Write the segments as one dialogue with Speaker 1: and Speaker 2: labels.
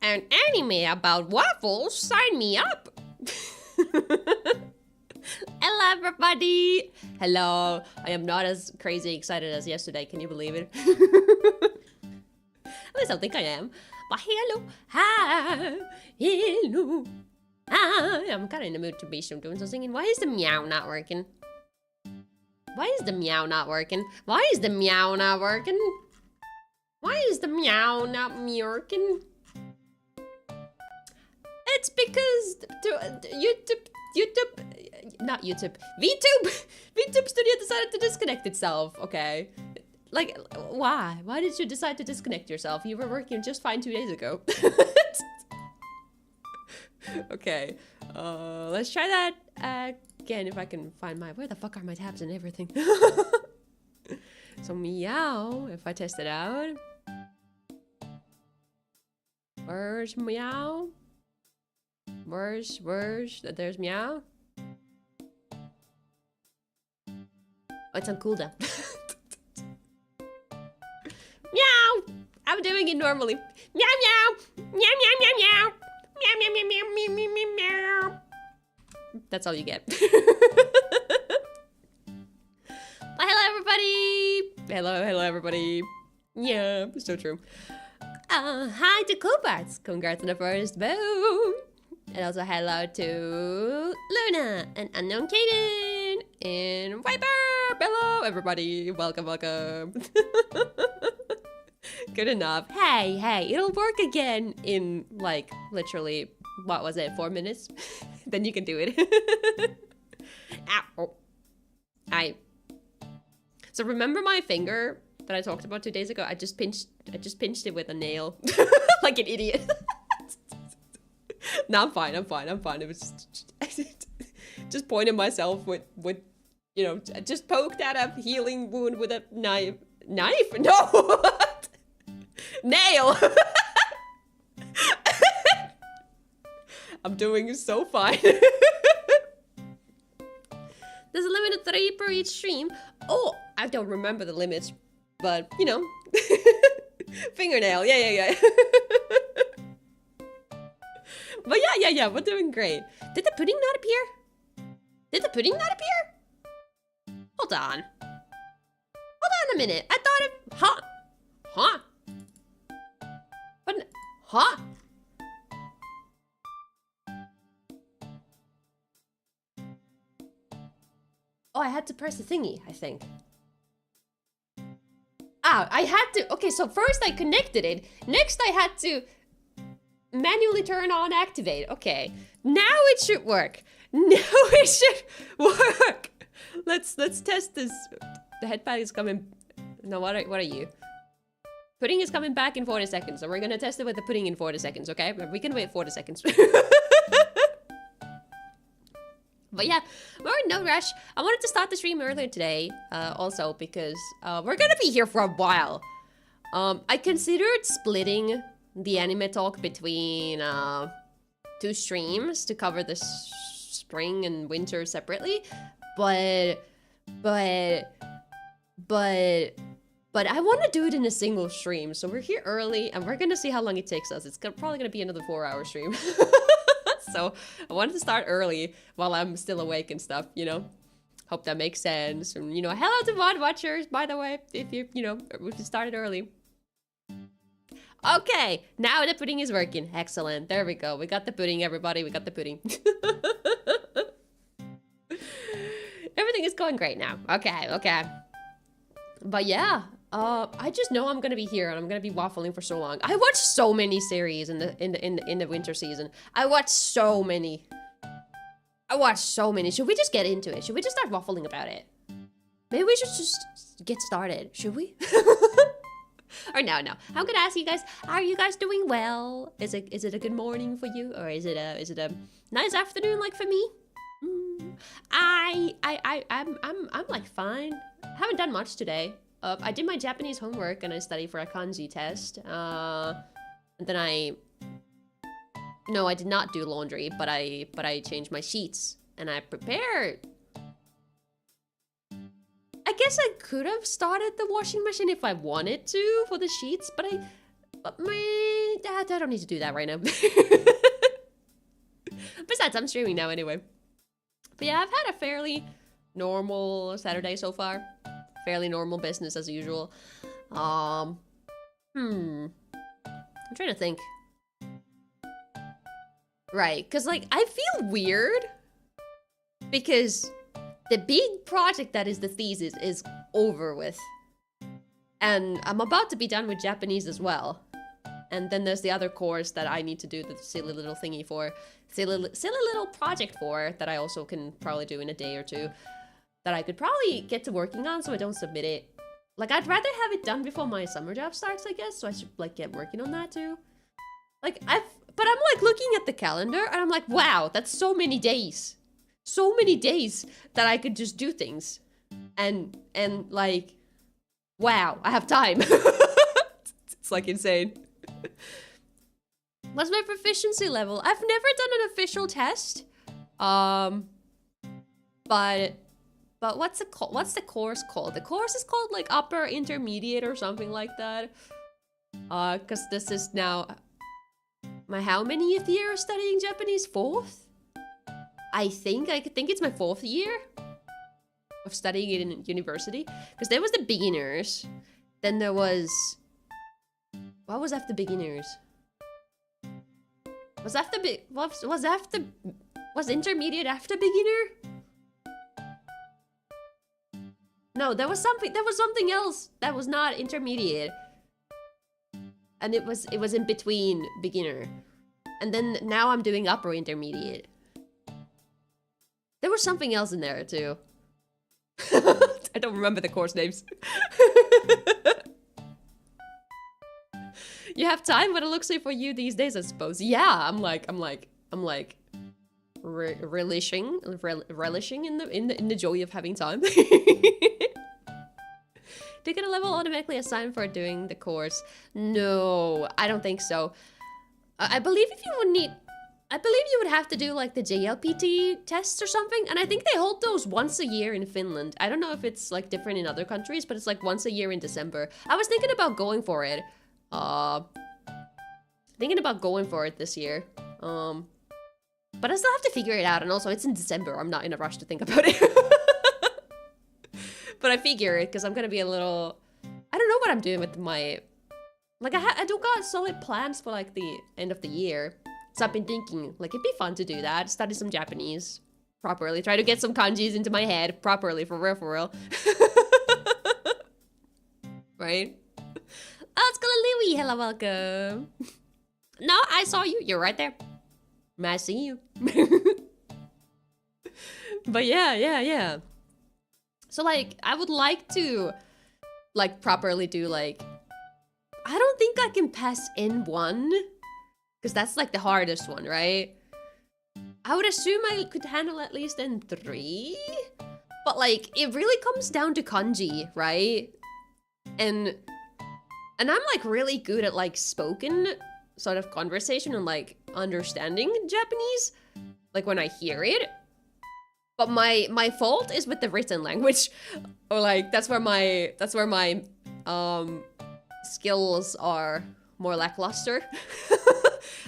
Speaker 1: An anime about waffles? Sign me up! Hello everybody! Hello, I am not as crazy excited as yesterday, can you believe it? At least I think I am. But hello, hi, hello, hi. I'm kind of in the mood to be doing some singing. Why is the meow not working? Why is the meow not working? Why is the meow not working? Why is is the meow not Mjorkin? It's because not YouTube, VTube Studio decided to disconnect itself, okay? Like, why? Why did you decide to disconnect yourself? You were working just fine 2 days ago. Okay, let's try that again if I can find my... Where the fuck are my tabs and everything? So meow, if I test it out. Where's meow? Where's, there's meow? Oh, it's on cooldown. Meow! I'm doing it normally. Meow meow! Meow meow meow meow! Meow meow meow meow meow meow meow meow! That's all you get. Well, hello everybody! Hello everybody. Yeah, so true. Hi to Coparts. Congrats on the first bow. And also hello to Luna and Unknown Kaden and Viper. Hello everybody. Welcome. Good enough. Hey, it'll work again in like literally, what was it, 4 minutes? Then you can do it. Ow. So remember my finger that I talked about 2 days ago? I just pinched it with a nail. Like an idiot. No, I'm fine. It was just pointing myself with, you know, just poked at a healing wound with a knife. Knife? No! Nail! I'm doing so fine. There's a limit of 3 per each stream. Oh, I don't remember the limits, but, you know. Fingernail, yeah. But yeah, we're doing great. Did the pudding not appear? Hold on a minute. I thought it... Huh? But... Huh? Oh, I had to press the thingy, I think. Ah, I had to... Okay, so first I connected it. Next I had to manually turn on activate. Okay, now it should work. Let's test this. The headpad is coming... No, what are you? Pudding is coming back in 40 seconds, so we're gonna test it with the pudding in 40 seconds, okay? We can wait 40 seconds. But yeah, we're in no rush. I wanted to start the stream earlier today, also because we're gonna be here for a while. I considered splitting the anime talk between 2 streams to cover the spring and winter separately, but I want to do it in a single stream, so we're here early and we're gonna see how long it takes us. It's probably gonna be another 4-hour stream. So I wanted to start early while I'm still awake and stuff, you know. Hope that makes sense. And, you know, hello to VOD watchers, by the way, if you know, we started early. Okay, now the pudding is working. Excellent. There we go. We got the pudding, everybody. We got the pudding. Everything is going great now. Okay. But yeah, I just know I'm gonna be here and I'm gonna be waffling for so long. I watched so many series in the winter season. I watched so many. Should we just get into it? Should we just start waffling about it? Maybe we should just get started. Should we? Or no. I'm gonna ask you guys, are you guys doing well? Is it a good morning for you, or is it a nice afternoon like for me? I'm like fine. Haven't done much today. I did my Japanese homework and I studied for a kanji test. And then no, I did not do laundry, but I changed my sheets and I prepared. I guess I could have started the washing machine if I wanted to for the sheets, but I don't need to do that right now. Besides, I'm streaming now anyway. But yeah, I've had a fairly normal Saturday so far. Fairly normal business as usual. I'm trying to think. Right, because like I feel weird because the big project that is the thesis is over with. And I'm about to be done with Japanese as well. And then there's the other course that I need to do the silly little thingy for. Silly little project for that I also can probably do in a day or two. That I could probably get to working on so I don't submit it. Like, I'd rather have it done before my summer job starts, I guess. So I should, like, get working on that too. Like, but I'm, like, looking at the calendar and I'm like, wow, that's so many days. So many days that I could just do things. And like, wow, I have time. It's, like, insane. What's my proficiency level? I've never done an official test. But what's the course called? The course is called like upper intermediate or something like that. Cause this is now my how manyth year studying Japanese? 4th? I think it's my 4th year of studying it in university. Cause there was the beginners. Then there was, what was after beginners? Was intermediate after beginner? No, there was something else that was not intermediate. And it was in between beginner. And then now I'm doing upper intermediate. There was something else in there too. I don't remember the course names. You have time, but it looks like for you these days, I suppose. Yeah, I'm like relishing in the joy of having time. Do you get a level automatically assigned for doing the course? No, I don't think so. I believe you would have to do like the JLPT tests or something, and I think they hold those once a year in Finland. I don't know if it's like different in other countries, but it's like once a year in December. I was thinking about going for it. This year. But I still have to figure it out, and also it's in December. I'm not in a rush to think about it. But I figure it because I'm gonna be a little. I don't know what I'm doing with my. Like I don't got solid plans for like the end of the year. So I've been thinking like it'd be fun to do that. Study some Japanese properly. Try to get some kanjis into my head properly for real. Right? Oh, it's gonna Louie. Hello, welcome. No, I saw you. You're right there. I see you. But yeah. So like, I would like to like properly do like, I don't think I can pass N1 because that's like the hardest one, right? I would assume I could handle at least N3, but like, it really comes down to kanji, right? And I'm like really good at like spoken sort of conversation and like understanding Japanese, like when I hear it. But my fault is with the written language, or like that's where my skills are more lackluster.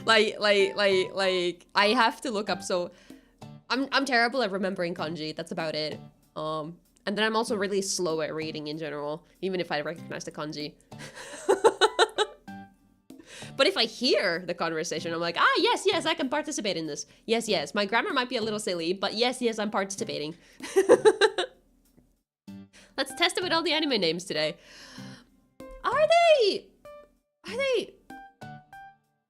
Speaker 1: like I have to look up. So I'm terrible at remembering kanji. That's about it. And then I'm also really slow at reading in general, even if I recognize the kanji. But if I hear the conversation, I'm like, ah, yes, I can participate in this. Yes, my grammar might be a little silly, but yes, I'm participating. Let's test it with all the anime names today. Are they?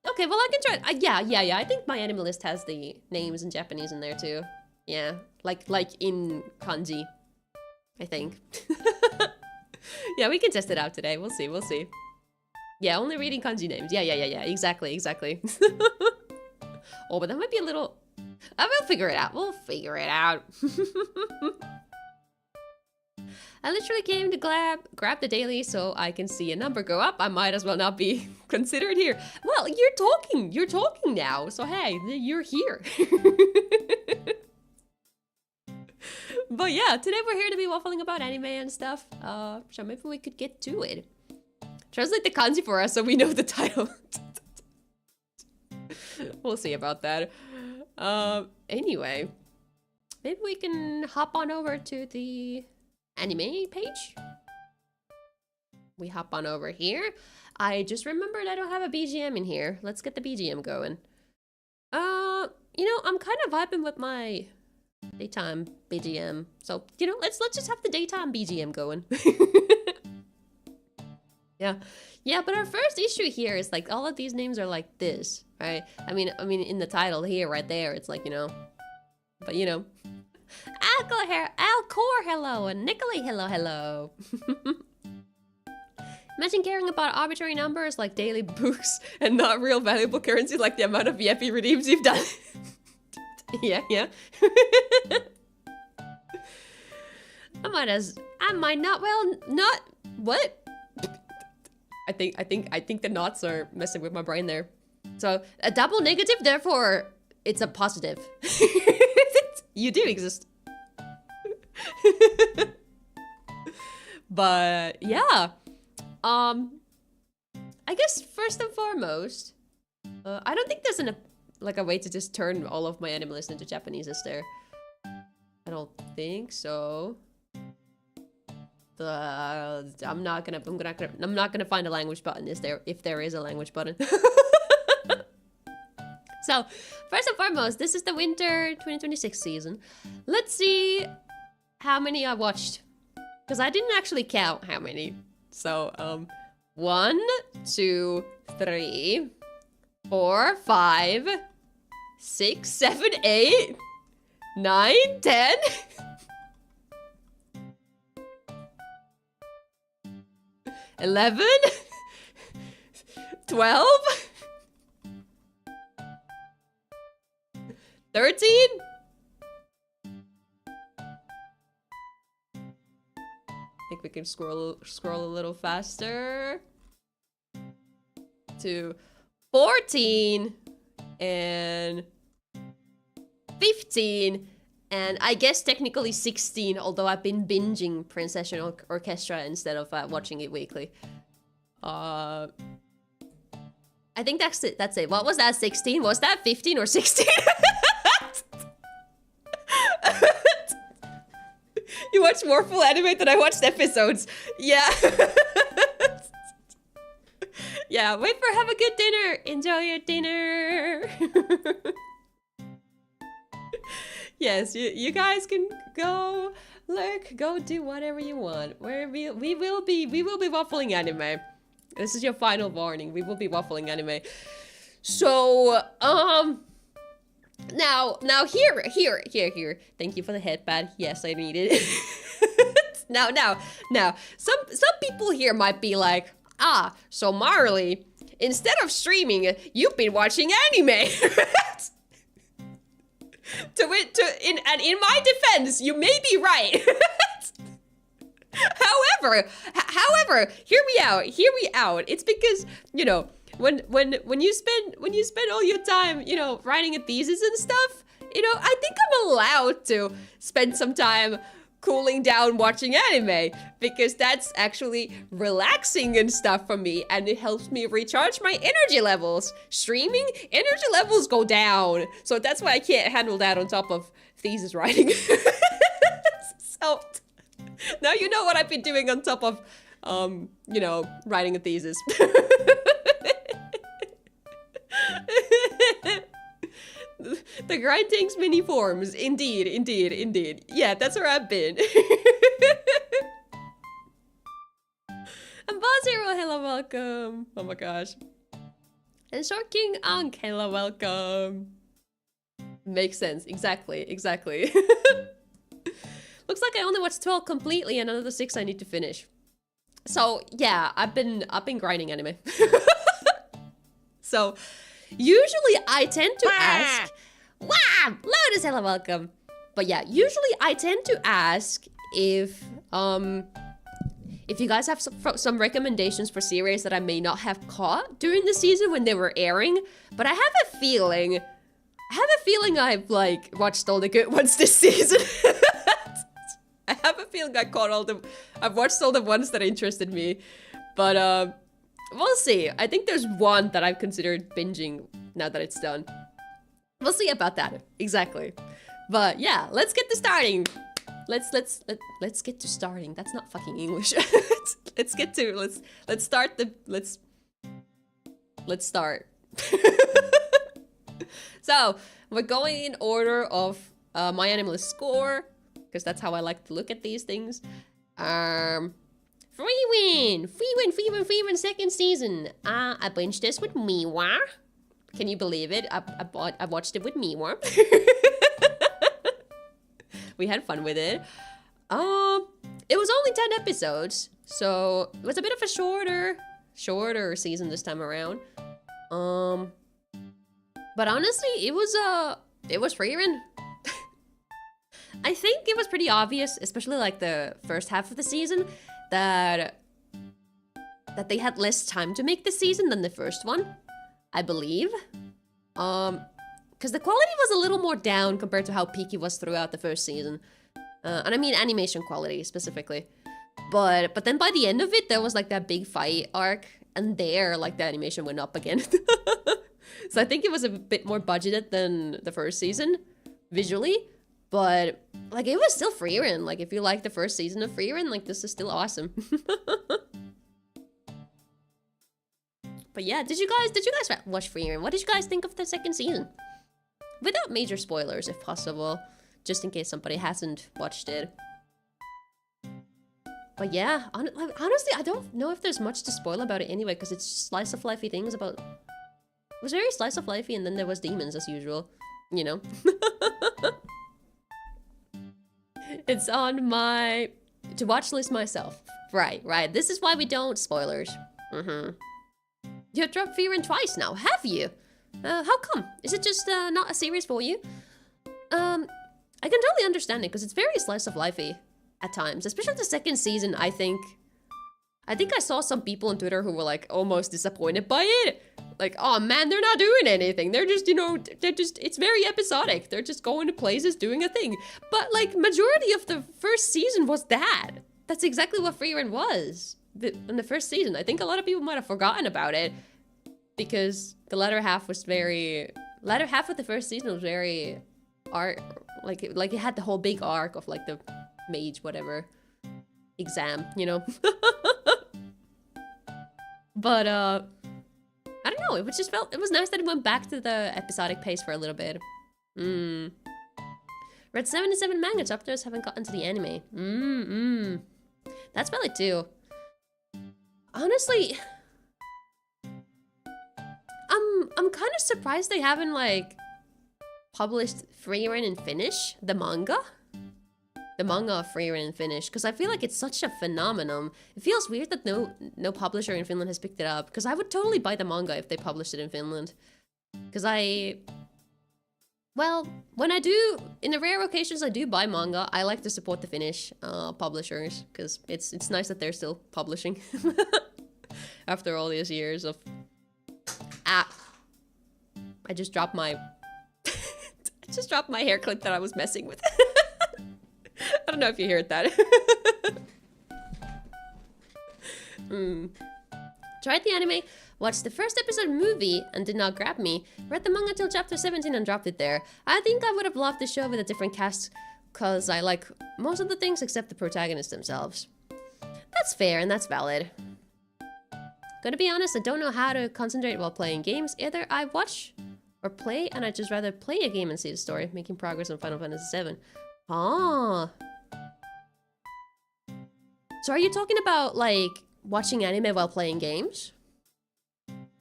Speaker 1: Okay, well, I can try. Yeah. I think my anime list has the names in Japanese in there too. Yeah, like in kanji, I think. Yeah, we can test it out today. We'll see. Yeah, only reading kanji names. Yeah, exactly. Oh, but that might be a little. We'll figure it out. I literally came to grab the daily so I can see a number go up. I might as well not be considered here. Well, you're talking now, so hey, you're here. But yeah, today we're here to be waffling about anime and stuff. So maybe we could get to it. Translate the kanji for us so we know the title. We'll see about that. Anyway, maybe we can hop on over to the anime page. We hop on over here. I just remembered I don't have a BGM in here. Let's get the BGM going. You know, I'm kind of vibing with my daytime BGM. So, you know, let's just have the daytime BGM going. Yeah. Yeah, but our first issue here is like all of these names are like this, right? I mean in the title here, right there, it's like, you know. But you know. Alcor, hello, and Nicolay, hello, hello. Imagine caring about arbitrary numbers like daily books and not real valuable currency like the amount of Yeppy redeems you've done. Yeah. I might not, well, not, what? I think the knots are messing with my brain there. So, a double negative, therefore, it's a positive. You do exist. But, yeah. I guess first and foremost, I don't think there's a way to just turn all of my anime list into Japanese, is there? I don't think so. I'm not gonna find a language button, is there? If there is a language button. So, first and foremost, this is the winter 2026 season. Let's see how many I watched, because I didn't actually count how many. So, 1, 2, 3, 4, 5, 6, 7, 8, 9, 10. 11, 12, 13. I think we can scroll a little faster to 14 and 15. And I guess technically 16, although I've been binging Princess and Orchestra instead of watching it weekly. I think that's it. What was that, 16? Was that 15 or 16? You watch more full anime than I watched episodes. Yeah. Yeah, wait for have a good dinner. Enjoy your dinner. Yes, you guys can go lurk, go do whatever you want. We will be waffling anime. This is your final warning. We will be waffling anime. So, now here. Thank you for the headband. Yes, I need it. Now. Some people here might be like, so Marlie, instead of streaming, you've been watching anime. And in my defense, you may be right. However, hear me out. It's because, you know, when you spend all your time, you know, writing a thesis and stuff, you know, I think I'm allowed to spend some time cooling down watching anime, because that's actually relaxing and stuff for me, and it helps me recharge my energy levels. Streaming, energy levels go down, so that's why I can't handle that on top of thesis writing. So now you know what I've been doing on top of you know, writing a thesis. The grindings mini forms, indeed. Yeah, that's where I've been. And Bozzero, hello, welcome. Oh my gosh. And Short King Ankh, hello, welcome. Makes sense, exactly. Looks like I only watched 12 completely and another 6 I need to finish. So yeah, I've been grinding anime. So usually I tend to ask, wow, Lotus, hello, welcome. But yeah, usually I tend to ask if you guys have some recommendations for series that I may not have caught during the season when they were airing. But I have a feeling I've like watched all the good ones this season. I have a feeling I've watched all the ones that interested me. But we'll see. I think there's one that I've considered binging now that it's done. We'll see about that. Exactly. But yeah, let's get to starting. Let's get to starting. That's not fucking English. Let's start. So we're going in order of my anime list score, because that's how I like to look at these things. Free win! Free win, free win, free win, second season. I binged this with Miwa. Can you believe it? I watched it with Miwa. We had fun with it. It was only 10 episodes, so it was a bit of a shorter season this time around. But honestly, it was Frieren. I think it was pretty obvious, especially like the first half of the season, that they had less time to make the season than the first one, I believe. Because the quality was a little more down compared to how peaky was throughout the first season. And I mean animation quality specifically. But then by the end of it, there was like that big fight arc, and there, like, the animation went up again. So I think it was a bit more budgeted than the first season, visually. But, like, it was still Frieren. Like, if you like the first season of Frieren, like, this is still awesome. But yeah, did you guys watch Frieren? What did you guys think of the second season? Without major spoilers, if possible. Just in case somebody hasn't watched it. But yeah, honestly, I don't know if there's much to spoil about it anyway, because it's slice of lifey things about... It was very slice of lifey, and then there was demons as usual. You know? It's on my to-watch list myself. Right. This is why we don't spoilers. You have dropped Frieren twice now, have you? How come? Is it just not a series for you? I can totally understand it, because it's very slice of lifey at times, especially the second season. I think I saw some people on Twitter who were like almost disappointed by it. Like, oh man, they're not doing anything. They're just, it's very episodic. They're just going to places, doing a thing. But like, majority of the first season was that. That's exactly what Frieren was in the first season. I think a lot of people might have forgotten about it, because the latter half of the first season was very like it had the whole big arc of like the mage whatever exam, you know. But I don't know, it was nice that it went back to the episodic pace for a little bit. Read 77 manga chapters, haven't gotten to the anime. That's valid too. Honestly, I'm kind of surprised they haven't like published Frieren in Finnish, the manga of Frieren in Finnish, because I feel like it's such a phenomenon. It feels weird that no publisher in Finland has picked it up, because I would totally buy the manga if they published it in Finland. Because well, when I do, in the rare occasions I do buy manga, I like to support the Finnish publishers, because it's nice that they're still publishing after all these years of... I just dropped my... I just dropped my hair clip that I was messing with. I don't know if you heard that. Tried the anime, watched the first episode movie and did not grab me. Read the manga till chapter 17 and dropped it there. I think I would have loved the show with a different cast, cause I like most of the things except the protagonists themselves. That's fair and that's valid. Gonna be honest, I don't know how to concentrate while playing games. Either I watch or play, and I'd just rather play a game and see the story, making progress on Final Fantasy VII. Ah. So are you talking about, like, watching anime while playing games?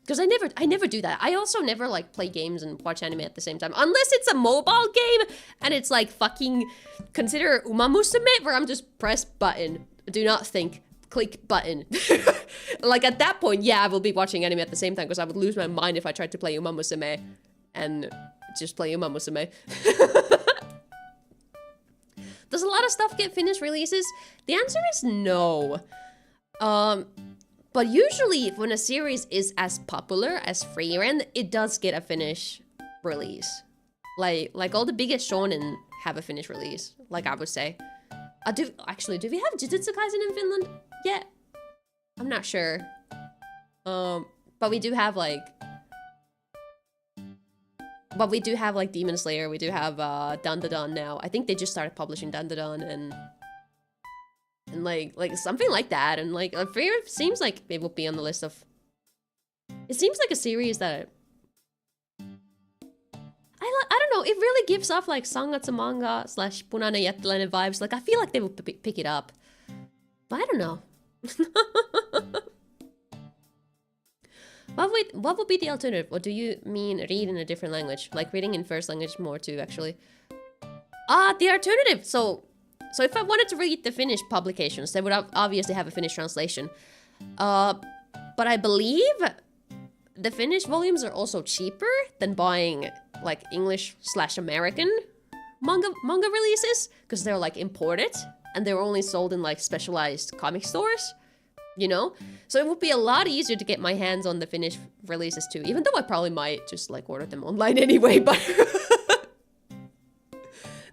Speaker 1: Because I never do that. I also never, like, play games and watch anime at the same time. Unless it's a mobile game, and it's, like, fucking... Consider Umamusume, where I'm just press button. Do not think. Click button. Like, at that point, yeah, I will be watching anime at the same time, because I would lose my mind if I tried to play Umamusume and just play Umamusume. Does a lot of stuff get finished releases? The answer is no. But usually when a series is as popular as Frieren, it does get a finish release. Like all the biggest shonen have a finish release, like I would say. Do we have Jujutsu Kaisen in Finland yet? I'm not sure. But we do have like Demon Slayer, we do have Dandadan now. I think they just started publishing Dandadan and like something like that, and like Frieren seems like it will be on the list of... It seems like a series that I don't know, it really gives off like Sangatsu manga / Punainen Jättiläinen vibes. Like I feel like they will pick it up. But I don't know. What would be the alternative? Or do you mean read in a different language? Like reading in first language more too, actually. The alternative. So if I wanted to read the Finnish publications, they would obviously have a Finnish translation. But I believe the Finnish volumes are also cheaper than buying like English/American manga releases, because they're like imported and they're only sold in like specialized comic stores, you know? So it would be a lot easier to get my hands on the Finnish releases too, even though I probably might just like order them online anyway, but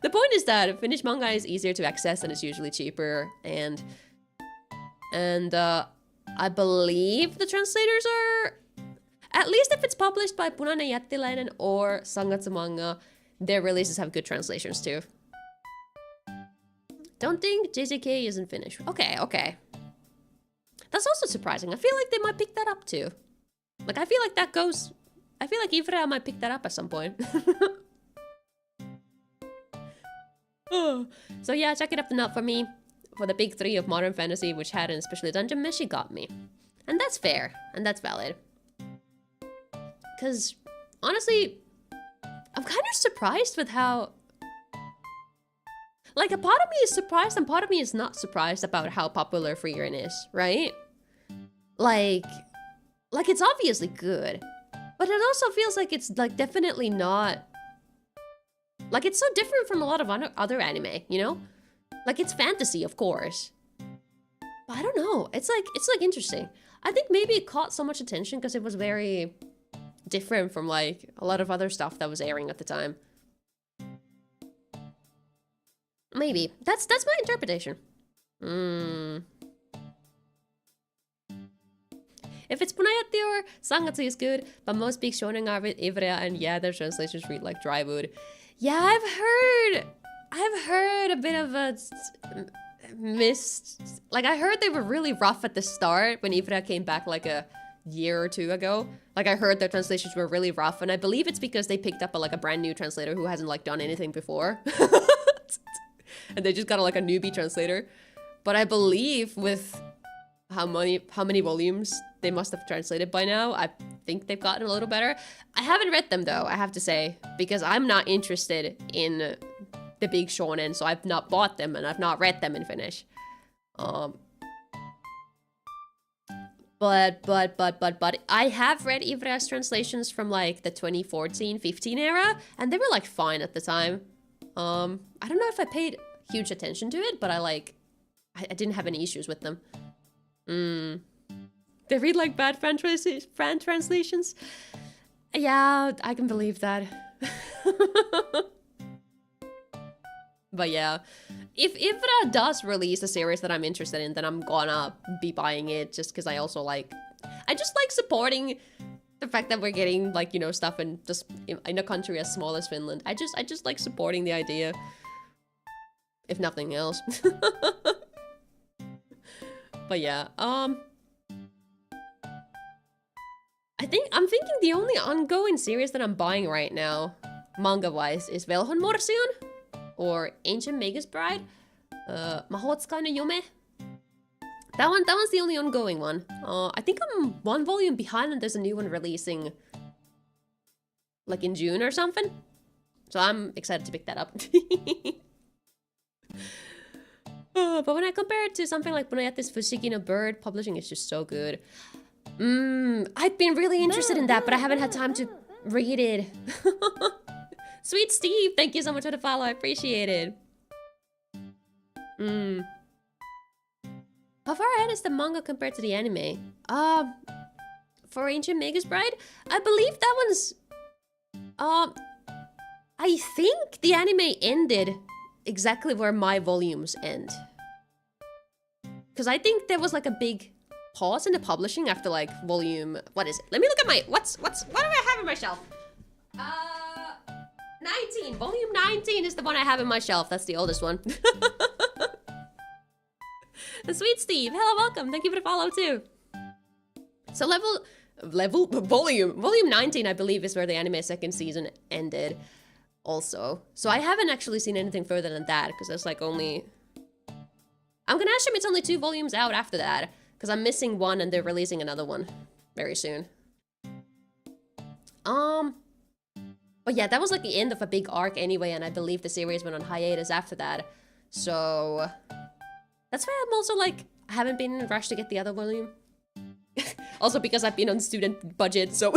Speaker 1: the point is that Finnish manga is easier to access and it's usually cheaper, and I believe the translators are, at least if it's published by Punainen Jättiläinen or Sangatsu Manga, their releases have good translations too. Don't think JJK is in Finnish. Okay. That's also surprising. I feel like they might pick that up too. Like, I feel like Ivrea might pick that up at some point. So yeah, check it up the nut for me. For the big three of modern fantasy, which had an especially Dungeon Meshi got me. And that's fair. And that's valid. Because, honestly, I'm kind of surprised with how... Like, a part of me is surprised and part of me is not surprised about how popular Freerin is, right? Like, it's obviously good. But it also feels like it's, like, definitely not... Like, it's so different from a lot of other anime, you know? Like, it's fantasy, of course. But I don't know. It's like interesting. I think maybe it caught so much attention because it was very different from, like, a lot of other stuff that was airing at the time. Maybe. That's my interpretation. If it's Punajatti or Sangatsu is good, but most speak shonen are with Ivrea, and yeah, their translations read like dry wood. Yeah, I've heard a bit of a missed... Like, I heard they were really rough at the start when Ivrea came back like a year or two ago. Like, I heard their translations were really rough, and I believe it's because they picked up a brand new translator who hasn't like done anything before. And they just got like a newbie translator. But I believe with how many volumes they must have translated by now, I think they've gotten a little better. I haven't read them though, I have to say, because I'm not interested in the big shonen, so I've not bought them and I've not read them in Finnish. But I have read Ivrea's translations from like the 2014-15 era, and they were like fine at the time. I don't know if I paid huge attention to it, but I didn't have any issues with them. They read like bad fan translations. Yeah, I can believe that. But yeah, if Ivrea does release a series that I'm interested in, then I'm gonna be buying it, just because I just like supporting the fact that we're getting like, you know, stuff in a country as small as Finland. I just like supporting the idea, if nothing else. But yeah, I'm thinking the only ongoing series that I'm buying right now, manga-wise, is Velhon Morsion or Ancient Magus Bride, Mahotsukai no Yume. That one's the only ongoing one. I think I'm one volume behind and there's a new one releasing like in June or something. So I'm excited to pick that up. But when I compare it to something like Punajatti's Fushigi no Bird, publishing is just so good. I've been really interested in that, but I haven't had time to read it. Sweet Steve, thank you so much for the follow, I appreciate it. How far ahead is the manga compared to the anime? For Ancient Magus Bride, I believe that one's... I think the anime ended exactly where my volumes end. Because I think there was like a big pause in the publishing after like volume... What is it? Let me look at my... What do I have in my shelf? 19. Volume 19 is the one I have in my shelf. That's the oldest one. The Sweet Steve. Hello, welcome. Thank you for the follow too. So volume 19, I believe, is where the anime second season ended also. So I haven't actually seen anything further than that, because there's like only... I'm gonna assume it's only 2 volumes out after that, because I'm missing one and they're releasing another one very soon. But yeah, that was like the end of a big arc anyway, and I believe the series went on hiatus after that. So that's why I'm also like, I haven't been in a rush to get the other volume. Also because I've been on student budget, so...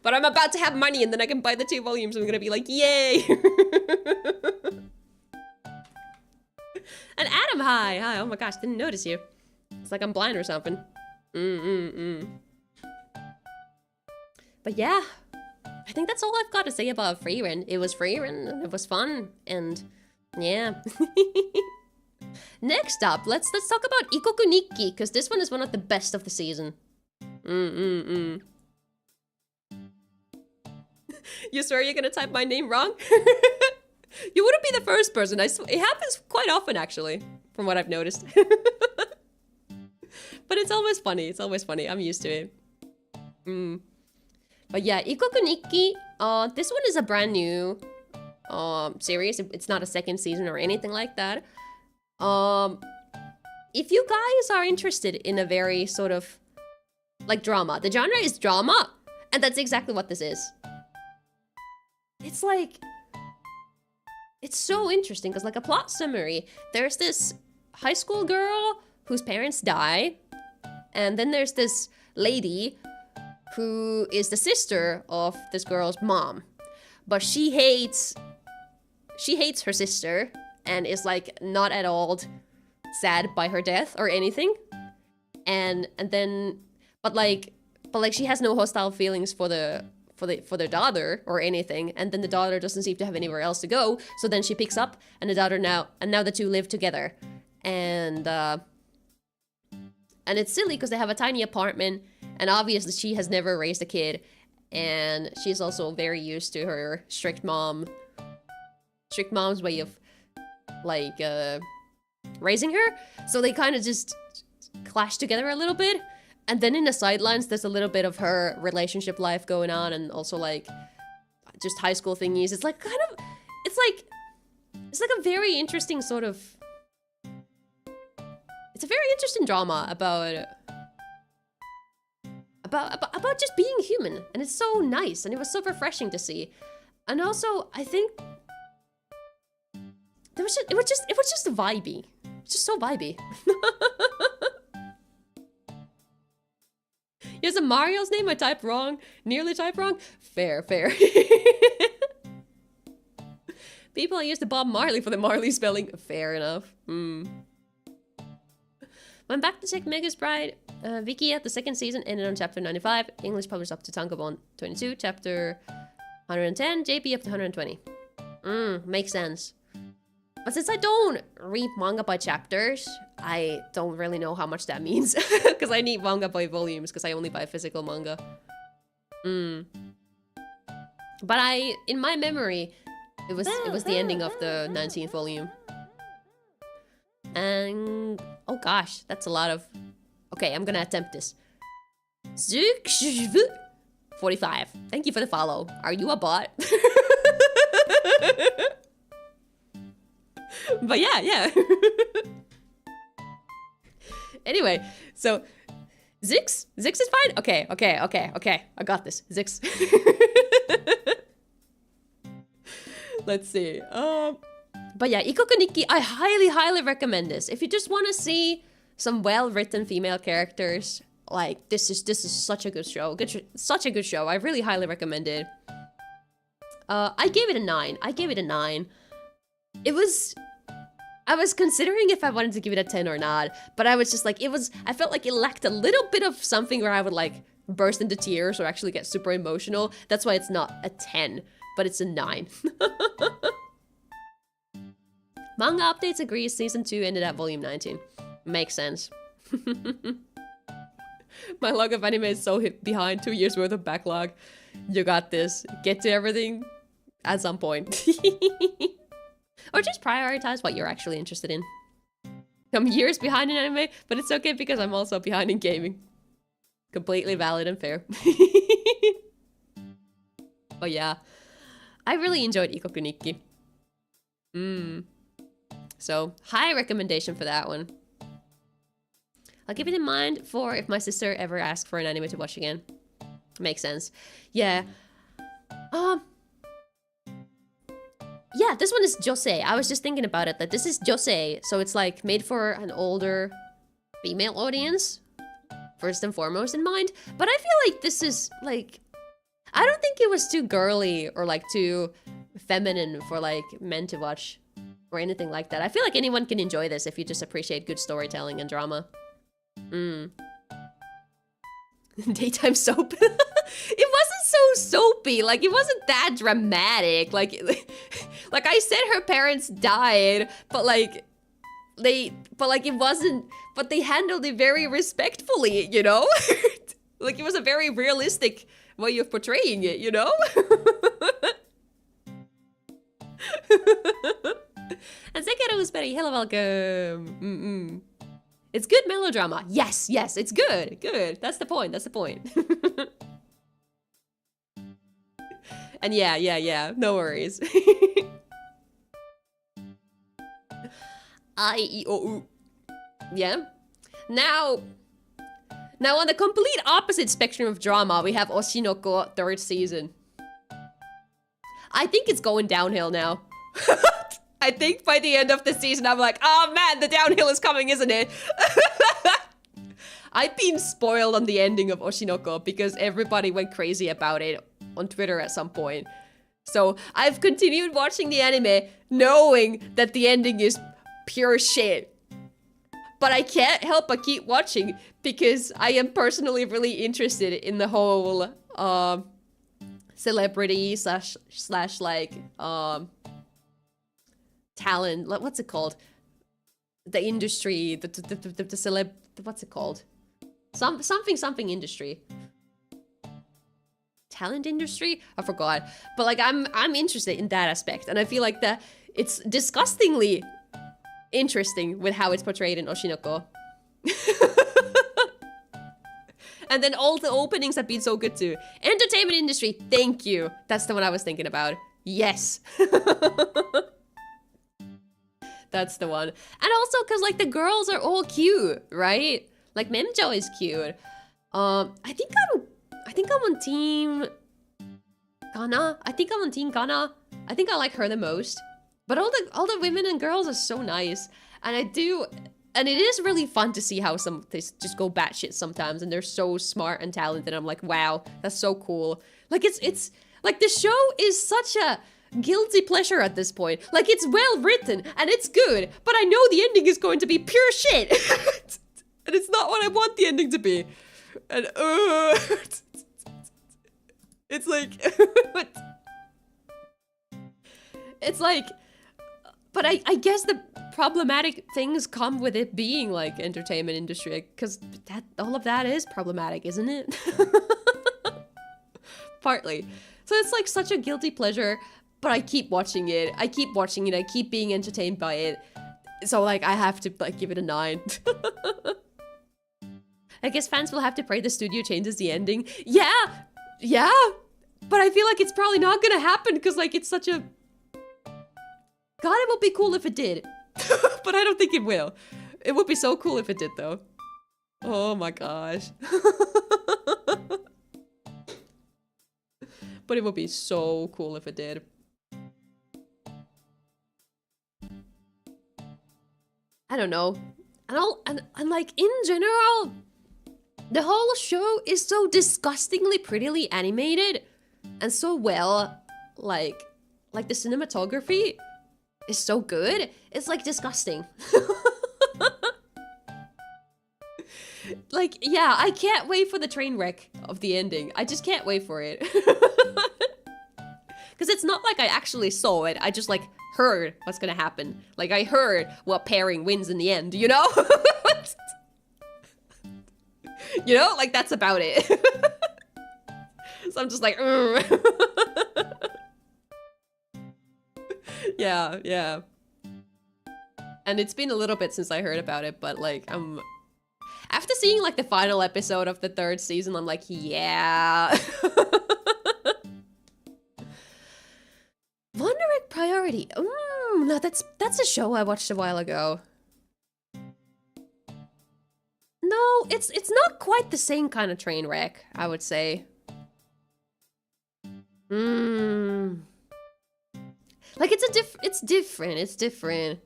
Speaker 1: But I'm about to have money and then I can buy the 2 volumes and I'm gonna be like, yay! And Adam, hi! Hi, oh my gosh, didn't notice you. It's like I'm blind or something. But yeah, I think that's all I've got to say about Frieren. It was Frieren, and it was fun, and yeah. Next up, let's talk about Ikoku Nikki, because this one is one of the best of the season. You swear you're gonna type my name wrong? You wouldn't be the first person. It happens quite often, actually, from what I've noticed. But it's always funny. It's always funny. I'm used to it. But yeah, Ikoku Nikki. This one is a brand new series. It's not a second season or anything like that. If you guys are interested in a very sort of like drama, the genre is drama, and that's exactly what this is. It's like, it's so interesting because like a plot summary, there's this high school girl whose parents die, and then there's this lady who is the sister of this girl's mom, but she hates her sister and is like not at all sad by her death or anything, and then but like she has no hostile feelings for their daughter or anything, and then the daughter doesn't seem to have anywhere else to go, so then she picks up and the daughter now the two live together, and it's silly because they have a tiny apartment, and obviously she has never raised a kid, and she's also very used to her strict mom's way of like raising her, so they kind of just clash together a little bit. And then in the sidelines, there's a little bit of her relationship life going on, and also like just high school thingies. It's like kind of, it's like a very interesting sort of, it's a very interesting drama about just being human, and it's so nice, and it was so refreshing to see. And also, I think it was just vibey. It's just so vibey. Here's a Mario's name I typed wrong. Nearly typed wrong. Fair. People used to Bob Marley for the Marley spelling. Fair enough. Went back to check Mega's Bride. Vicky at the second season ended on chapter 95. English published up to Tankobon 22. Chapter 110. JP up to 120. Makes sense. But since I don't read manga by chapters, I don't really know how much that means. Because I need manga by volumes, because I only buy physical manga. But in my memory, it was the ending of the 19th volume. And, oh gosh, that's a lot of... Okay, I'm gonna attempt this. 45. Thank you for the follow. Are you a bot? But yeah. Anyway, so Zix is fine. Okay. I got this. Zix. Let's see. But yeah, Ikoku Nikki, I highly recommend this. If you just want to see some well-written female characters, like this is such a good show. Such a good show. I really highly recommend it. I gave it a 9. I was considering if I wanted to give it a 10 or not, but I was just like, I felt like it lacked a little bit of something where I would like burst into tears or actually get super emotional. That's why it's not a 10, but it's a 9. Manga Updates agrees season 2 ended at volume 19. Makes sense. My log of anime is so behind, 2 years worth of backlog. You got this. Get to everything at some point. Or just prioritize what you're actually interested in. I'm years behind in anime, but it's okay because I'm also behind in gaming. Completely valid and fair. But yeah, I really enjoyed Ikoku Nikki. So, high recommendation for that one. I'll keep it in mind for if my sister ever asks for an anime to watch again. Makes sense. Yeah. Yeah, this one is josei. I was just thinking about it, that this is josei. So it's like made for an older female audience. First and foremost in mind. But I feel like this is like... I don't think it was too girly or like too feminine for like men to watch. Or anything like that. I feel like anyone can enjoy this if you just appreciate good storytelling and drama. Daytime soap. It wasn't so soapy. Like, it wasn't that dramatic. Like I said, her parents died, but like it wasn't. But they handled it very respectfully, you know. Like, it was a very realistic way of portraying it, you know. And Sekiro is very hello, welcome. It's good melodrama. Yes, yes, it's good. Good. That's the point. That's the point. And yeah. No worries. I-E-O-U. Yeah. Now on the complete opposite spectrum of drama, we have Oshinoko 3rd season. I think it's going downhill now. I think by the end of the season, I'm like, oh man, the downhill is coming, isn't it? I've been spoiled on the ending of Oshinoko because everybody went crazy about it on Twitter at some point. So I've continued watching the anime knowing that the ending is pure shit. But I can't help but keep watching because I am personally really interested in the whole celebrity slash like talent, what's it called? The industry, the celeb, what's it called? Something industry. Talent industry? I forgot. But like I'm interested in that aspect, and I feel like that it's disgustingly interesting with how it's portrayed in Oshinoko. And then all the openings have been so good too. Entertainment industry, thank you. That's the one I was thinking about. Yes. That's the one. And also because like the girls are all cute, right? Like Memjo is cute. I think I'm on team Kana. I think I'm on team Kana. I think I like her the most. But all the women and girls are so nice. And and it is really fun to see how they just go batshit sometimes, and they're so smart and talented. I'm like, wow, that's so cool. Like it's like the show is such a guilty pleasure at this point. Like, it's well written and it's good, but I know the ending is going to be pure shit. And it's not what I want the ending to be. And it's like it's like, but I guess the problematic things come with it being like entertainment industry, because all of that is problematic, isn't it? Partly. So it's like such a guilty pleasure, but I keep watching it. I keep being entertained by it. So like I have to like give it a 9. I guess fans will have to pray the studio changes the ending. Yeah. But I feel like it's probably not gonna happen because like it's such a... God, it would be cool if it did. But I don't think it will. It would be so cool if it did though. Oh my gosh. But it would be so cool if it did. I don't know. And like in general, the whole show is so disgustingly prettily animated and so well, like the cinematography is so good. It's like disgusting. Like, yeah, I can't wait for the train wreck of the ending. I just can't wait for it. Because it's not like I actually saw it. I just like heard what's gonna happen. Like I heard what pairing wins in the end, you know? You know, like that's about it. So I'm just like, yeah. And it's been a little bit since I heard about it, but like after seeing like the final episode of the 3rd season, I'm like, yeah. Wondering priority. No, that's a show I watched a while ago. No, it's not quite the same kind of train wreck, I would say. Like it's different.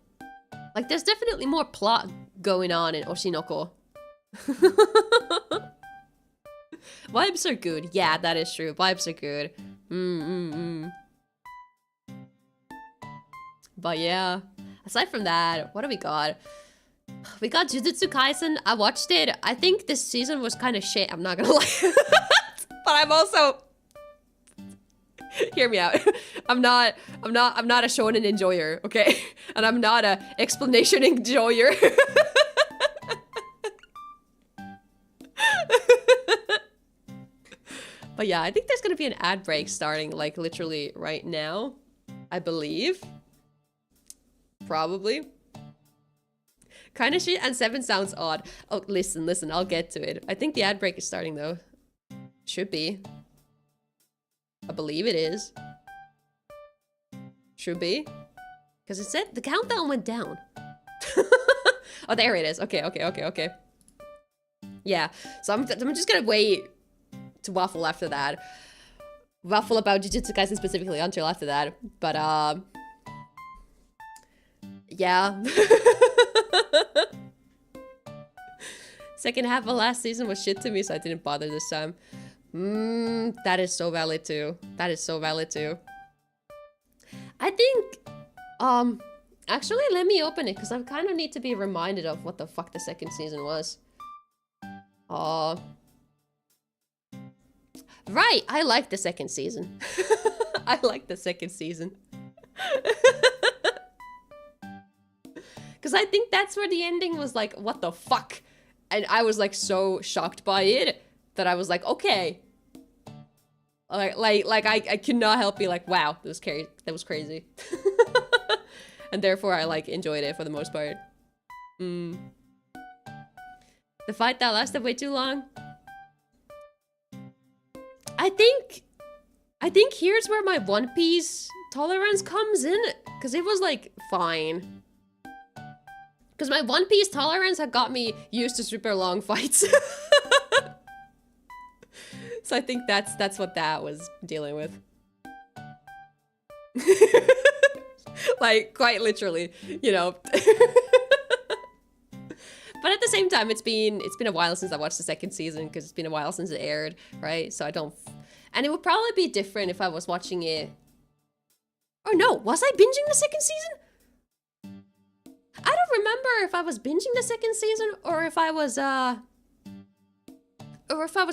Speaker 1: Like there's definitely more plot going on in Oshinoko. Vibes are good. Yeah, that is true. Vibes are good. But yeah, aside from that, what do we got? We got Jujutsu Kaisen. I watched it. I think this season was kind of shit. I'm not gonna lie. But I'm also... Hear me out. I'm not a shonen enjoyer, okay? And I'm not a explanation enjoyer. But yeah, I think there's gonna be an ad break starting like literally right now. I believe. Probably. Kinda shit and 7 sounds odd. Oh, listen, I'll get to it. I think the ad break is starting though. Should be. I believe it is. Should be. Because it said the countdown went down. Oh, there it is. Okay. Yeah, so I'm just gonna wait to waffle after that. Waffle about Jujutsu Kaisen specifically until after that. But, yeah. Second half of last season was shit to me, so I didn't bother this time. That is so valid too. That is so valid too. I think, actually let me open it because I kind of need to be reminded of what the fuck the second season was. Right, I like the second season. I like the second season. Because I think that's where the ending was like, what the fuck? And I was like so shocked by it that I was like, okay. Like I cannot help be like, wow, that was crazy. And therefore I like enjoyed it for the most part. The fight that lasted way too long. I think here's where my One Piece tolerance comes in, because it was like fine. Because my One Piece tolerance had got me used to super long fights. So I think that's what that was dealing with. Like, quite literally, you know. But at the same time, it's been a while since I watched the second season, because it's been a while since it aired, right? So I don't... And it would probably be different if I was watching it... Or no, was I binging the second season? I don't remember if I was binging the second season or if I was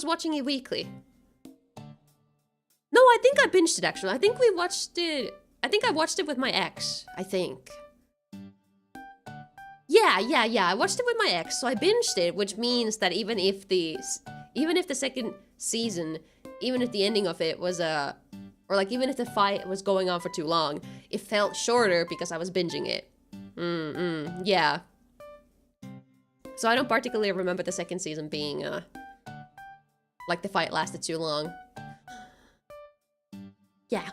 Speaker 1: watching it weekly. No, I think I binged it actually. I think we watched it. I think I watched it with my ex, I think. Yeah, I watched it with my ex, so I binged it, which means that even if the second season, even if the ending of it was or like even if the fight was going on for too long, it felt shorter because I was binging it. Yeah. So I don't particularly remember the second season being, like the fight lasted too long. Yeah.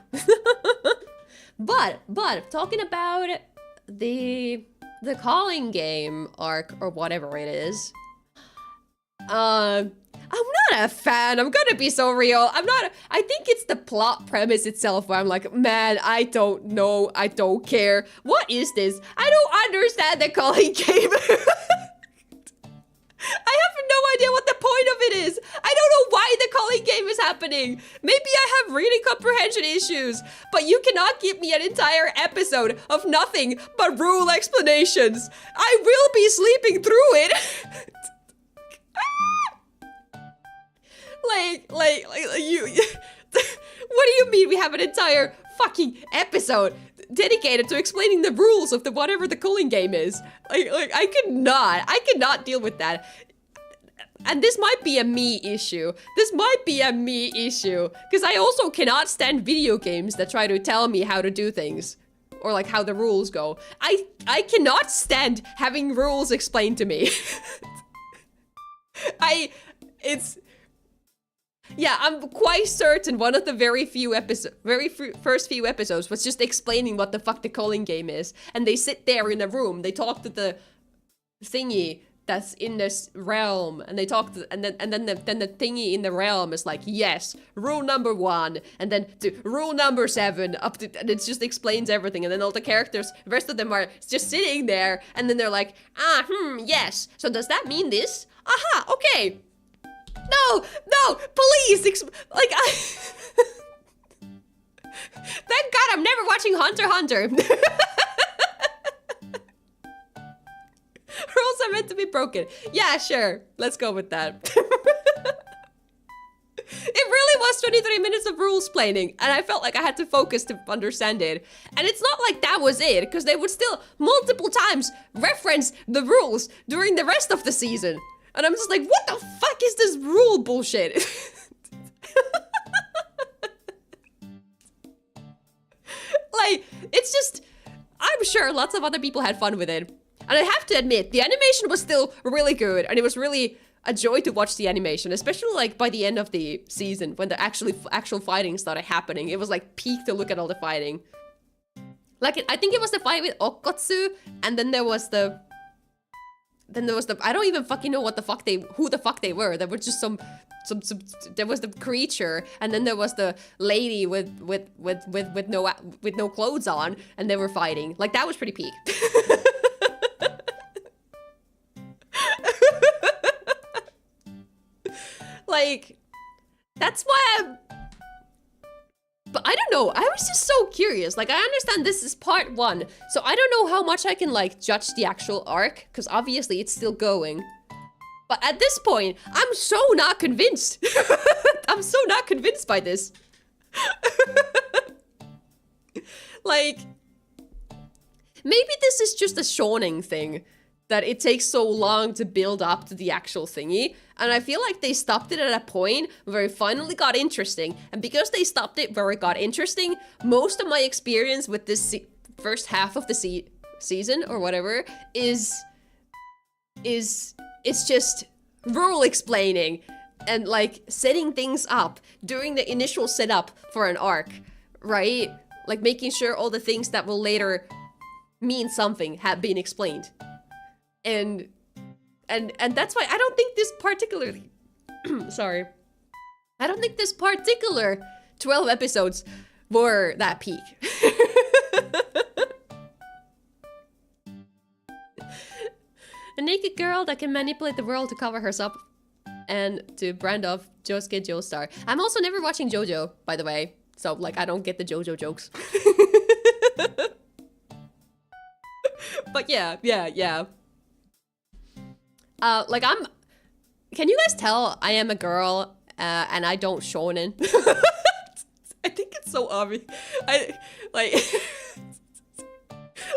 Speaker 1: But talking about the calling game arc or whatever it is, I'm not a fan. I'm gonna be so real. I think it's the plot premise itself where I'm like, man, I don't know. I don't care. What is this? I don't understand the calling game. I have no idea what the point of it is. I don't know why the calling game is happening. Maybe I have reading comprehension issues, but you cannot give me an entire episode of nothing but rule explanations. I will be sleeping through it. Like you, what do you mean we have an entire fucking episode dedicated to explaining the rules of whatever the calling game is? Like I cannot deal with that. And this might be a me issue. Because I also cannot stand video games that try to tell me how to do things. Or like how the rules go. I cannot stand having rules explained to me. Yeah, I'm quite certain one of the first few episodes was just explaining what the fuck the calling game is. And they sit there in a room, they talk to the thingy that's in this realm, and they talk to, and then the thingy in the realm is like, yes, rule number 1, and then to rule number 7, up to, and it just explains everything, and then all the characters, the rest of them are just sitting there, and then they're like, yes, so does that mean this? Aha, okay. No, please, like, thank God I'm never watching Hunter x Hunter. Rules are meant to be broken. Yeah, sure. Let's go with that. It really was 23 minutes of rules planning, and I felt like I had to focus to understand it. And it's not like that was it, because they would still multiple times reference the rules during the rest of the season. And I'm just like, what the fuck is this rule bullshit? Like, it's just, I'm sure lots of other people had fun with it. And I have to admit, the animation was still really good, and it was really a joy to watch the animation, especially like by the end of the season when the actual fighting started happening. It was like peak to look at all the fighting. Like, I think it was the fight with Okotsu, and then there was the I don't even fucking know who the fuck they were. There were just some there was the creature, and then there was the lady with no clothes on, and they were fighting. Like, that was pretty peak. Like, that's why but I don't know, I was just so curious. Like, I understand this is part 1, so I don't know how much I can, like, judge the actual arc, because obviously it's still going. But at this point, I'm so not convinced. I'm so not convinced by this. Like, maybe this is just a shonen thing, that it takes so long to build up to the actual thingy. And I feel like they stopped it at a point where it finally got interesting. And because they stopped it where it got interesting, most of my experience with this first half of the season or whatever is it's just rule explaining and like setting things up during the initial setup for an arc, right? Like making sure all the things that will later mean something have been explained. And that's why I don't think this particularly sorry. I don't think this particular 12 episodes were that peak. A naked girl that can manipulate the world to cover herself and to brand off Josuke Joestar. I'm also never watching JoJo, by the way. So, like, I don't get the JoJo jokes. But yeah. Like, can you guys tell I am a girl, and I don't shonen? I think it's so obvious.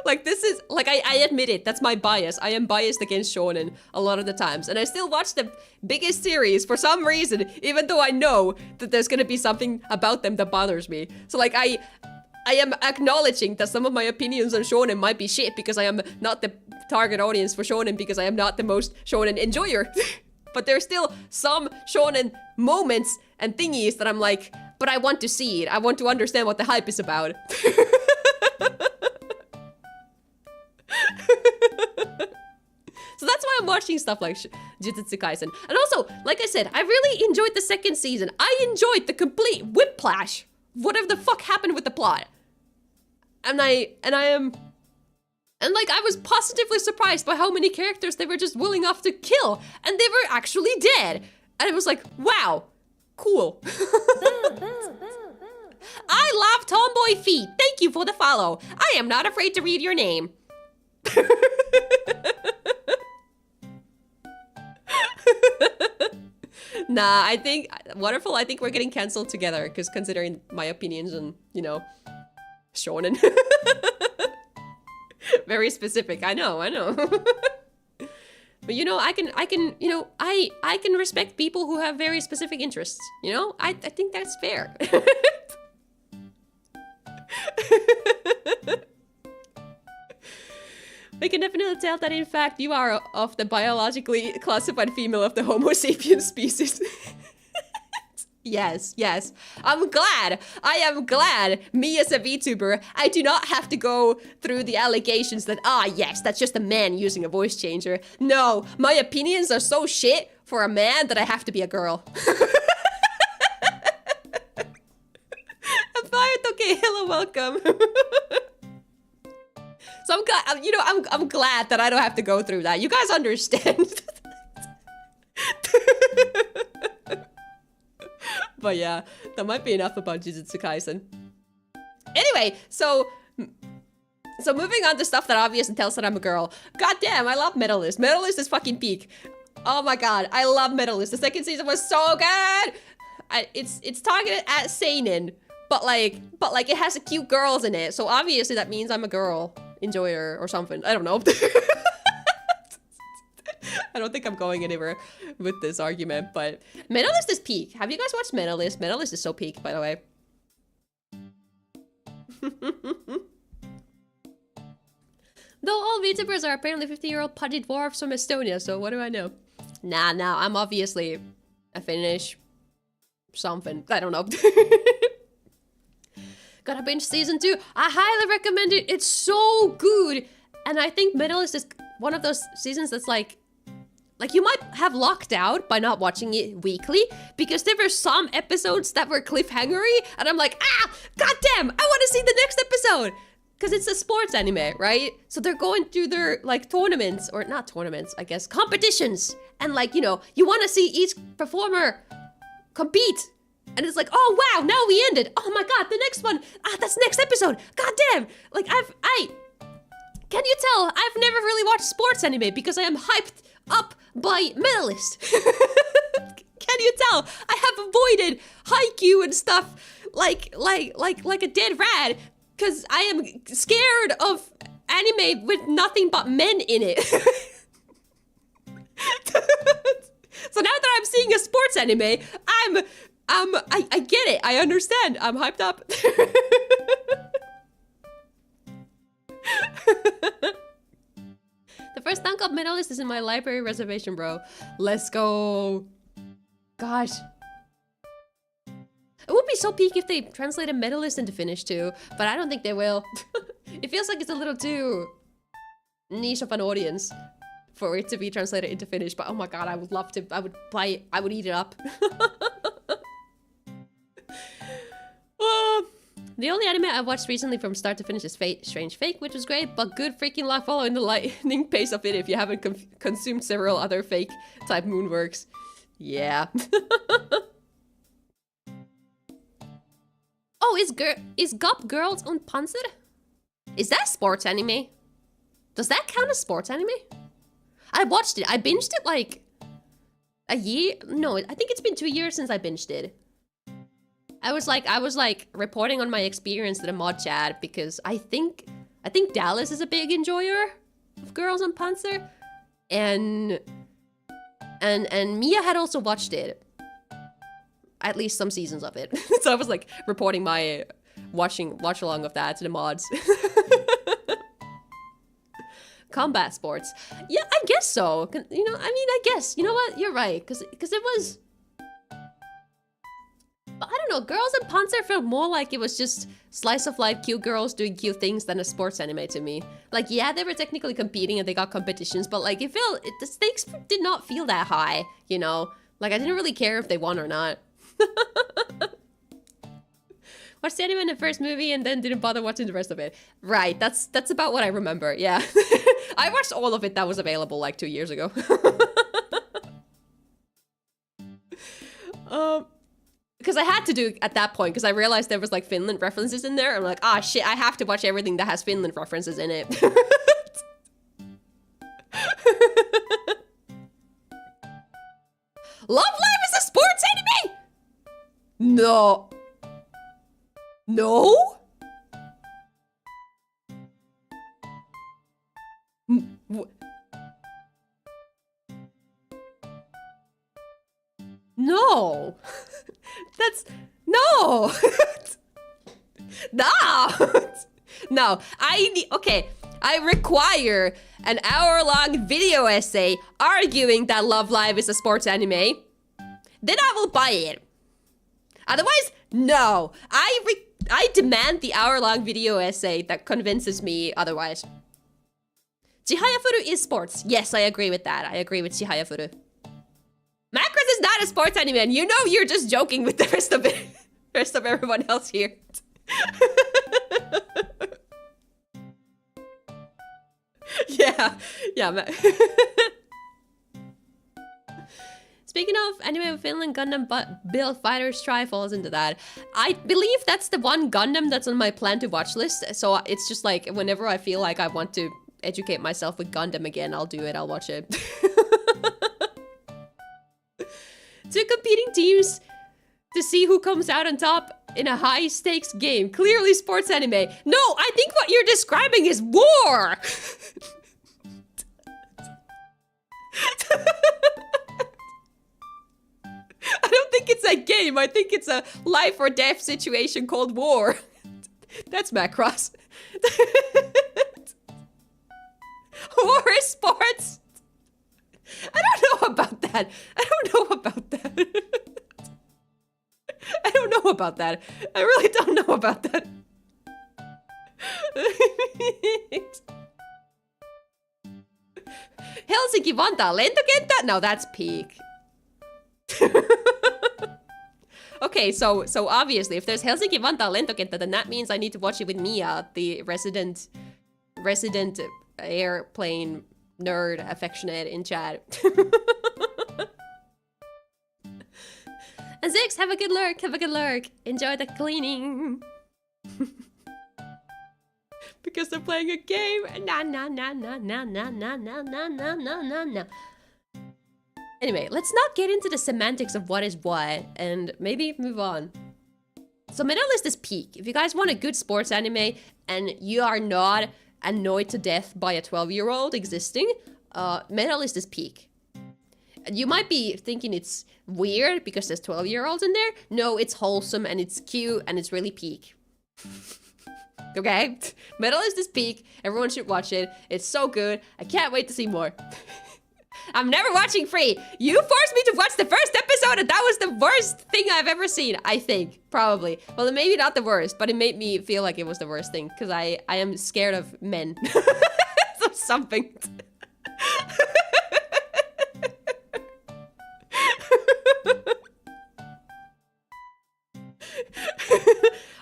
Speaker 1: Like, this is, like, I admit it, that's my bias. I am biased against shonen a lot of the times. And I still watch the biggest series for some reason, even though I know that there's gonna be something about them that bothers me. So, like, I am acknowledging that some of my opinions on shonen might be shit because I am not the target audience for shonen because I am not the most shonen enjoyer. But there's still some shonen moments and thingies that I'm like, but I want to see it. I want to understand what the hype is about. So that's why I'm watching stuff like Jujutsu Kaisen. And also, like I said, I really enjoyed the second season. I enjoyed the complete whiplash. Whatever the fuck happened with the plot. And I was positively surprised by how many characters they were just willing off to kill. And they were actually dead. And it was like, wow, cool. I love tomboy feet. Thank you for the follow. I am not afraid to read your name. Nah, I think, wonderful, I think we're getting cancelled together, because considering my opinions on, you know, shonen. Very specific, I know. But you know, I can, you know, I can respect people who have very specific interests, you know? I think that's fair. I can definitely tell that, in fact, you are of the biologically classified female of the Homo sapiens species. Yes, yes. I'm glad. I am glad, me as a VTuber, I do not have to go through the allegations that, yes, that's just a man using a voice changer. No, my opinions are so shit for a man that I have to be a girl. I'm fired. Okay, hello, welcome. So I'm glad, I'm glad that I don't have to go through that. You guys understand. But yeah, that might be enough about Jujutsu Kaisen. Anyway, so moving on to stuff that obviously tells that I'm a girl. God damn, I love Medalist. Medalist is fucking peak. Oh my god, I love Medalist. The second season was so good. It's targeted at seinen, but like it has cute girls in it. So obviously that means I'm a girl enjoyer or something. I don't know. I don't think I'm going anywhere with this argument, but Medalist is peak. Have you guys watched Medalist? Medalist is so peak, by the way. Though all VTubers are apparently 50-year-old pudgy dwarfs from Estonia, so what do I know? Nah, I'm obviously a Finnish something. I don't know. Gotta binge season 2. I highly recommend it. It's so good. And I think Medalist is one of those seasons that's like you might have locked out by not watching it weekly because there were some episodes that were cliffhangery and I'm like, goddamn, I want to see the next episode. Because it's a sports anime, right? So they're going through their like tournaments, or not tournaments, I guess, competitions. And like, you want to see each performer compete. And it's like, oh wow, now we ended. Oh my god, the next one. That's next episode. God damn. Like can you tell? I've never really watched sports anime because I am hyped up by Medalist. Can you tell? I have avoided Haikyuu and stuff like a dead rat because I am scared of anime with nothing but men in it. So now that I'm seeing a sports anime, I get it. I understand. I'm hyped up. The first dunk of Medalist is in my library reservation, bro. Let's go. Gosh. It would be so peak if they translated Medalist into Finnish too, but I don't think they will. It feels like it's a little too niche of an audience for it to be translated into Finnish, but oh my god, I would love to. I would buy it. I would eat it up. The only anime I watched recently from start to finish is Strange Fake, which was great, but good freaking luck following the lightning pace of it if you haven't consumed several other fake type moonworks. Yeah. Oh, is Gop Girls unprompted? Is that sports anime? Does that count as sports anime? I watched it. I binged it like a year. No, I think it's been 2 years since I binged it. I was like reporting on my experience to the mod chat because I think Dallas is a big enjoyer of Girls on Panzer, and Mia had also watched it, at least some seasons of it. So I was like reporting my watch along of that to the mods. Combat sports, yeah, I guess so. I guess, you know what, you're right, because it was. I don't know, Girls in Panzer felt more like it was just slice of life cute girls doing cute things than a sports anime to me. Like, yeah, they were technically competing and they got competitions, but like the stakes did not feel that high, you know? Like, I didn't really care if they won or not. Watched the anime in the first movie and then didn't bother watching the rest of it. Right, that's about what I remember, yeah. I watched all of it that was available like 2 years ago. Because I had to do at that point, because I realized there was like Finland references in there. I'm like, shit, I have to watch everything that has Finland references in it. Love Live is a sports anime? No. No? No. That's no. No. No. Okay. I require an hour-long video essay arguing that Love Live is a sports anime. Then I will buy it. Otherwise, no. I demand the hour-long video essay that convinces me otherwise. Chihayafuru is sports. Yes, I agree with that. I agree with Chihayafuru. Macross is not a sports anime, and you know you're just joking with the rest of it. Rest of everyone else here. Yeah. Speaking of anime with Finland Gundam Build Fighters Try falls into that. I believe that's the one Gundam that's on my plan to watch list. So it's just like whenever I feel like I want to educate myself with Gundam again, I'll do it. I'll watch it. Two competing teams to see who comes out on top in a high stakes game. Clearly sports anime. No, I think what you're describing is war. I don't think it's a game. I think it's a life or death situation called war. That's Macross. War is sports. I don't know about that. I don't know about that. I don't know about that. I really don't know about that. Helsinki-Vantaa lentokenttä? No, that's peak. Okay, so obviously, if there's Helsinki-Vantaa lentokenttä, then that means I need to watch it with Mia, the resident airplane nerd affectionate in chat. And Zix, have a good lurk, have a good lurk. Enjoy the cleaning. Because they're playing a game. Nah. Anyway, let's not get into the semantics of what is what, and maybe move on. So Medalist is peak. If you guys want a good sports anime, and you are not annoyed to death by a 12-year-old existing, Medalist is peak. You might be thinking it's weird because there's 12-year-olds in there. No, it's wholesome, and it's cute, and it's really peak. Okay? Medalist is peak. Everyone should watch it. It's so good. I can't wait to see more. I'm never watching free. You forced me to watch the first episode, and that was the worst thing I've ever seen, I think. Probably. Well, maybe not the worst, but it made me feel like it was the worst thing, because I am scared of men. So something.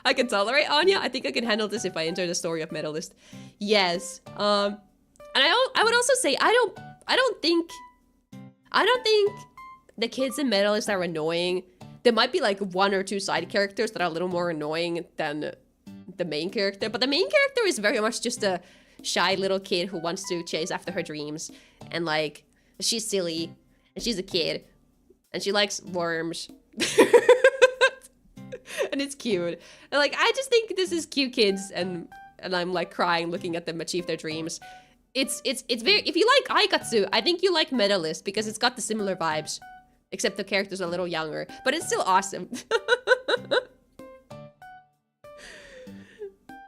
Speaker 1: I can tolerate Anya. I think I can handle this if I enter the story of Medalist. Yes. And I would also say I don't think the kids in Medalist are annoying. There might be like one or two side characters that are a little more annoying than the main character, but the main character is very much just a shy little kid who wants to chase after her dreams, and like she's silly and she's a kid and she likes worms. And it's cute. And like I just think this is cute kids, and I'm like crying looking at them achieve their dreams. It's very, if you like Aikatsu, I think you like Medalist because it's got the similar vibes, except the characters are a little younger, but it's still awesome.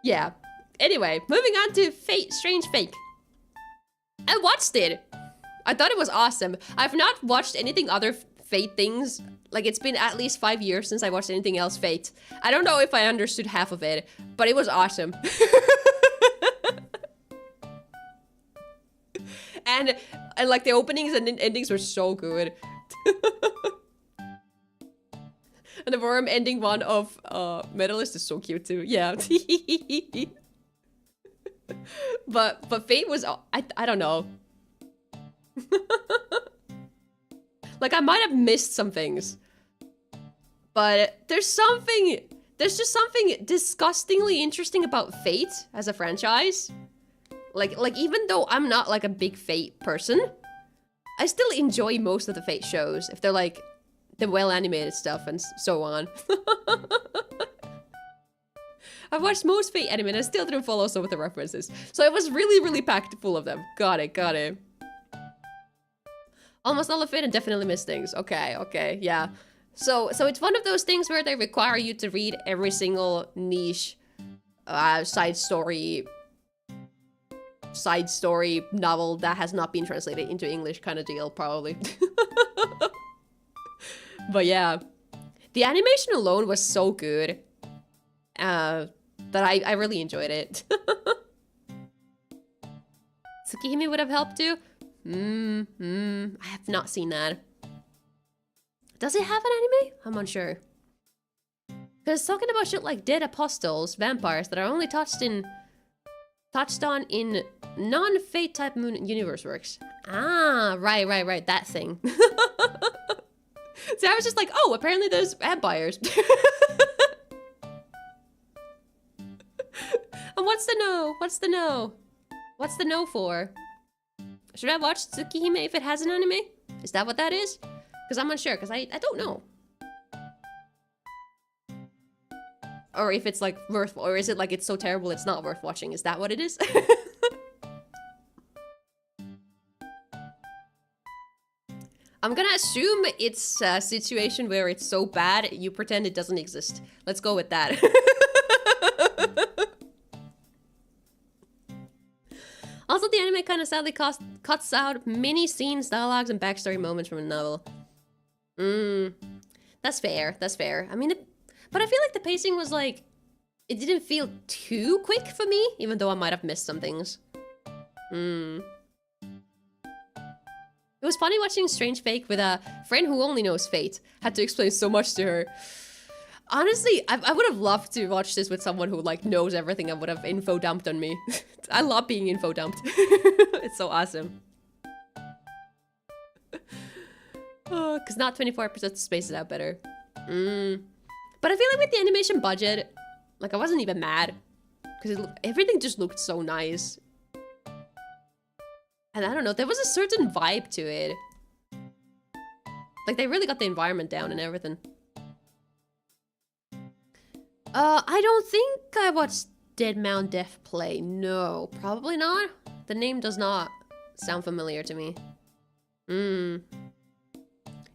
Speaker 1: Yeah. Anyway, moving on to Fate, Strange Fake. I watched it. I thought it was awesome. I've not watched anything other Fate things. Like, it's been at least 5 years since I watched anything else Fate. I don't know if I understood half of it, but it was awesome. And like the openings and endings were so good. And the worm ending one of Medalist is so cute too. Yeah. But Fate was, I don't know. Like I might have missed some things. But there's just something disgustingly interesting about Fate as a franchise. Like even though I'm not like a big Fate person, I still enjoy most of the Fate shows if they're like the well-animated stuff and so on. I've watched most Fate anime and I still didn't follow some of the references. So it was really packed full of them. Got it. Almost all of it and definitely missed things. Okay, yeah. So it's one of those things where they require you to read every single niche side story novel that has not been translated into English kind of deal, probably. But yeah, The animation alone was so good that I really enjoyed it. Tsukihime would have helped too. I have not seen that. Does it have an anime? I'm unsure. Because it's talking about shit like dead apostles, vampires that are only touched on in non-fate type moon universe works. Ah, right, that thing. So I was just like, oh, apparently there's vampires. And what's the no? What's the no? What's the no for? Should I watch Tsukihime if it has an anime? Is that what that is? Because I'm unsure, because I don't know. Or if it's like worth, or is it like it's so terrible it's not worth watching? Is that what it is? I'm gonna assume it's a situation where it's so bad you pretend it doesn't exist. Let's go with that. Also, the anime kind of sadly cuts out many scenes, dialogues, and backstory moments from the novel. That's fair, that's fair. I mean, but I feel like the pacing was like, it didn't feel too quick for me, even though I might have missed some things. It was funny watching Strange Fake with a friend who only knows Fate. Had to explain so much to her. Honestly, I would have loved to watch this with someone who like knows everything and would have info dumped on me. I love being info dumped. It's so awesome. Oh, cause not 24 episodes spaces it out better. But I feel like with the animation budget, like I wasn't even mad. Cause everything just looked so nice. And I don't know, there was a certain vibe to it. Like they really got the environment down and everything. I don't think I watched Dead Mount Death play. No, probably not. The name does not sound familiar to me.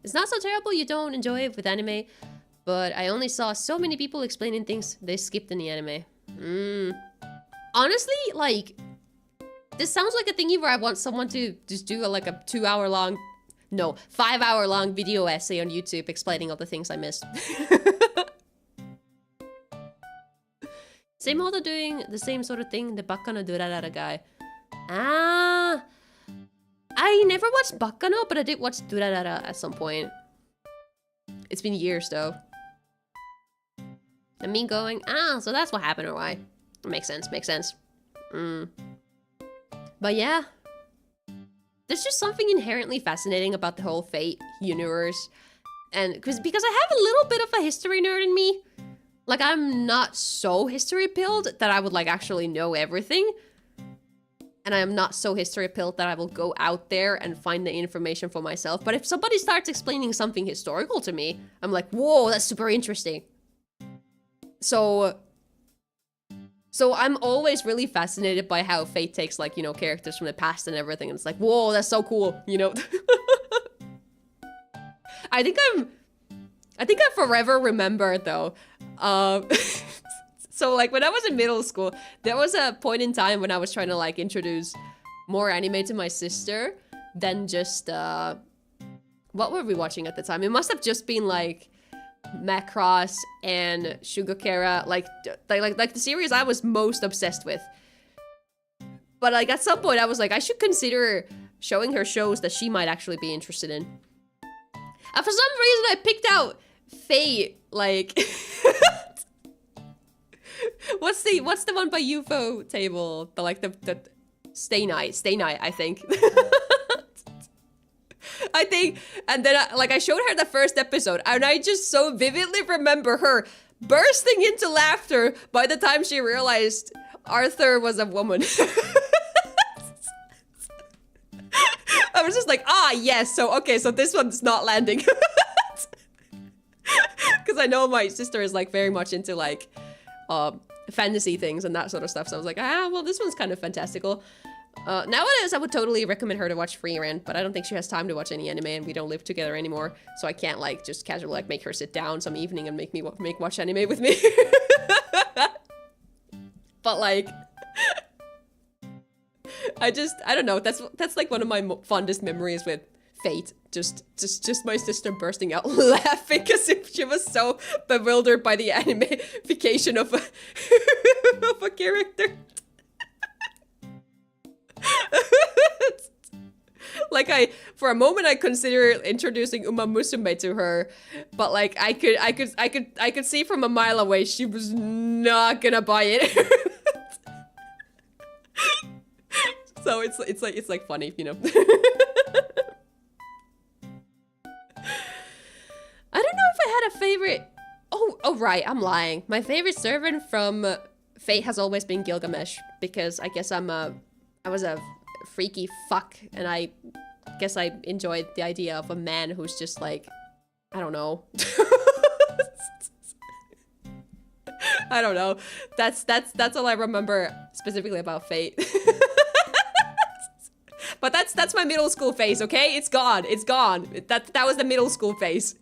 Speaker 1: It's not so terrible you don't enjoy it with anime, but I only saw so many people explaining things they skipped in the anime. Honestly, like, this sounds like a thingy where I want someone to just do like a 5-hour-long video essay on YouTube explaining all the things I missed. Same author doing the same sort of thing, the Baccano Durarara guy. Ah, I never watched Baccano, but I did watch Durarara at some point. It's been years though. And me going, ah, so that's what happened or why. Makes sense, makes sense. But yeah. There's just something inherently fascinating about the whole Fate universe. And because I have a little bit of a history nerd in me. Like, I'm not so history-pilled that I would, like, actually know everything. And I am not so history-pilled that I will go out there and find the information for myself. But if somebody starts explaining something historical to me, I'm like, whoa, that's super interesting. So I'm always really fascinated by how Fate takes, like, you know, characters from the past and everything. And it's like, whoa, that's so cool, you know? I think I forever remember, though. So, like, when I was in middle school, there was a point in time when I was trying to, like, introduce more anime to my sister than just, what were we watching at the time? It must have just been, like, Macross and Shugokera, like the series I was most obsessed with. But, like, at some point I was like, I should consider showing her shows that she might actually be interested in. And for some reason I picked out Fate, like... What's the one by UFO Table? The Stay Night, I think. I think, and then I showed her the first episode, and I just so vividly remember her bursting into laughter by the time she realized Arthur was a woman. I was just like, ah, yes, so this one's not landing. Because I know my sister is, like, very much into, like, fantasy things and that sort of stuff, so I was like, ah, well, this one's kind of fantastical. Nowadays, I would totally recommend her to watch Free Rent, but I don't think she has time to watch any anime, and we don't live together anymore, so I can't, like, just casually, like, make her sit down some evening and make me watch anime with me. But, like, I don't know, that's like one of my fondest memories with Fate. Just my sister bursting out laughing because she was so bewildered by the animification of a, of a character. Like for a moment I considered introducing Uma Musume to her, but like I could see from a mile away she was not gonna buy it. So it's like funny, you know. I don't know if I had a favorite. Oh right, I'm lying. My favorite servant from Fate has always been Gilgamesh, because I guess I was a freaky fuck, and I guess I enjoyed the idea of a man who's just like, I don't know. I don't know. That's all I remember specifically about Fate. But that's my middle school phase, okay? It's gone. It's gone. That was the middle school phase.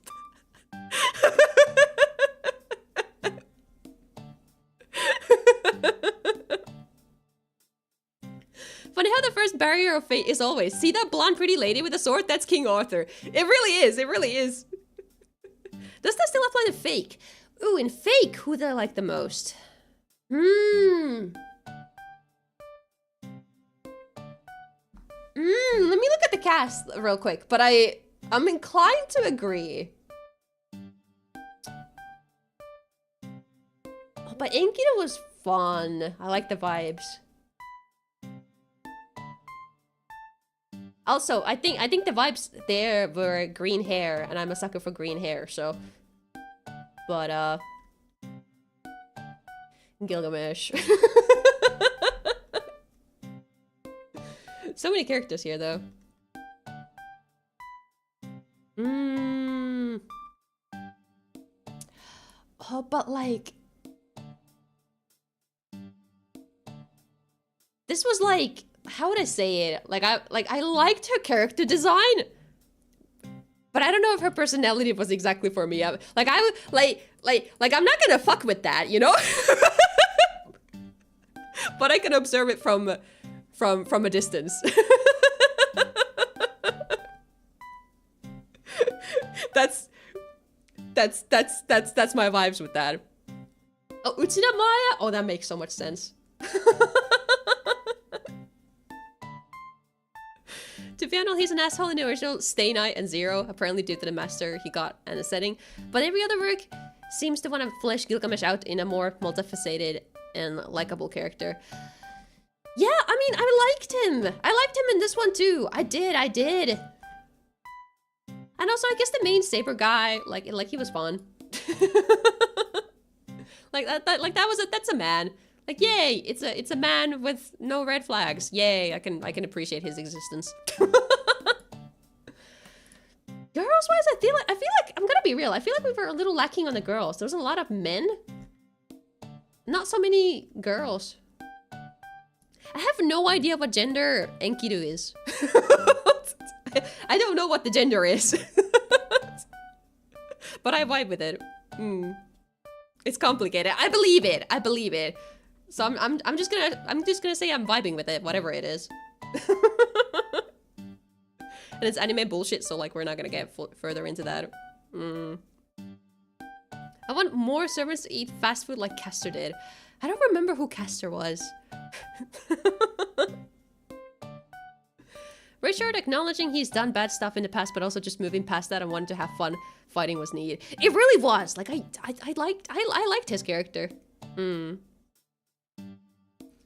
Speaker 1: Funny how the first barrier of Fate is always, see that blonde pretty lady with a sword? That's King Arthur. It really is. It really is. Does that still apply to Fake? Ooh, in Fake, who do I like the most? Let me look at the cast real quick, but I'm inclined to agree. Oh, but Enkidu was fun. I like the vibes. Also, I think the vibes there were green hair, and I'm a sucker for green hair, so. But Gilgamesh. So many characters here, though. Oh, but like, this was like, how would I say it? Like I liked her character design, but I don't know if her personality was exactly for me. Like I would like I'm not gonna fuck with that, you know. But I can observe it from a distance. That's my vibes with that. Oh, Uchida Maya? Oh, that makes so much sense. To be honest, he's an asshole in the original Stay Night and Zero, apparently due to the master he got and the setting. But every other work seems to want to flesh Gilgamesh out in a more multifaceted and likable character. Yeah, I mean, I liked him. I liked him in this one too. I did. And also, I guess the main saber guy, like he was fun. That's a man. Like, yay! It's a man with no red flags. Yay! I can appreciate his existence. Girls-wise, I feel like I'm gonna be real. I feel like we were a little lacking on the girls. There was a lot of men, not so many girls. I have no idea what gender Enkidu is. I don't know what the gender is. But I vibe with it. It's complicated. I believe it. So I'm just gonna say I'm vibing with it, whatever it is. And it's anime bullshit, so like we're not gonna get further into that. I want more servants to eat fast food like Castor did. I don't remember who Castor was. Richard acknowledging he's done bad stuff in the past, but also just moving past that and wanting to have fun fighting was neat. It really was. Like I liked his character.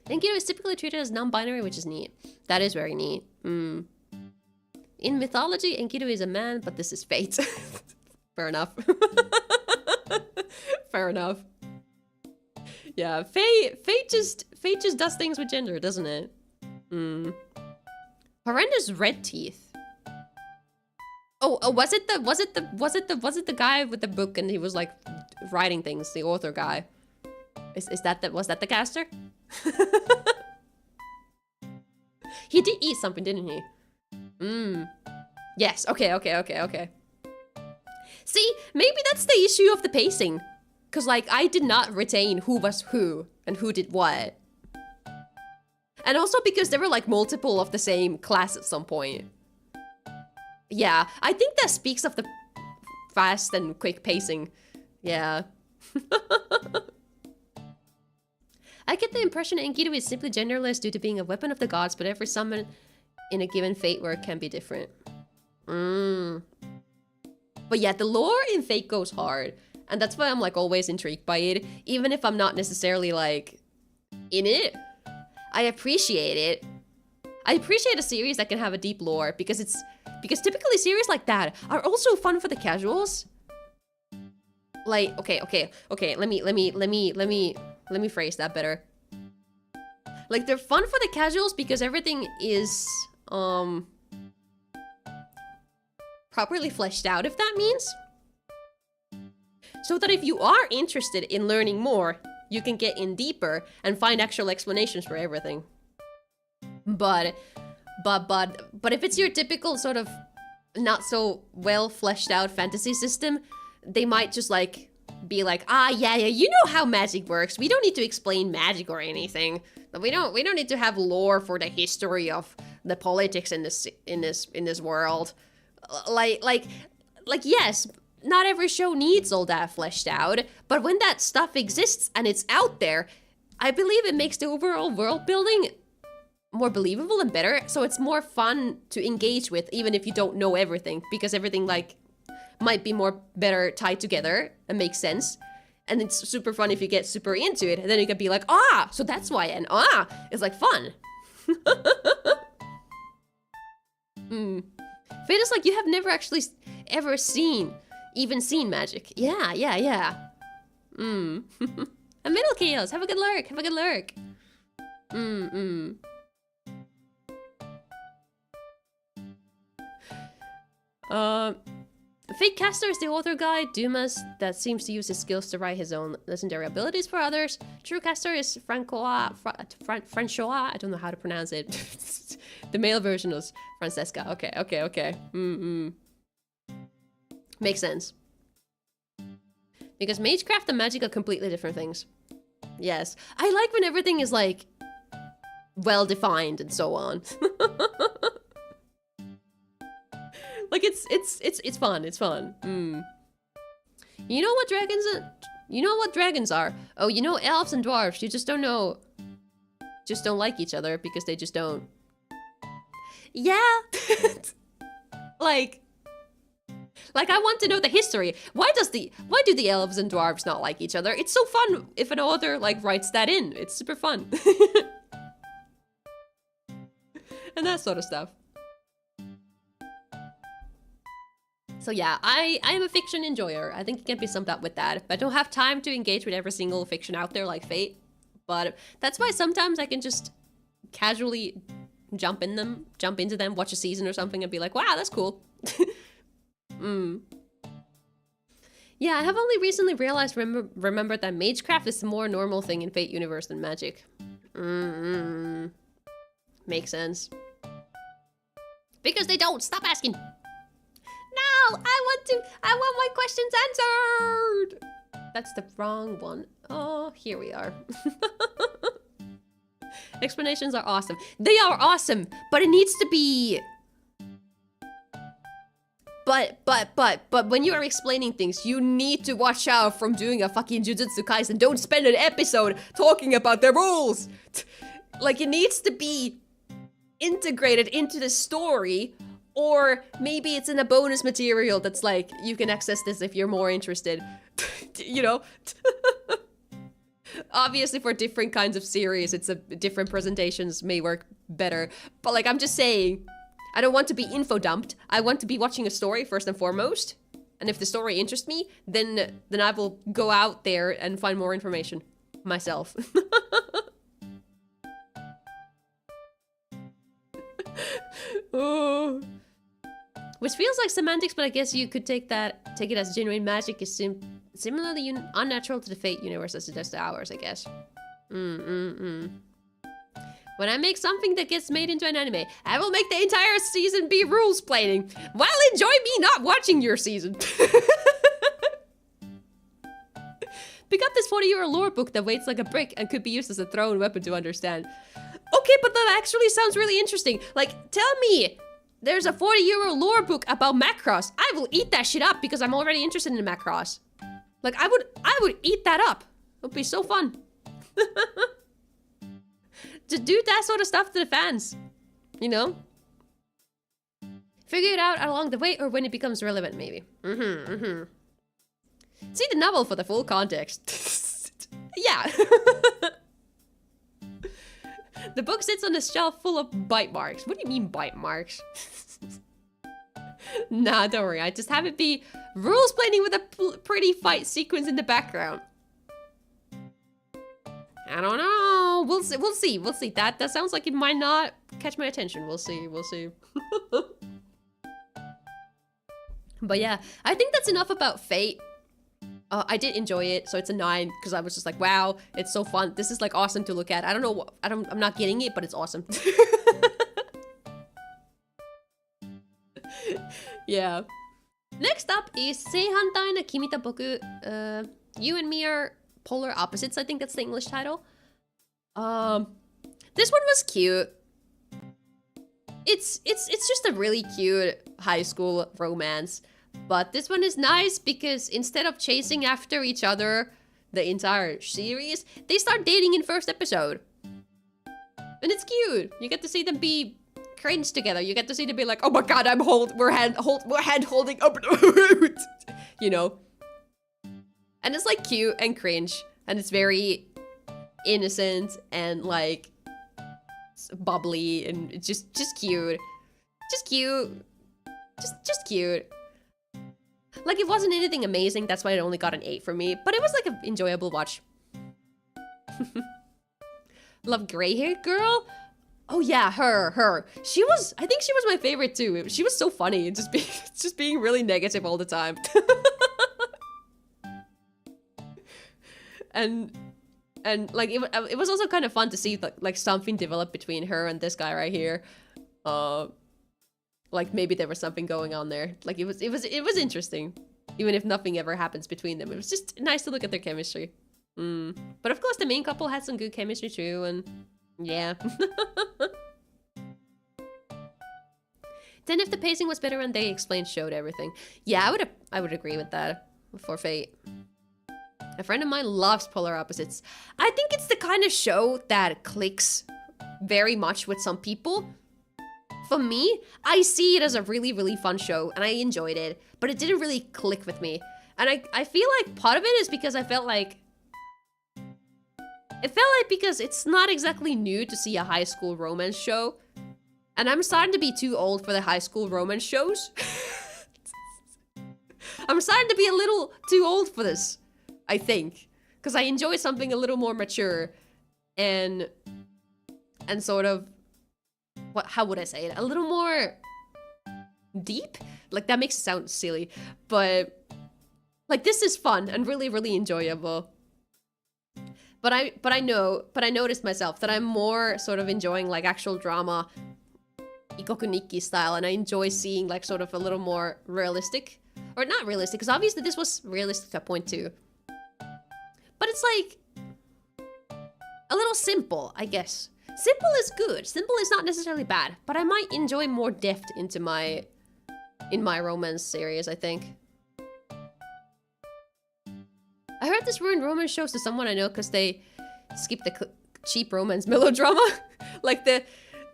Speaker 1: Enkidu is typically treated as non-binary, which is neat. That is very neat. In mythology, Enkidu is a man, but this is Fate. Fair enough. Fair enough. Yeah, Fate just does things with gender, doesn't it? Horrendous red teeth. Oh, was it the guy with the book and he was like writing things, the author guy? Was that the caster? He did eat something, didn't he? Yes, okay. See, maybe that's the issue of the pacing. Cause like, I did not retain who was who and who did what. And also because there were like multiple of the same class at some point. Yeah, I think that speaks of the fast and quick pacing. Yeah. I get the impression Enkidu is simply genderless due to being a weapon of the gods, but every summon in a given fate work can be different. But yeah, the lore in Fate goes hard. And that's why I'm like always intrigued by it. Even if I'm not necessarily like in it, I appreciate it. I appreciate a series that can have a deep lore because typically series like that are also fun for the casuals. Like, okay, let me phrase that better. Like, they're fun for the casuals because everything is properly fleshed out, if that means. So that if you are interested in learning more, you can get in deeper and find actual explanations for everything. But if it's your typical sort of not so well fleshed out fantasy system, they might just like be like, yeah, you know how magic works. We don't need to explain magic or anything. We don't need to have lore for the history of the politics in this world. Like yes, not every show needs all that fleshed out, but when that stuff exists and it's out there, I believe it makes the overall world building more believable and better, so it's more fun to engage with, even if you don't know everything, because everything like might be more better tied together and make sense. And it's super fun if you get super into it, and then you can be like, so that's why, and it's like fun. Fate is like, you have never actually ever seen magic. Yeah. A middle chaos, have a good lurk. Fate Caster is the author guy, Dumas, that seems to use his skills to write his own legendary abilities for others. True Caster is Francois, I don't know how to pronounce it. The male version is Francesca. Okay. Makes sense. Because Magecraft and magic are completely different things. Yes. I like when everything is like well-defined and so on. Like it's fun. You know what dragons are? Oh, you know elves and dwarves. You just don't like each other because they just don't. Yeah. like I want to know the history. Why do the elves and dwarves not like each other? It's so fun if an author like writes that in. It's super fun. And that sort of stuff. So yeah, I am a fiction enjoyer. I think it can be summed up with that. But I don't have time to engage with every single fiction out there like Fate. But that's why sometimes I can just casually jump into them, watch a season or something and be like, wow, that's cool. Yeah, I have only recently realized, remembered that Magecraft is a more normal thing in Fate universe than magic. Makes sense. Because they don't. Stop asking. No, I want my questions answered. That's the wrong one. Oh, here we are. Explanations are awesome. They are awesome, but it needs to be... But when you are explaining things, you need to watch out from doing a fucking Jujutsu Kaisen. Don't spend an episode talking about the rules. Like, it needs to be integrated into the story, or maybe it's in a bonus material that's like, you can access this if you're more interested. You know? Obviously, for different kinds of series, it's different presentations may work better. But like, I'm just saying, I don't want to be info dumped. I want to be watching a story first and foremost. And if the story interests me, then I will go out there and find more information myself. Oh. Which feels like semantics, but I guess you could take it as genuine magic is similarly unnatural to the Fate universe as it does to ours, I guess. When I make something that gets made into an anime, I will make the entire season be rules planing. Well, enjoy me not watching your season. Pick up this 40-euro lore book that weighs like a brick and could be used as a thrown weapon to understand. Okay, but that actually sounds really interesting. Like, tell me, there's a 40-euro lore book about Macross. I will eat that shit up because I'm already interested in Macross. Like, I would eat that up. It would be so fun. To do that sort of stuff to the fans. You know? Figure it out along the way or when it becomes relevant, maybe. See the novel for the full context. Yeah. The book sits on a shelf full of bite marks. What do you mean bite marks? Nah, don't worry. I just have it be rules-planning with a pretty fight sequence in the background. I don't know. We'll see. That sounds like it might not catch my attention. We'll see. But yeah, I think that's enough about Fate. I did enjoy it, so it's a 9 because I was just like, wow, it's so fun. This is like awesome to look at. I don't know. I'm not getting it, but it's awesome. Yeah. Next up is Seihantai na Kimi to Boku. You and me are polar opposites. I think that's the English title. This one was cute. It's just a really cute high school romance. But this one is nice because instead of chasing after each other the entire series, they start dating in first episode. And it's cute. You get to see them be cringe together. You get to see them be like, oh my god, we're hand holding up. You know? And it's like cute and cringe. And it's very innocent and like bubbly and it's just cute. Just cute. Just cute. Like, it wasn't anything amazing, that's why it only got an 8 from me, but it was like an enjoyable watch. Love gray-haired girl? Oh yeah, her. I think she was my favorite too. She was so funny and just being really negative all the time. and like, it was also kind of fun to see like something develop between her and this guy right here. Like maybe there was something going on there. Like it was interesting. Even if nothing ever happens between them. It was just nice to look at their chemistry. But of course the main couple had some good chemistry too, and yeah. Then if the pacing was better and they showed everything. Yeah, I would agree with that for Fate. A friend of mine loves Polar Opposites. I think it's the kind of show that clicks very much with some people. For me, I see it as a really, really fun show, and I enjoyed it, but it didn't really click with me. And I feel like part of it is because I felt like... because it's not exactly new to see a high school romance show, and I'm starting to be too old for the high school romance shows. I'm starting to be a little too old for this, I think. Because I enjoy something a little more mature, and sort of... how would I say it? A little more deep? Like, that makes it sound silly. But, like, this is fun and really, really enjoyable. But I noticed myself that I'm more sort of enjoying, like, actual drama, Ikoku Nikki style, and I enjoy seeing, like, sort of a little more realistic. Or not realistic, because obviously this was realistic to a point too. But it's, like, a little simple, I guess. Simple is good. Simple is not necessarily bad, but I might enjoy more depth into my romance series, I think. I heard this ruined romance shows to someone I know because they skip the cheap romance melodrama. Like the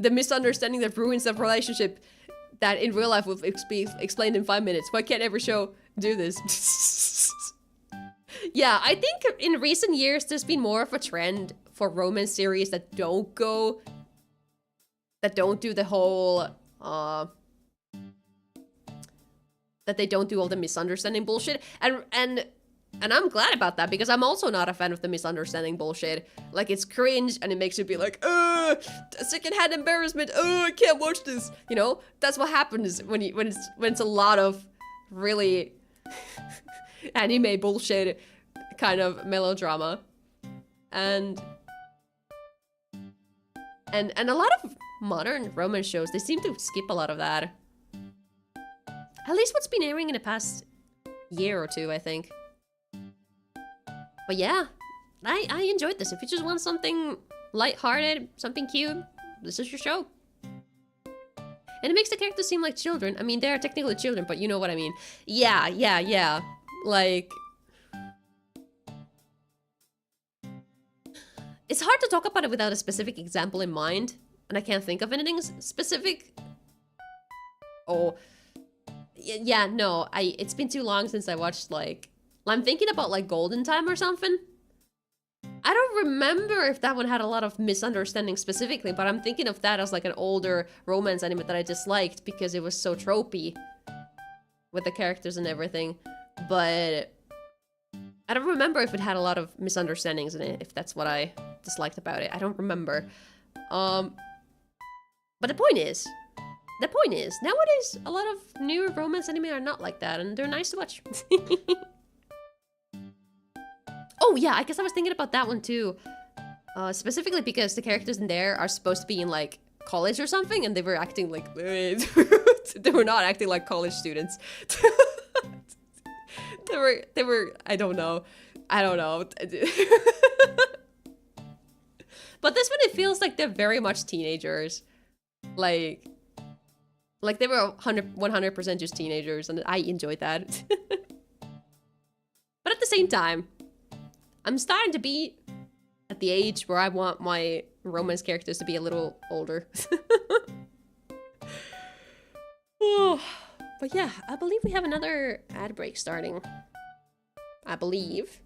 Speaker 1: misunderstanding that ruins the relationship that in real life will be explained in 5 minutes. Why can't every show do this? Yeah, I think in recent years there's been more of a trend for romance series that don't do the whole, that they don't do all the misunderstanding bullshit, and I'm glad about that, because I'm also not a fan of the misunderstanding bullshit. Like, it's cringe, and it makes you be like, secondhand embarrassment, I can't watch this, you know? That's what happens when it's a lot of really anime bullshit kind of melodrama. And a lot of modern romance shows, they seem to skip a lot of that. At least what's been airing in the past year or two, I think. But yeah, I enjoyed this. If you just want something lighthearted, something cute, this is your show. And it makes the characters seem like children. I mean, they're technically children, but you know what I mean. Yeah. Like... It's hard to talk about it without a specific example in mind. And I can't think of anything specific. Oh... Yeah, no, it's been too long since I watched, like... I'm thinking about, like, Golden Time or something. I don't remember if that one had a lot of misunderstandings specifically, but I'm thinking of that as, like, an older romance anime that I disliked because it was so tropey with the characters and everything. But I don't remember if it had a lot of misunderstandings in it, if that's what I disliked about it. I don't remember. But the point is, nowadays, a lot of newer romance anime are not like that, and they're nice to watch. Oh yeah, I guess I was thinking about that one too. Specifically because the characters in there are supposed to be in, like, college or something, and they were acting like... they were not acting like college students. They were... I don't know. But this one, it feels like they're very much teenagers. Like they were 100% just teenagers, and I enjoyed that. But at the same time, I'm starting to be at the age where I want my romance characters to be a little older. Oh, but yeah, I believe we have another ad break starting. I believe.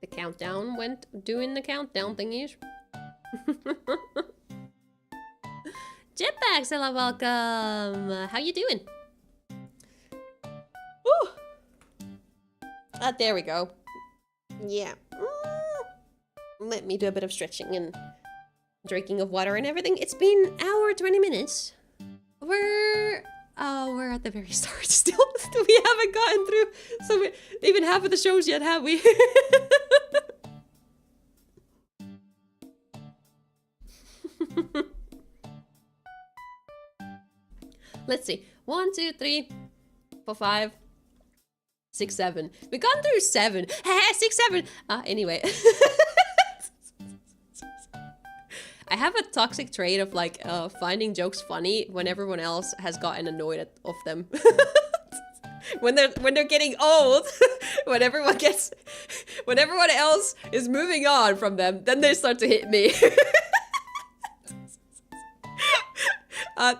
Speaker 1: The countdown went doing the countdown thingies. Jetpacks, hello, welcome. How you doing? Woo! There we go. Yeah. Let me do a bit of stretching and drinking of water and everything. It's been an hour, 20 minutes. We're at the very start still. We haven't gotten through even half of the shows yet, have we? Let's see. 1, 2, 3, 4, 5, 6, 7. We've gone through 7. 6, 7. Anyway. I have a toxic trait of, like, finding jokes funny when everyone else has gotten annoyed of them. when they're getting old, when everyone else is moving on from them, then they start to hit me.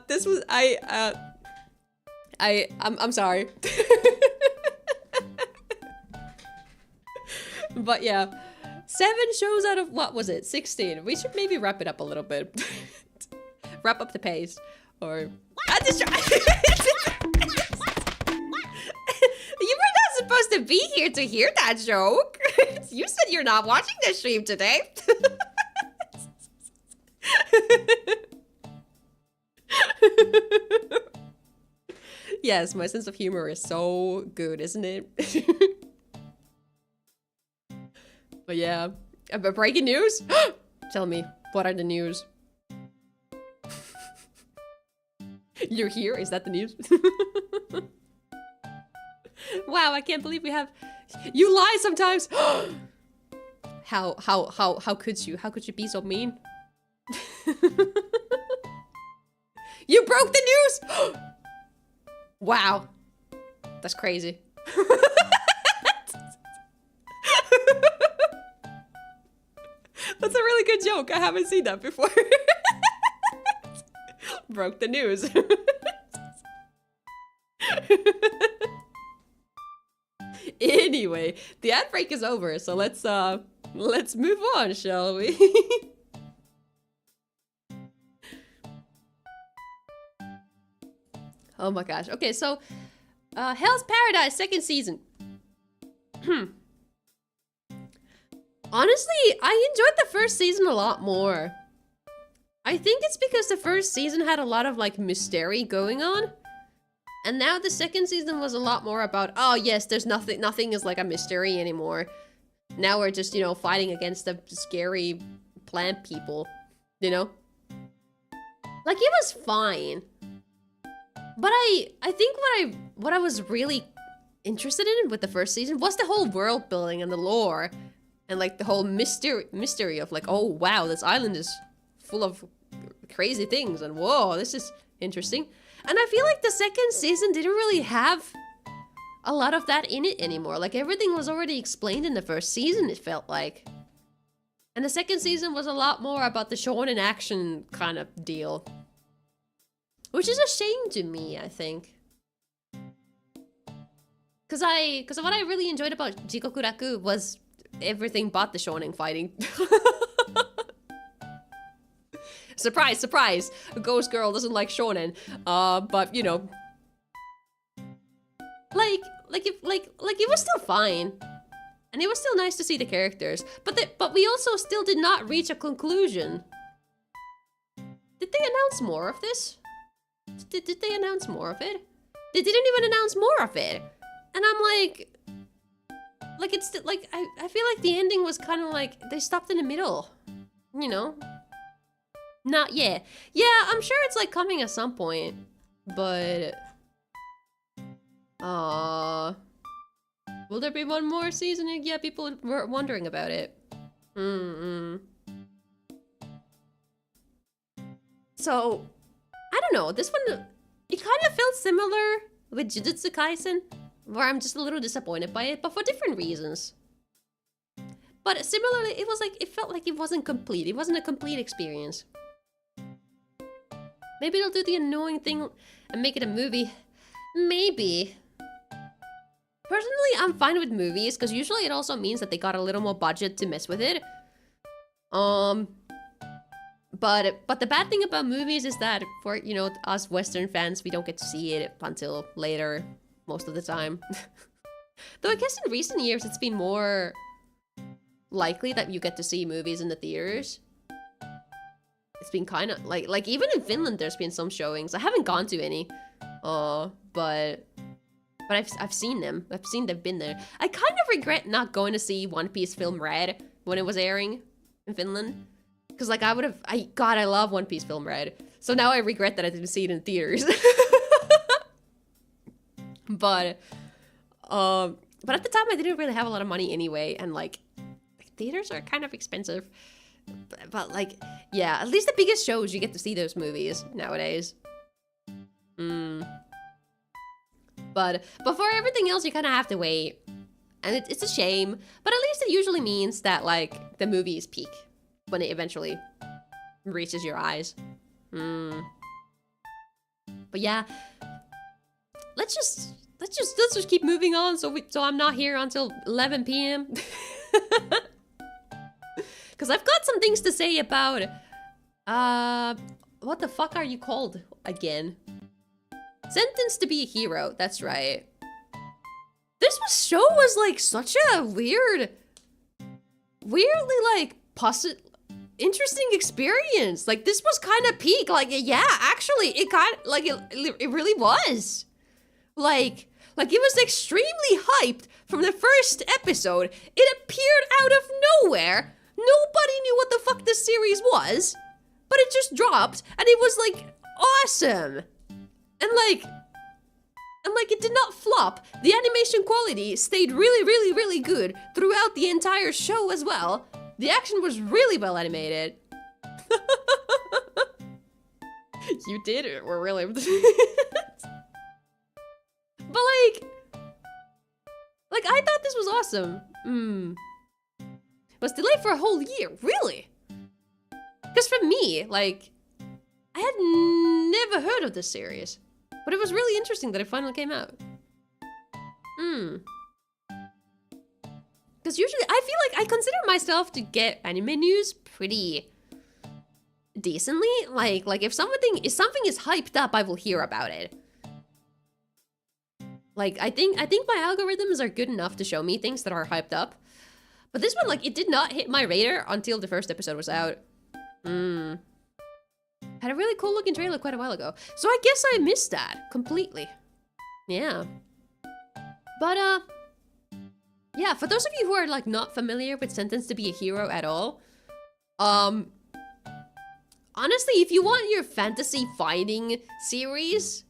Speaker 1: This was I'm sorry. But yeah, 7 shows out of, what was it, 16. We should maybe wrap it up a little bit. Wrap up the pace, or you were not supposed to be here to hear that joke. You said you're not watching the stream today. Yes, my sense of humor is so good, isn't it? But yeah, breaking news? Tell me, what are the news? You're here? Is that the news? Wow, I can't believe we have... You lie sometimes! How could you? How could you be so mean? You broke the news! Wow. That's crazy. That's a really good joke. I haven't seen that before. Broke the news. Anyway, the ad break is over, so let's move on, shall we? Oh my gosh. Okay, so Hell's Paradise 2nd season. Honestly, I enjoyed the first season a lot more. I think it's because the first season had a lot of, like, mystery going on. And now the 2nd season was a lot more about, oh yes, there's nothing is like a mystery anymore. Now we're just, you know, fighting against the scary plant people, you know? Like, it was fine. But I think what I was really interested in with the first season was the whole world building and the lore. And, like, the whole mystery of, like, oh wow, this island is full of crazy things, and whoa, this is interesting. And I feel like the second season didn't really have a lot of that in it anymore. Like, everything was already explained in the first season, it felt like. And the second season was a lot more about the shonen action kind of deal. Which is a shame to me, I think. Cause what I really enjoyed about Jikokuraku was everything but the shonen fighting. Surprise, surprise! A ghost girl doesn't like shonen. But you know, like it was still fine, and it was still nice to see the characters. But we also still did not reach a conclusion. Did they announce more of this? Did they announce more of it? They didn't even announce more of it, and I'm like it's like I feel like the ending was kind of like they stopped in the middle, you know. Not yet. Yeah, I'm sure it's like coming at some point, but will there be one more season? Yeah, people were wondering about it. So, I don't know. This one, it kind of felt similar with Jujutsu Kaisen, where I'm just a little disappointed by it, but for different reasons. But similarly, it was like, it felt like it wasn't complete. It wasn't a complete experience. Maybe they'll do the annoying thing and make it a movie. Maybe. Personally, I'm fine with movies, because usually it also means that they got a little more budget to mess with it. But the bad thing about movies is that for, you know, us Western fans, we don't get to see it until later, most of the time. Though I guess in recent years, it's been more likely that you get to see movies in the theaters. It's been kind of like even in Finland, there's been some showings. I haven't gone to any, but I've seen them. I've seen they've been there. I kind of regret not going to see One Piece Film Red when it was airing in Finland, because like I love One Piece Film Red. So now I regret that I didn't see it in theaters. But at the time I didn't really have a lot of money anyway, and like theaters are kind of expensive. But like, yeah, at least the biggest shows you get to see those movies nowadays. But for everything else, you kind of have to wait, and it's a shame. But at least it usually means that like the movies peak when it eventually reaches your eyes. But yeah, let's just keep moving on. So I'm not here until 11 p.m. Because I've got some things to say about, what the fuck are you called again? Sentenced to be a Hero, that's right. This show was like such a weirdly like interesting experience. Like this was kind of peak. Like yeah, actually it kind of like it really was. Like it was extremely hyped from the first episode. It appeared out of nowhere. Nobody knew what the fuck this series was, but it just dropped, and it was like awesome, and like it did not flop. The animation quality stayed really good throughout the entire show as well. The action was really well animated. You did it. We're really. But like I thought this was awesome. Was delayed for a whole year, really? Because for me, like, I had never heard of this series, but it was really interesting that it finally came out. Because usually, I feel like I consider myself to get anime news pretty decently. Like if something is hyped up, I will hear about it. Like I think my algorithms are good enough to show me things that are hyped up. But this one, like, it did not hit my radar until the first episode was out. Had a really cool looking trailer quite a while ago. So I guess I missed that completely. Yeah. But, yeah, for those of you who are, like, not familiar with Sentenced to be a Hero at all, honestly, if you want your fantasy fighting series,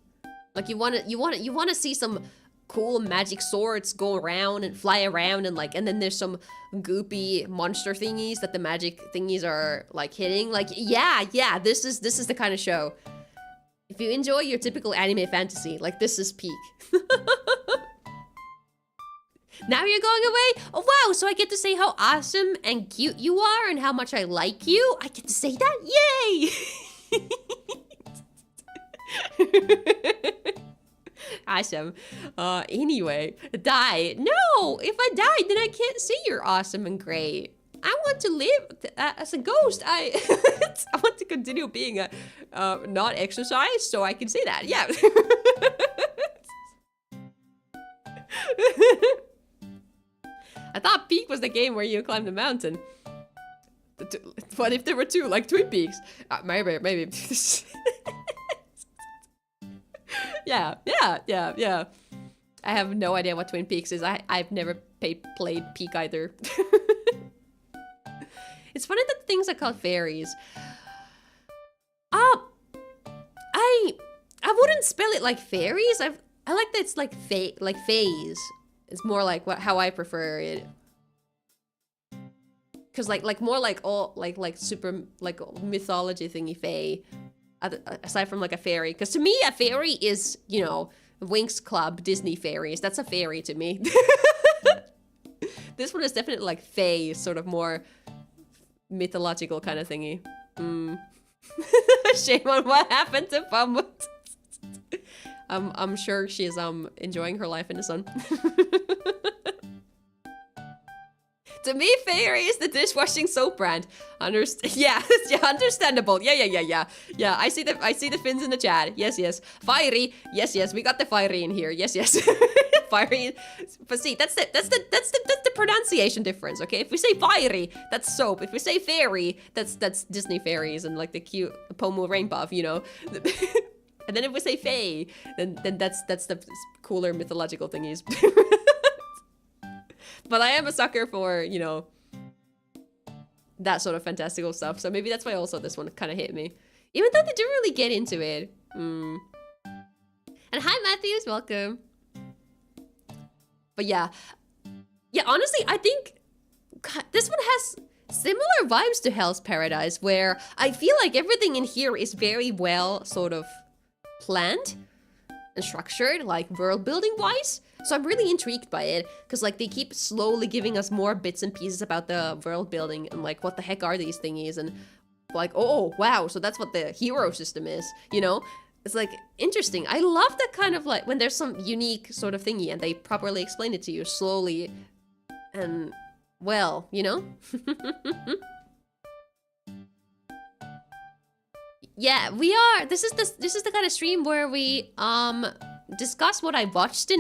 Speaker 1: like, you want to see some cool magic swords go around and fly around and like, and then there's some goopy monster thingies that the magic thingies are like hitting. Like, yeah, this is the kind of show. If you enjoy your typical anime fantasy, like this is peak. Now you're going away? Oh wow, so I get to say how awesome and cute you are and how much I like you? I get to say that? Yay! Awesome. Anyway, die. No! If I die, then I can't say you're awesome and great. I want to live as a ghost. I want to continue being a not exercise, so I can say that. Yeah. I thought Peak was the game where you climb the mountain. What if there were two, like Twin Peaks? Maybe. Yeah. I have no idea what Twin Peaks is. I've never played Peak either. It's funny that things are called fairies. I wouldn't spell it like fairies. I like that it's like phase. It's more like how I prefer it. Cause like more like all like super like mythology thingy fae, aside from like a fairy. Cause to me a fairy is, you know, Winx Club Disney fairies. That's a fairy to me. This one is definitely like fae, sort of more mythological kind of thingy. Shame on what happened to Bum. I'm sure she's enjoying her life in the sun. To me, fairy is the dishwashing soap brand. Yeah, understandable. Yeah. I see the fins in the chat. Yes. Fiery. Yes. We got the fiery in here. Yes. Fiery. But see, that's the pronunciation difference. Okay, if we say fiery, that's soap. If we say fairy, that's Disney fairies and like the cute Pomu rainbow, you know. And then if we say fae, then that's the cooler mythological thingies. But I am a sucker for, you know, that sort of fantastical stuff. So maybe that's why also this one kind of hit me. Even though they didn't really get into it. And hi, Matthews, welcome. But yeah, honestly, I think this one has similar vibes to Hell's Paradise, where I feel like everything in here is very well sort of planned and structured, like world building wise. So I'm really intrigued by it, because like they keep slowly giving us more bits and pieces about the world building and like what the heck are these thingies, and like, oh wow, so that's what the hero system is, you know? It's like interesting. I love that kind of like when there's some unique sort of thingy and they properly explain it to you slowly and well, you know? Yeah, we are. This is the kind of stream where we discuss what I watched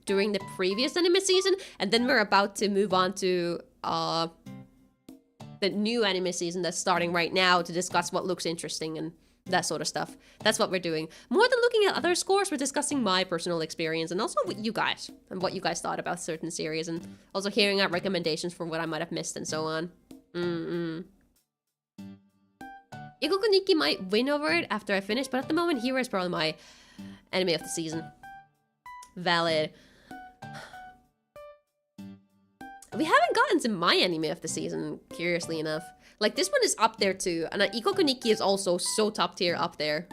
Speaker 1: during the previous anime season, and then we're about to move on to the new anime season that's starting right now to discuss what looks interesting and that sort of stuff. That's what we're doing. More than looking at other scores, we're discussing my personal experience and also with you guys and what you guys thought about certain series, and also hearing out recommendations for what I might have missed and so on. Ikoku Nikki might win over it after I finish, but at the moment, Hero is probably my anime of the season. Valid. We haven't gotten to my anime of the season, curiously enough. Like, this one is up there too, and Ikoku Nikki is also so top tier up there.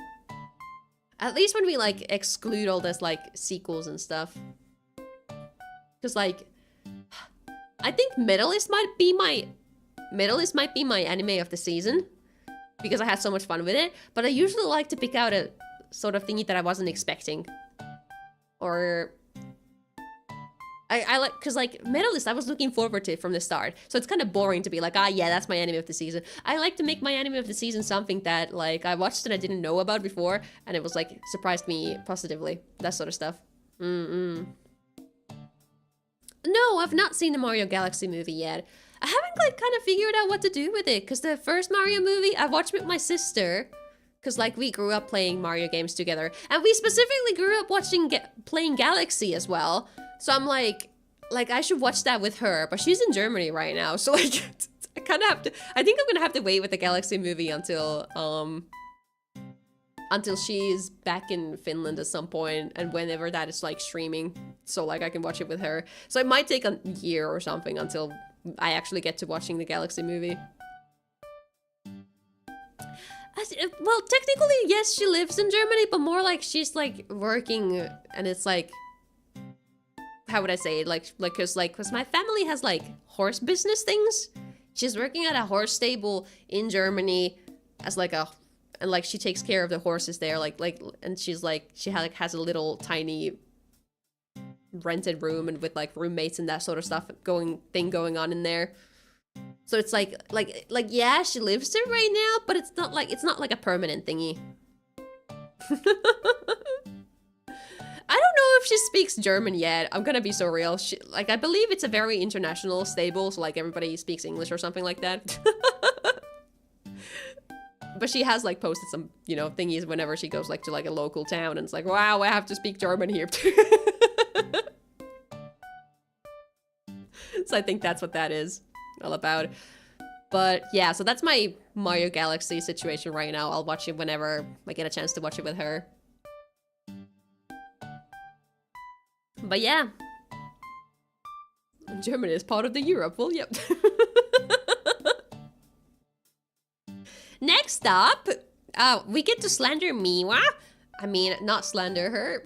Speaker 1: At least when we, like, exclude all this, like, sequels and stuff. Because, like, I think Medalist might be my anime of the season, because I had so much fun with it, but I usually like to pick out a sort of thingy that I wasn't expecting. Or I like, because like Medalist, I was looking forward to it from the start, so it's kind of boring to be like, ah yeah, that's my anime of the season. I like to make my anime of the season something that like I watched and I didn't know about before, and it was like surprised me positively, that sort of stuff. No, I've not seen the Mario Galaxy movie yet. I haven't like kind of figured out what to do with it, because the first Mario movie I watched with my sister, because like we grew up playing Mario games together, and we specifically grew up playing Galaxy as well. So I'm like I should watch that with her, but she's in Germany right now, so like I kind of have to. I think I'm gonna have to wait with the Galaxy movie until until she's back in Finland at some point, and whenever that is like streaming, so like I can watch it with her. So it might take a year or something until I actually get to watching the Galaxy movie. Well, technically, yes, she lives in Germany, but more like she's like working, and it's like, how would I say it? Like, cause my family has like horse business things. She's working at a horse stable in Germany as like a, and like she takes care of the horses there, and she's like, she has a little tiny rented room and with like roommates and that sort of stuff going on in there. So it's like yeah, she lives there right now, but it's not like a permanent thingy. I don't know if she speaks German yet. I'm gonna be so real. I believe it's a very international stable, so like everybody speaks English or something like that. But she has like posted some, you know, thingies whenever she goes like to like a local town, and it's like, wow, I have to speak German here. So I think that's what that is all about. But yeah, so that's my Mario Galaxy situation right now. I'll watch it whenever I get a chance to watch it with her. But yeah, Germany is part of the Europe. Well, yep. Next up, we get to slander Miwa. I mean, not slander her,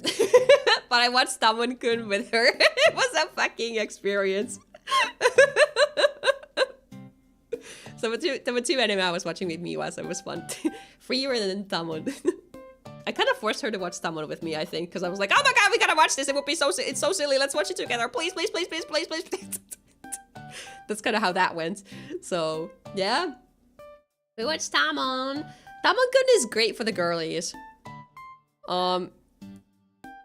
Speaker 1: but I watched Damon-kun with her. It was a fucking experience. So there were two anime I was watching with Miwa, so it was fun. Freer than Damon. I kind of forced her to watch Damon with me, I think, because I was like, oh my god, we gotta watch this. It would be it's so silly. Let's watch it together. Please, please, please, please, please, please, please. That's kind of how that went. So, yeah. We watched Damon. Damon-kun is great for the girlies.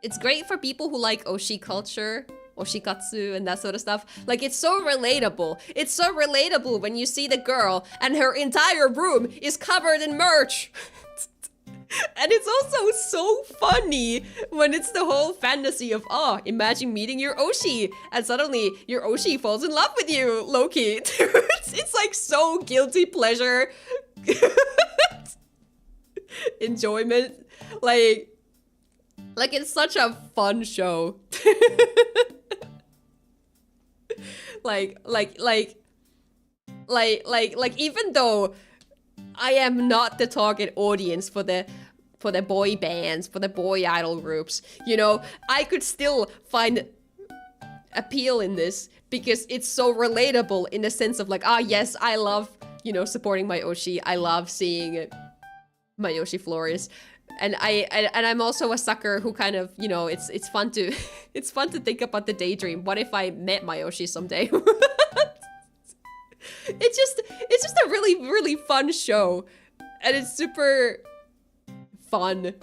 Speaker 1: It's great for people who like Oshi culture, Oshikatsu, and that sort of stuff. Like, it's so relatable. It's so relatable when you see the girl and her entire room is covered in merch. And it's also so funny when it's the whole fantasy of, oh, imagine meeting your Oshi, and suddenly your Oshi falls in love with you, Loki. It's like so guilty pleasure. Enjoyment. Like it's such a fun show. like even though I am not the target audience for the boy bands, for the boy idol groups, you know, I could still find appeal in this because it's so relatable in the sense of like, ah, yes, I love, you know, supporting my Oshi. I love seeing my Oshi flourish. And I'm also a sucker who kind of, you know, it's fun to it's fun to think about the daydream. What if I met my Oshi someday? It's just a really, really fun show. And it's super fun.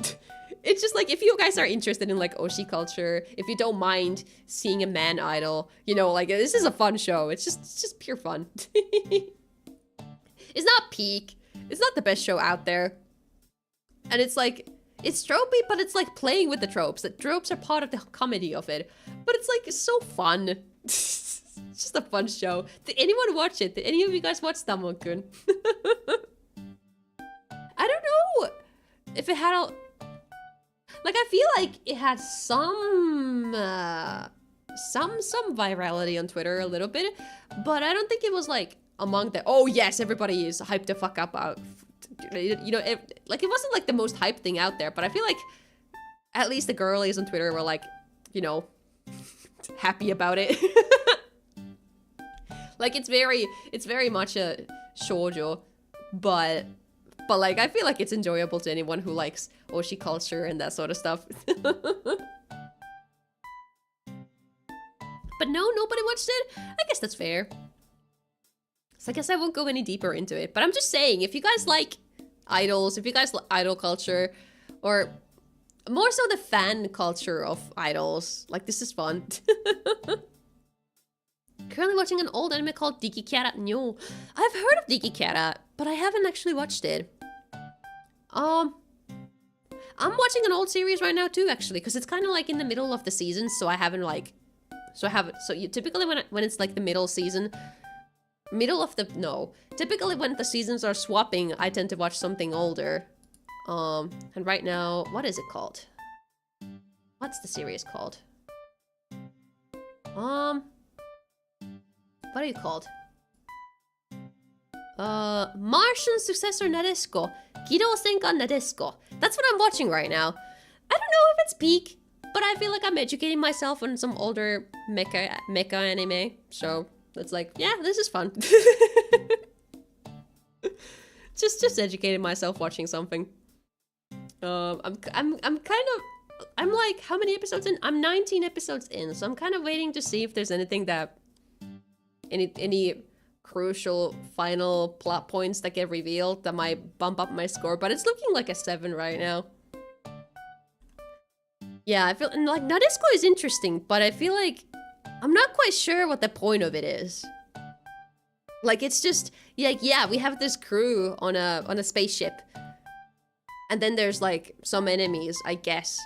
Speaker 1: It's just like, if you guys are interested in like Oshi culture, if you don't mind seeing a man idol, you know, like, this is a fun show. It's just pure fun. It's not peak. It's not the best show out there. And it's like, it's tropey, but it's like playing with the tropes. The tropes are part of the comedy of it. But it's like, it's so fun. It's just a fun show. Did anyone watch it? Did any of you guys watch Damon-kun? I don't know if it had a... Like, I feel like it had some virality on Twitter a little bit, but I don't think it was like among the, oh yes, everybody is hyped the fuck up out. You know, like, it wasn't like the most hyped thing out there, but I feel like at least the girlies on Twitter were like, you know, happy about it. Like, it's very much a shoujo, but like, I feel like it's enjoyable to anyone who likes Oshi culture and that sort of stuff. But no, nobody watched it? I guess that's fair. So I guess I won't go any deeper into it, but I'm just saying, if you guys like idols, if you guys like idol culture, or more so the fan culture of idols, like, this is fun. Currently watching an old anime called Diki-Kara. No, I've heard of Diki-Kara, but I haven't actually watched it. I'm watching an old series right now too, actually, because it's kind of like in the middle of the season, so I haven't like, so you typically when it's like the middle season, typically when the seasons are swapping, I tend to watch something older. And right now, what is it called? What's the series called? What are you called? Martian Successor Nadesko. Kido Senkan Nadesko. That's what I'm watching right now. I don't know if it's peak, but I feel like I'm educating myself on some older mecha anime. So it's like, yeah, this is fun. just educating myself watching something. I'm like, how many episodes in? I'm 19 episodes in, so I'm kind of waiting to see if there's anything that any crucial final plot points that get revealed that might bump up my score, but it's looking like a 7 right now. Yeah, I feel like Nadesko is interesting, but I feel like I'm not quite sure what the point of it is. Like, it's just like, yeah, we have this crew on a spaceship, and then there's like some enemies, I guess.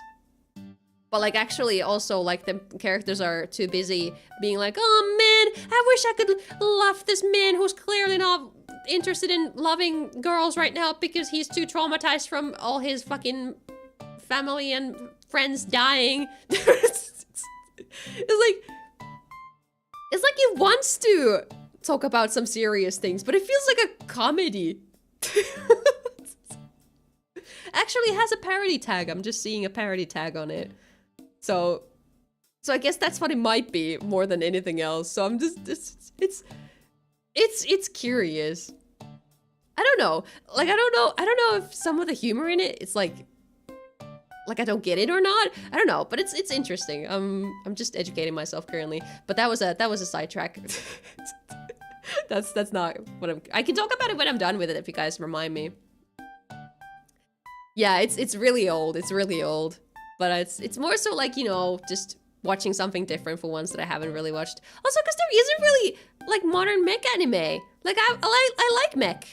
Speaker 1: But like, actually also like the characters are too busy being like, oh man, I wish I could love this man who's clearly not interested in loving girls right now because he's too traumatized from all his fucking family and friends dying. It's like he wants to talk about some serious things, but it feels like a comedy. Actually, it has a parody tag. I'm just seeing a parody tag on it. So I guess that's what it might be more than anything else. So I'm just, it's curious. I don't know. Like, I don't know if some of the humor in it, it's like I don't get it or not. I don't know, but it's interesting. I'm just educating myself currently. But that was a sidetrack. That's not what I can talk about it when I'm done with it if you guys remind me. Yeah, it's really old. It's really old. But it's more so like, you know, just watching something different for ones that I haven't really watched. Also, because there isn't really like modern mech anime. Like I like mech.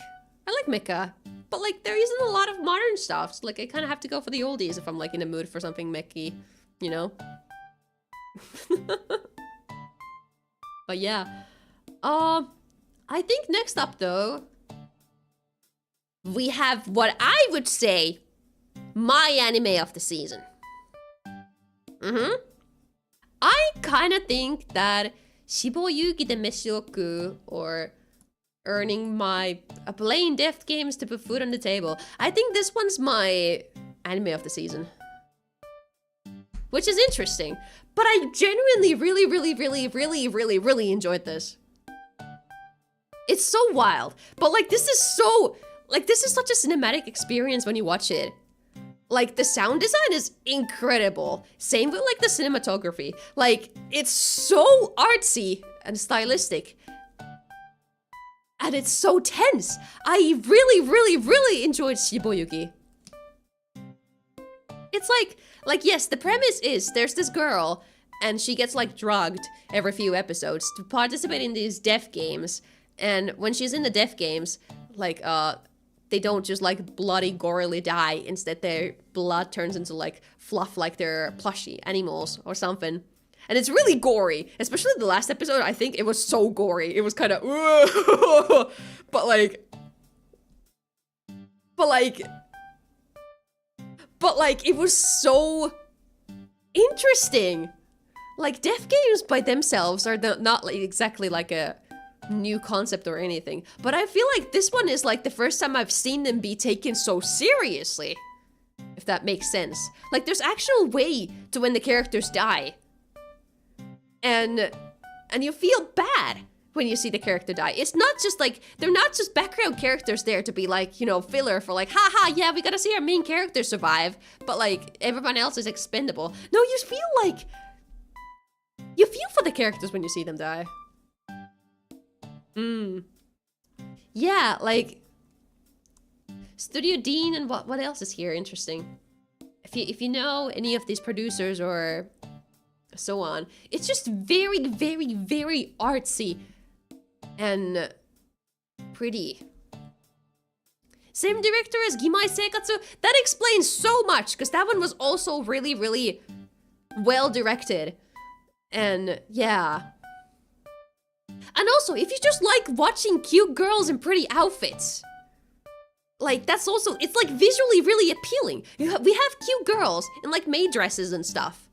Speaker 1: I like mecha. But like there isn't a lot of modern stuff. So, like I kind of have to go for the oldies if I'm like in a mood for something mechy, you know? But yeah. I think next up though, we have what I would say my anime of the season. I kind of think that Shiboyuki de Meshioku, or earning my playing deaf games to put food on the table, I think this one's my anime of the season. Which is interesting. But I genuinely really enjoyed this. It's so wild. But like this is such a cinematic experience when you watch it. Like, the sound design is incredible. Same with, like, the cinematography. Like, it's so artsy and stylistic. And it's so tense. I really enjoyed Shiboyuki. It's like, yes, the premise is there's this girl, and she gets, like, drugged every few episodes to participate in these deaf games. And when she's in the deaf games, like, they don't just like bloody gorily die. Instead their blood turns into like fluff, like they're plushy animals or something. And it's really gory, especially the last episode. I think it was so gory. It was kind of but it was so interesting. Like deaf games by themselves are not like exactly like a new concept or anything, but I feel like this one is like the first time I've seen them be taken so seriously, if that makes sense. Like there's actual way to when the characters die, and you feel bad when you see the character die. It's not just like, they're not just background characters there to be like, you know, filler for like, haha, yeah, we gotta see our main character survive, but like everyone else is expendable. No, you feel for the characters when you see them die. Yeah, like Studio Dean and what else is here interesting? If you know any of these producers or so on, it's just very artsy and pretty. Same director as Gimai Seikatsu. That explains so much, because that one was also really well directed. And yeah. And also, if you just like watching cute girls in pretty outfits, like, that's also, it's like visually really appealing. We have cute girls in like maid dresses and stuff.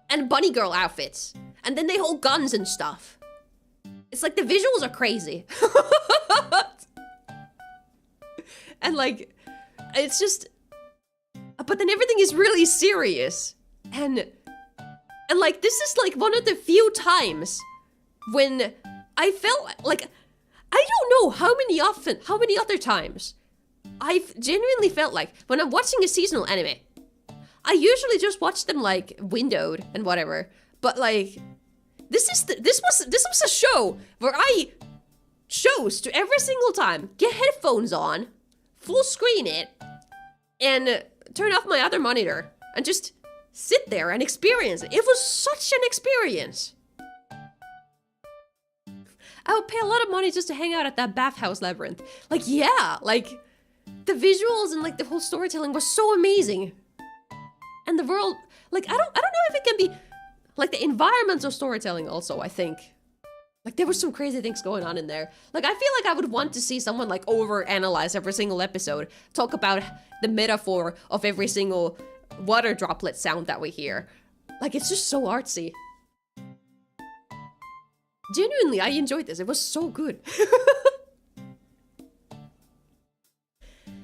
Speaker 1: And bunny girl outfits. And then they hold guns and stuff. It's like the visuals are crazy. And like, it's just, but then everything is really serious. And like, this is like one of the few times when I felt like, I don't know how many other times I've genuinely felt like when I'm watching a seasonal anime, I usually just watch them like windowed and whatever. But like, this was a show where I chose to every single time get headphones on, full screen it, and turn off my other monitor and just sit there and experience it. It was such an experience. I would pay a lot of money just to hang out at that bathhouse labyrinth. Like, yeah, like the visuals and like the whole storytelling was so amazing. And the world, like, I don't know if it can be, like the environmental storytelling also, I think. Like there were some crazy things going on in there. Like I feel like I would want to see someone like overanalyze every single episode, talk about the metaphor of every single water droplet sound that we hear. Like it's just so artsy. Genuinely, I enjoyed this. It was so good.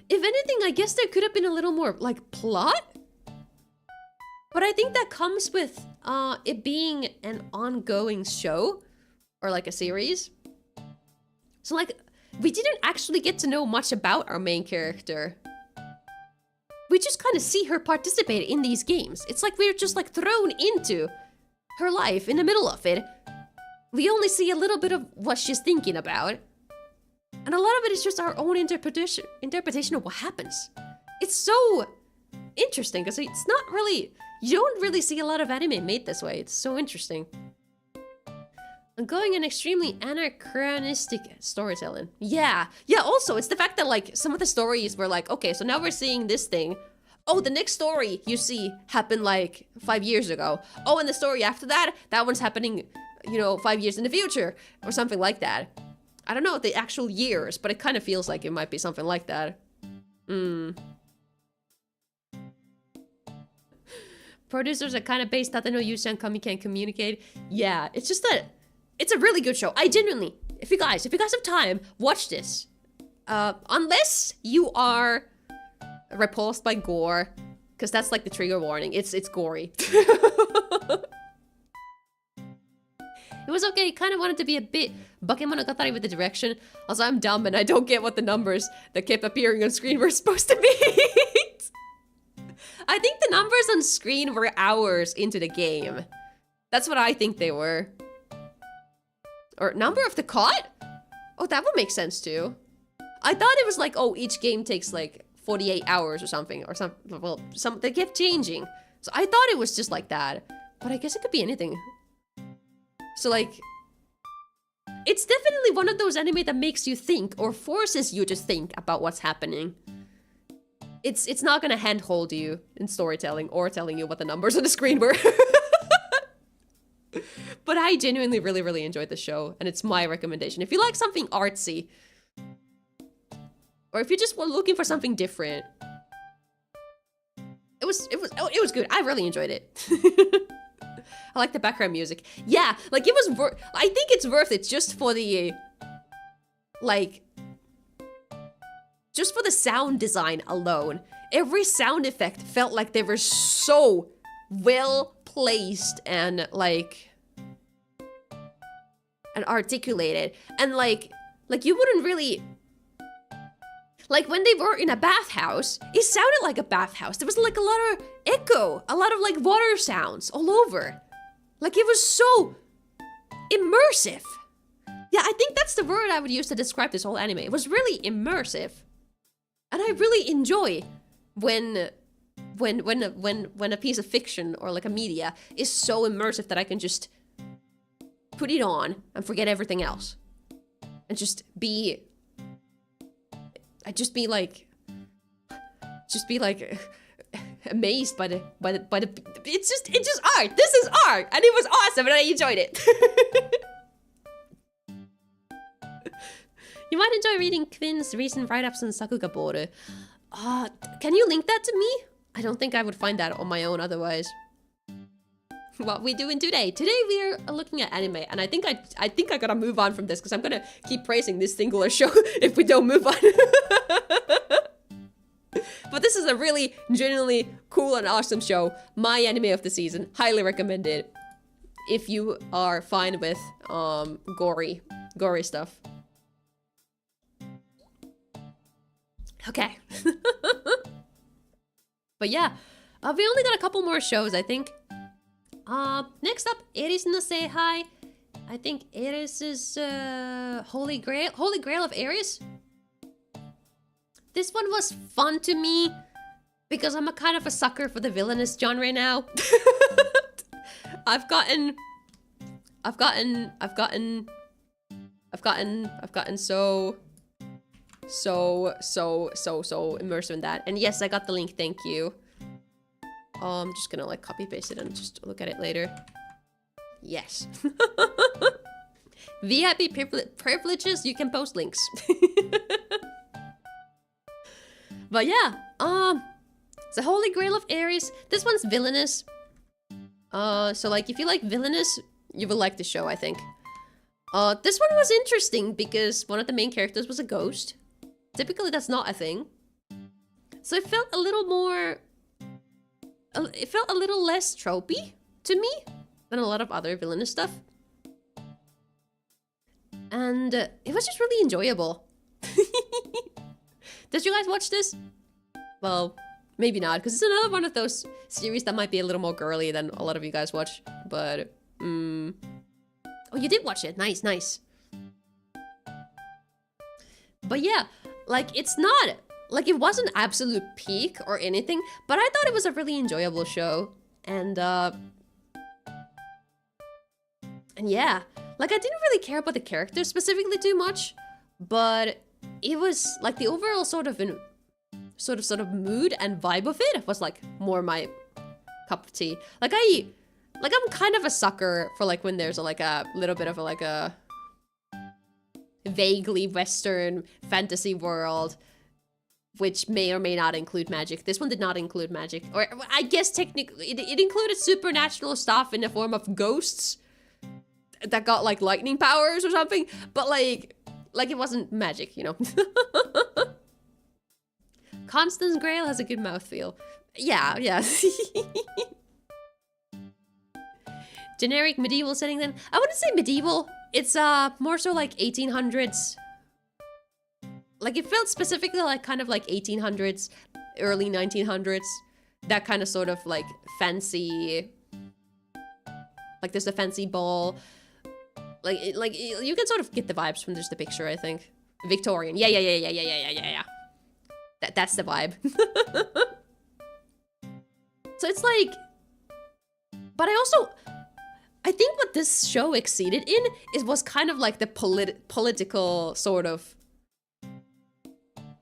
Speaker 1: If anything, I guess there could have been a little more, like, plot? But I think that comes with it being an ongoing show. Or, like, a series. So, like, we didn't actually get to know much about our main character. We just kind of see her participate in these games. It's like we're just, like, thrown into her life in the middle of it. We only see a little bit of what she's thinking about. And a lot of it is just our own interpretation of what happens. It's so interesting, because it's not really... You don't really see a lot of anime made this way. It's so interesting. I'm going an extremely anachronistic storytelling. Yeah. Yeah, also, it's the fact that, like, some of the stories were like, okay, so now we're seeing this thing. Oh, the next story you see happened, like, 5 years ago. Oh, and the story after that, that one's happening... you know, 5 years in the future, or something like that. I don't know the actual years, but it kind of feels like it might be something like that. Producers are kind of based that they know Yusa and Kami can't communicate. Yeah, it's just that it's a really good show. I genuinely, if you guys have time, watch this. Unless you are repulsed by gore, because that's like the trigger warning. It's gory. It was okay, kind of wanted to be a bit Bakemonogatari with the direction. Also, I'm dumb and I don't get what the numbers that kept appearing on screen were supposed to be. I think the numbers on screen were hours into the game. That's what I think they were. Or number of the caught? Oh, that would make sense too. I thought it was like, oh, each game takes like 48 hours or something. Or something. Well, they kept changing. So I thought it was just like that. But I guess it could be anything. So like, it's definitely one of those anime that makes you think or forces you to think about what's happening. It's not gonna handhold you in storytelling or telling you what the numbers on the screen were. But I genuinely really enjoyed the show, and it's my recommendation. If you like something artsy, or if you just were looking for something different, it was good. I really enjoyed it. I like the background music. Yeah, like it was I think it's worth it just for the, like, just for the sound design alone. Every sound effect felt like they were so well placed and like, and articulated. And like you wouldn't really, like when they were in a bathhouse, it sounded like a bathhouse. There was like a lot of echo, a lot of like water sounds all over. Like, it was so immersive. Yeah, I think that's the word I would use to describe this whole anime. It was really immersive. And I really enjoy when a piece of fiction or like a media is so immersive that I can just put it on and forget everything else. And just be like amazed by the it's just art. This is art, and it was awesome, and I enjoyed it. You might enjoy reading Quinn's recent write-ups on Sakugaboru. Can you link that to me? I don't think I would find that on my own otherwise. What we doing today? Today we are looking at anime, and I think I gotta move on from this because I'm gonna keep praising this singular show if we don't move on. But this is a really genuinely cool and awesome show. My anime of the season. Highly recommended. If you are fine with gory stuff. Okay. But yeah, we only got a couple more shows, I think. Next up, Eris no Seihai. I think Eris is Holy Grail of Eris. This one was fun to me because I'm a kind of a sucker for the villainous genre now. I've gotten so immersed in that. And yes, I got the link, thank you. I'm just gonna like copy paste it and just look at it later. Yes. VIP privileges, you can post links. But yeah, the Holy Grail of Aries. This one's villainous. So like if you like villainous, you will like the show, I think. This one was interesting because one of the main characters was a ghost. Typically that's not a thing. So it felt a little more... It felt a little less tropey to me than a lot of other villainous stuff. And it was just really enjoyable. Did you guys watch this? Well, maybe not, because it's another one of those series that might be a little more girly than a lot of you guys watch. But, oh, you did watch it. Nice, nice. But yeah, like, it's not... Like, it wasn't absolute peak or anything, but I thought it was a really enjoyable show. And yeah, like, I didn't really care about the characters specifically too much, but it was, like, the overall sort of mood and vibe of it was, like, more my cup of tea. Like, I'm kind of a sucker for, like, when there's, like, a little bit of, like, a vaguely Western fantasy world, which may or may not include magic. This one did not include magic. Or I guess technically it included supernatural stuff in the form of ghosts that got like lightning powers or something. But like it wasn't magic, you know. Constance Grail has a good mouthfeel. Yeah, yeah. Generic medieval setting then. I wouldn't say medieval. It's more so like 1800s. Like, it felt specifically like kind of like 1800s, early 1900s. That kind of sort of like fancy... Like, there's a fancy ball. Like you can sort of get the vibes from just the picture, I think. Victorian. Yeah. That's the vibe. So it's like... But I think what this show exceeded in was kind of like the political sort of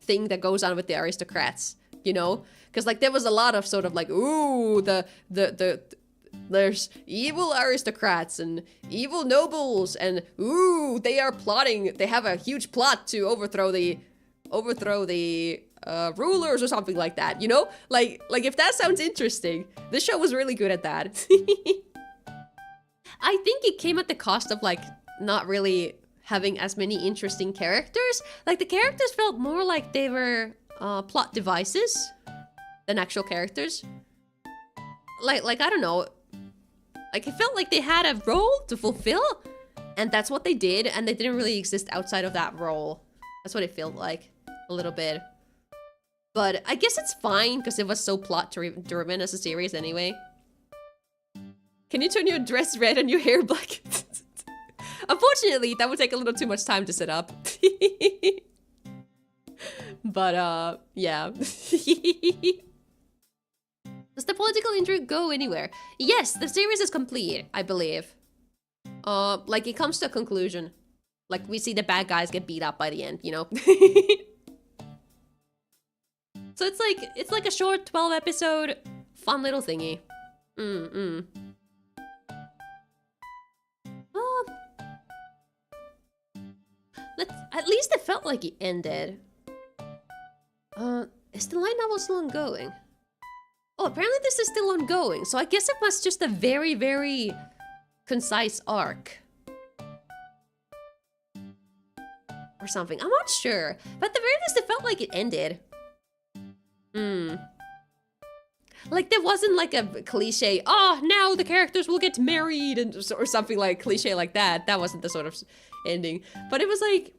Speaker 1: thing that goes on with the aristocrats, you know? Because like there was a lot of sort of like, ooh, there's evil aristocrats and evil nobles and ooh, they are plotting, they have a huge plot to overthrow the rulers or something like that, you know? Like if that sounds interesting, this show was really good at that. I think it came at the cost of like not really having as many interesting characters. Like the characters felt more like they were plot devices than actual characters. Like I don't know. Like it felt like they had a role to fulfill, and that's what they did, and they didn't really exist outside of that role. That's what it felt like a little bit. But I guess it's fine because it was so plot driven as a series anyway. Can you turn your dress red and your hair black? Unfortunately, that would take a little too much time to set up. But, yeah. Does the political intrigue go anywhere? Yes, the series is complete, I believe. Like, it comes to a conclusion. Like, we see the bad guys get beat up by the end, you know? So it's like a short 12-episode fun little thingy. at least it felt like it ended. Is the light novel still ongoing? Oh, apparently this is still ongoing, so I guess it was just a very, very concise arc. Or something. I'm not sure. But at the very least, it felt like it ended. Like, there wasn't like a cliche, oh, now the characters will get married, and or something like cliche like that. That wasn't the sort of ending. But it was like...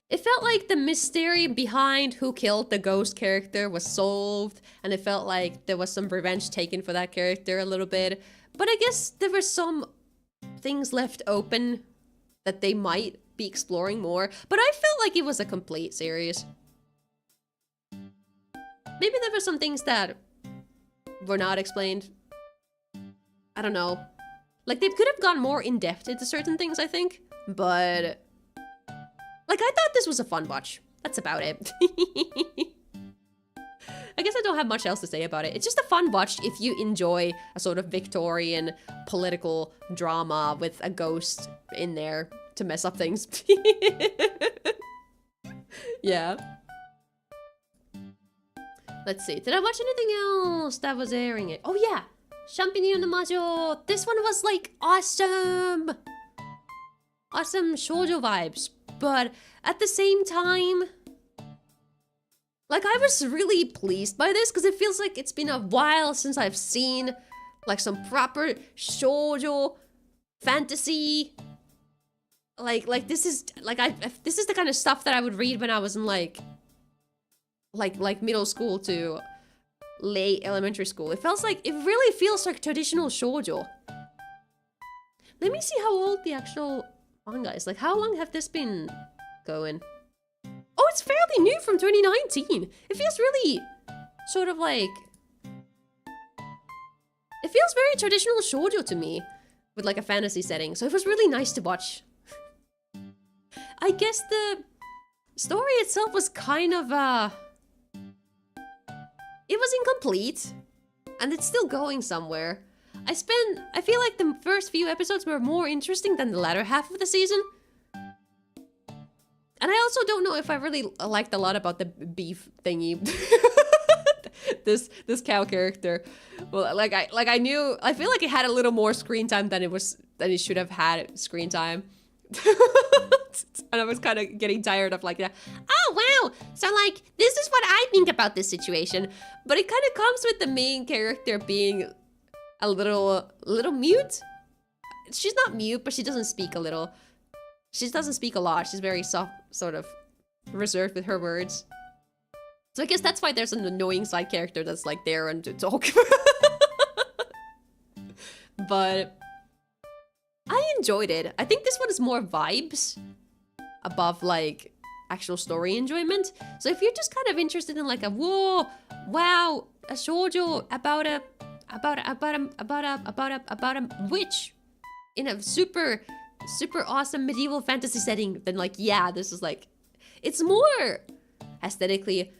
Speaker 1: It felt like the mystery behind who killed the ghost character was solved, and it felt like there was some revenge taken for that character a little bit. But I guess there were some things left open that they might be exploring more. But I felt like it was a complete series. Maybe there were some things that were not explained. I don't know. Like, they could have gone more in-depth into certain things, I think. But... like, I thought this was a fun watch. That's about it. I guess I don't have much else to say about it. It's just a fun watch if you enjoy a sort of Victorian political drama with a ghost in there to mess up things. Yeah. Let's see. Did I watch anything else that was airing it? Oh yeah! Champignon de Majo! This one was like awesome! Awesome shoujo vibes. But at the same time, like, I was really pleased by this because it feels like it's been a while since I've seen like some proper shoujo fantasy. Like this is like this is the kind of stuff that I would read when I was in like middle school to late elementary school. It really feels like traditional shoujo. Let me see how old the actual manga is. Like, how long have this been going? Oh, it's fairly new, from 2019. It feels really sort of like... it feels very traditional shoujo to me, with like a fantasy setting. So it was really nice to watch. I guess the story itself was kind of, it was incomplete. And it's still going somewhere. I feel like the first few episodes were more interesting than the latter half of the season. And I also don't know if I really liked a lot about the beef thingy. this cow character. Well, I feel like it had a little more screen time than it should have had screen time. And I was kind of getting tired of like that. Oh wow! So like, this is what I think about this situation. But it kind of comes with the main character being a little mute. She's not mute, but she doesn't speak a little. She doesn't speak a lot. She's very soft, sort of reserved with her words. So I guess that's why there's an annoying side character that's like there and to talk. But I enjoyed it. I think this one is more vibes above like actual story enjoyment. So if you're just kind of interested in like a wow, a shoujo about a witch in a super awesome medieval fantasy setting, then like, yeah, this is like, it's more aesthetically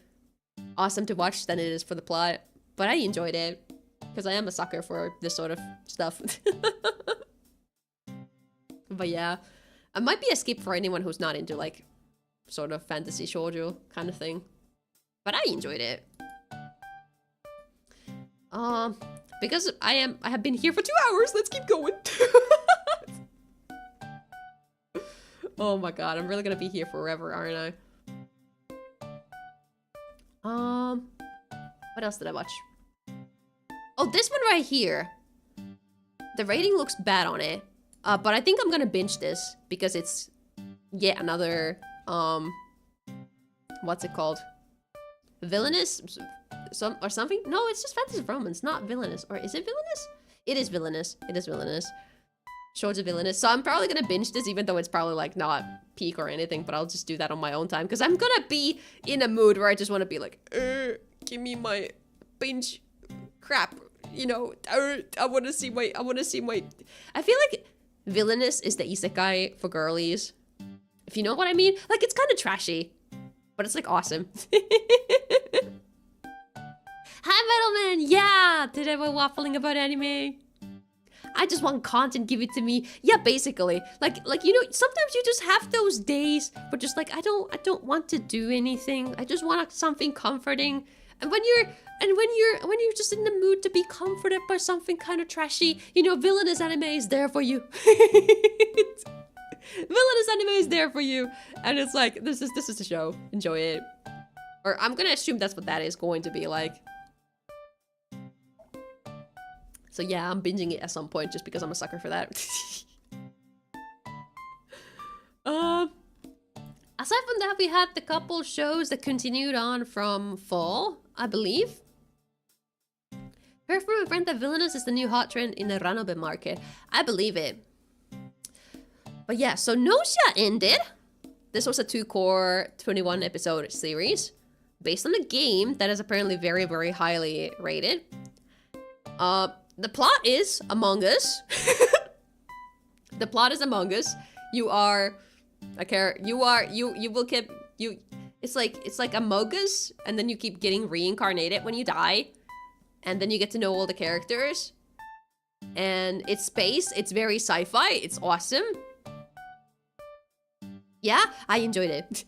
Speaker 1: awesome to watch than it is for the plot. But I enjoyed it because I am a sucker for this sort of stuff. But yeah, it might be a skip for anyone who's not into like sort of fantasy shoujo kind of thing. But I enjoyed it. Because I have been here for 2 hours. Let's keep going. Oh my god, I'm really gonna be here forever, aren't I? What else did I watch? Oh, this one right here. The rating looks bad on it. But I think I'm gonna binge this because it's yet another, what's it called? Villainous? Or something? No, it's just fantasy romance, not villainous. Or is it villainous? It is villainous. It is villainous. Shoujo villainous. So I'm probably gonna binge this even though it's probably like not peak or anything, but I'll just do that on my own time because I'm gonna be in a mood where I just want to be like, give me my binge crap, you know. I want to see my I feel like villainous is the isekai for girlies, if you know what I mean. Like, it's kind of trashy, but it's like awesome. Hi Metalman! Yeah! Today we're waffling about anime. I just want content, give it to me. Yeah, basically. Like you know, sometimes you just have those days where just like I don't want to do anything. I just want something comforting. And when you're just in the mood to be comforted by something kind of trashy, you know, villainous anime is there for you. Villainous anime is there for you, and it's like this is the show. Enjoy it. Or I'm gonna assume that's what that is going to be like. So yeah, I'm binging it at some point just because I'm a sucker for that. Aside from that, we had the couple shows that continued on from fall, I believe. Heard from a friend that Villainous is the new hot trend in the Ranobe market. I believe it. But yeah, so Nausea ended. This was a 2-core, 21-episode series based on a game that is apparently very, very highly rated. The plot is Among Us. The plot is Among Us. You are a character. You will keep you. It's like Among Us, and then you keep getting reincarnated when you die, and then you get to know all the characters. And it's space. It's very sci-fi. It's awesome. Yeah, I enjoyed it.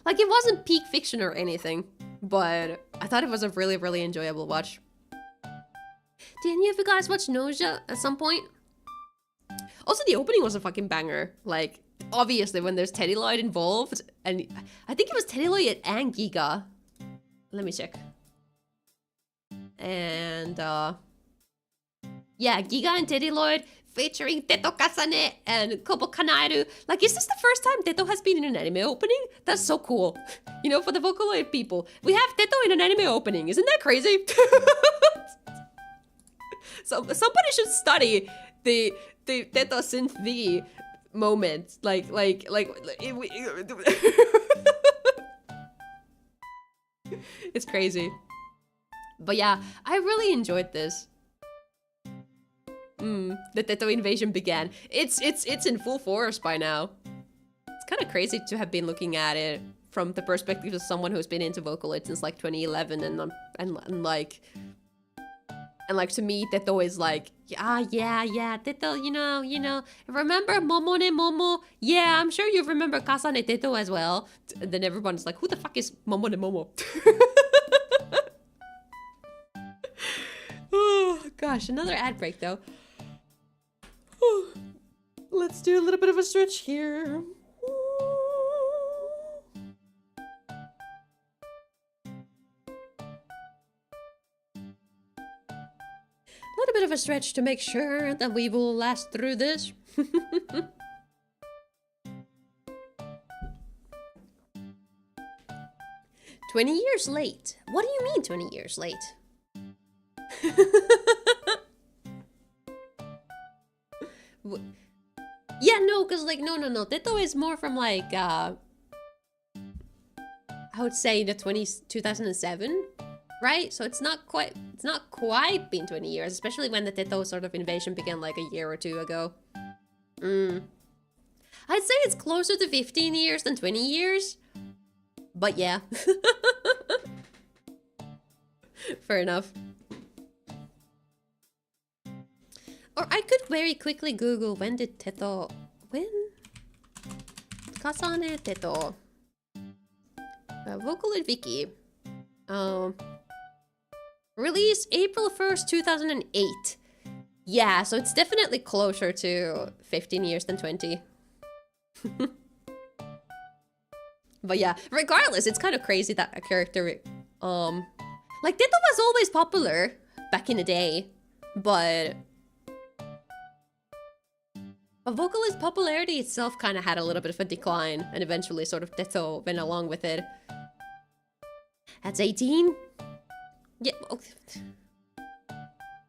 Speaker 1: Like, it wasn't peak fiction or anything, but I thought it was a really, really enjoyable watch. Did any of you guys watch Nausea at some point? Also, the opening was a fucking banger. Like, obviously, when there's Teddy Lloyd involved, and I think it was Teddy Lloyd and Giga. Let me check. And, yeah, Giga and Teddy Lloyd featuring Teto Kasane and Kobo Kanairu. Like, is this the first time Teto has been in an anime opening? That's so cool. You know, for the Vocaloid people. We have Teto in an anime opening. Isn't that crazy? So, somebody should study the Teto Synth V moment. It's crazy. But yeah, I really enjoyed this. The Teto invasion began. It's in full force by now. It's kind of crazy to have been looking at it from the perspective of someone who's been into Vocaloid since like 2011, and like to me, Teto is like, yeah, Teto, you know, remember Momone Momo? Yeah, I'm sure you remember Kasane Teto as well. And then everyone's like, who the fuck is Momone Momo? Oh, gosh, another ad break though. Let's do a little bit of a stretch here. A little bit of a stretch to make sure that we will last through this. 20 years late. What do you mean 20 years late? Yeah, no, because like, no. Teto is more from like, I would say the 2007, right? So it's not quite been 20 years, especially when the Teto sort of invasion began like a year or two ago. I'd say it's closer to 15 years than 20 years. But yeah. Fair enough. Or I could very quickly Google when Kasane Teto. Vocaloid Wiki. Release April 1st, 2008. Yeah, so it's definitely closer to 15 years than 20. But yeah, regardless, it's kind of crazy that a character, like Teto was always popular back in the day, but Vocaloid's popularity itself kind of had a little bit of a decline, and eventually sort of Teto went along with it. That's 18? Yeah,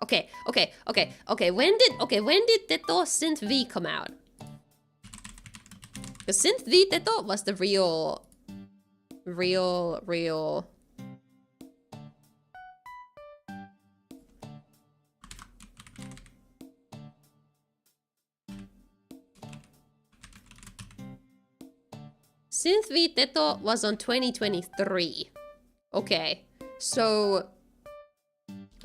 Speaker 1: okay. When did Teto Synth V come out? Because Synth V Teto was the real... Synth V Teto was on 2023. Okay, so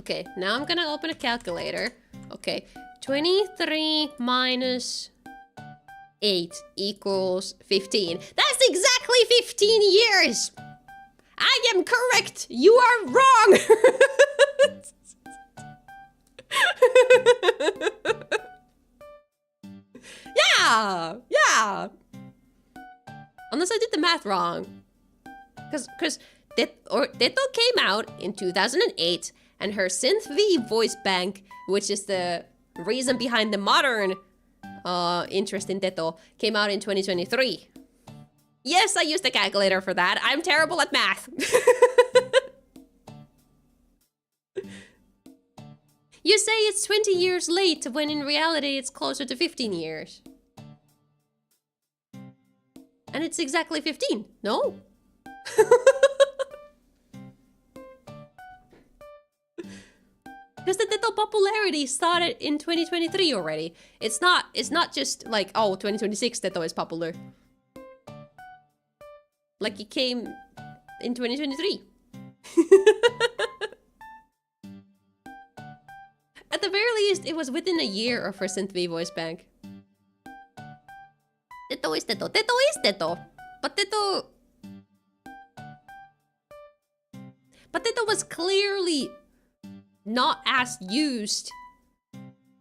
Speaker 1: Okay, now I'm gonna open a calculator. Okay, 23 minus 8 equals 15. That's exactly 15 years! I am correct! You are wrong! Yeah! Unless I did the math wrong. Because Ditto came out in 2008, and her Synth V voice bank, which is the reason behind the modern interest in Ditto, came out in 2023. Yes, I used a calculator for that. I'm terrible at math. You say it's 20 years late, when in reality it's closer to 15 years. And it's exactly 15, no? Because the Ditto popularity started in 2023 already. It's not just like, oh, 2026 Ditto is popular. Like it came in 2023. At the very least, it was within a year of her Synth V voice bank. Ditto is Ditto. Ditto is Ditto. But Ditto was clearly not as used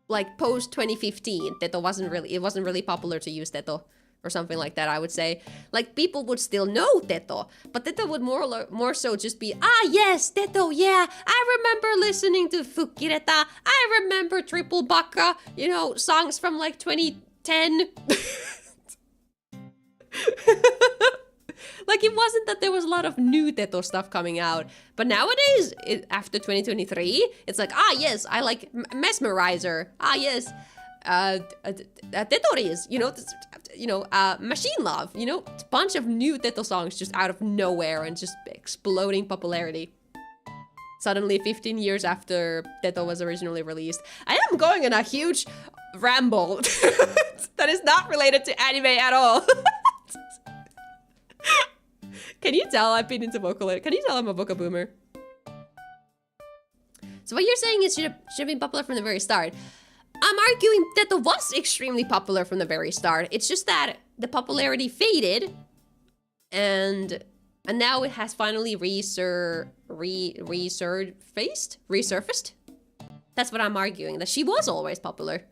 Speaker 1: like post 2015. Ditto wasn't really popular to use Ditto or something like that, I would say. Like people would still know Ditto, but Ditto would more so just be, ah yes, Ditto, yeah, I remember listening to Fukireta, I remember Triple Baka, you know, songs from like 2010. Like it wasn't that there was a lot of new Ditto stuff coming out, but nowadays, after 2023, it's like, ah yes, I like Mesmerizer, ah yes, Dittories, you know, Machine Love, you know, a bunch of new Ditto songs just out of nowhere and just exploding popularity. Suddenly, 15 years after Ditto was originally released. I am going on a huge ramble that is not related to anime at all. Can you tell I've been into Vocaloid? Can you tell I'm a Voca boomer? So what you're saying is it should have been popular from the very start. I'm arguing that it was extremely popular from the very start. It's just that the popularity faded, and now it has finally resurfaced. That's what I'm arguing, that she was always popular.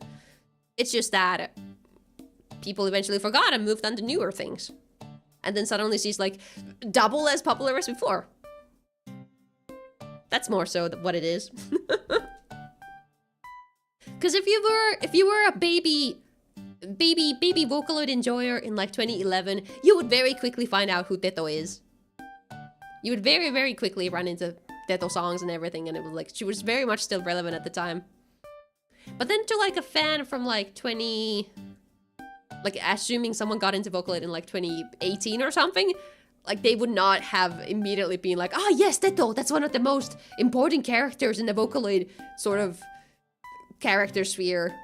Speaker 1: It's just that people eventually forgot and moved on to newer things. And then suddenly she's like double as popular as before. That's more so what it is. Because if you were a baby Vocaloid enjoyer in like 2011, you would very quickly find out who Ditto is. You would very, very quickly run into Ditto songs and everything, and it was like, she was very much still relevant at the time. But then to like a fan from like assuming someone got into Vocaloid in like 2018 or something, like they would not have immediately been like, ah yes, Ditto, that's one of the most important characters in the Vocaloid sort of character sphere.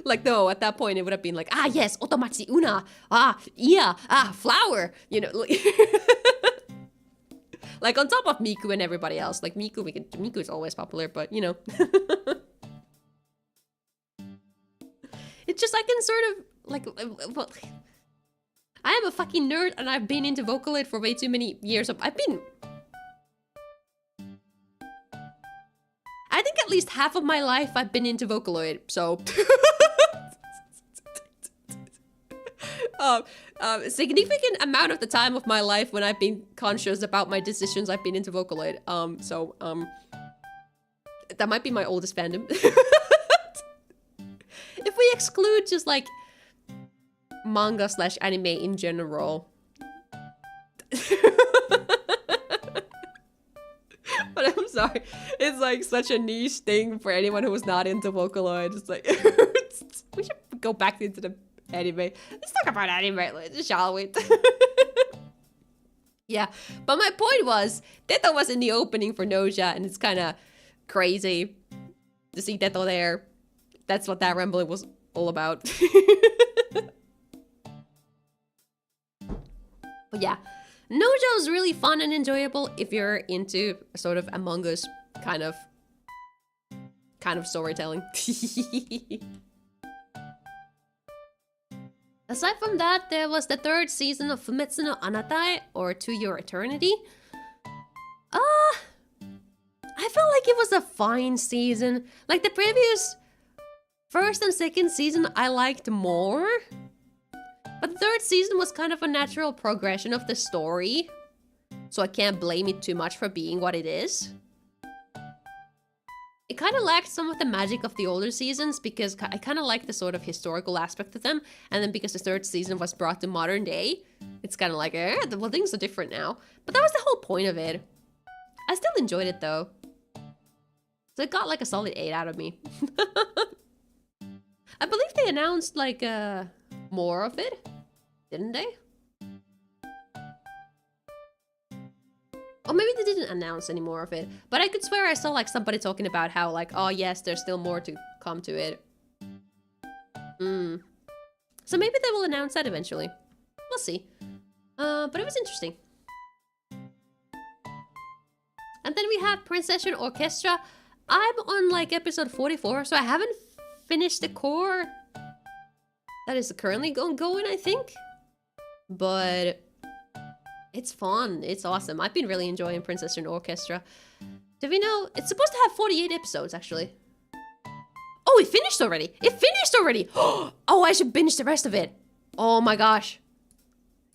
Speaker 1: Like no, at that point it would have been like, ah yes, Otomachi Una, ah yeah, ah Flower, you know, like on top of Miku and everybody else. Like Miku is always popular, but you know. It's just I can sort of like, well, I am a fucking nerd and I've been into Vocaloid for way too many years. I think at least half of my life I've been into Vocaloid, so. A significant amount of the time of my life when I've been conscious about my decisions, I've been into Vocaloid. That might be my oldest fandom. If we exclude just like manga / anime in general. But I'm sorry, it's like such a niche thing for anyone who was not into Vocaloid. It's like, we should go back into the anime. Let's talk about anime, shall we? Yeah, but my point was, Ditto was in the opening for Noja, and it's kind of crazy to see Ditto there. That's what that rambling was all about. But yeah, Nojo is really fun and enjoyable if you're into sort of Among Us kind of storytelling. Aside from that, there was the 3rd season of Fumetsu no Anatai, or To Your Eternity. I felt like it was a fine season. Like the previous 1st and 2nd season I liked more. But the 3rd season was kind of a natural progression of the story. So I can't blame it too much for being what it is. It kind of lacked some of the magic of the older seasons because I kind of like the sort of historical aspect of them. And then because the 3rd season was brought to modern day, it's kind of like, well, things are different now. But that was the whole point of it. I still enjoyed it though. So it got like a solid 8 out of me. I believe they announced like more of it, didn't they? Or maybe they didn't announce any more of it. But I could swear I saw like somebody talking about how like, oh yes, there's still more to come to it. So maybe they will announce that eventually. We'll see. But it was interesting. And then we have Princession Orchestra. I'm on like episode 44, so I haven't finished the core. That is currently going, I think. But it's fun. It's awesome. I've been really enjoying Princession Orchestra. Do we know? It's supposed to have 48 episodes, actually. Oh, it finished already. It finished already. Oh, I should binge the rest of it. Oh my gosh.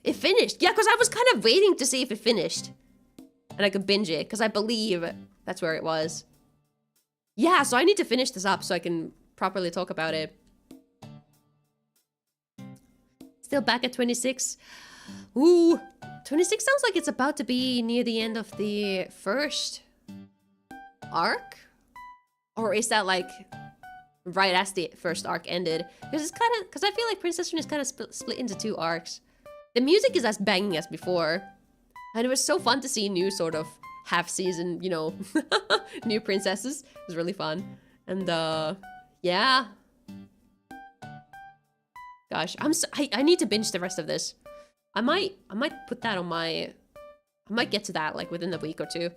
Speaker 1: It finished. Yeah, because I was kind of waiting to see if it finished. And I could binge it, because I believe that's where it was. Yeah, so I need to finish this up so I can properly talk about it. Still back at 26. Ooh, 26 sounds like it's about to be near the end of the 1st arc? Or is that like right as the 1st arc ended? Because it's kind of, because I feel like Princession is kind of split into 2 arcs. The music is as banging as before. And it was so fun to see new sort of half-season, you know, new princesses. It was really fun. And, yeah. Gosh, I need to binge the rest of this. I might put that on my... I might get to that, like, within a week or 2.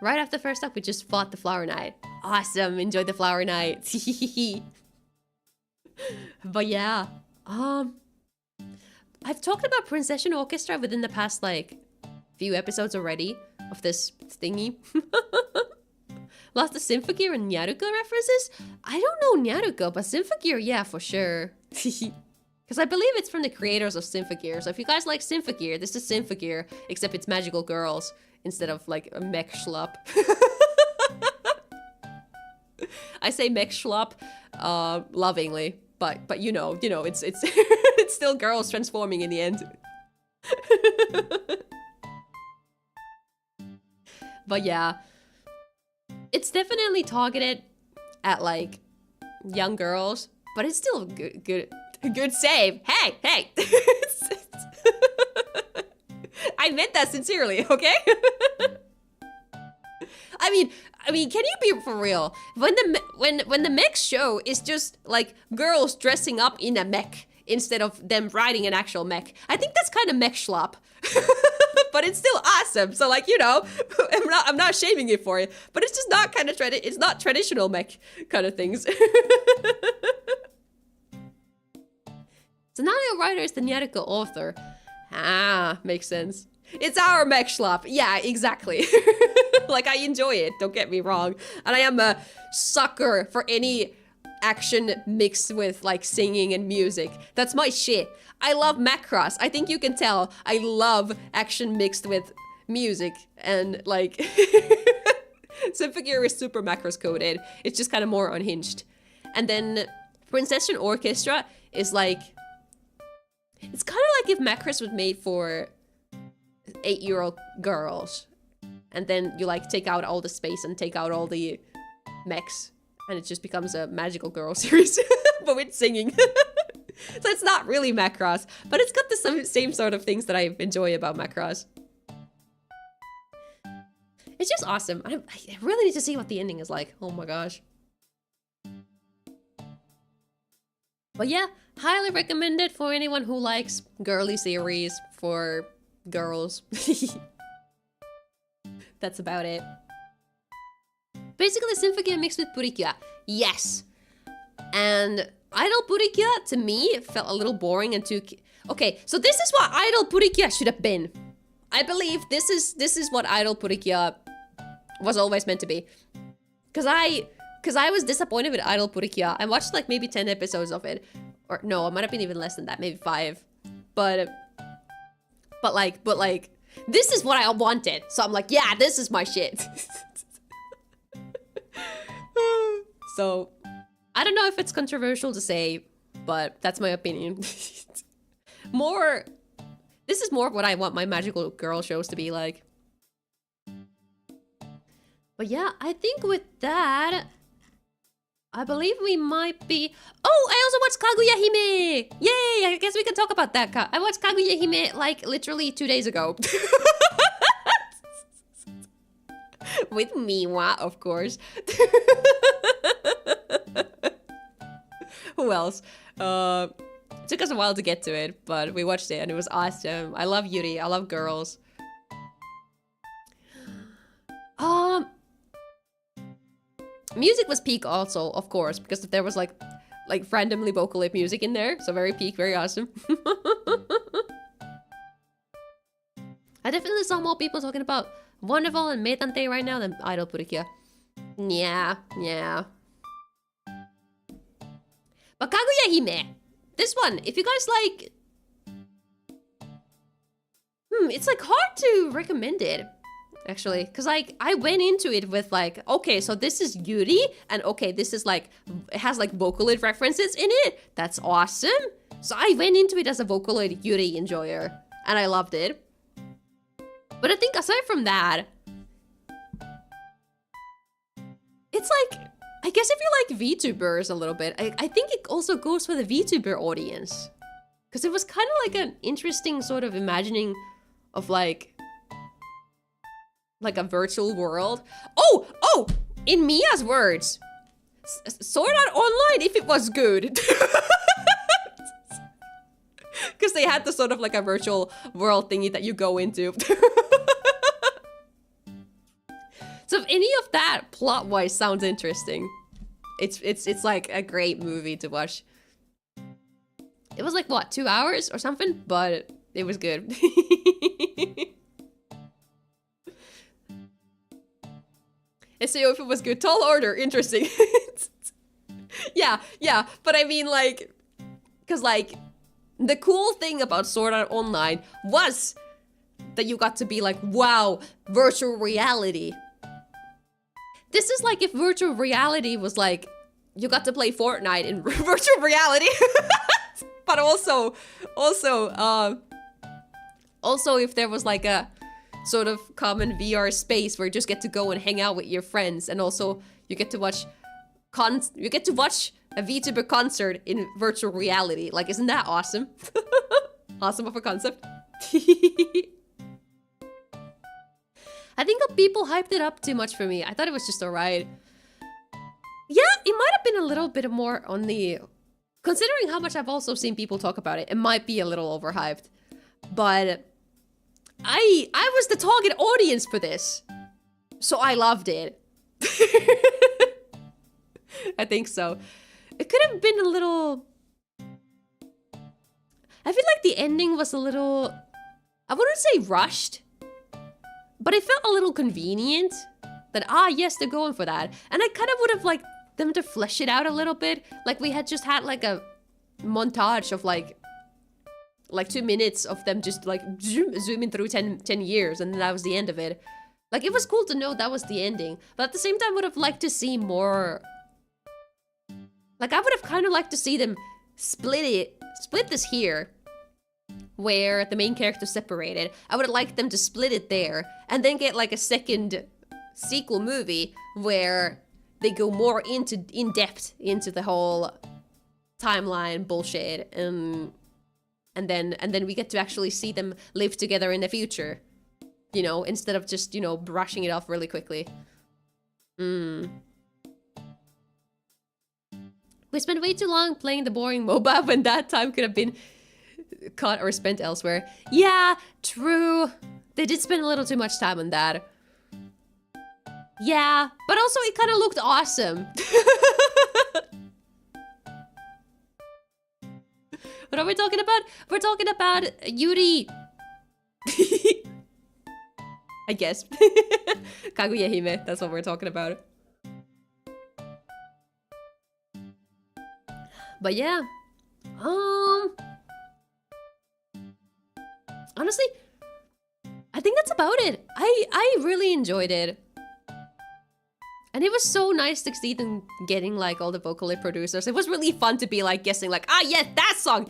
Speaker 1: Right after the 1st up, we just fought the Flower Knight. Awesome, enjoyed the Flower Knight. But yeah, I've talked about Princession Orchestra within the past, like, few episodes already of this thingy. Lots of Symphogear and Nyaruko references? I don't know Nyaruko, but Symphogear, yeah, for sure. Because I believe it's from the creators of Symphogear. So if you guys like Symphogear, this is Symphogear, except it's magical girls instead of, like, a mech schlup. I say mech schlup lovingly, but you know, it's it's still girls transforming in the end. But yeah, it's definitely targeted at like young girls, but it's still good save. Hey. I meant that sincerely, okay? I mean, can you be for real? When the mech show is just like girls dressing up in a mech instead of them riding an actual mech, I think that's kind of mech schlop. But it's still awesome. So like, you know, I'm not shaming it for it, but it's just not kind of it's not traditional mech kind of things. Scenario writer is the Nyaruko author. Ah, makes sense. It's our mech schlop. Yeah, exactly. Like, I enjoy it, don't get me wrong. And I am a sucker for any action mixed with, like, singing and music. That's my shit. I love Macross. I think you can tell. I love action mixed with music. And, like... Symphogear is super Macross coded. It's just kind of more unhinged. And then Princession Orchestra is, like... It's kind of like if Macross was made for 8-year-old girls. And then you like take out all the space and take out all the mechs. And it just becomes a magical girl series. But with singing. So it's not really Macross. But it's got the same sort of things that I enjoy about Macross. It's just awesome. I really need to see what the ending is like. Oh my gosh. But yeah, highly recommended for anyone who likes girly series for girls. That's about it. Basically, Symphonia mixed with Purikya. Yes. And Idol Purikya, to me, felt a little boring and too... Okay, so this is what Idol Purikya should have been. I believe this is what Idol Purikya was always meant to be. Cause I was disappointed with Idol Purikya. I watched like maybe 10 episodes of it. Or no, it might have been even less than that, maybe 5. But like, this is what I wanted. So I'm like, yeah, this is my shit. So, I don't know if it's controversial to say, but that's my opinion. This is more of what I want my magical girl shows to be like. But yeah, I think with that, I believe we might be... Oh, I also watched Kaguya Hime! Yay! I guess we can talk about that. I watched Kaguya Hime like literally 2 days ago. With Miwa, of course. Who else? It took us a while to get to it, but we watched it and it was awesome. I love Yuri. I love girls. Music was peak also, of course, because there was like randomly vocal lip music in there, so very peak, very awesome. I definitely saw more people talking about Wonderful and Metante right now than Idol Purikya. Yeah. But Kaguya Hime, this one, if you guys like... it's like hard to recommend it. Actually, because like I went into it with like, okay, so this is Yuri, and okay, this is like, it has like Vocaloid references in it. That's awesome. So I went into it as a Vocaloid Yuri enjoyer, and I loved it. But I think aside from that, it's like, I guess if you like VTubers a little bit, I think it also goes for the VTuber audience. Because it was kind of like an interesting sort of imagining of like a virtual world. Oh! In Mia's words, Sword Art Online if it was good. Because they had the sort of like a virtual world thingy that you go into. So if any of that plot-wise sounds interesting, it's like a great movie to watch. It was like, what, 2 hours or something? But it was good. SEO if it was good. Tall order, interesting. yeah, but I mean like, cause like, the cool thing about Sword Art Online was that you got to be like, wow, virtual reality. This is like if virtual reality was like, you got to play Fortnite in virtual reality. But also if there was like a sort of common VR space where you just get to go and hang out with your friends, and also you get to watch a VTuber concert in virtual reality. Like, isn't that awesome? Awesome of a concept. I think people hyped it up too much for me. I thought it was just alright. Yeah, it might have been a little bit more on the... Considering how much I've also seen people talk about it, it might be a little overhyped. But I was the target audience for this. So I loved it. I think so. It could have been a little... I feel like the ending was a little... I wouldn't say rushed. But it felt a little convenient. That, yes, they're going for that. And I kind of would have liked them to flesh it out a little bit. Like we had just had like a montage of like 2 minutes of them just like zooming through 10 years, and then that was the end of it. Like, it was cool to know that was the ending, but at the same time, I would have liked to see more. Like, I would have kind of liked to see them split this here, where the main characters separated. I would have liked them to split it there, and then get like a second sequel movie where they go more in depth into the whole timeline bullshit, and then we get to actually see them live together in the future, you know, instead of just, you know, brushing it off really quickly. We spent way too long playing the boring MOBA when that time could have been cut or spent elsewhere. Yeah, true. They did spend a little too much time on that. Yeah, but also it kind of looked awesome. What are we talking about? We're talking about Yuri. I guess. Kaguya Hime, that's what we're talking about. But yeah. Honestly, I think that's about it. I really enjoyed it. And it was so nice to see them getting like all the Vocaloid producers. It was really fun to be like guessing like, ah yes, that song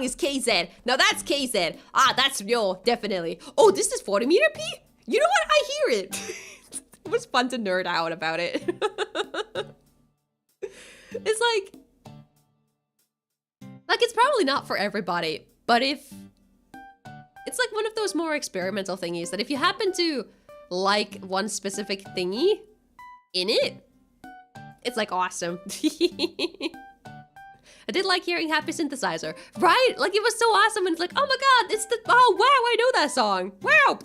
Speaker 1: is KZ. Now that's KZ. Ah, that's Ryo, definitely. Oh, this is 40 meter P? You know what? I hear it. It was fun to nerd out about it. It's like it's probably not for everybody, but if it's like one of those more experimental thingies that if you happen to like one specific thingy in it, it's like awesome. I did like hearing Happy Synthesizer, right? Like it was so awesome and it's like, oh my god, it's the, oh wow, I know that song. Wow.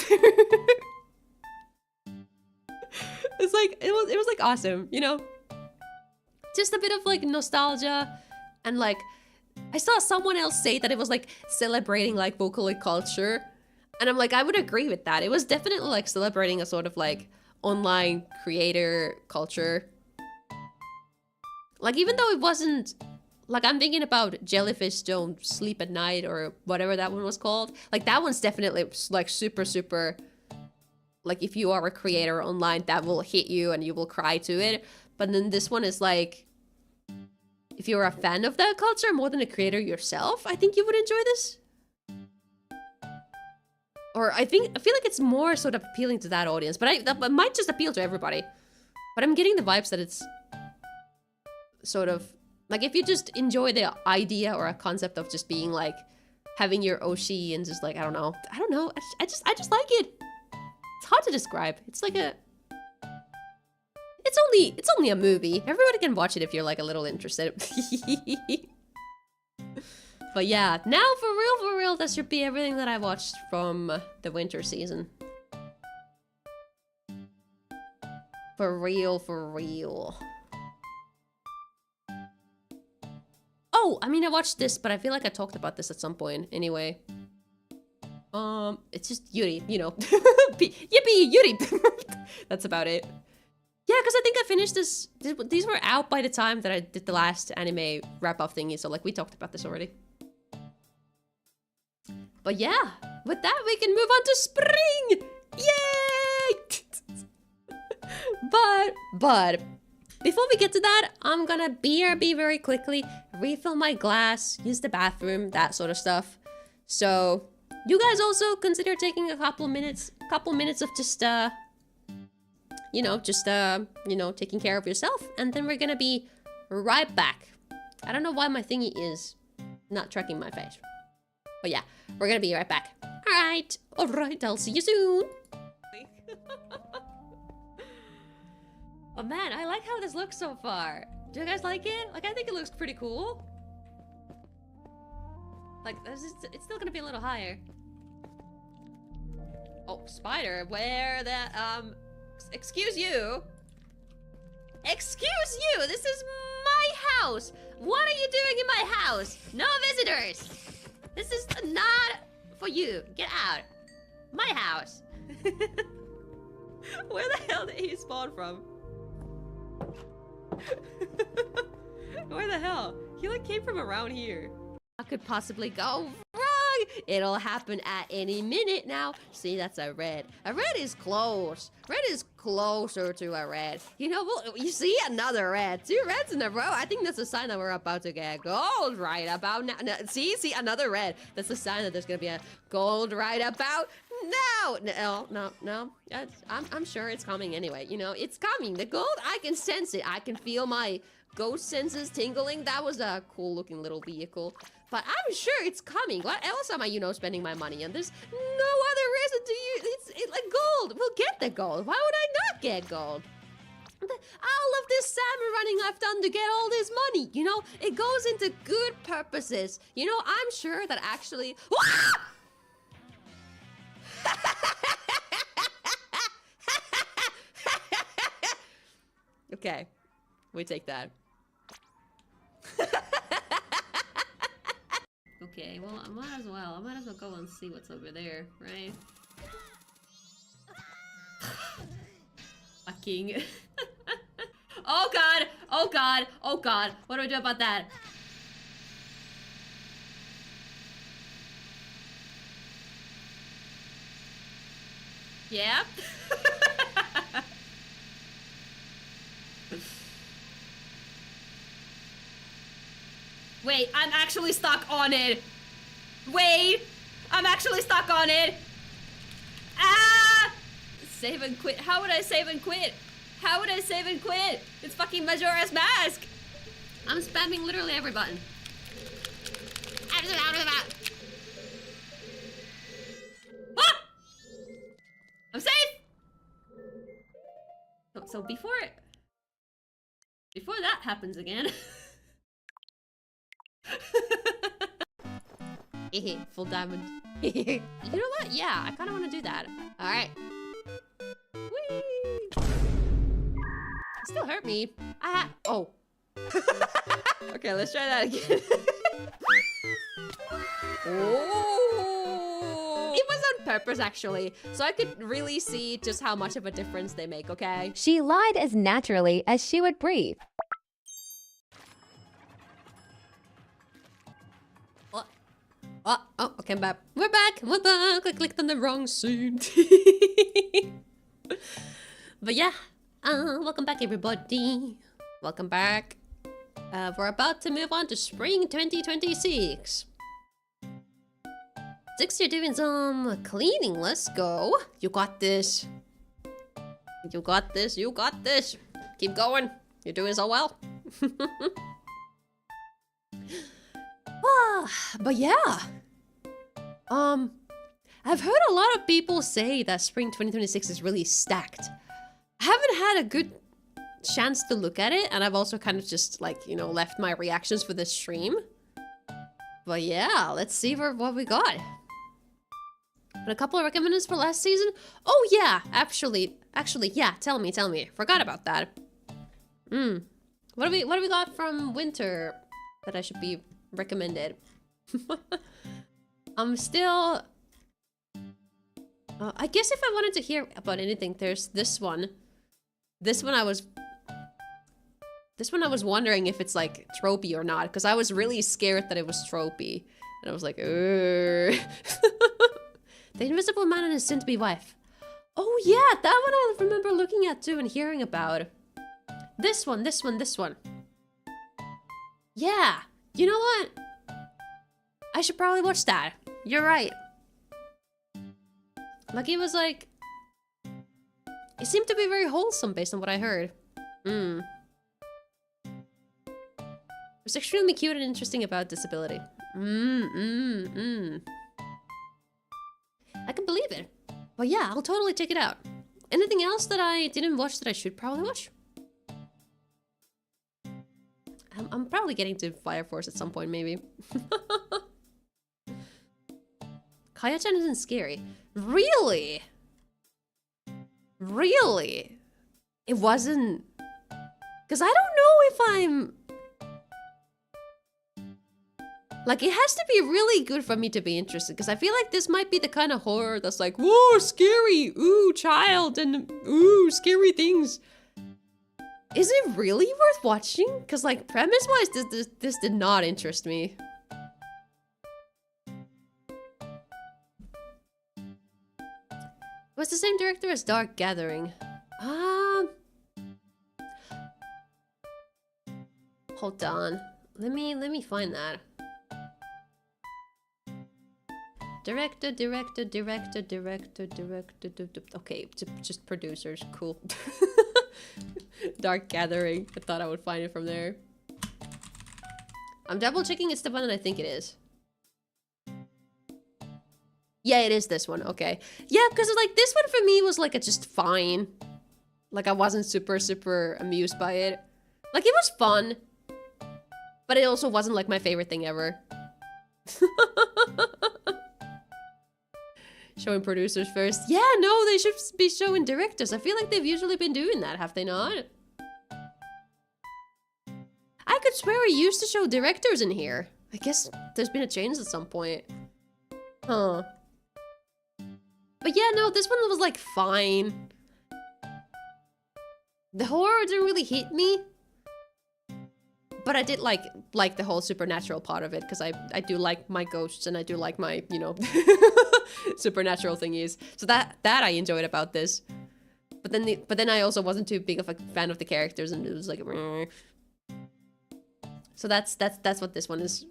Speaker 1: It's like, it was like awesome, you know? Just a bit of like nostalgia and like, I saw someone else say that it was like celebrating like Vocaloid culture. And I'm like, I would agree with that. It was definitely like celebrating a sort of like online creator culture. Like even though it wasn't, like I'm thinking about Jellyfish Don't Sleep at Night or whatever that one was called. Like that one's definitely like super, like if you are a creator online, that will hit you and you will cry to it. But then this one is like, if you're a fan of that culture more than a creator yourself, I think you would enjoy this. Or I feel like it's more sort of appealing to that audience, but that might just appeal to everybody. But I'm getting the vibes that it's sort of like if you just enjoy the idea or a concept of just being like having your Oshi and just like I don't know. I just like it. It's hard to describe. It's like a. It's only a movie. Everybody can watch it if you're like a little interested. But yeah, now for real, that should be everything that I watched from the winter season. For real. Oh, I mean, I watched this, but I feel like I talked about this at some point anyway. It's just Yuri, you know. Yippee, Yuri! That's about it. Yeah, because I think I finished this. These were out by the time that I did the last anime wrap-up thingy, so like we talked about this already. But yeah, with that we can move on to spring! Yay! But before we get to that, I'm gonna BRB very quickly, refill my glass, use the bathroom, that sort of stuff. So you guys also consider taking a couple minutes of just taking care of yourself, and then we're gonna be right back. I don't know why my thingy is not tracking my face. But yeah, we're gonna be right back. Alright, I'll see you soon. Oh man, I like how this looks so far. Do you guys like it? Like, I think it looks pretty cool. Like, it's still gonna be a little higher. Oh, spider, where the, excuse you. Excuse you, this is my house. What are you doing in my house? No visitors. This is not for you. Get out. My house. Where the hell did he spawn from? Where the hell? He like came from around here. What could possibly go wrong? It'll happen at any minute now. See, that's a red. A red is close. Red is closer to a red. You know, you see another red. 2 reds in a row. I think that's a sign that we're about to get gold right about now. No, see, another red. That's a sign that there's gonna be a gold right about no. I'm sure it's coming anyway. You know, it's coming. The gold, I can sense it. I can feel my ghost senses tingling. That was a cool looking little vehicle. But I'm sure it's coming. What else am I, spending my money on? There's no other reason to use it's like gold. We'll get the gold. Why would I not get gold? All of this salmon running I've done to get all this money, you know, it goes into good purposes. You know, I'm sure that actually... Okay, we take that. Okay, well, I might as well go and see what's over there, right? Fucking... Oh god! Oh god! Oh god! What do I do about that? Yeah? Wait, I'm actually stuck on it! Wait! I'm actually stuck on it! Ah! Save and quit. How would I save and quit? How would I save and quit? It's fucking Majora's Mask! I'm spamming literally every button. Ah! I'm safe! So before that happens again... Full diamond. You know what? Yeah, I kind of want to do that. All right. Whee! It still hurt me. Oh. Okay, let's try that again. Oh! It was on purpose, actually, so I could really see just how much of a difference they make. Okay.
Speaker 2: She lied as naturally as she would breathe.
Speaker 1: Oh, okay, I'm back. We're back. I clicked on the wrong scene. But yeah, welcome back, everybody. Welcome back. We're about to move on to spring 2026. Six, you're doing some cleaning. Let's go. You got this. You got this. You got this. Keep going. You're doing so well. But yeah, I've heard a lot of people say that spring 2026 is really stacked. I haven't had a good chance to look at it, and I've also kind of just like, you know, left my reactions for this stream. But yeah, let's see what we got. And a couple of recommendations for last season. Oh yeah, actually, yeah. Tell me. Forgot about that. What do we got from winter that I should be recommended? I'm still... I guess if I wanted to hear about anything, there's this one. This one I was wondering if it's like tropey or not, because I was really scared that it was tropey. And I was like, The Invisible Man and His Soon-to-be Wife. Oh yeah, that one I remember looking at too and hearing about. This one. Yeah, you know what? I should probably watch that. You're right. Like, it was like... It seemed to be very wholesome based on what I heard. It was extremely cute and interesting about disability. I can believe it. But yeah, I'll totally check it out. Anything else that I didn't watch that I should probably watch? I'm probably getting to Fire Force at some point, maybe. Kaya-chan isn't scary. Really? Really? It wasn't... Because I don't know if I'm... Like, it has to be really good for me to be interested, because I feel like this might be the kind of horror that's like, whoa, scary, ooh, child, and ooh, scary things. Is it really worth watching? Because, like, premise-wise, this did not interest me. Was the same director as Dark Gathering? Hold on. Let me find that. Director. Okay, just producers. Cool. Dark Gathering. I thought I would find it from there. I'm double checking it's the one that I think it is. Yeah, it is this one. Okay. Yeah, because like this one for me was like a just fine. Like, I wasn't super amused by it. Like, it was fun, but it also wasn't, like, my favorite thing ever. Showing producers first. Yeah, no, they should be showing directors. I feel like they've usually been doing that, have they not? I could swear I used to show directors in here. I guess there's been a change at some point. Huh. But yeah, no, this one was like fine. The horror didn't really hit me. But I did like the whole supernatural part of it, because I do like my ghosts and I do like my, you know, supernatural thingies. So that I enjoyed about this. But then I also wasn't too big of a fan of the characters, and it was like meh. So that's what this one is.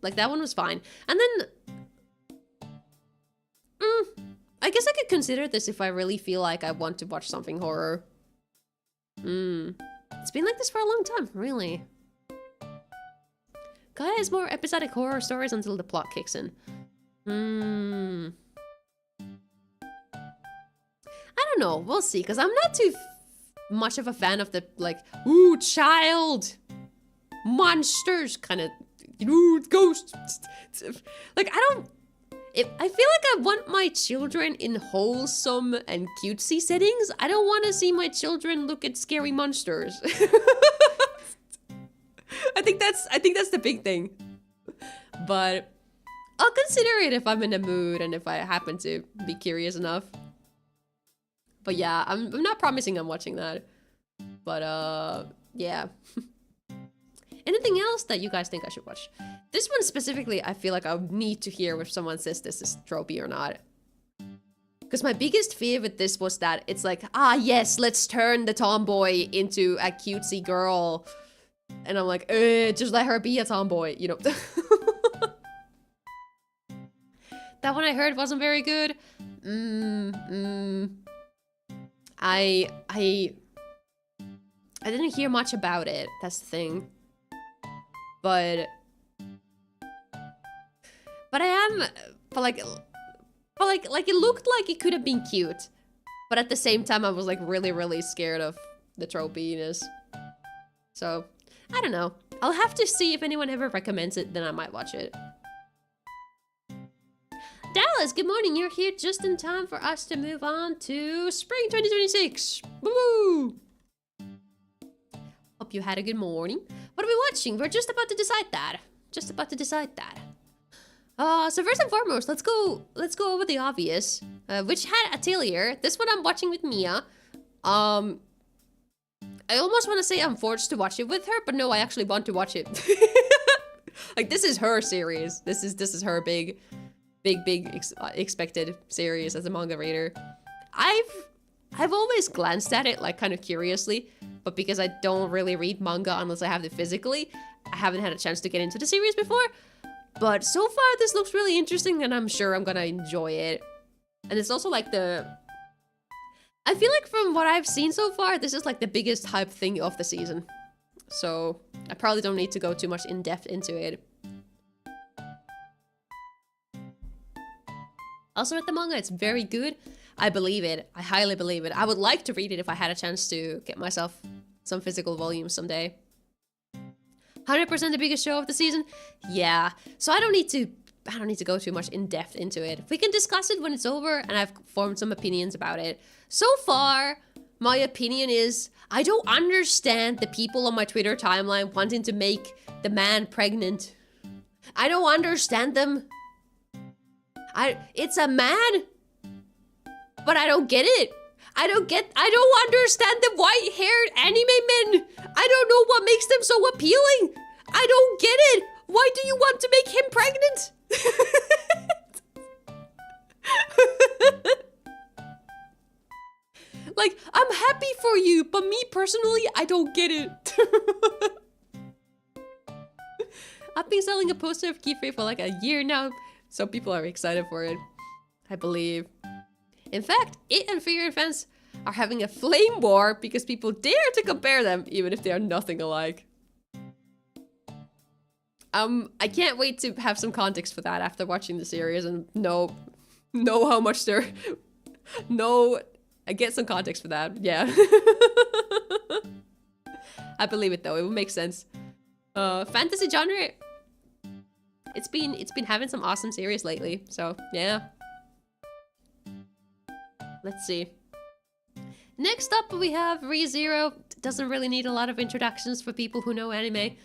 Speaker 1: Like, that one was fine. And then I guess I could consider this if I really feel like I want to watch something horror. It's been like this for a long time, really. Guys, more episodic horror stories until the plot kicks in. I don't know, we'll see, because I'm not too much of a fan of the, like, ooh, child, monsters, kind of, ooh, ghosts. Like, I feel like I want my children in wholesome and cutesy settings. I don't want to see my children look at scary monsters. I think that's the big thing. But I'll consider it if I'm in the mood and if I happen to be curious enough. But yeah, I'm not promising I'm watching that. But yeah. Anything else that you guys think I should watch? This one specifically, I feel like I need to hear if someone says this is tropey or not. Because my biggest fear with this was that it's like, ah yes, let's turn the tomboy into a cutesy girl. And I'm like, just let her be a tomboy, you know. That one I heard wasn't very good. I didn't hear much about it, that's the thing. But like it looked like it could have been cute. But at the same time, I was like really scared of the tropiness. So, I don't know. I'll have to see if anyone ever recommends it, then I might watch it. Dallas, good morning. You're here just in time for us to move on to spring 2026. Woo! Hope you had a good morning. What are we watching? We're just about to decide that. So first and foremost, let's go over the obvious. Which had Atelier. This one I'm watching with Mia. I almost want to say I'm forced to watch it with her, but no, I actually want to watch it. Like, this is her series. This is her big expected series as a manga reader. I've always glanced at it, like, kind of curiously, but because I don't really read manga unless I have it physically, I haven't had a chance to get into the series before. But so far, this looks really interesting, and I'm sure I'm gonna enjoy it. And it's also like I feel like from what I've seen so far, this is like the biggest hype thing of the season. So I probably don't need to go too much in depth into it. Also with the manga, it's very good. I believe it. I highly believe it. I would like to read it if I had a chance to get myself some physical volumes someday. 100% the biggest show of the season? Yeah. So I don't need to go too much in depth into it. We can discuss it when it's over and I've formed some opinions about it. So far, my opinion is I don't understand the people on my Twitter timeline wanting to make the man pregnant. I don't understand them. It's a man, but I don't get it. I don't understand the white-haired anime men. I don't know what makes them so appealing. I don't get it. Why do you want to make him pregnant? Like, I'm happy for you, but me personally, I don't get it. I've been selling a poster of Kifei for like a year now, so people are excited for it, I believe. In fact, it and Figure fans are having a flame war because people dare to compare them, even if they are nothing alike. I can't wait to have some context for that after watching the series and know how much they're... know I get some context for that. Yeah. I believe it though. It would make sense. Fantasy genre. It's been having some awesome series lately. So yeah. Let's see. Next up we have ReZero. Doesn't really need a lot of introductions for people who know anime.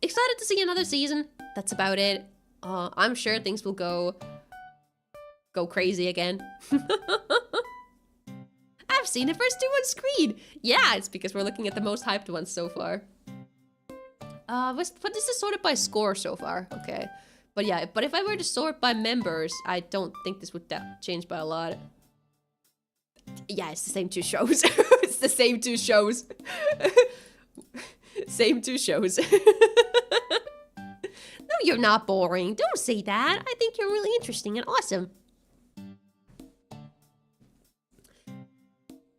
Speaker 1: Excited to see another season. That's about it. I'm sure things will go crazy again. I've seen the first two on screen. Yeah, it's because we're looking at the most hyped ones so far. But this is sorted by score so far. Okay. But yeah, but if I were to sort by members, I don't think this would change by a lot. Yeah, it's the same two shows. It's the same two shows. Same two shows. No, you're not boring. Don't say that. I think you're really interesting and awesome.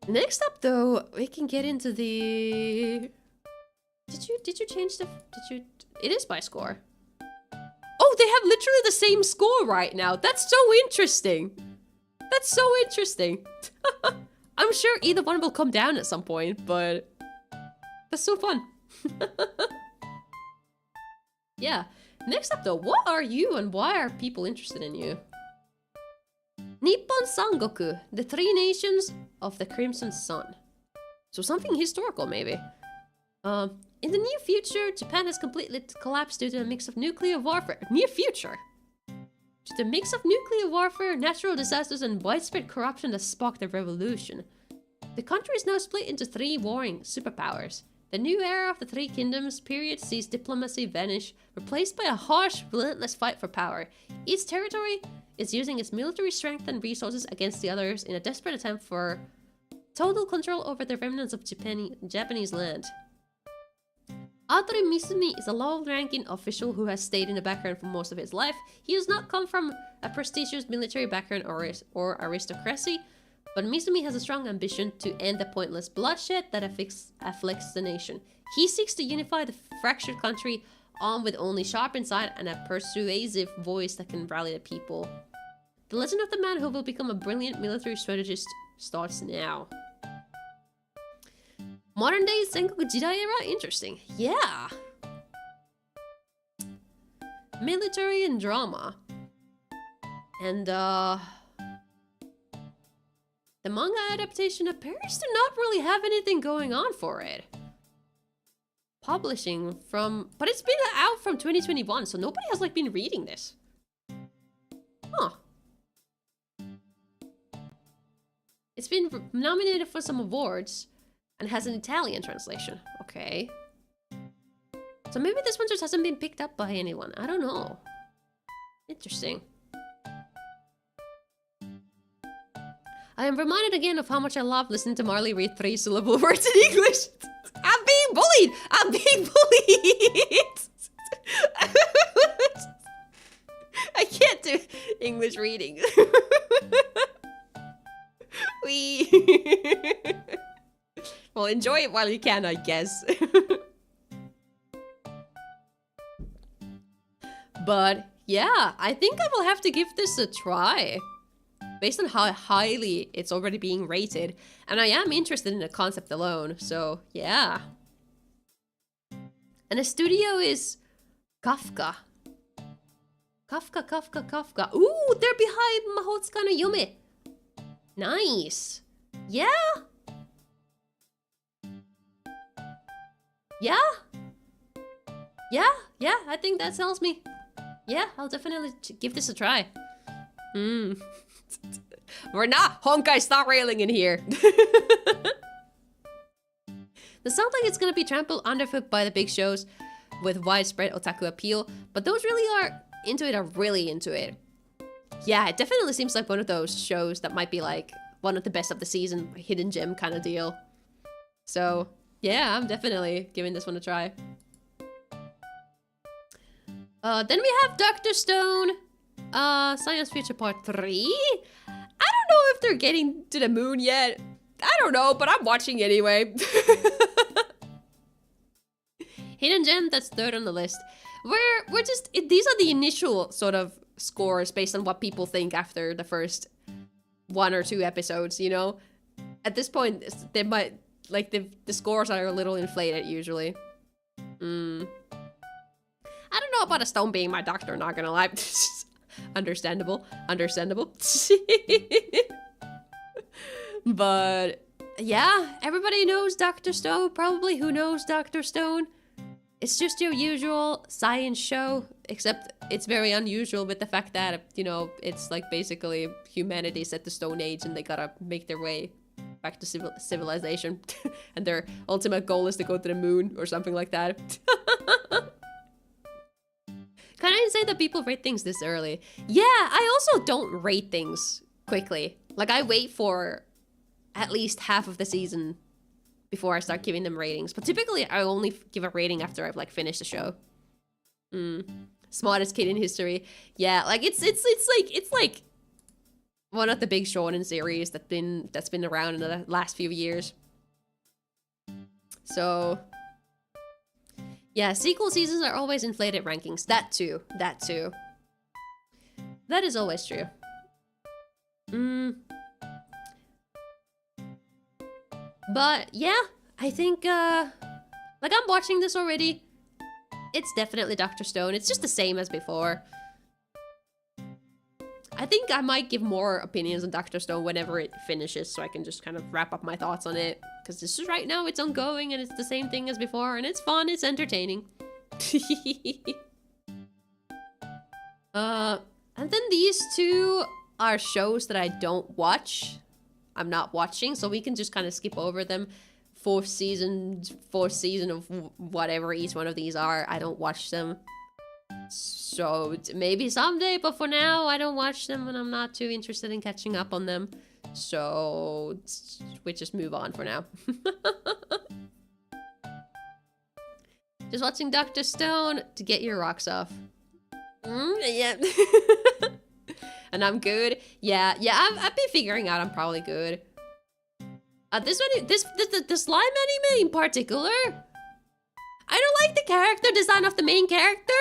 Speaker 1: Next up, though, we can get into the... Did you change the... It is by score. Oh, they have literally the same score right now. That's so interesting. That's so interesting. I'm sure either one will come down at some point, but... That's so fun. Yeah. Next up, though, what are you and why are people interested in you? Nippon Sangoku, the three nations of the Crimson Sun. So something historical, maybe. In the near future, Japan has completely collapsed due to a mix of nuclear warfare. Near future? To the mix of nuclear warfare, natural disasters, and widespread corruption that sparked a revolution. The country is now split into three warring superpowers. The new era of the Three Kingdoms period sees diplomacy vanish, replaced by a harsh, relentless fight for power. Each territory is using its military strength and resources against the others in a desperate attempt for total control over the remnants of Japanese land. Atori Misumi is a low-ranking official who has stayed in the background for most of his life. He does not come from a prestigious military background or aristocracy, but Misumi has a strong ambition to end the pointless bloodshed that afflicts the nation. He seeks to unify the fractured country, armed with only sharp insight and a persuasive voice that can rally the people. The legend of the man who will become a brilliant military strategist starts now. Modern day Sengoku Jidai era? Interesting. Yeah. Military and drama. And, the manga adaptation appears to not really have anything going on for it. Publishing from... But it's been out from 2021, so nobody has, like, been reading this. Huh. It's been nominated for some awards and has an Italian translation. Okay. So maybe this one just hasn't been picked up by anyone. I don't know. Interesting. I am reminded again of how much I love listening to Marlie read 3-syllable words in English. I'm being bullied! I'm being bullied! I can't do English reading. Well, enjoy it while you can, I guess. But yeah, I think I will have to give this a try. Based on how highly it's already being rated. And I am interested in the concept alone, so yeah. And the studio is Kafka. Kafka. Ooh, they're behind Mahotsuka no Yume. Nice. Yeah? Yeah, I think that sells me. Yeah, I'll definitely give this a try. We're not Honkai Star Railing in here. This sounds like it's gonna be trampled underfoot by the big shows with widespread otaku appeal, but those really are into it are really into it. Yeah, it definitely seems like one of those shows that might be like one of the best of the season, hidden gem kind of deal. So yeah, I'm definitely giving this one a try. Then we have Dr. Stone, Science Future Part 3. I don't know if they're getting to the moon yet. I don't know, but I'm watching anyway. Hidden Gem, that's third on the list. We're just, these are the initial sort of scores based on what people think after the first 1 or 2 episodes, you know? At this point, they might, like, the scores are a little inflated usually. I don't know about a stone being my doctor, not gonna lie. Understandable. But yeah, everybody knows Dr. Stone. Probably who knows Dr. Stone. It's just your usual science show, except it's very unusual with the fact that, you know, it's like basically humanity's at the Stone Age and they gotta make their way back to civilization. And their ultimate goal is to go to the moon or something like that. Can I say that people rate things this early? Yeah, I also don't rate things quickly. Like, I wait for at least half of the season before I start giving them ratings. But typically, I only give a rating after I've, like, finished the show. Smartest kid in history. Yeah, like, it's like one of the big shonen series that's been around in the last few years. So yeah, sequel seasons are always inflated rankings. That too. That is always true. But yeah, I think like, I'm watching this already. It's definitely Dr. Stone. It's just the same as before. I think I might give more opinions on Dr. Stone whenever it finishes, so I can just kind of wrap up my thoughts on it. Because this is right now, it's ongoing, and it's the same thing as before, and it's fun, it's entertaining. And then these two are shows that I don't watch. I'm not watching, so we can just kind of skip over them. Fourth season of whatever each one of these are, I don't watch them. So maybe someday, but for now, I don't watch them and I'm not too interested in catching up on them. So we just move on for now. Just watching Dr. Stone to get your rocks off. Yeah. And I'm good. Yeah, I've been figuring out I'm probably good. The slime anime in particular, I don't like the character design of the main character.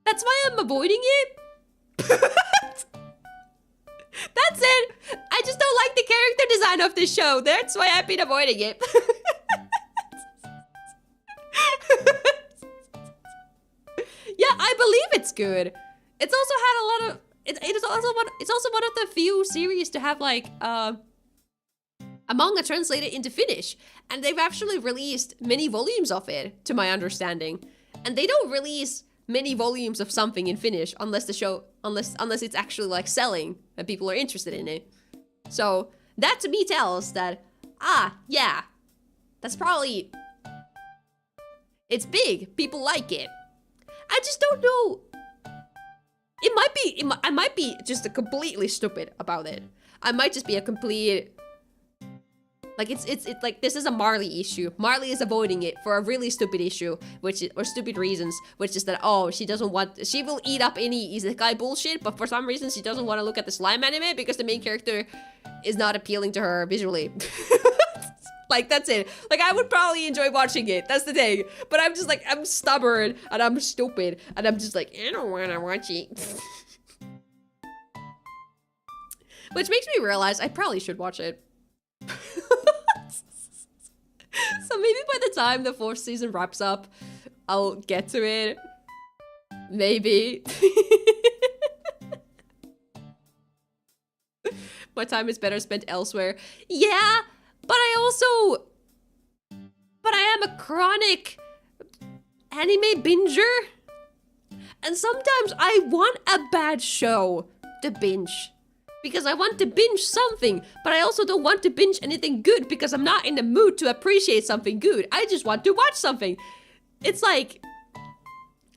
Speaker 1: That's why I'm avoiding it. That's it. I just don't like the character design of this show. That's why I've been avoiding it. Yeah, I believe it's good. It's also had a lot of. It's also one of the few series to have like a manga translated into Finnish, and they've actually released many volumes of it, to my understanding. And they don't release many volumes of something in Finnish unless it's actually like selling and people are interested in it. So that to me tells that, yeah, that's probably, it's big, people like it. I just don't know. I might be just completely stupid about it. I might just be a complete, like, it's like, this is a Marlie issue. Marlie is avoiding it for a really stupid issue, or stupid reasons, which is that, she will eat up any isekai bullshit, but for some reason she doesn't want to look at the slime anime because the main character is not appealing to her visually. Like, that's it. Like, I would probably enjoy watching it. That's the thing. But I'm just like, I'm stubborn and I'm stupid and I'm just like, I don't want to watch it. Which makes me realize I probably should watch it. So maybe by the time the 4th season wraps up, I'll get to it. Maybe. My time is better spent elsewhere. Yeah, but I am a chronic anime binger. And sometimes I want a bad show to binge. Because I want to binge something, but I also don't want to binge anything good because I'm not in the mood to appreciate something good. I just want to watch something. It's like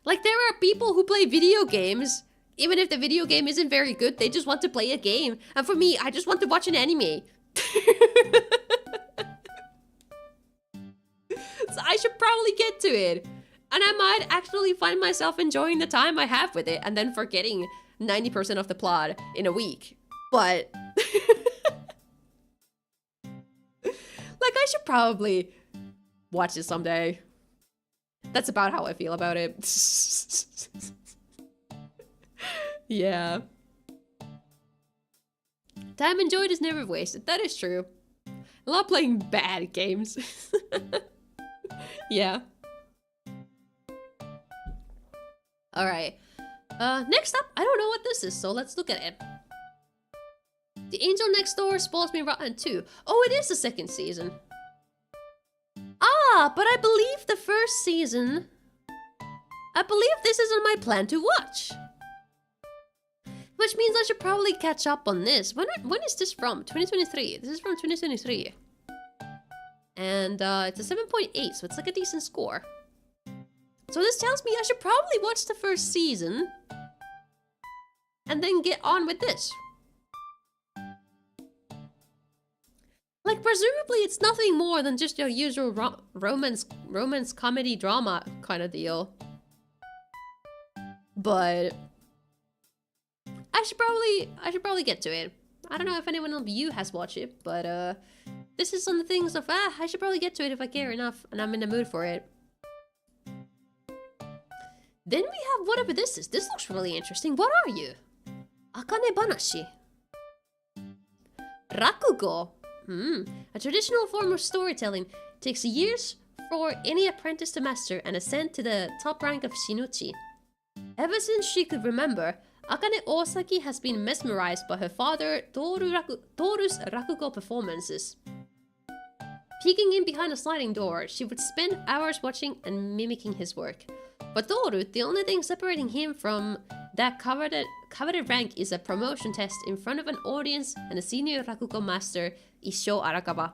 Speaker 1: there are people who play video games, even if the video game isn't very good, they just want to play a game. And for me, I just want to watch an anime. So I should probably get to it. And I might actually find myself enjoying the time I have with it and then forgetting 90% of the plot in a week. But like, I should probably watch it someday. That's about how I feel about it. Yeah. Time enjoyed is never wasted. That is true. I love playing bad games. Yeah. Alright. Next up, I don't know what this is, so let's look at it. The Angel Next Door spoils me rotten too. Oh, it is the second season. Ah, but I believe the first season... I believe this is on my plan to watch. Which means I should probably catch up on this. When is this from? 2023. This is from 2023. And it's a 7.8, so it's like a decent score. So this tells me I should probably watch the first season. And then get on with this. Like, presumably it's nothing more than just your usual romance comedy drama kind of deal. But I should probably get to it. I don't know if anyone of you has watched it, but this is on the things of I should probably get to it if I care enough and I'm in the mood for it. Then we have whatever this is. This looks really interesting. What are you? Akane Banashi. Rakugo. A traditional form of storytelling. Takes years for any apprentice to master and ascend to the top rank of Shinuchi. Ever since she could remember, Akane Osaki has been mesmerized by her father Toru's Rakugo performances. Peeking in behind a sliding door, she would spend hours watching and mimicking his work. For Toru, the only thing separating him from that coveted rank is a promotion test in front of an audience and a senior Rakugo master, Issho Arakawa.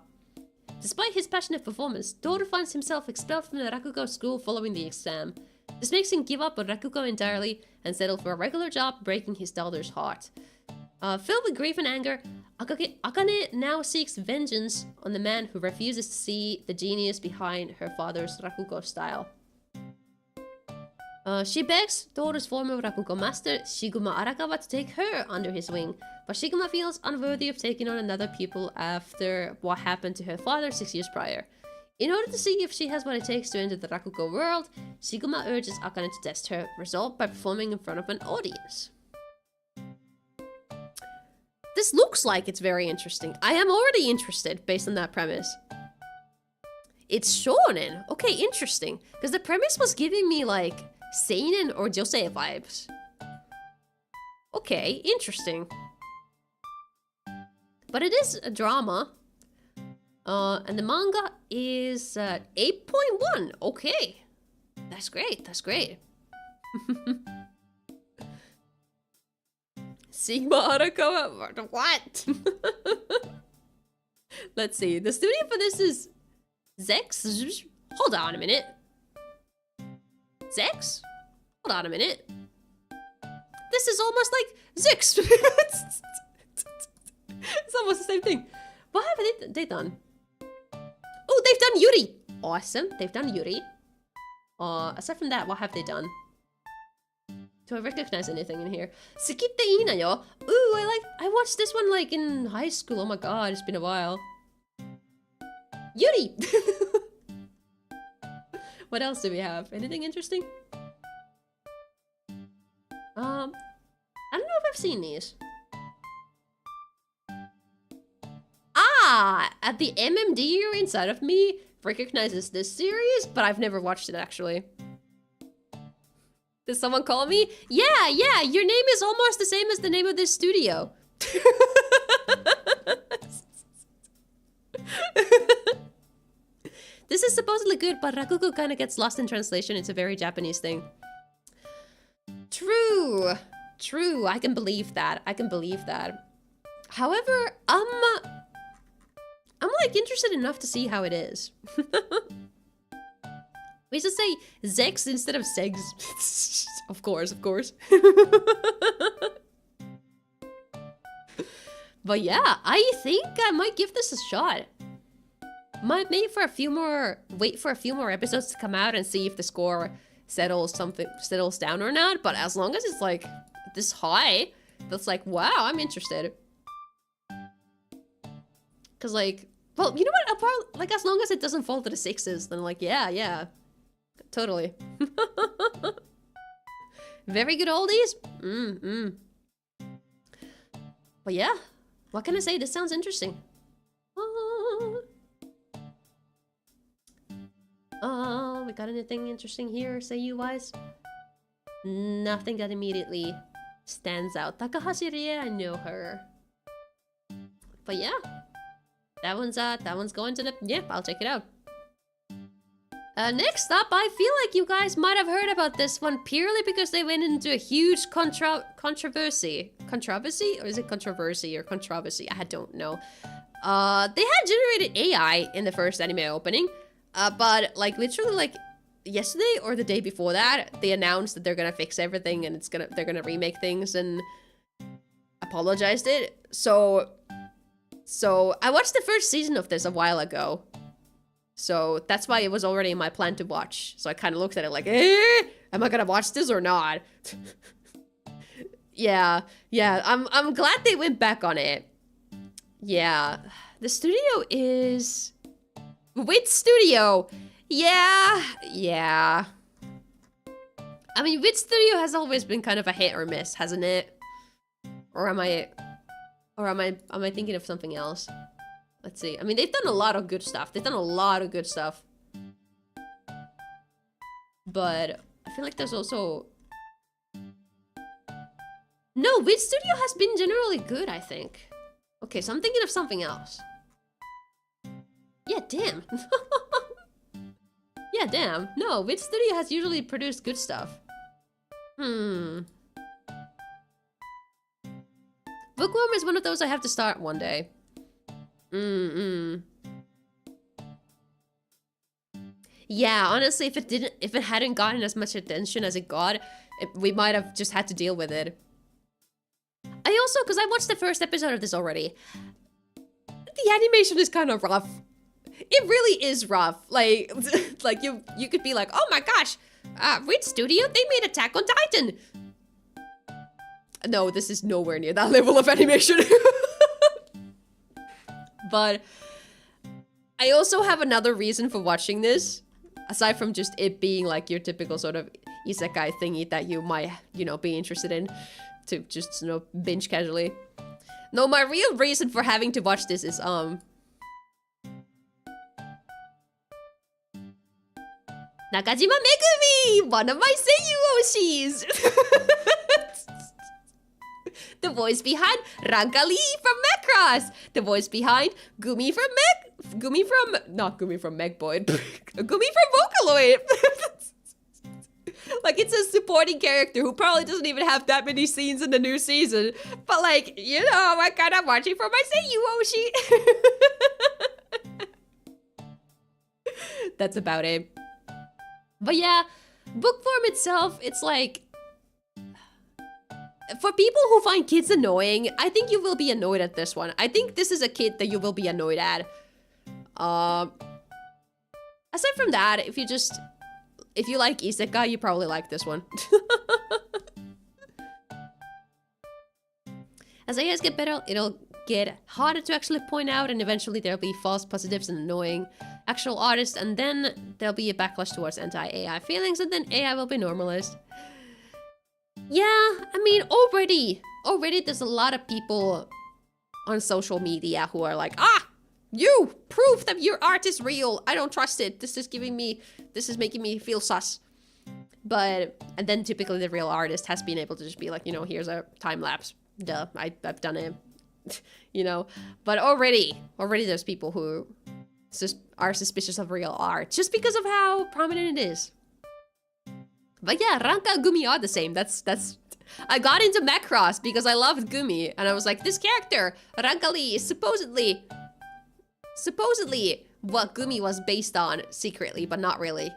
Speaker 1: Despite his passionate performance, Toru finds himself expelled from the Rakugo school following the exam. This makes him give up on Rakugo entirely and settle for a regular job, breaking his daughter's heart. Filled with grief and anger, Akane now seeks vengeance on the man who refuses to see the genius behind her father's Rakugo style. She begs Toru's former Rakugo master, Shiguma Arakawa, to take her under his wing, but Shiguma feels unworthy of taking on another pupil after what happened to her father 6 years prior. In order to see if she has what it takes to enter the Rakugo world, Shiguma urges Akane to test her resolve by performing in front of an audience. This looks like it's very interesting. I am already interested based on that premise. It's shonen. Okay, interesting. Because the premise was giving me like seinen or josei vibes. Okay, interesting. But it is a drama. And the manga is 8.1. Okay. That's great. That's great. Sigma Arakawa. What? Let's see. The studio for this is Zex. Hold on a minute. Zex? Hold on a minute. This is almost like Zix. It's almost the same thing. What have they done? Oh, they've done Yuri. Awesome. They've done Yuri. Aside from that, what have they done? Do I recognize anything in here? Sukitte Ina yo. Ooh, I watched this one like in high school. Oh my god, it's been a while. Yuri! What else do we have? Anything interesting? I don't know if I've seen these. At the MMD inside of me recognizes this series, but I've never watched it actually. Did someone call me? Yeah, your name is almost the same as the name of this studio. This is supposedly good, but Rakugo kind of gets lost in translation. It's a very Japanese thing. True, I can believe that. However, I'm like interested enough to see how it is. We should say Zex instead of Segs. Of course. But yeah, I think I might give this a shot. Might wait for a few more episodes to come out and see if the score settles down or not. But as long as it's like this high, that's like, wow, I'm interested. Cause like, well, you know what? I'll probably, like, as long as it doesn't fall to the 6s, then like, yeah. Totally. Very good oldies. But yeah, What can I say? This sounds interesting. We got anything interesting here, say you wise? Nothing that immediately stands out. Takahashi Rie, I know her. But yeah. That one's going to the... Yeah, I'll check it out. Next up, I feel like you guys might have heard about this one purely because they went into a huge controversy. Controversy? Or is it controversy or controversy? I don't know. They had generated AI in the first anime opening. But like literally like yesterday or the day before that, they announced that they're gonna fix everything and they're gonna remake things and apologized it. So I watched the first season of this a while ago. So that's why it was already in my plan to watch. So I kind of looked at it like, am I gonna watch this or not? yeah, I'm glad they went back on it. Yeah, the studio is... Wit Studio! Yeah. I mean, Wit Studio has always been kind of a hit or miss, hasn't it? Or am I thinking of something else? Let's see. I mean, they've done a lot of good stuff. But I feel like there's also... No, Wit Studio has been generally good, I think. Okay, so I'm thinking of something else. Yeah, damn. Yeah, damn. No, Wit Studio has usually produced good stuff. Bookworm is one of those I have to start one day. Yeah, honestly, if it hadn't gotten as much attention as it got, we might have just had to deal with it. I also, because I watched the first episode of this already, the animation is kind of rough. It really is rough. Like, like you could be like, oh my gosh, Wit Studio, they made Attack on Titan. No, this is nowhere near that level of animation. But I also have another reason for watching this, aside from just it being like your typical sort of isekai thingy that you might, you know, be interested in to just, you know, binge casually. No, my real reason for having to watch this is, Nakajima Megumi! One of my seiyuu oshis! The voice behind Ranka Lee from Macross! The voice behind Gumi from Megboy. Gumi from Vocaloid! Like, it's a supporting character who probably doesn't even have that many scenes in the new season. But like, you know, I kind of watching for my seiyuu oshi. That's about it. But yeah, Bookworm itself, it's like... For people who find kids annoying, I think you will be annoyed at this one. I think this is a kid that you will be annoyed at. Aside from that, if you like isekai, you probably like this one. As AIs get better, it'll get harder to actually point out, and eventually there'll be false positives and annoying actual artists, and then there'll be a backlash towards anti-AI feelings, and then AI will be normalized. Yeah, I mean, already there's a lot of people on social media who are like, you prove that your art is real. I don't trust it. This is making me feel sus. And then typically the real artist has been able to just be like, you know, here's a time lapse. Duh, I've done it. You know, but already there's people who are suspicious of real art just because of how prominent it is. But yeah, Ranka and Gumi are the same. That's I got into Macross because I loved Gumi, and I was like, this character, Ranka Lee, is supposedly what Gumi was based on secretly, but not really.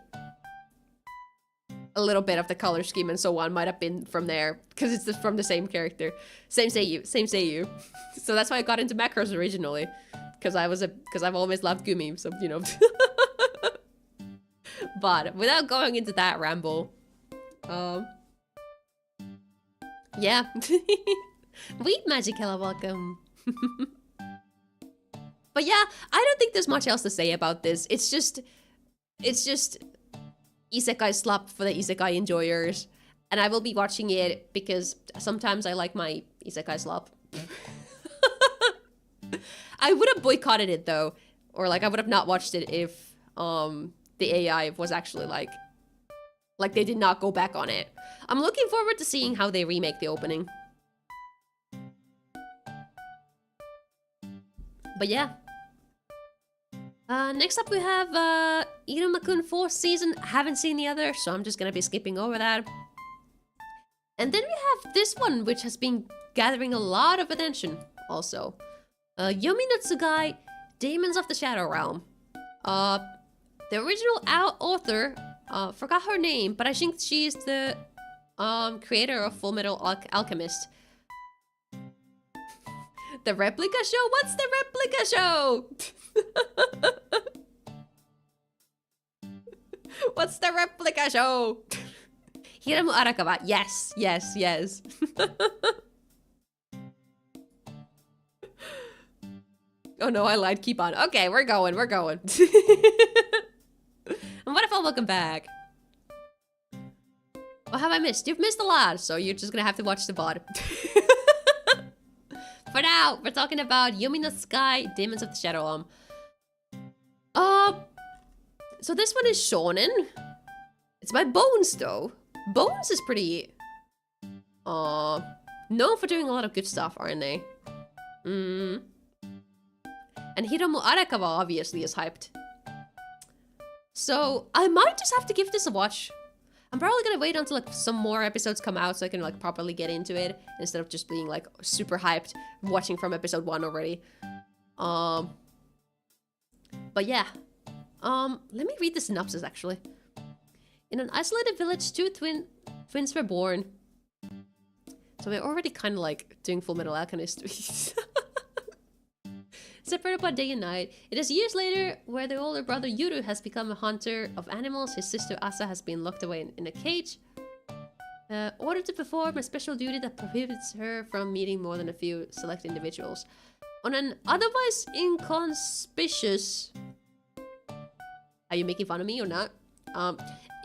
Speaker 1: A little bit of the color scheme and so on might have been from there, because it's from the same character. Same seiyuu. So that's why I got into Macross originally, because I've always loved Gumi, so you know. But without going into that ramble, yeah. Wheat Magicella, welcome. But yeah, I don't think there's much else to say about this. It's just isekai slop for the isekai enjoyers, and I will be watching it because sometimes I like my isekai slop. I would have boycotted it though. Or like I would have not watched it if the AI was actually like they did not go back on it. I'm looking forward to seeing how they remake the opening. But yeah. Next up we have Iruma-kun 4th season. I haven't seen the other, so I'm just gonna be skipping over that. And then we have this one, which has been gathering a lot of attention also. Yomi no Tsugai, Demons of the Shadow Realm. The original author, forgot her name, but I think she's the creator of Full Metal Alchemist. The replica show? What's the replica show? What's the replica show? Hiramu Arakawa. Yes, yes, yes. Oh no, I lied. Keep on. Okay, we're going, we're going. And Wonderful, welcome back. What have I missed? You've missed a lot, so you're just gonna have to watch the VOD. For now, we're talking about Yumi no Sky, Demons of the Shadow Realm. So this one is shonen. It's by Bones, though. Bones is pretty... known for doing a lot of good stuff, aren't they? And Hiromu Arakawa obviously is hyped. So, I might just have to give this a watch. I'm probably gonna wait until like some more episodes come out so I can like properly get into it instead of just being like super hyped watching from episode 1 already. But yeah. Let me read the synopsis actually. In an isolated village, two twins were born. So we're already kind of like doing Full Metal Alchemist. Separated by day and night, it is years later where the older brother Yuru has become a hunter of animals. His sister Asa has been locked away in a cage, ordered to perform a special duty that prohibits her from meeting more than a few select individuals. On an otherwise inconspicuous... Are you making fun of me or not?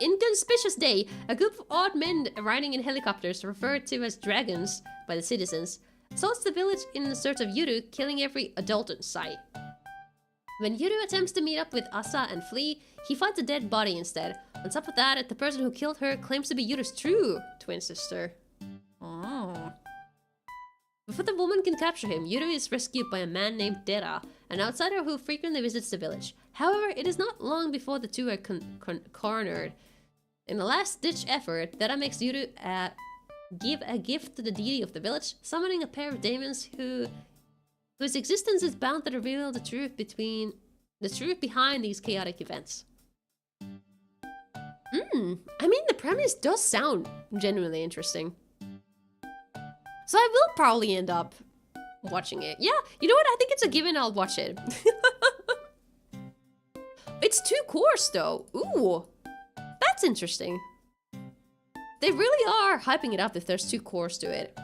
Speaker 1: Inconspicuous day, a group of odd men riding in helicopters, referred to as dragons by the citizens, assaults the village in search of Yuru, killing every adult in sight. When Yuru attempts to meet up with Asa and flee, he finds a dead body instead. On top of that, the person who killed her claims to be Yuru's true twin sister. Oh. Before the woman can capture him, Yuru is rescued by a man named Dera, an outsider who frequently visits the village. However, it is not long before the two are cornered. In a last-ditch effort, Dera makes Yuru give a gift to the deity of the village, summoning a pair of demons whose existence is bound to reveal the truth behind these chaotic events. I mean, the premise does sound genuinely interesting. So I will probably end up watching it. Yeah, you know what? I think it's a given I'll watch it. It's 2 course though. Ooh, that's interesting. They really are hyping it up if there's 2 cores to it.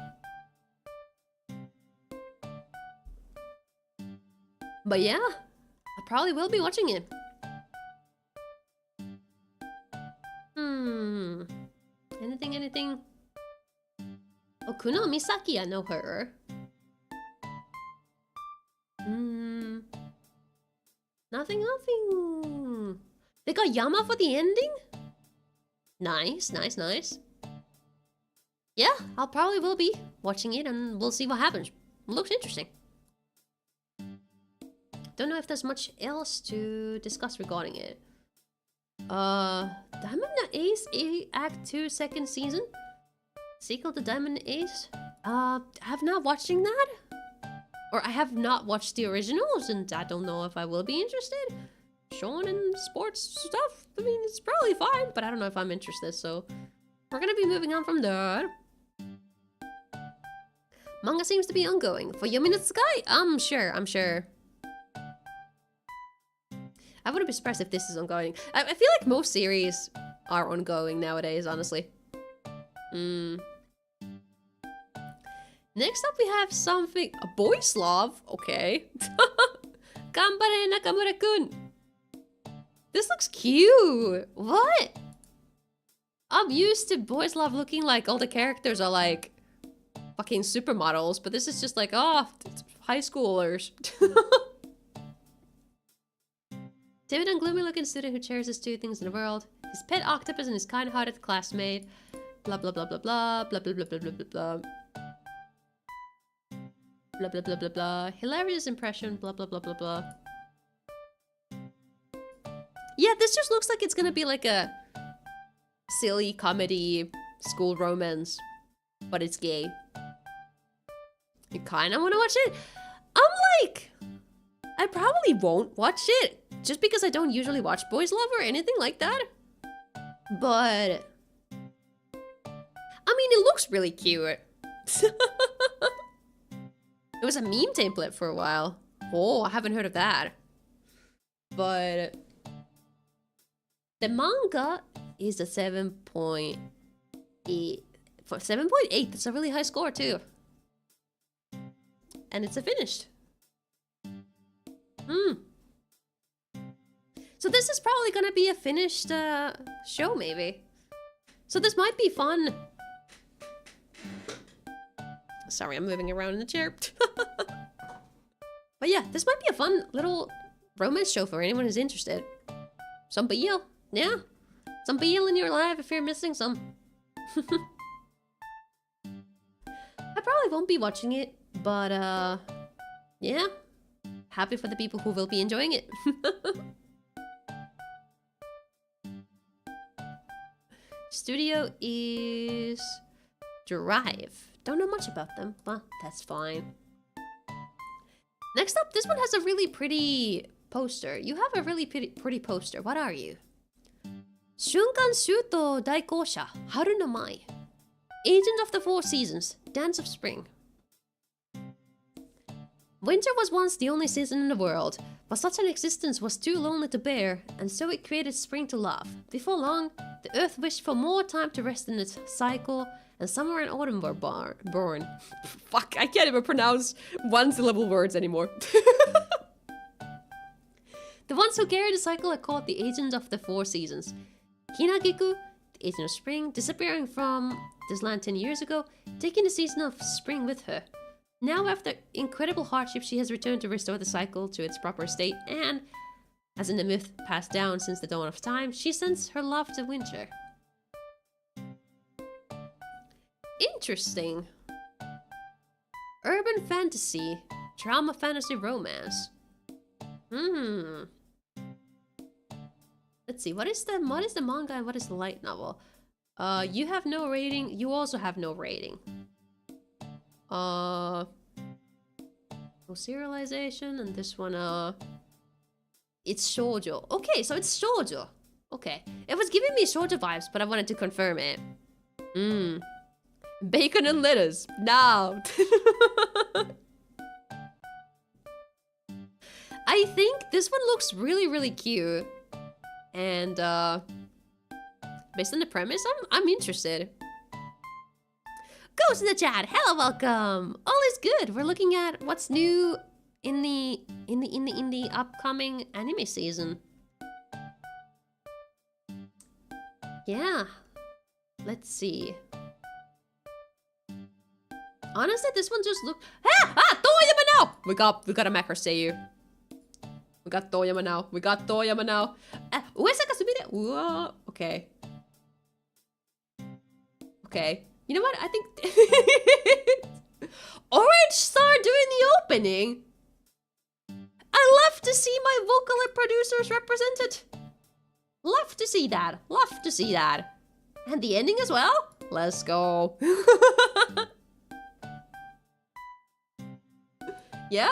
Speaker 1: But yeah, I probably will be watching it. Anything? Oh, Kuno Misaki, I know her. Nothing. They got Yama for the ending? Nice. Yeah, I'll probably will be watching it and we'll see what happens. Looks interesting. Don't know if there's much else to discuss regarding it. Diamond Ace Act 2 2nd season? Sequel to Diamond Ace? I have not watching that. Or I have not watched the originals and I don't know if I will be interested. Shonen sports stuff, I mean, it's probably fine, but I don't know if I'm interested, so we're gonna be moving on from that. Manga seems to be ongoing. For Yumi no Sky? I'm sure. I wouldn't be surprised if this is ongoing. I feel like most series are ongoing nowadays, honestly. Next up we have something... A boys love? Okay. Ganbare Nakamura-kun. This looks cute. What? I'm used to boys love looking like all the characters are like fucking supermodels, but this is just like, oh, high schoolers. Timid and gloomy looking student who cherishes two things in the world. His pet octopus and his kind-hearted classmate. Blah blah blah blah blah blah blah blah blah blah blah blah. Blah blah blah blah blah. Hilarious impression. Blah blah blah blah blah. Yeah, this just looks like it's gonna be like a silly comedy school romance, but it's gay. You kinda wanna watch it? I'm like, I probably won't watch it just because I don't usually watch Boys Love or anything like that. But I mean, it looks really cute. It was a meme template for a while. Oh, I haven't heard of that. But the manga is a 7.8. For 7.8, that's a really high score too. And it's a finished. So this is probably gonna be a finished show, maybe. So this might be fun. Sorry, I'm moving around in the chair. But yeah, this might be a fun little romance show for anyone who's interested. Some BL, yeah. Some BL in your life if you're missing some. I probably won't be watching it, but yeah. Happy for the people who will be enjoying it. Studio is Drive. Don't know much about them, but that's fine. Next up, this one has a really pretty poster. You have a really pretty poster. What are you? Shunkan Shuto Daikosha, Haru no Mai. Agent of the Four Seasons, Dance of Spring. Winter was once the only season in the world, but such an existence was too lonely to bear, and so it created spring to love. Before long, the earth wished for more time to rest in its cycle, and summer and autumn were born. Fuck, I can't even pronounce one-syllable words anymore. The ones who carry the cycle are called the Agents of the Four Seasons. Hinagiku, the Agent of Spring, disappearing from this land 10 years ago, taking the season of spring with her. Now, after incredible hardship, she has returned to restore the cycle to its proper state, and, as in the myth passed down since the dawn of time, she sends her love to winter. Interesting. Urban fantasy, drama fantasy romance. Let's see, what is the manga and what is the light novel? You have no rating, you also have no rating. No serialization, and this one, it's shoujo. Okay, so it's shoujo. Okay. It was giving me shoujo vibes, but I wanted to confirm it. Bacon and lettuce. Now. I think this one looks really, really cute. And, based on the premise, I'm interested. Ghost in the chat, hello, welcome. All is good. We're looking at what's new in the upcoming anime season. Yeah. Let's see. Honestly, this one just look. Toyama now. We got a Macro Seiyu. We got Toyama now. Uesaka Sumire. Whoa. Okay. Okay. You know what? I think Orange Star doing the opening. I love to see my vocal producers represented. Love to see that. And the ending as well. Let's go. Yeah,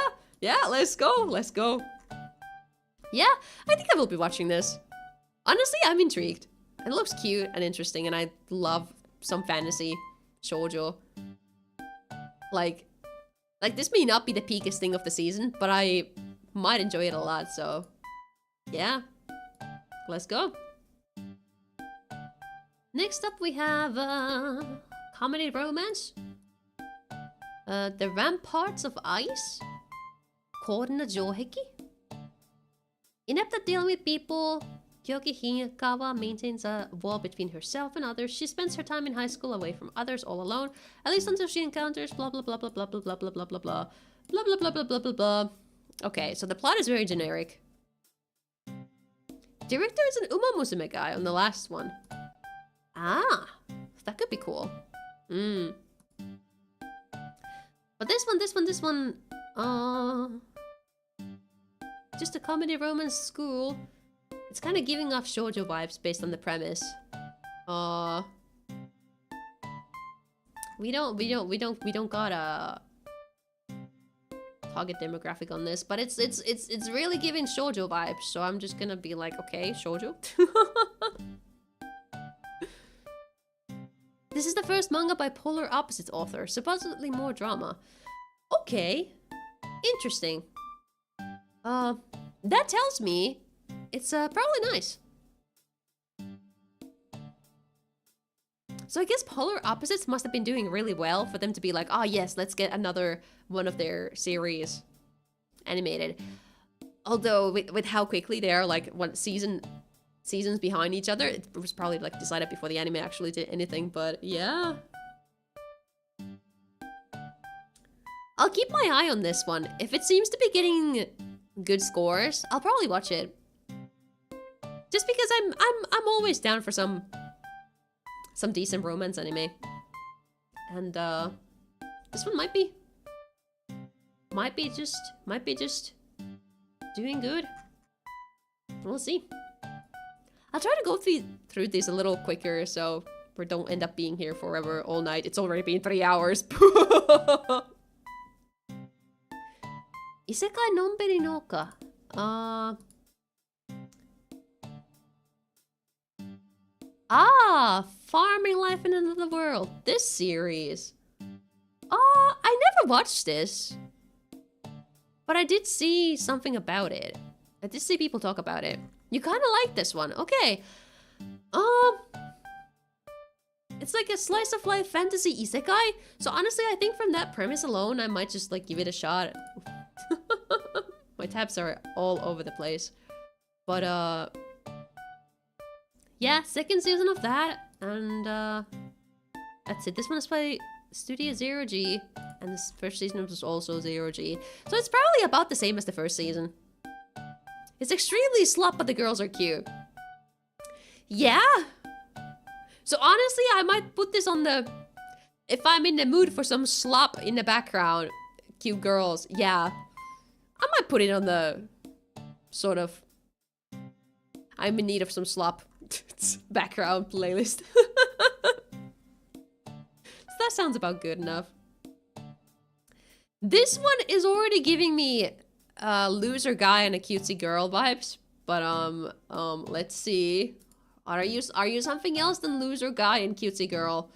Speaker 1: let's go. Yeah, I think I will be watching this. Honestly, I'm intrigued. It looks cute and interesting, and I love some fantasy shoujo. Like this may not be the peakest thing of the season, but I might enjoy it a lot, so yeah. Let's go. Next up we have comedy romance. The Ramparts of Ice. Korna Joheki. Inept at dealing with people, Kyoki Hikawa maintains a wall between herself and others. She spends her time in high school away from others all alone, at least until she encounters blah blah blah blah blah blah blah blah blah blah blah. Blah, blah, blah, blah, blah, blah, blah. Okay, so the plot is very generic. Director is an Uma Musume guy on the last one. Ah, that could be cool. But this one, just a comedy romance school. It's kind of giving off shoujo vibes based on the premise. We don't got a target demographic on this, but it's really giving shoujo vibes. So I'm just gonna be like, okay, shoujo. This is the first manga by Polar Opposites author, supposedly more drama. Okay, interesting. That tells me it's probably nice. So I guess Polar Opposites must have been doing really well for them to be like, oh yes, let's get another one of their series animated. Although with how quickly they are like seasons behind each other, it was probably like decided before the anime actually did anything, but yeah. I'll keep my eye on this one. If it seems to be getting good scores, I'll probably watch it. Just because I'm always down for some decent romance anime. And this one might be just doing good. We'll see. I'll try to go through these a little quicker so we don't end up being here forever all night. It's already been 3 hours. Isekai nonberi no ka. Farming life in another world. This series. I never watched this. But I did see something about it. I did see people talk about it. You kind of like this one. Okay. It's like a slice of life fantasy isekai. So honestly, I think from that premise alone, I might just like give it a shot. My tabs are all over the place. But yeah, second season of that, and that's it. This one is by Studio Zero G, and this first season was also Zero G. So it's probably about the same as the first season. It's extremely slop, but the girls are cute. Yeah. So honestly, I might put this on the... If I'm in the mood for some slop in the background, cute girls, yeah. I might put it on the sort of... I'm in need of some slop background playlist. So that sounds about good enough. This one is already giving me loser guy and a cutesy girl vibes, but let's see. Are you something else than loser guy and cutesy girl?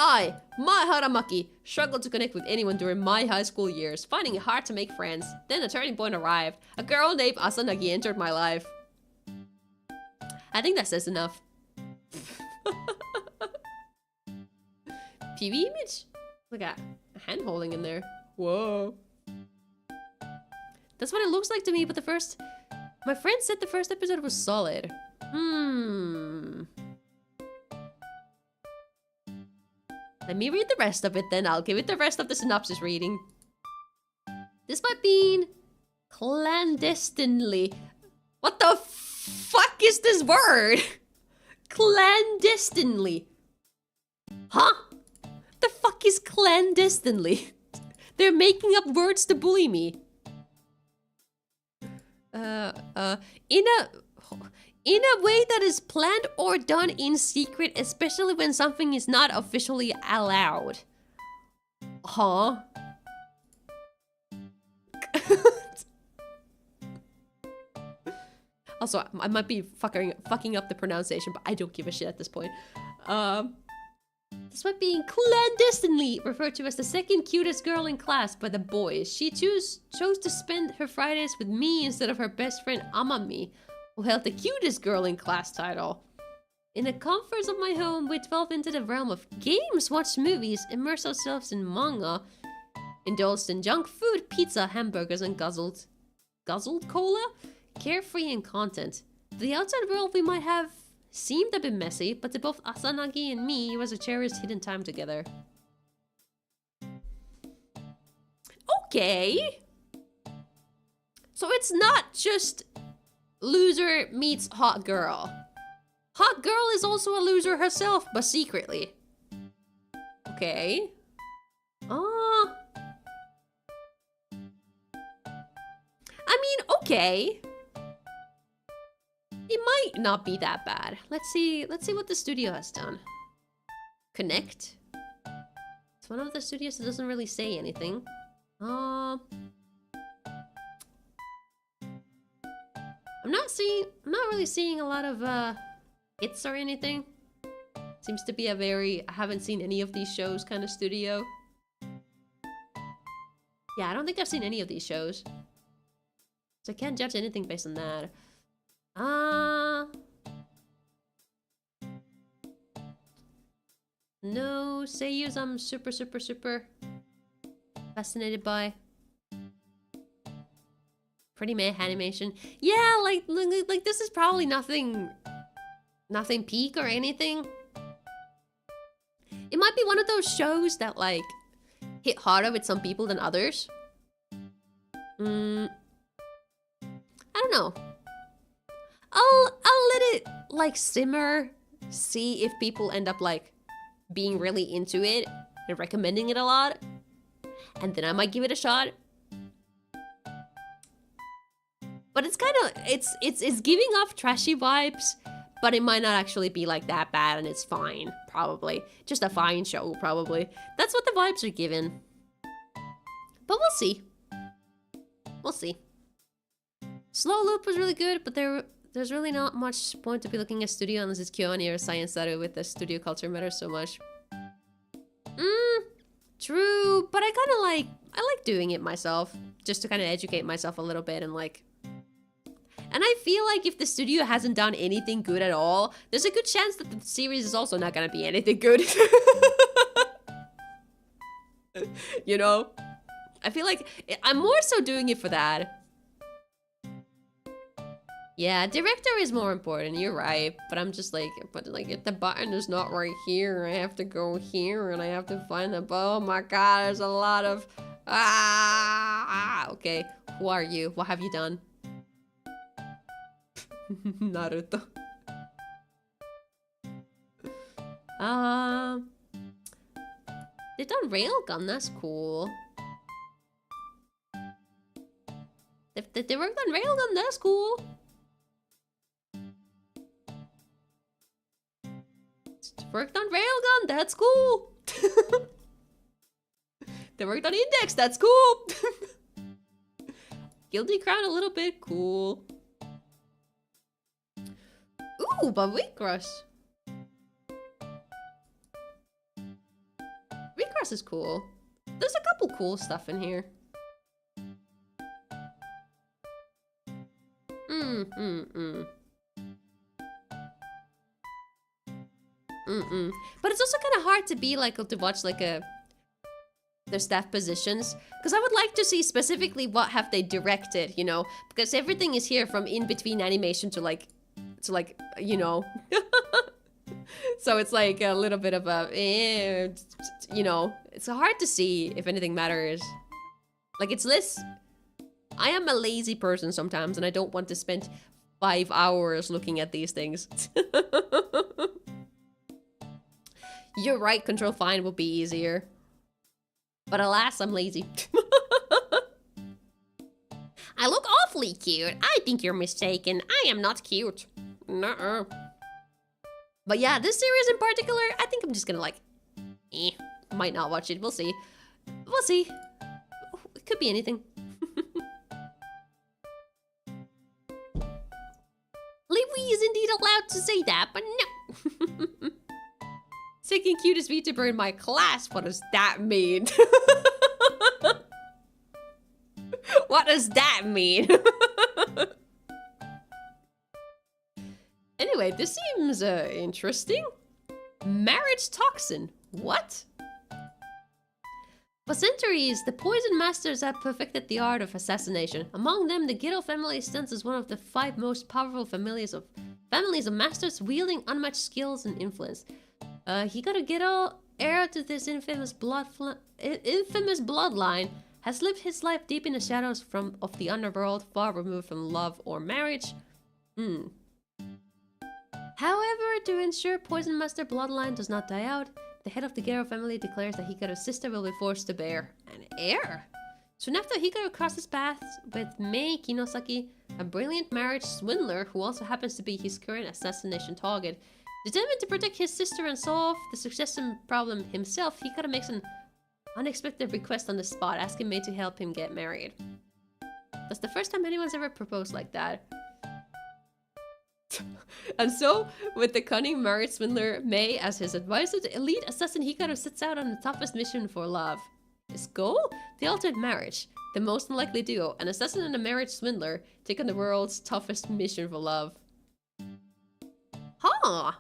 Speaker 1: I, Mai Haramaki, struggled to connect with anyone during my high school years, finding it hard to make friends. Then a turning point arrived. A girl named Asanagi entered my life. I think that says enough. PV image? Look at a hand holding in there. Whoa. That's what it looks like to me, but the first... My friend said the first episode was solid. Let me read the rest of it then. I'll give it the rest of the synopsis reading. Despite being clandestinely... What the fuck is this word? Clandestinely. Huh? The fuck is clandestinely? They're making up words to bully me. In a way that is planned or done in secret, especially when something is not officially allowed. Huh? Also, I might be fucking up the pronunciation, but I don't give a shit at this point. Despite being clandestinely referred to as the second cutest girl in class by the boys, she chose to spend her Fridays with me instead of her best friend Amami, who held the cutest girl in class title. In the comforts of my home, we delved into the realm of games, watched movies, immersed ourselves in manga, indulged in junk food, pizza, hamburgers, and guzzled cola? Carefree and content. The outside world we might have seemed a bit messy, but to both Asanagi and me, it was a cherished hidden time together. Okay. So it's not just loser meets hot girl. Hot girl is also a loser herself, but secretly. Okay. I mean, okay. It might not be that bad. Let's see what the studio has done. Connect. It's one of the studios that doesn't really say anything. I'm not really seeing a lot of hits or anything. Seems to be a very I haven't seen any of these shows kind of studio. Yeah, I don't think I've seen any of these shows. So I can't judge anything based on that. No seiyus I'm super fascinated by. Pretty meh animation. Yeah, like this is probably nothing peak or anything. It might be one of those shows that like hit harder with some people than others. I don't know. I'll let it like simmer, see if people end up like being really into it and recommending it a lot, and then I might give it a shot. But it's kind of it's giving off trashy vibes, but it might not actually be like that bad, and it's fine, probably. Just a fine show, probably. That's what the vibes are given. But we'll see. We'll see. Slow Loop was really good, but there's really not much point to be looking at studio unless it's Kyoani or Science Saru with the studio culture matters so much. True, but I like doing it myself, just to kind of educate myself a little bit and like... And I feel like if the studio hasn't done anything good at all, there's a good chance that the series is also not gonna be anything good. You know? I feel like I'm more so doing it for that. Yeah, director is more important, you're right. But I'm just like, if the button is not right here, I have to go here and I have to find the, oh my god, there's a lot of, okay, who are you? What have you done? Naruto. They've done Railgun, that's cool. They worked on Railgun, that's cool. Worked on Railgun, that's cool. They worked on Index, that's cool. Guilty Crown a little bit, cool. Ooh, but Wheatgrass. Wheatgrass is cool. There's a couple cool stuff in here. But it's also kind of hard to be like, to watch like their staff positions, because I would like to see specifically what have they directed, you know, because everything is here from in between animation to like, you know. So it's like a little bit of a, you know, it's hard to see if anything matters. Like it's less, I am a lazy person sometimes and I don't want to spend 5 hours looking at these things. You're right, Control Find would be easier. But alas, I'm lazy. I look awfully cute. I think you're mistaken. I am not cute. Nuh-uh. But yeah, this series in particular, I think I'm just gonna like... might not watch it. We'll see. We'll see. It could be anything. Liwi is indeed allowed to say that, but no. Second cutest VTuber in my class. What does that mean? What does that mean? Anyway, this seems interesting. Marriage toxin. What? For centuries, the poison masters have perfected the art of assassination. Among them, the Ghetto family stands as one of the 5 most powerful families of masters wielding unmatched skills and influence. He got a Ghetto heir to this infamous bloodline has lived his life deep in the shadows of the underworld, far removed from love or marriage. However, to ensure Poison Master bloodline does not die out, the head of the Garo family declares that Hikaru's sister will be forced to bear an heir. Soon after, Hikaru crosses paths with Mei Kinosaki, a brilliant marriage swindler who also happens to be his current assassination target. Determined to protect his sister and solve the succession problem himself, Hikaru makes an unexpected request on the spot, asking Mei to help him get married. That's the first time anyone's ever proposed like that. And so, with the cunning marriage swindler Mei as his advisor, the elite assassin Hikaru sets out on the toughest mission for love. His goal? The ultimate marriage. The most unlikely duo, an assassin and a marriage swindler, take on the world's toughest mission for love. Huh!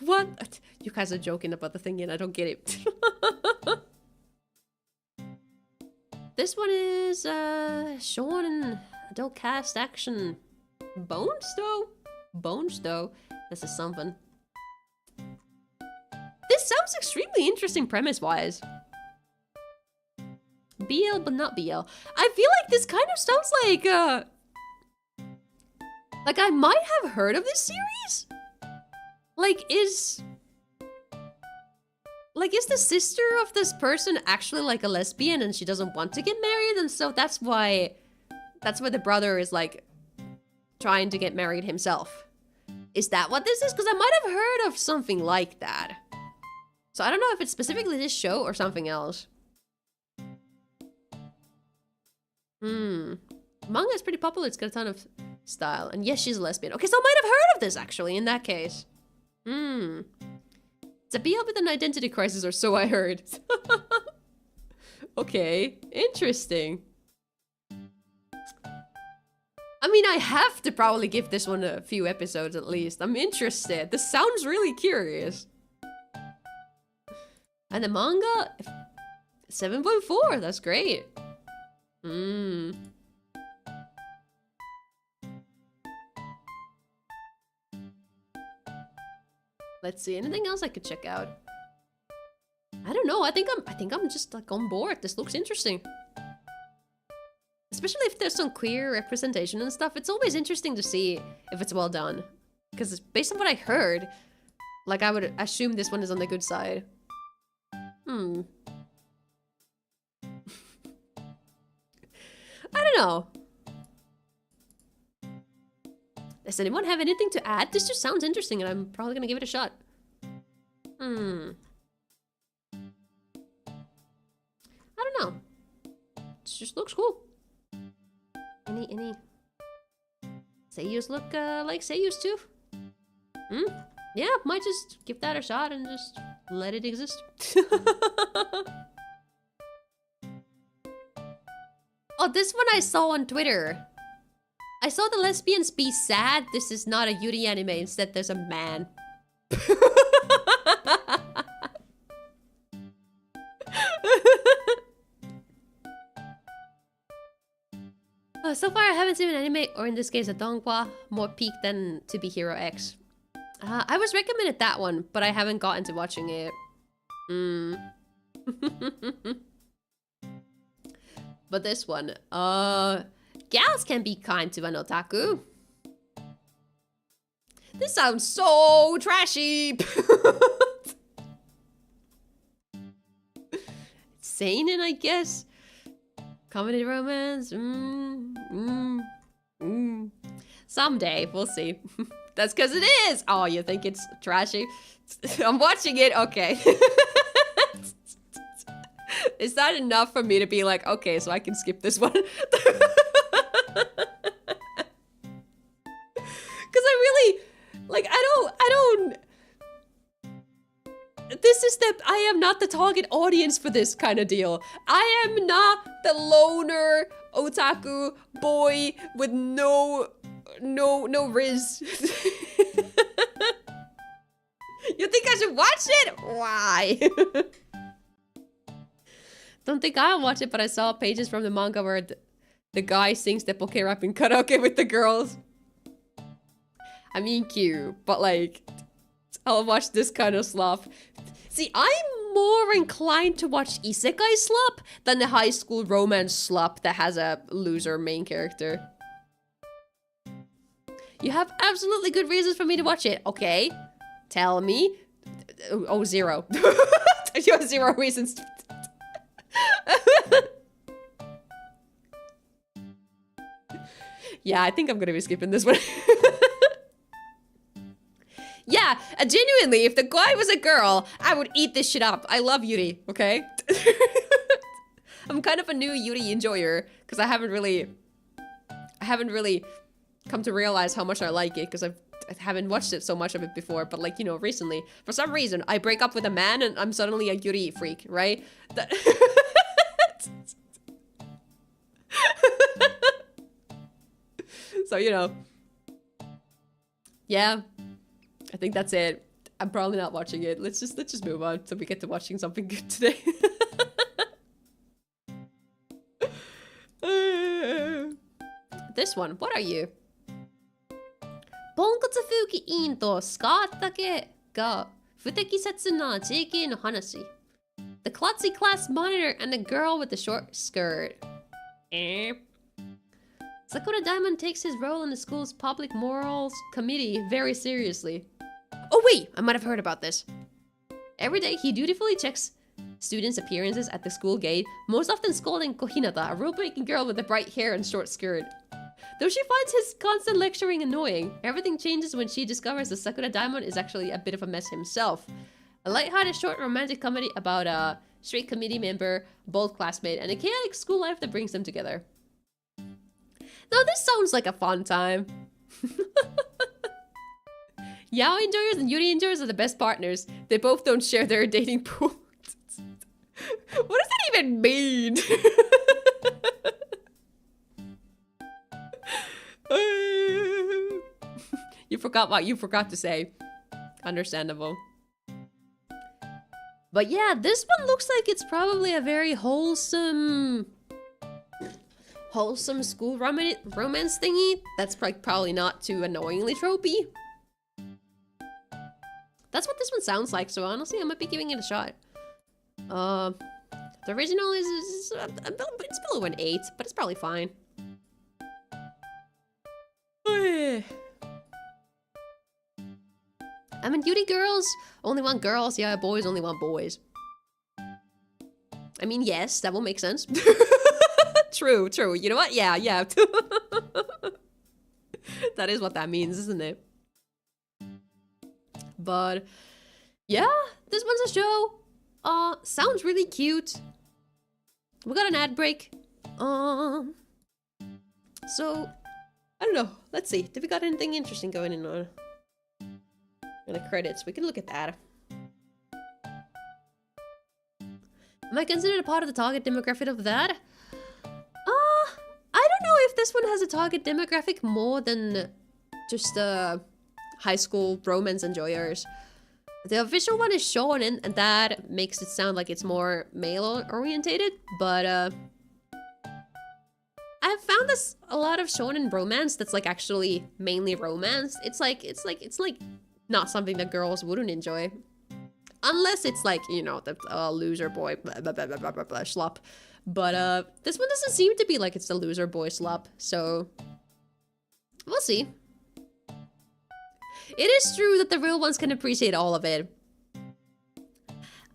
Speaker 1: What? You guys are joking about the thing and I don't get it. This one is shonen adult cast action. Bones though? Bones though? This is something. This sounds extremely interesting premise-wise. BL but not BL. I feel like this kind of sounds like I might have heard of this series? Like, is the sister of this person actually like a lesbian and she doesn't want to get married, and so that's why the brother is like trying to get married himself? Is that what this is? Because I might have heard of something like that. So I don't know if it's specifically this show or something else. Manga is pretty popular, it's got a ton of style. And yes, she's a lesbian. Okay, so I might have heard of this actually in that case. It's a BL with an identity crisis, or so I heard. Okay, interesting. I mean, I have to probably give this one a few episodes at least. I'm interested. This sounds really curious. And the manga, 7.4, that's great. Let's see, anything else I could check out? I don't know, I think I'm just like on board. This looks interesting. Especially if there's some queer representation and stuff. It's always interesting to see if it's well done. Because based on what I heard, like I would assume this one is on the good side. I don't know. Does anyone have anything to add? This just sounds interesting and I'm probably gonna give it a shot. I don't know. It just looks cool. Any seiyus look like seiyus too? Yeah, might just give that a shot and just let it exist. Oh, this one I saw on Twitter. I saw the lesbians be sad. This is not a Yuri anime. Instead, there's a man. So far, I haven't seen an anime, or in this case, a donghua, more peak than To Be Hero X. I was recommended that one, but I haven't gotten to watching it. But this one, gals can be kind to an otaku. This sounds so trashy. Seinen, I guess. Comedy romance. Someday, we'll see. That's because it is. Oh, you think it's trashy? I'm watching it. Okay. Is that enough for me to be like, okay, so I can skip this one? Because I really, like, I don't. This is I am not the target audience for this kind of deal. I am not the loner otaku boy with no riz. You think I should watch it? Why? Don't think I'll watch it, but I saw pages from the manga where the guy sings the poke rap in karaoke with the girls. I mean, cute, but like, I'll watch this kind of slop. See, I'm more inclined to watch isekai slop than the high school romance slop that has a loser main character. You have absolutely good reasons for me to watch it. Okay, tell me. Oh, zero. You have zero reasons. Yeah, I think I'm gonna be skipping this one. Yeah, genuinely, if the guy was a girl, I would eat this shit up. I love Yuri, okay? I'm kind of a new Yuri enjoyer, because I haven't really come to realize how much I like it, because I haven't watched it so much of it before, but like, you know, recently, for some reason, I break up with a man and I'm suddenly a Yuri freak, right? So, you know, yeah. I think that's it. I'm probably not watching it. Let's just move on so we get to watching something good today. This one, what are you? ポンコツ風紀委員とスカートだけが不適切な JK の話。The klutzy class monitor and the girl with the short skirt. Sakura Diamond takes his role in the school's public morals committee very seriously. Oh wait, I might have heard about this. Every day he dutifully checks students' appearances at the school gate, most often scolding Kohinata, a rule-breaking girl with the bright hair and short skirt. Though she finds his constant lecturing annoying, everything changes when she discovers that Sakura Diamond is actually a bit of a mess himself. A light-hearted short romantic comedy about a straight committee member, bold classmate, and a chaotic school life that brings them together. Now this sounds like a fun time. Yaoi enjoyers and Yuri enjoyers are the best partners. They both don't share their dating pool. What does that even mean? You forgot what you forgot to say. Understandable. But yeah, this one looks like it's probably a very wholesome school romance thingy. That's probably not too annoyingly tropey. That's what this one sounds like, so honestly, I might be giving it a shot. The original is it's below an 8, but it's probably fine. I mean, Yuri girls only want girls, yeah, boys only want boys. I mean, yes, that will make sense. True. You know what? Yeah. That is what that means, isn't it? But yeah, this one's a show. Sounds really cute. We got an ad break. So I don't know. Let's see. Did we got anything interesting going on? In the credits, we can look at that. Am I considered a part of the target demographic of that? I don't know if this one has a target demographic more than just high school romance enjoyers. The official one is shonen, and that makes it sound like it's more male orientated, but I've found this a lot of shonen romance that's like actually mainly romance. It's like not something that girls wouldn't enjoy. Unless it's like, you know, the loser boy blah, blah, blah, blah, blah, blah, blah, slop. But this one doesn't seem to be like it's the loser boy slop, so we'll see. It is true that the real ones can appreciate all of it.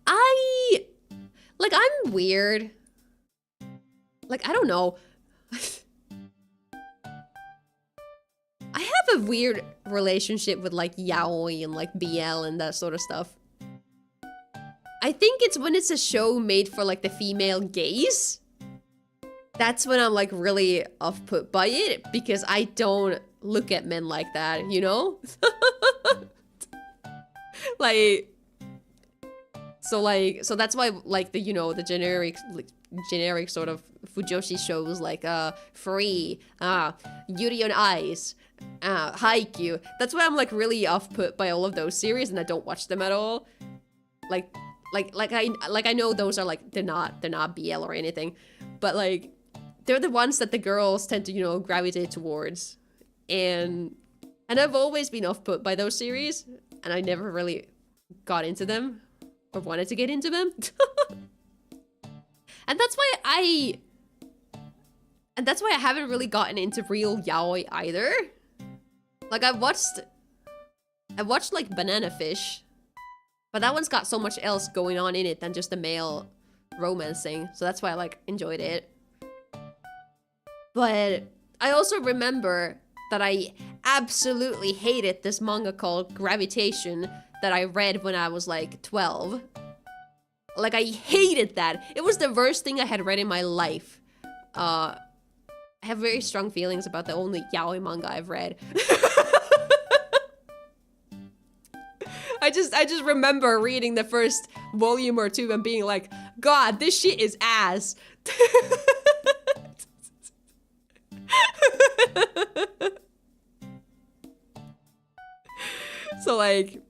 Speaker 1: I'm weird. Like, I don't know. I have a weird relationship with like yaoi and like BL and that sort of stuff. I think it's when it's a show made for like the female gaze. That's when I'm like really off-put by it, because I don't look at men like that, you know? So that's why like the, you know, the generic sort of fujoshi shows like Free, Yuri on Ice, Haikyuu. That's why I'm like really off-put by all of those series and I don't watch them at all. I know those are like they're not BL or anything, but like they're the ones that the girls tend to, you know, gravitate towards. And I've always been off-put by those series, and I never really got into them. or wanted to get into them. And that's why I haven't really gotten into real yaoi either. Like I watched like Banana Fish, but that one's got so much else going on in it than just the male romancing, so that's why I like enjoyed it. But I also remember that I absolutely hated this manga called Gravitation that I read when I was like 12. Like I hated that. It was the worst thing I had read in my life. I have very strong feelings about the only yaoi manga I've read. I just remember reading the first volume or two and being like, God, this shit is ass. So like,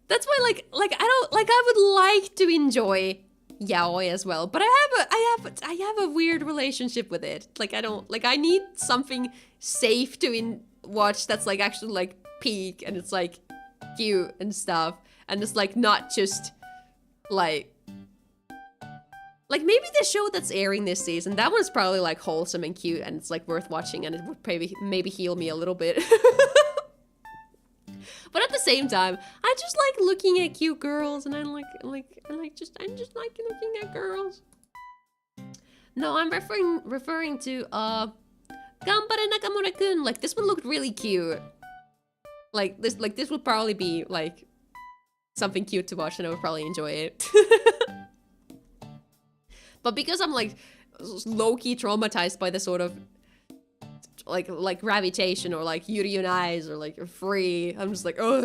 Speaker 1: that's why like I would like to enjoy yaoi as well, but I have a weird relationship with it. Like I need something safe to watch that's like actually like peak and it's like cute and stuff, and it's like not just like maybe the show that's airing this season, that one's probably like wholesome and cute and it's like worth watching and it would maybe heal me a little bit. But at the same time, I just like looking at cute girls, and I'm just like looking at girls. No, I'm referring to Ganbare Nakamura-kun. Like this one looked really cute. Like this would probably be like something cute to watch, and I would probably enjoy it. But because I'm like low-key traumatized by the sort of like Gravitation or like Yuri on Ice or like Free, I'm just like, oh.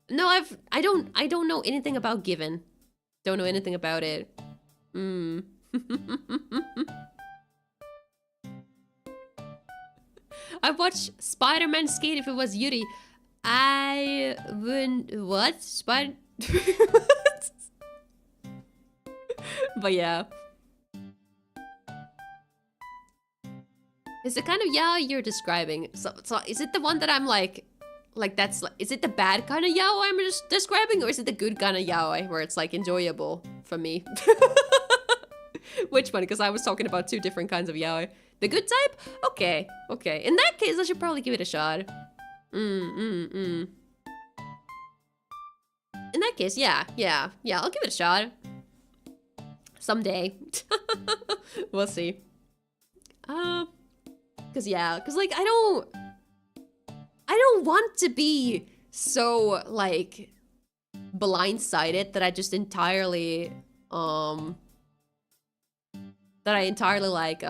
Speaker 1: No, I don't know anything about Given. Don't know anything about it. I watched Spider-Man skate if it was Yuri. I wouldn't. What? But yeah. Is the kind of yaoi you're describing? So is it the one that I'm like that's like, is it the bad kind of yaoi I'm just describing, or is it the good kind of yaoi where it's like enjoyable for me? Which one? Because I was talking about two different kinds of yaoi. The good type? Okay. In that case, I should probably give it a shot. In that case, yeah, I'll give it a shot. Someday. We'll see. Cause like I don't want to be so like blindsided that I just entirely like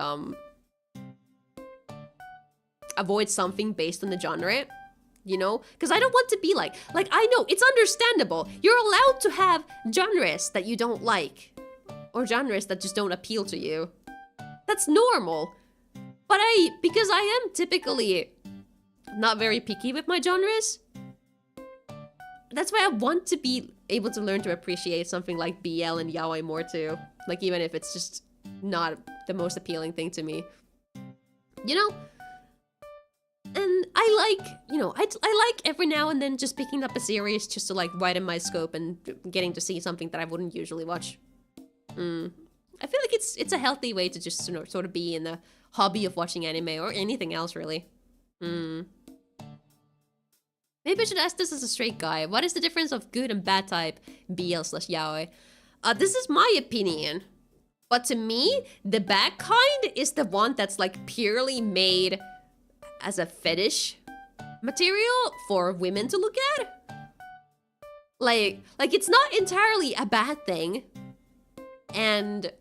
Speaker 1: avoid something based on the genre, you know? Because I don't want to be like I know it's understandable. You're allowed to have genres that you don't like, or genres that just don't appeal to you. That's normal. But because I am typically not very picky with my genres, that's why I want to be able to learn to appreciate something like BL and yaoi more too. Like even if it's just not the most appealing thing to me. You know? And I like, you know, I like every now and then just picking up a series just to like widen my scope and getting to see something that I wouldn't usually watch. I feel like it's a healthy way to just sort of be in the hobby of watching anime or anything else really. Maybe I should ask this as a straight guy. What is the difference of good and bad type BL/yaoi? This is my opinion. But to me, the bad kind is the one that's like purely made as a fetish material for women to look at. Like it's not entirely a bad thing. And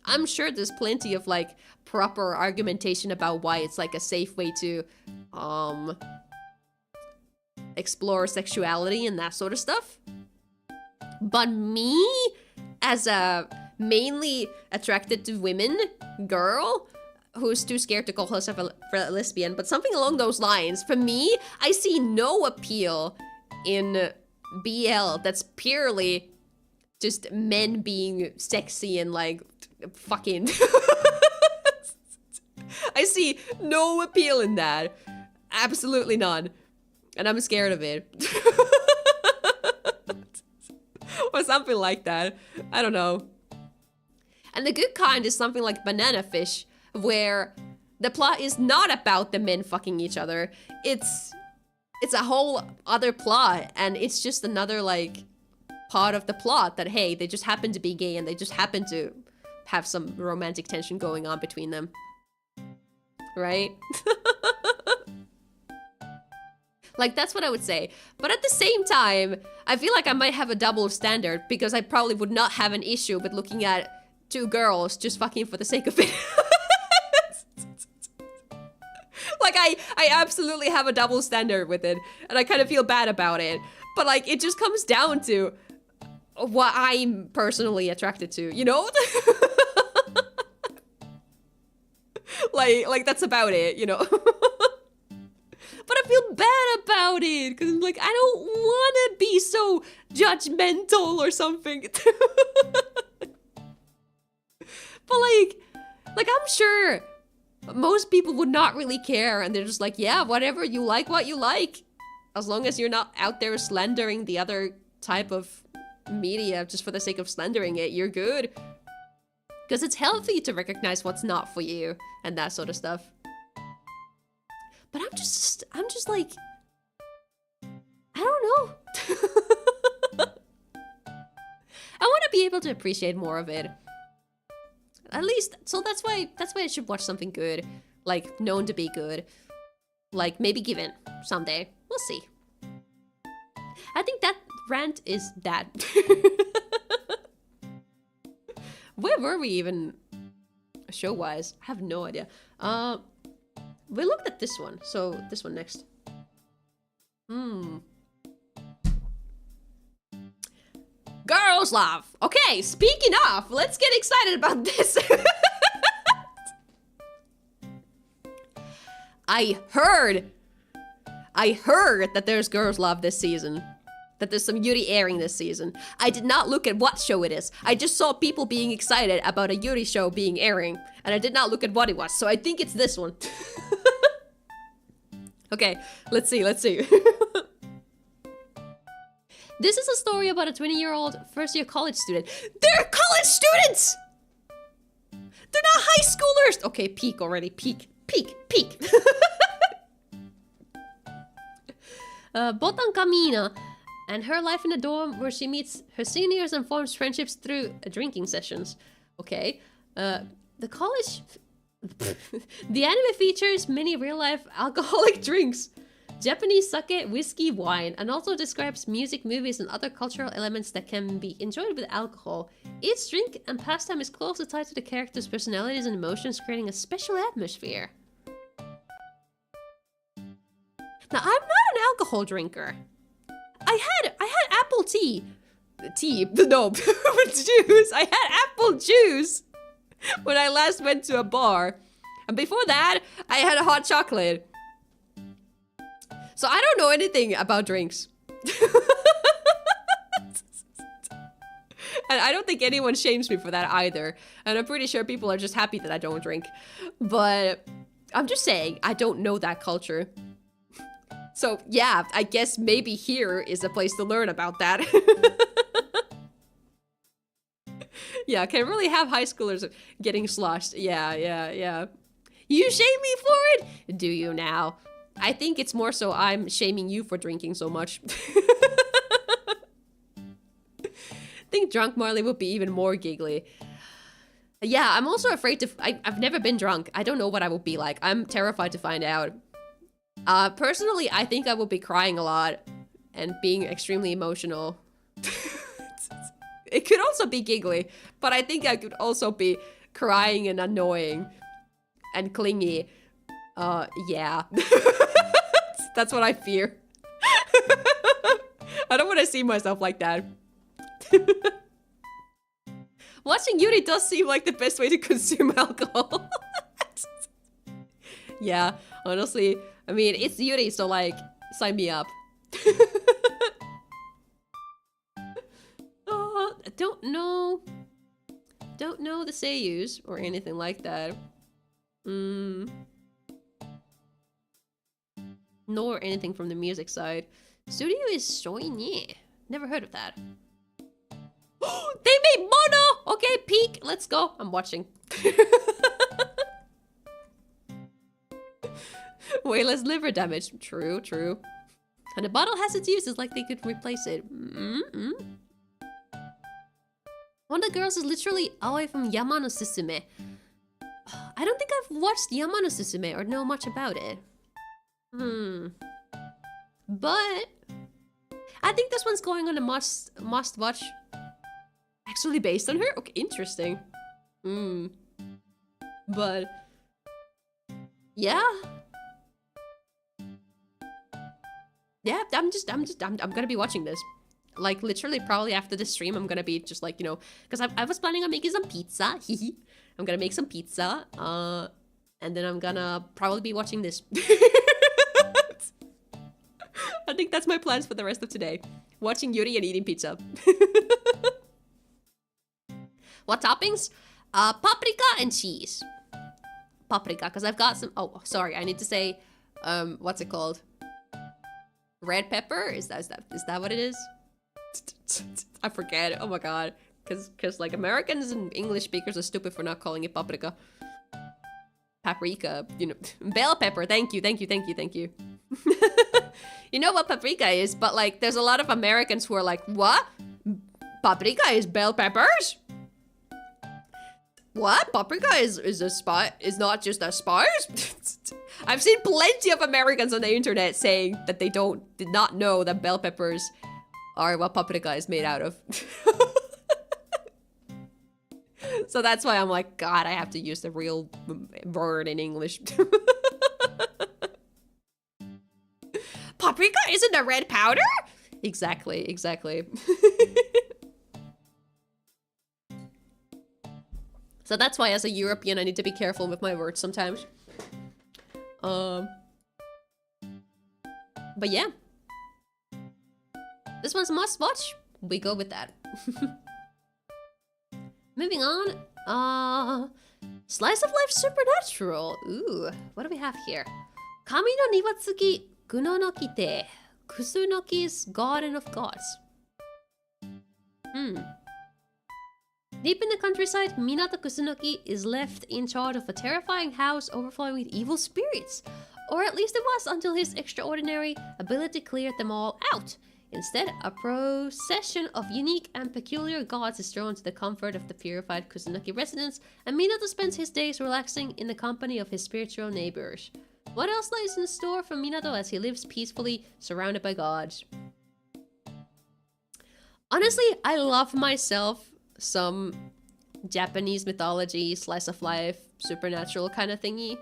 Speaker 1: I'm sure there's plenty of like proper argumentation about why it's like a safe way to explore sexuality and that sort of stuff. But me, as a mainly attracted to women girl who's too scared to call herself a lesbian, but something along those lines, for me, I see no appeal in BL that's purely just men being sexy and like fucking. I see no appeal in that. Absolutely none. And I'm scared of it. Or something like that. I don't know. And the good kind is something like Banana Fish, where the plot is not about the men fucking each other. It's a whole other plot, and it's just another, like, part of the plot that, hey, they just happen to be gay and they just happen to have some romantic tension going on between them. Right? Like, that's what I would say. But at the same time, I feel like I might have a double standard, because I probably would not have an issue with looking at two girls just fucking for the sake of it. Like, I absolutely have a double standard with it, and I kind of feel bad about it. But, like, it just comes down to what I'm personally attracted to, you know? like, that's about it, you know? But I feel bad about it, because I'm like, I don't want to be so judgmental or something. But like, I'm sure most people would not really care, and they're just like, yeah, whatever, you like what you like. As long as you're not out there slandering the other type of media just for the sake of slandering it, you're good. Because it's healthy to recognize what's not for you, and that sort of stuff. But I'm just like, I don't know. I want to be able to appreciate more of it. At least, so that's why I should watch something good, like known to be good, like maybe Given someday. We'll see. I think that rant is that. Where were we even, show-wise? I have no idea. We looked at this one, so this one next. Girls love. Okay, speaking of, let's get excited about this. I heard that there's Girls Love this season. That there's some Yuri airing this season. I did not look at what show it is. I just saw people being excited about a Yuri show being airing. And I did not look at what it was, so I think it's this one. Okay, let's see. This is a story about a 20-year-old first-year college student. They're college students! They're not high schoolers! Okay, peak already. Peak. Botan Kamina and her life in a dorm where she meets her seniors and forms friendships through drinking sessions. Okay. The college... The anime features many real-life alcoholic drinks. Japanese sake, whiskey, wine, and also describes music, movies, and other cultural elements that can be enjoyed with alcohol. Each drink and pastime is closely tied to the characters' personalities and emotions, creating a special atmosphere. Now, I'm not an alcohol drinker. I had apple tea. No, juice. I had apple juice when I last went to a bar. And before that, I had a hot chocolate. So I don't know anything about drinks. And I don't think anyone shames me for that either. And I'm pretty sure people are just happy that I don't drink. But I'm just saying, I don't know that culture. So yeah, I guess maybe here is a place to learn about that. Yeah, can really have high schoolers getting sloshed. Yeah. You shame me for it? Do you now? I think it's more so I'm shaming you for drinking so much. I think drunk Marley would be even more giggly. Yeah, I'm also afraid to... I've never been drunk. I don't know what I will be like. I'm terrified to find out. Personally, I think I will be crying a lot and being extremely emotional. It could also be giggly, but I think I could also be crying and annoying and clingy. Yeah. That's what I fear. I don't want to see myself like that. Watching Yuri does seem like the best way to consume alcohol. Yeah, honestly. I mean, it's Yuri, so like, sign me up. Don't know the seiyus or anything like that. nor anything from the music side. Studio is Soigne. Never heard of that. They made Mono! Okay, peak. Let's go. I'm watching. Way less liver damage. True, true. And the bottle has its uses, like they could replace it. One of the girls is literally away from Yamano Susume. I don't think I've watched Yamano Susume or know much about it. But I think this one's going on a must watch. Actually based on her? Okay, interesting. But yeah. Yeah, I'm gonna be watching this. Like, literally, probably after this stream, I'm gonna be just like, you know, because I was planning on making some pizza. I'm gonna make some pizza. And then I'm gonna probably be watching this. I think that's my plans for the rest of today. Watching Yuri and eating pizza. What toppings? Paprika and cheese. Paprika, because I've got some... Oh, sorry, I need to say... what's it called? Red pepper? Is that what it is? I forget. Oh my god. Because like Americans and English speakers are stupid for not calling it paprika. Paprika, you know. Bell pepper. Thank you. You know what paprika is, but like there's a lot of Americans who are like, what? Paprika is bell peppers? What? Paprika is not just a spice? I've seen plenty of Americans on the internet saying that they did not know that bell peppers are what paprika is made out of. So that's why I'm like, God, I have to use the real word in English. Paprika isn't a red powder? Exactly. So that's why as a European, I need to be careful with my words sometimes. But yeah. This one's a must watch. We go with that. Moving on. Slice of life supernatural. Ooh, what do we have here? Kami no niwatsuki, kuno no kite, Kusunoki's garden of gods. Deep in the countryside, Minato Kusunoki is left in charge of a terrifying house overflowing with evil spirits. Or at least it was until his extraordinary ability cleared them all out. Instead, a procession of unique and peculiar gods is thrown to the comfort of the purified Kusunoki residents, and Minato spends his days relaxing in the company of his spiritual neighbors. What else lies in store for Minato as he lives peacefully, surrounded by gods? Honestly, I love myself some Japanese mythology, slice of life, supernatural kind of thingy.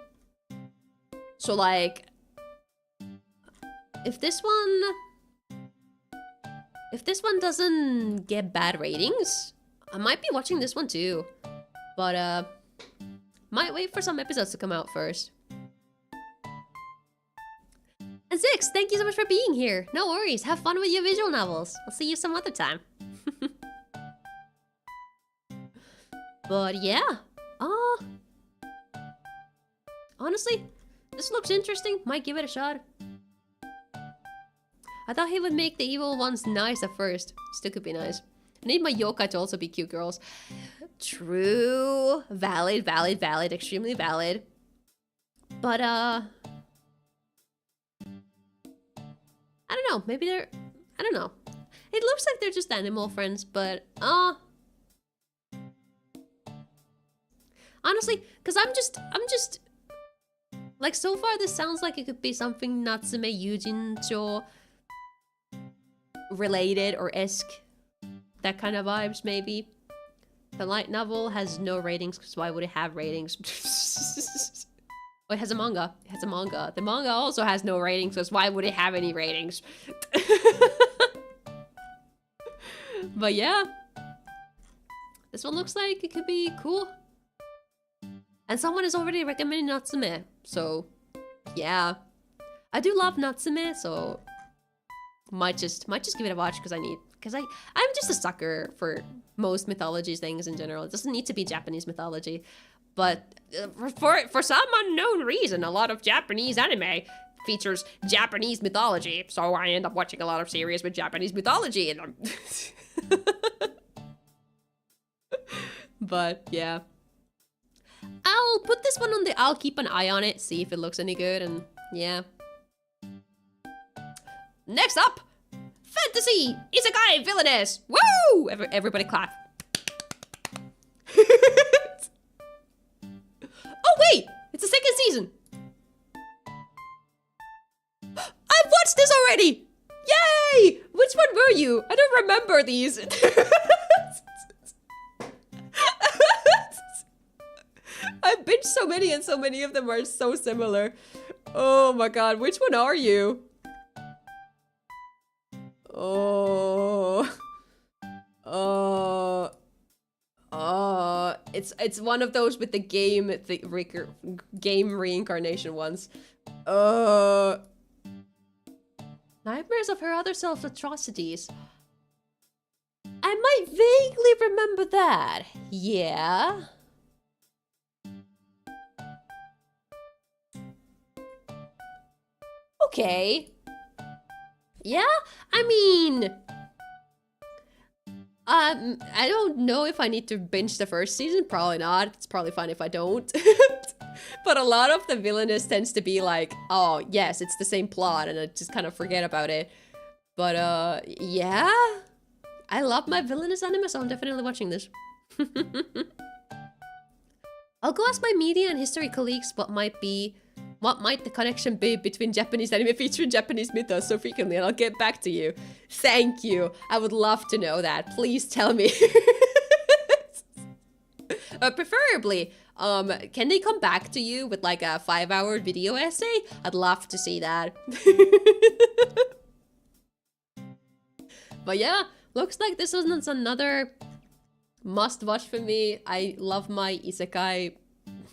Speaker 1: So like, if this one doesn't get bad ratings, I might be watching this one too. But might wait for some episodes to come out first. And Zix, thank you so much for being here. No worries, have fun with your visual novels. I'll see you some other time. But yeah, honestly, this looks interesting. Might give it a shot. I thought he would make the evil ones nice at first. Still could be nice. I need my yokai to also be cute girls. True. Valid. Extremely valid. But, I don't know. Maybe they're... I don't know. It looks like they're just animal friends, but, honestly, because I'm just... Like, so far this sounds like it could be something Natsume Yujincho related or esque. That kind of vibes, maybe. The light novel has no ratings, because why would it have ratings? Oh, it has a manga. It has a manga. The manga also has no ratings, because why would it have any ratings? But yeah. This one looks like it could be cool. And someone is already recommending Natsume, so yeah. I do love Natsume, so might just give it a watch because I'm just a sucker for most mythology things in general. It doesn't need to be Japanese mythology, but for some unknown reason, a lot of Japanese anime features Japanese mythology, so I end up watching a lot of series with Japanese mythology, and I'm... But, yeah. I'll put this one on the... I'll keep an eye on it, see if it looks any good, and yeah. Next up! Fantasy! Isekai Villainess! Woo! Everybody clap. Oh, wait! It's the second season! I've watched this already! Yay! Which one were you? I don't remember these. I've binged so many and so many of them are so similar. Oh my god, which one are you? It's one of those with the game reincarnation ones. Nightmares of her other self's atrocities. I might vaguely remember that. Yeah. Okay. Yeah, I mean... I don't know if I need to binge the first season. Probably not. It's probably fine if I don't. But a lot of the villainous tends to be like, oh, yes, it's the same plot, and I just kind of forget about it. But, yeah. I love my villainous anime, so I'm definitely watching this. I'll go ask my media and history colleagues what might the connection be between Japanese anime featuring Japanese mythos so frequently, and I'll get back to you. Thank you. I would love to know that. Please tell me. Preferably, can they come back to you with like a 5-hour video essay? I'd love to see that. But yeah, looks like this is another must-watch for me. I love my isekai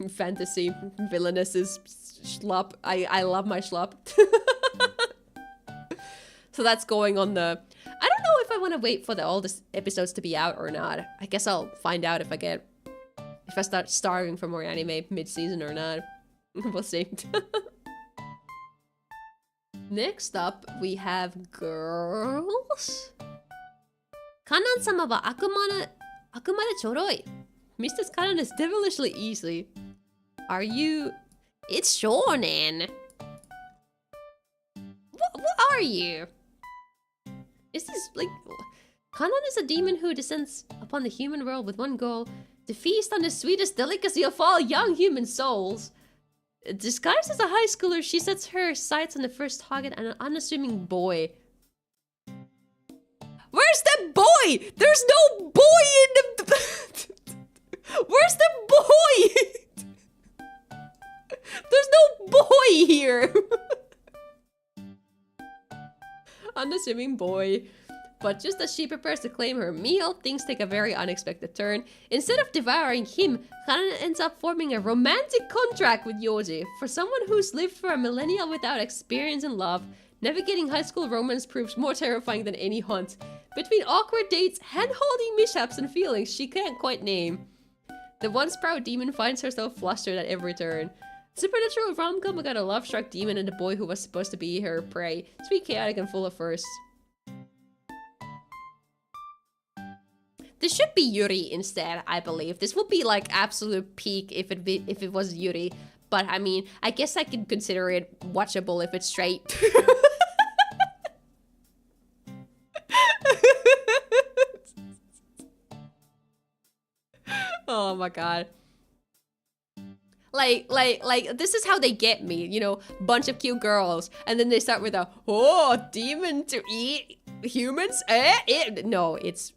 Speaker 1: fantasy villainous is schlup. I love my schlup. So that's going on the... I don't know if I want to wait for all the episodes to be out or not. I guess I'll find out if I start starving for more anime mid-season or not. We'll see. Next up, we have girls. Kanan-sama wa akumade choroi. Mrs. Kanan is devilishly easy. Are you... It's shonen. What are you? Is this like... Kanan is a demon who descends upon the human world with one goal: to feast on the sweetest delicacy of all young human souls. Disguised as a high schooler, she sets her sights on the first target, an unassuming boy. Where's the boy? There's no boy in the... Where's the boy? There's no boy here. Unassuming boy. But just as she prepares to claim her meal, things take a very unexpected turn. Instead of devouring him, Kanan ends up forming a romantic contract with Yoji. For someone who's lived for a millennia without experience in love, navigating high school romance proves more terrifying than any hunt. Between awkward dates, hand-holding mishaps, and feelings she can't quite name, the once proud demon finds herself flustered at every turn. Supernatural rom-com about a love-struck demon and a boy who was supposed to be her prey. Sweet, chaotic, and full of firsts. This should be Yuri instead, I believe. This would be like absolute peak if it was Yuri. But I mean, I guess I can consider it watchable if it's straight. Oh my god. Like, this is how they get me, you know, bunch of cute girls, and then they start with a, oh, demon to eat humans? No, it's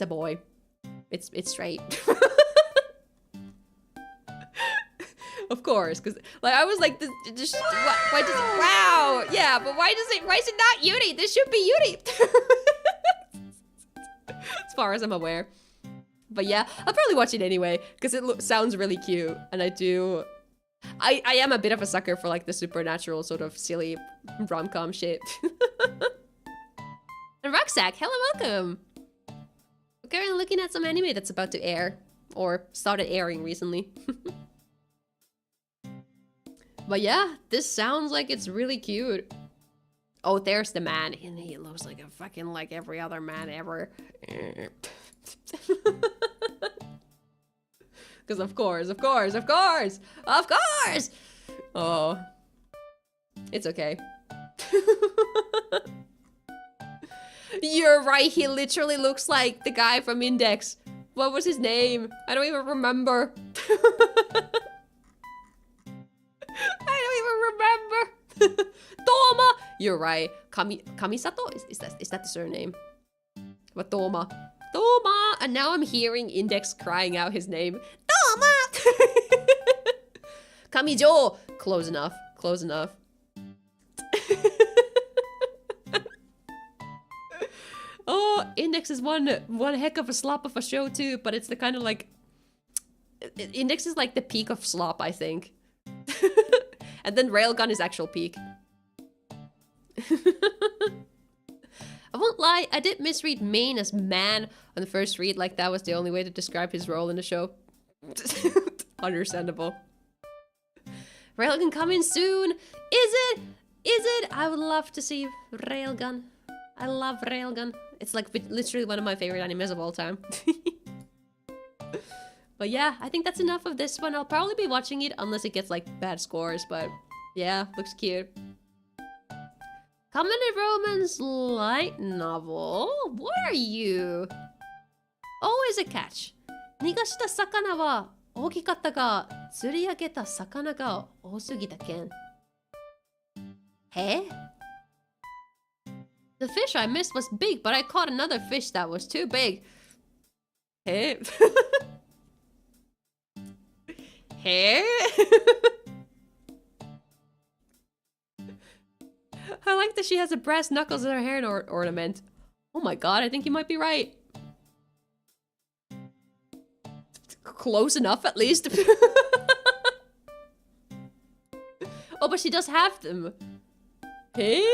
Speaker 1: a boy. It's straight. Of course, because, like, I was like, why does it, wow, yeah, but why is it not Yuri? This should be Yuri. As far as I'm aware. But yeah, I'll probably watch it anyway, because it sounds really cute, and I am a bit of a sucker for, like, the supernatural sort of silly rom-com shit. And Rucksack, hello, welcome! We're currently looking at some anime that's about to air, or started airing recently. But yeah, this sounds like it's really cute. Oh, there's the man, and he looks like a fucking like every other man ever. Because of course. Oh, it's okay. You're right, he literally looks like the guy from Index. What was his name? I don't even remember. I don't even remember. Toma! You're right. Kamisato? Is that the surname? But Toma. Toma! And now I'm hearing Index crying out his name. Toma! Kamijo! Close enough. Close enough. Oh, Index is one heck of a slop of a show too, but it's the kind of like... Index is like the peak of slop, I think. And then Railgun is actual peak. I won't lie, I did misread main as man on the first read, like that was the only way to describe his role in the show. Understandable. Railgun coming soon! Is it? Is it? I would love to see Railgun. I love Railgun. It's like literally one of my favorite animes of all time. But yeah, I think that's enough of this one. I'll probably be watching it unless it gets like bad scores, but yeah, looks cute. Comedy romance light novel? What are you? Always a catch. 逃がした魚は大きかったが、釣り上げた魚が多すぎたけん。Hey? The fish I missed was big, but I caught another fish that was too big. Hey? Hey? I like that she has a brass knuckles in her hair ornament. Oh my god, I think you might be right. Close enough, at least. Oh, but she does have them. Hey?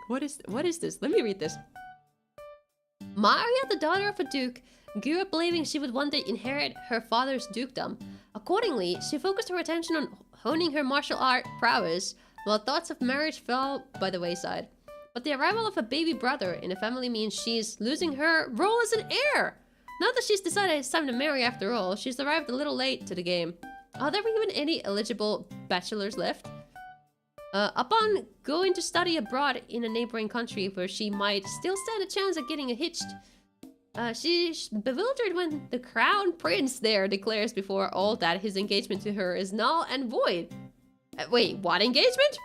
Speaker 1: What is this? Let me read this. Maria, the daughter of a duke, grew up believing she would one day inherit her father's dukedom. Accordingly, she focused her attention on honing her martial art prowess, while thoughts of marriage fell by the wayside. But the arrival of a baby brother in the family means she's losing her role as an heir. Now that she's decided it's time to marry after all, she's arrived a little late to the game. Are there even any eligible bachelors left? Upon going to study abroad in a neighboring country where she might still stand a chance at getting hitched, she's bewildered when the crown prince there declares before all that his engagement to her is null and void. Wait, what engagement?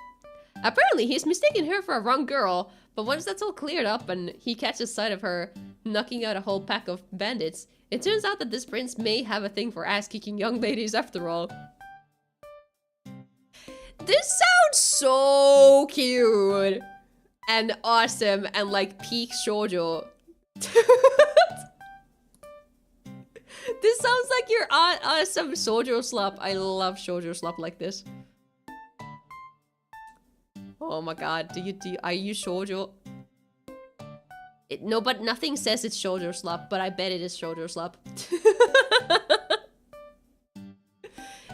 Speaker 1: Apparently he's mistaken her for a wrong girl, but once that's all cleared up and he catches sight of her knocking out a whole pack of bandits, it turns out that this prince may have a thing for ass-kicking young ladies after all. This sounds so cute and awesome and like peak shoujo. This sounds like your awesome shoujo slap. I love shoujo slap like this. Oh my god, are you shoujo? No, but nothing says it's shoujo slap, but I bet it is shoujo slap.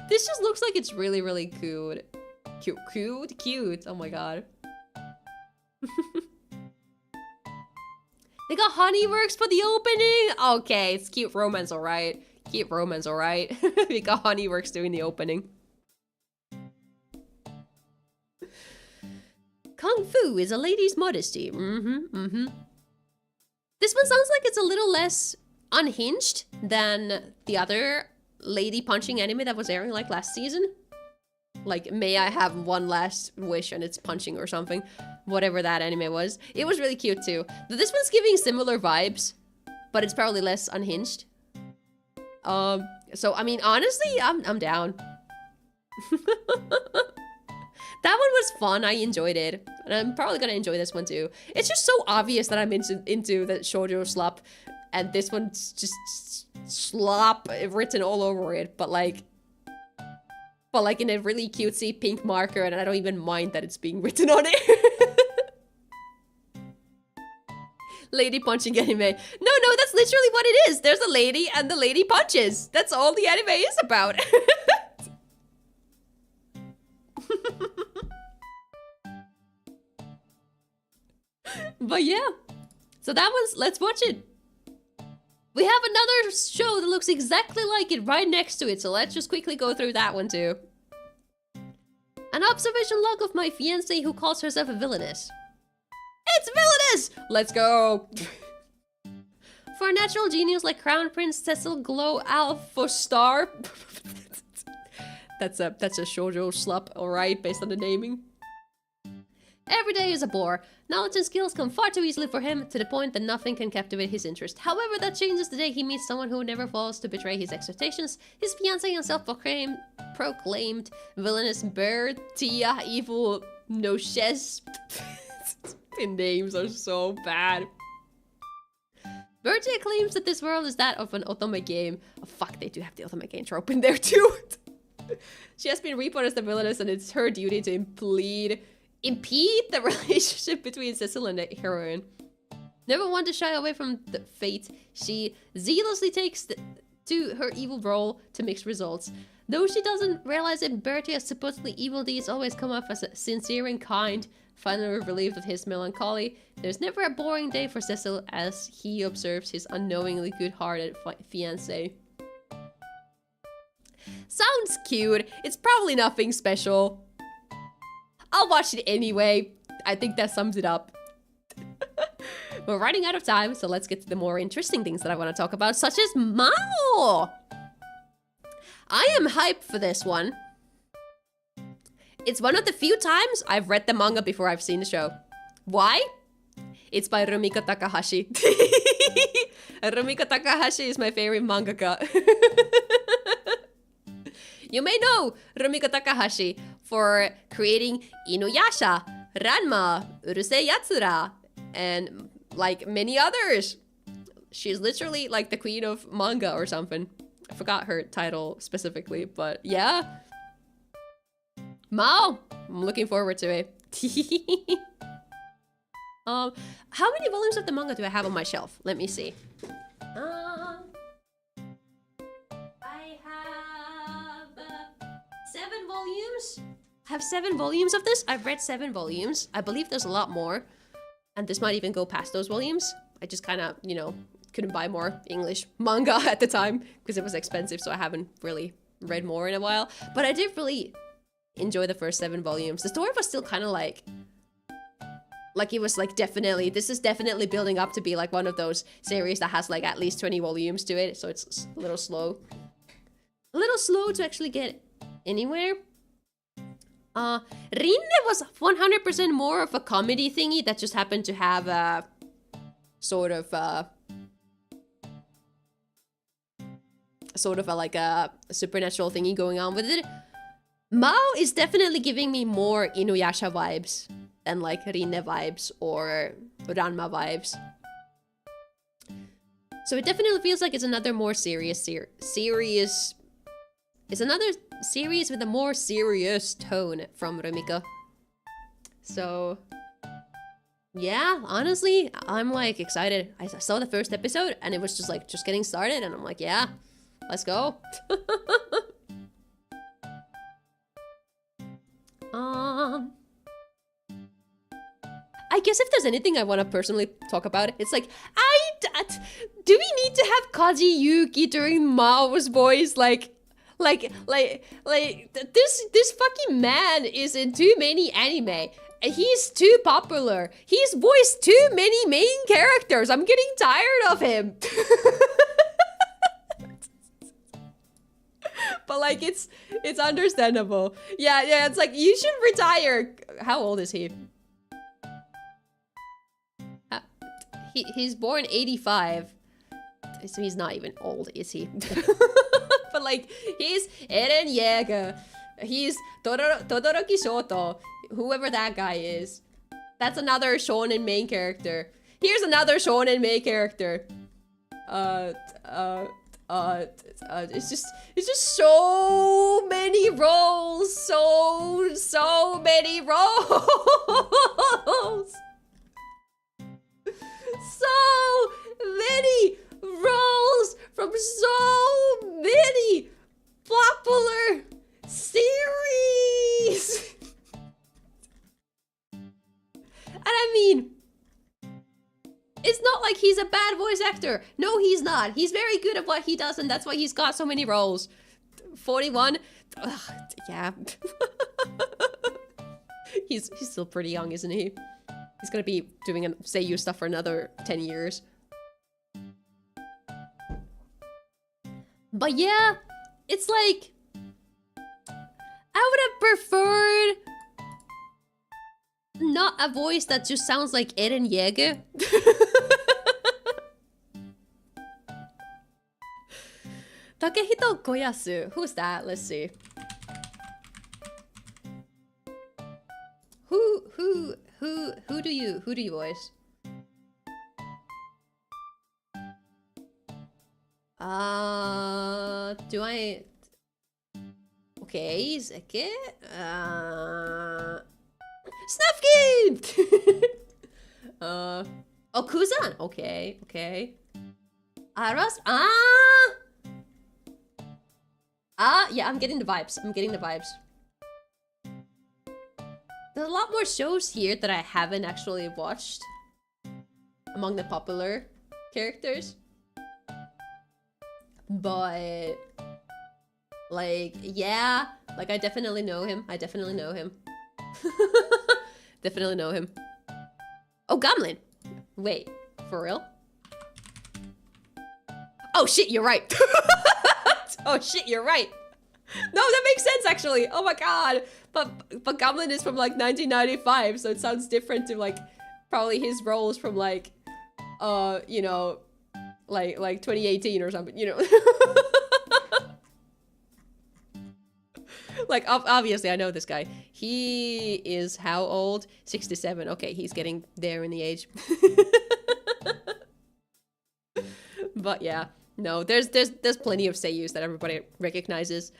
Speaker 1: This just looks like it's really, really cute. Cute. Oh my god. They got Honeyworks for the opening? Okay, it's cute romance, alright. Cute romance, alright. We got Honeyworks doing the opening. Kung Fu is a lady's modesty. This one sounds like it's a little less unhinged than the other lady punching anime that was airing like last season. Like, may I have one last wish and it's punching or something. Whatever that anime was. It was really cute too. This one's giving similar vibes, but it's probably less unhinged. So I mean, honestly, I'm down. That one was fun. I enjoyed it. And I'm probably gonna enjoy this one too. It's just so obvious that I'm into the shoujo slap. And this one's just slop written all over it. But like in a really cutesy pink marker. And I don't even mind that it's being written on it. Lady punching anime. No, that's literally what it is. There's a lady and the lady punches. That's all the anime is about. But yeah. So that one's, let's watch it. We have another show that looks exactly like it right next to it, so let's just quickly go through that one too. An observation log of my fiancée who calls herself a villainess. It's villainous! Let's go! For a natural genius like Crown Prince Cecil Glow Alpha Star. That's a shoujo slup, alright, based on the naming. Every day is a bore. Knowledge and skills come far too easily for him, to the point that nothing can captivate his interest. However, that changes the day he meets someone who never falls to betray his expectations. His fiancée and self-proclaimed villainous Bertia Evil Noches. The names are so bad. Bertia claims that this world is that of an otome game. Oh fuck, they do have the otome game trope in there too. She has been reported as the villainess, and it's her duty to impede the relationship between Cecil and the heroine. Never one to shy away from the fate, she zealously takes to her evil role to mix results. Though she doesn't realize it, Bertia's supposedly evil deeds always come off as sincere and kind. Finally relieved of his melancholy, there's never a boring day for Cecil as he observes his unknowingly good-hearted fiancé. Sounds cute. It's probably nothing special. I'll watch it anyway. I think that sums it up. We're running out of time, so let's get to the more interesting things that I want to talk about, such as Mao! I am hyped for this one. It's one of the few times I've read the manga before I've seen the show. Why? It's by Rumiko Takahashi. Rumiko Takahashi is my favorite mangaka. You may know Rumiko Takahashi for creating Inuyasha, Ranma, Urusei Yatsura, and like many others. She's literally like the queen of manga or something. I forgot her title specifically, but yeah. Mao! I'm looking forward to it. How many volumes of the manga do I have on my shelf? Let me see. I have 7 volumes. I have 7 volumes of this. I've read 7 volumes. I believe there's a lot more. And this might even go past those volumes. I just kind of, you know, couldn't buy more English manga at the time because it was expensive, so I haven't really read more in a while. But I did really enjoy the first 7 volumes. The story was still kind of like it was like definitely, this is definitely building up to be like one of those series that has like at least 20 volumes to it, so it's a little slow. A little slow to actually get anywhere. Rinne was 100% more of a comedy thingy that just happened to have a sort of a like a supernatural thingy going on with it. Mao is definitely giving me more Inuyasha vibes than like Rinne vibes or Ranma vibes. So it definitely feels like it's another more serious it's another series with a more serious tone from Rumiko. So yeah, honestly, I'm like excited. I saw the first episode and it was just like just getting started and I'm like, yeah, let's go. I guess if there's anything I want to personally talk about, it's like, do we need to have Kaji Yuki during Mao's voice? Like, this fucking man is in too many anime. He's too popular. He's voiced too many main characters. I'm getting tired of him. But like, it's understandable. Yeah, it's like, you should retire. How old is he? He's born 85. So he's not even old, is he? But like, he's Eren Yeager. He's Todoroki Shoto. Whoever that guy is. That's another shonen main character. Here's another shonen main character. It's just so many roles. So many roles. So many roles from so many popular series. And I mean, It's not like he's a bad voice actor. No, he's not. He's very good at what he does, and that's why he's got so many roles. 41. Ugh, yeah. He's still pretty young, isn't he? He's gonna be doing Seiyu stuff for another 10 years. But yeah, it's like... I would have preferred... not a voice that just sounds like Eren Yeager. Takehito Koyasu. Who's that? Let's see. Who do you voice? Do I... Okay, Zeke. Snufkin! Oh, Kuzan! Okay, okay. Aras? Yeah, I'm getting the vibes. I'm getting the vibes. There's a lot more shows here that I haven't actually watched among the popular characters. But... like, yeah. Like, I definitely know him. I definitely know him. Definitely know him. Oh, Gamlin! Wait, for real? Oh shit, you're right! Oh shit, you're right! No, that makes sense actually! Oh my god! But Gamlin is from like 1995, so it sounds different to like probably his roles from like you know, like 2018 or something, you know. Like, obviously, I know this guy. He is how old? 67. Okay, he's getting there in the age. But yeah, no, there's plenty of seiyus that everybody recognizes.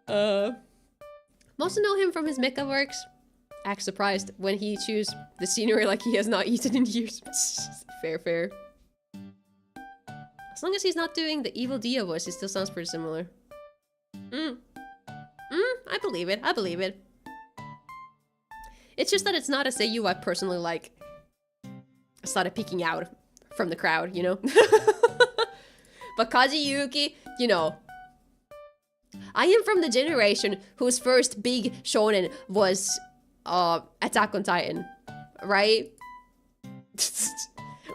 Speaker 1: Most know him from his mecha works. Act surprised when he chews the scenery like he has not eaten in years. Fair, fair. As long as he's not doing the evil Dio voice, he still sounds pretty similar. I believe it. I believe it. It's just that it's not a seiyu I personally like started peeking out from the crowd, you know? But Kazuyuki, you know, I am from the generation whose first big shonen was Attack on Titan, right?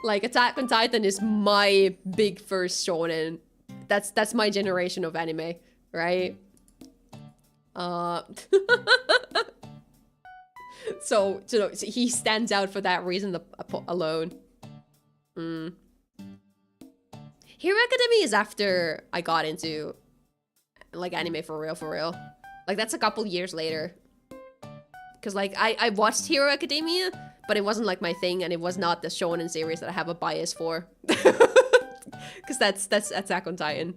Speaker 1: Like, Attack on Titan is my big first shonen. That's my generation of anime, right? So he stands out for that reason alone. Hero Academy is after I got into like anime for real. Like, that's a couple years later. Cause like I watched Hero Academia, but it wasn't like my thing, and it was not the shonen series that I have a bias for. Cause that's Attack on Titan.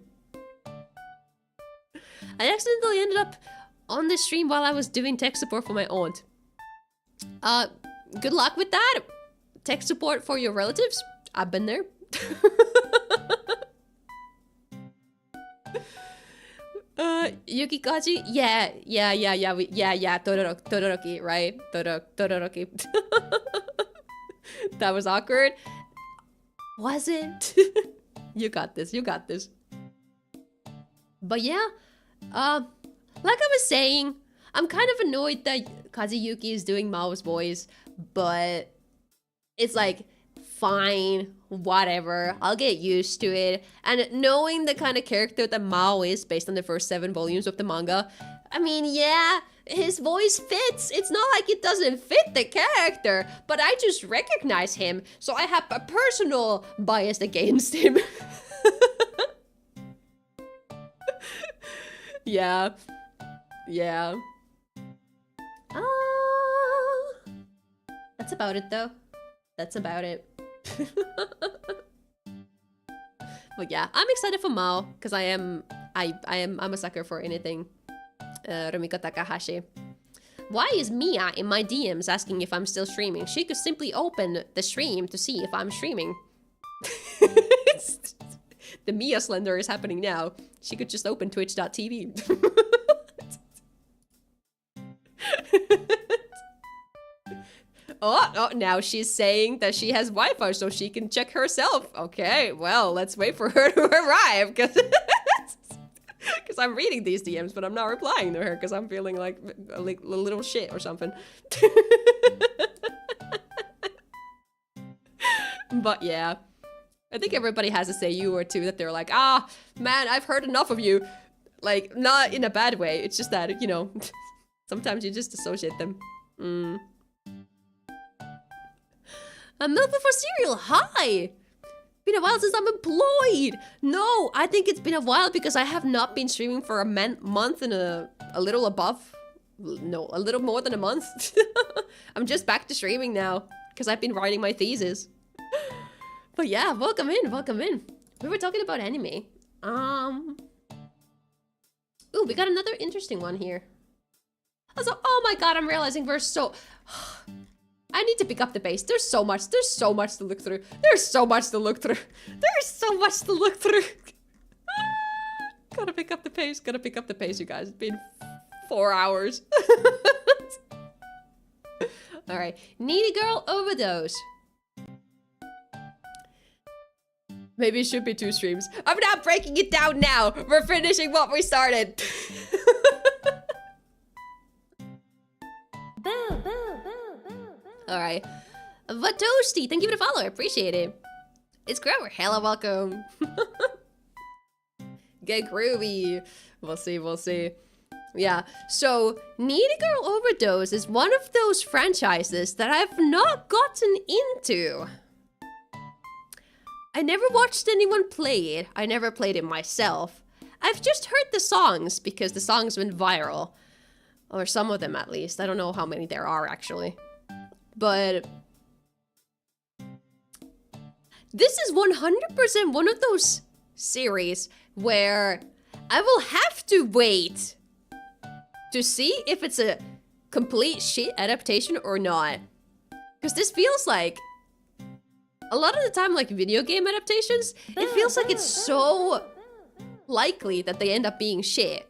Speaker 1: I accidentally ended up on this stream while I was doing tech support for my aunt. Good luck with that. Tech support for your relatives. I've been there. Yukikaji? Yeah, Todoroki, right? Todoroki. That was awkward. Was it? You got this, you got this. But yeah, like I was saying, I'm kind of annoyed that Kazuyuki is doing Mao's voice, but it's like, fine, whatever, I'll get used to it. And knowing the kind of character that Mao is based on the first 7 volumes of the manga, I mean, yeah, his voice fits. It's not like it doesn't fit the character, but I just recognize him, so I have a personal bias against him. Yeah. That's about it though. That's about it. But yeah, I'm excited for Mao because I'm a sucker for anything Rumiko Takahashi. Why is Mia in my DMs asking if I'm still streaming? She could simply open the stream to see if I'm streaming. The Mia Slender is happening now. She could just open twitch.tv. Oh, now she's saying that she has Wi-Fi so she can check herself. Okay, well, let's wait for her to arrive, because I'm reading these DMs, but I'm not replying to her because I'm feeling like a little shit or something. But yeah, I think everybody has a say you or two that they're like, ah, man, I've heard enough of you. Like, not in a bad way. It's just that, you know, sometimes you just associate them. I'm milking for cereal. Hi. Been a while since I'm employed. No, I think it's been a while because I have not been streaming for a month and a little above. No, a little more than a month. I'm just back to streaming now because I've been writing my thesis. But yeah, welcome in, welcome in. We were talking about anime. Ooh, we got another interesting one here. Also, oh my god, I'm realizing we're so... I need to pick up the pace. There's so much to look through. There's so much to look through. Gotta pick up the pace, you guys. It's been 4 hours. Alright, Needy Girl Overdose. Maybe it should be 2 streams. I'm not breaking it down now. We're finishing what we started. Alright. Vatoasty, thank you for the follow. I appreciate it. It's Grover. Hello, welcome. Get groovy. We'll see. Yeah, so Needy Girl Overdose is one of those franchises that I've not gotten into. I never watched anyone play it. I never played it myself. I've just heard the songs because the songs went viral. Or some of them at least. I don't know how many there are actually. But this is 100% one of those series where I will have to wait to see if it's a complete shit adaptation or not. Because this feels like, a lot of the time, like video game adaptations, it feels like it's so likely that they end up being shit.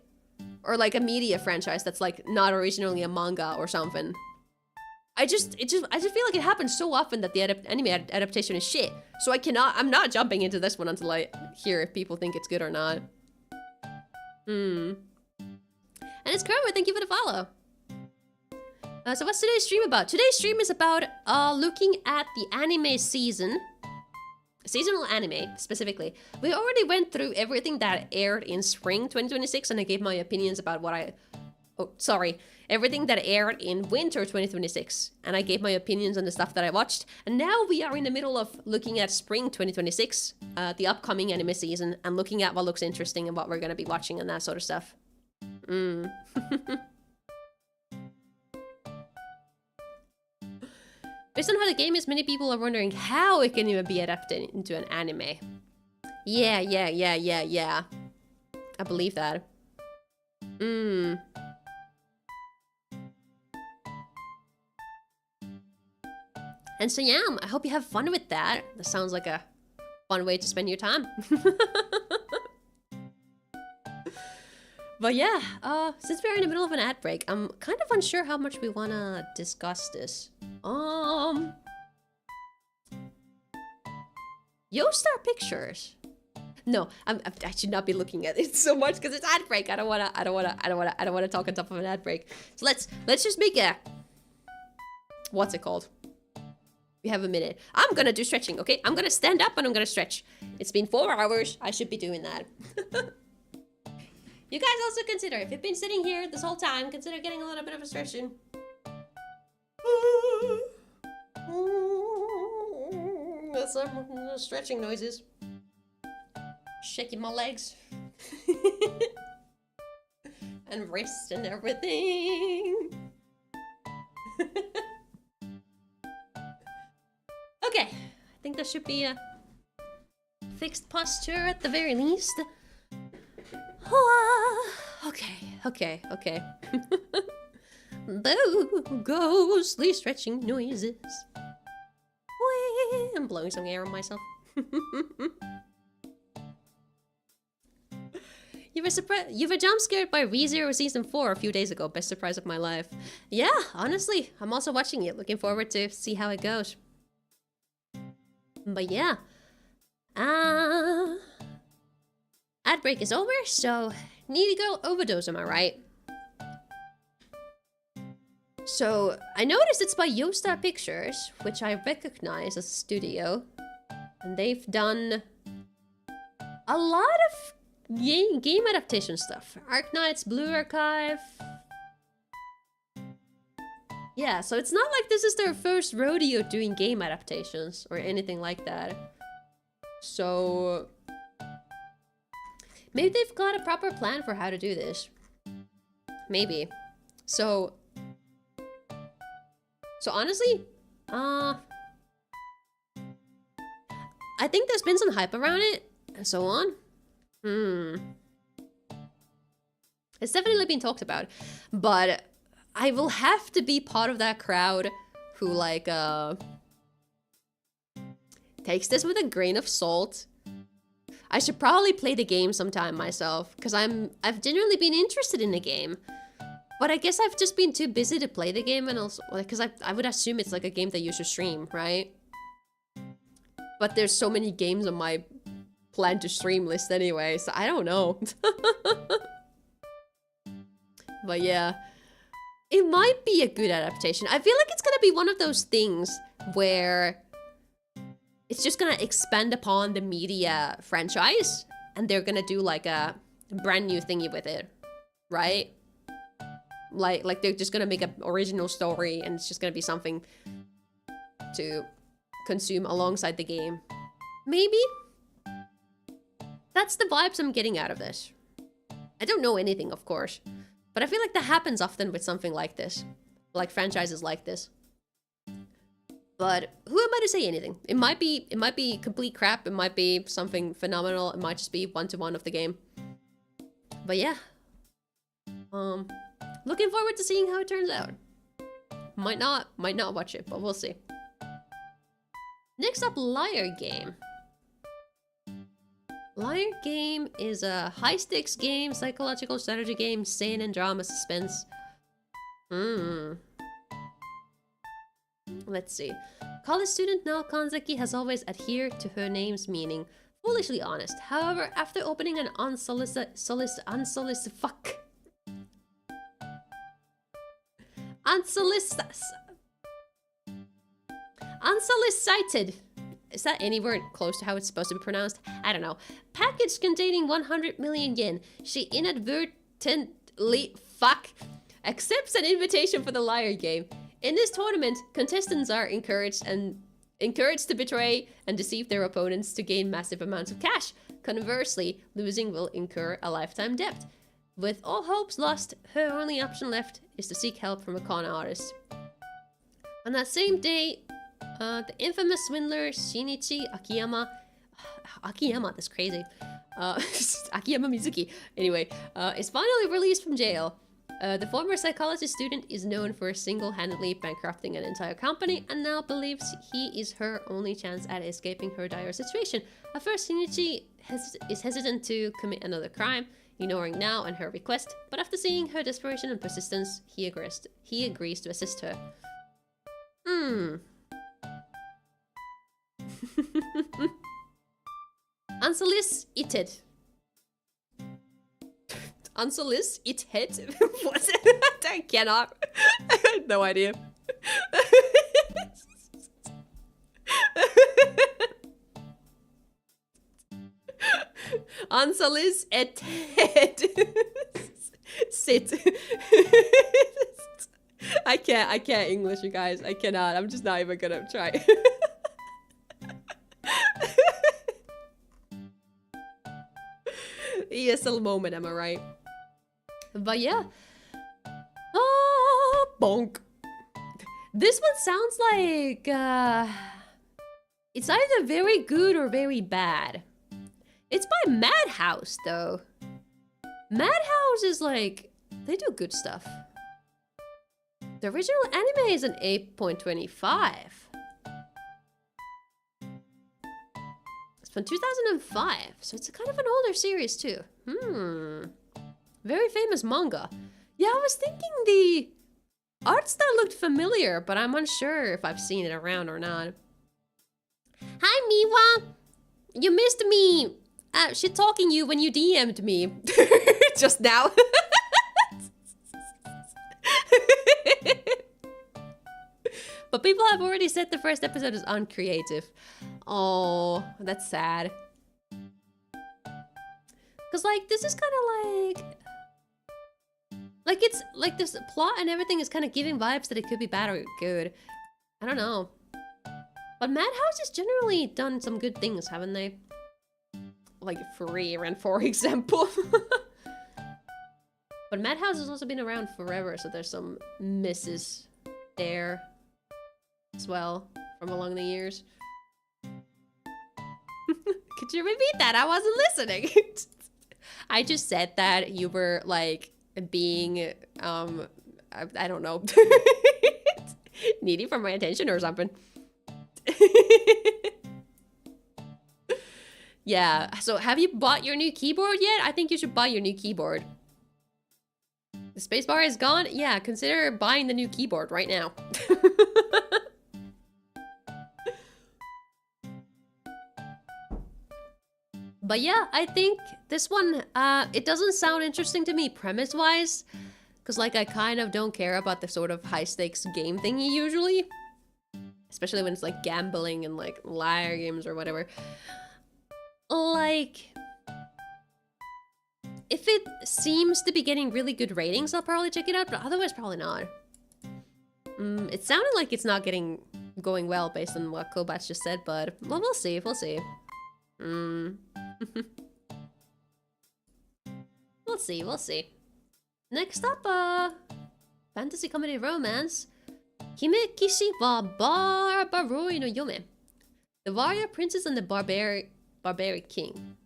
Speaker 1: Or like a media franchise that's like not originally a manga or something. I just feel like it happens so often that the anime adaptation is shit. So I'm not jumping into this one until I hear if people think it's good or not. And it's Kermit, thank you for the follow. So what's today's stream about? Today's stream is about looking at the anime seasonal anime specifically. We already went through everything that aired in spring 2026 and I gave my opinions about everything that aired in winter 2026 and I gave my opinions on the stuff that I watched. And now we are in the middle of looking at spring 2026, the upcoming anime season, and looking at what looks interesting and what we're gonna be watching and that sort of stuff. Based on how the game is, many people are wondering how it can even be adapted into an anime. Yeah. I believe that. And so yeah, I hope you have fun with that. That sounds like a fun way to spend your time. But yeah, since we're in the middle of an ad break, I'm kind of unsure how much we wanna discuss this. Yo-Star Pictures. No, I should not be looking at it so much because it's ad break. I don't wanna talk on top of an ad break. So let's just make a, what's it called? We have a minute. I'm gonna do stretching, okay? I'm gonna stand up and I'm gonna stretch. It's been 4 hours. I should be doing that. You guys also consider, if you've been sitting here this whole time, consider getting a little bit of a stretching. That's some stretching noises. Shaking my legs. And wrists and everything. Okay, I think that should be a fixed posture at the very least. Okay. Those ghostly stretching noises. Whee! I'm blowing some air on myself. You were jump scared by ReZero Season 4 a few days ago. Best surprise of my life. Yeah, honestly, I'm also watching it. Looking forward to see how it goes. But yeah. Ad break is over, so need to go overdose, am I right? So, I noticed it's by Yosta Pictures, which I recognize as a studio. And they've done a lot of game adaptation stuff. Arknight's Blue Archive. Yeah, so it's not like this is their first rodeo doing game adaptations or anything like that. So maybe they've got a proper plan for how to do this. Maybe. So honestly, I think there's been some hype around it and so on. It's definitely been talked about, but I will have to be part of that crowd who like takes this with a grain of salt. I should probably play the game sometime myself, because I've genuinely been interested in the game. But I guess I've just been too busy to play the game, and also because I would assume it's like a game that you should stream, right? But there's so many games on my plan to stream list anyway, so I don't know. But yeah, it might be a good adaptation. I feel like it's gonna be one of those things where it's just gonna expand upon the media franchise, and they're gonna do like a brand new thingy with it, right? Like they're just gonna make an original story, and it's just gonna be something to consume alongside the game. Maybe? That's the vibes I'm getting out of this. I don't know anything, of course, but I feel like that happens often with something like this. Like franchises like this. But who am I to say anything? It might be complete crap, it might be something phenomenal, it might just be one-to-one of the game. But yeah. Looking forward to seeing how it turns out. Might not watch it, but we'll see. Next up, Liar Game. Liar Game is a high-stakes game, psychological strategy game, seinen drama suspense. Let's see. College student Nao Kanzaki has always adhered to her name's meaning. Foolishly honest. However, after opening an unsolicited is that any word close to how it's supposed to be pronounced? I don't know. Package containing 100 million yen. She inadvertently accepts an invitation for the Liar Game. In this tournament, contestants are encouraged to betray and deceive their opponents to gain massive amounts of cash. Conversely, losing will incur a lifetime debt. With all hopes lost, her only option left is to seek help from a con artist. On that same day, the infamous swindler Shinichi Akiyama, that's crazy. Akiyama Mizuki, anyway, is finally released from jail. The former psychology student is known for single-handedly bankrupting an entire company and now believes he is her only chance at escaping her dire situation. At first, Shinichi is hesitant to commit another crime, ignoring Nao and her request, but after seeing her desperation and persistence, he agrees to assist her. Unsolicited. Unsolicited? What's it? I cannot. I had no idea. Unsolicited. Sit. I can't English, you guys. I cannot. I'm just not even gonna try. ESL moment, am I right? But yeah. Oh, bonk. This one sounds like it's either very good or very bad. It's by Madhouse though. Madhouse is like, they do good stuff. The original anime is an 8.25. It's from 2005, so it's a kind of an older series too. Very famous manga. Yeah, I was thinking the art style looked familiar, but I'm unsure if I've seen it around or not. Hi, Miwa! You missed me! Shit talking you when you DM'd me. Just now. But people have already said the first episode is uncreative. Oh, that's sad. Cause like, this is kind of like it's like this plot and everything is kind of giving vibes that it could be bad or good. I don't know. But Madhouse has generally done some good things, haven't they? Like Frieren, for example. But Madhouse has also been around forever, so there's some misses there as well from along the years. Could you repeat that? I wasn't listening. I just said that you were like being I don't know, needy for my attention or something. Yeah, so have you bought your new keyboard yet? I think you should buy your new keyboard. The spacebar is gone? Yeah, consider buying the new keyboard right now. But yeah, I think this one, it doesn't sound interesting to me premise-wise. Because like, I kind of don't care about the sort of high-stakes game thingy usually. Especially when it's like gambling and like liar games or whatever. Like, if it seems to be getting really good ratings, I'll probably check it out, but otherwise probably not. It sounded like it's not going well based on what Kobat's just said, but well, we'll see, we'll see. We'll see, we'll see. Next up, fantasy comedy romance. Hime Kishi wa Barbaroi no Yome. The Warrior Princess and the Barbaric King.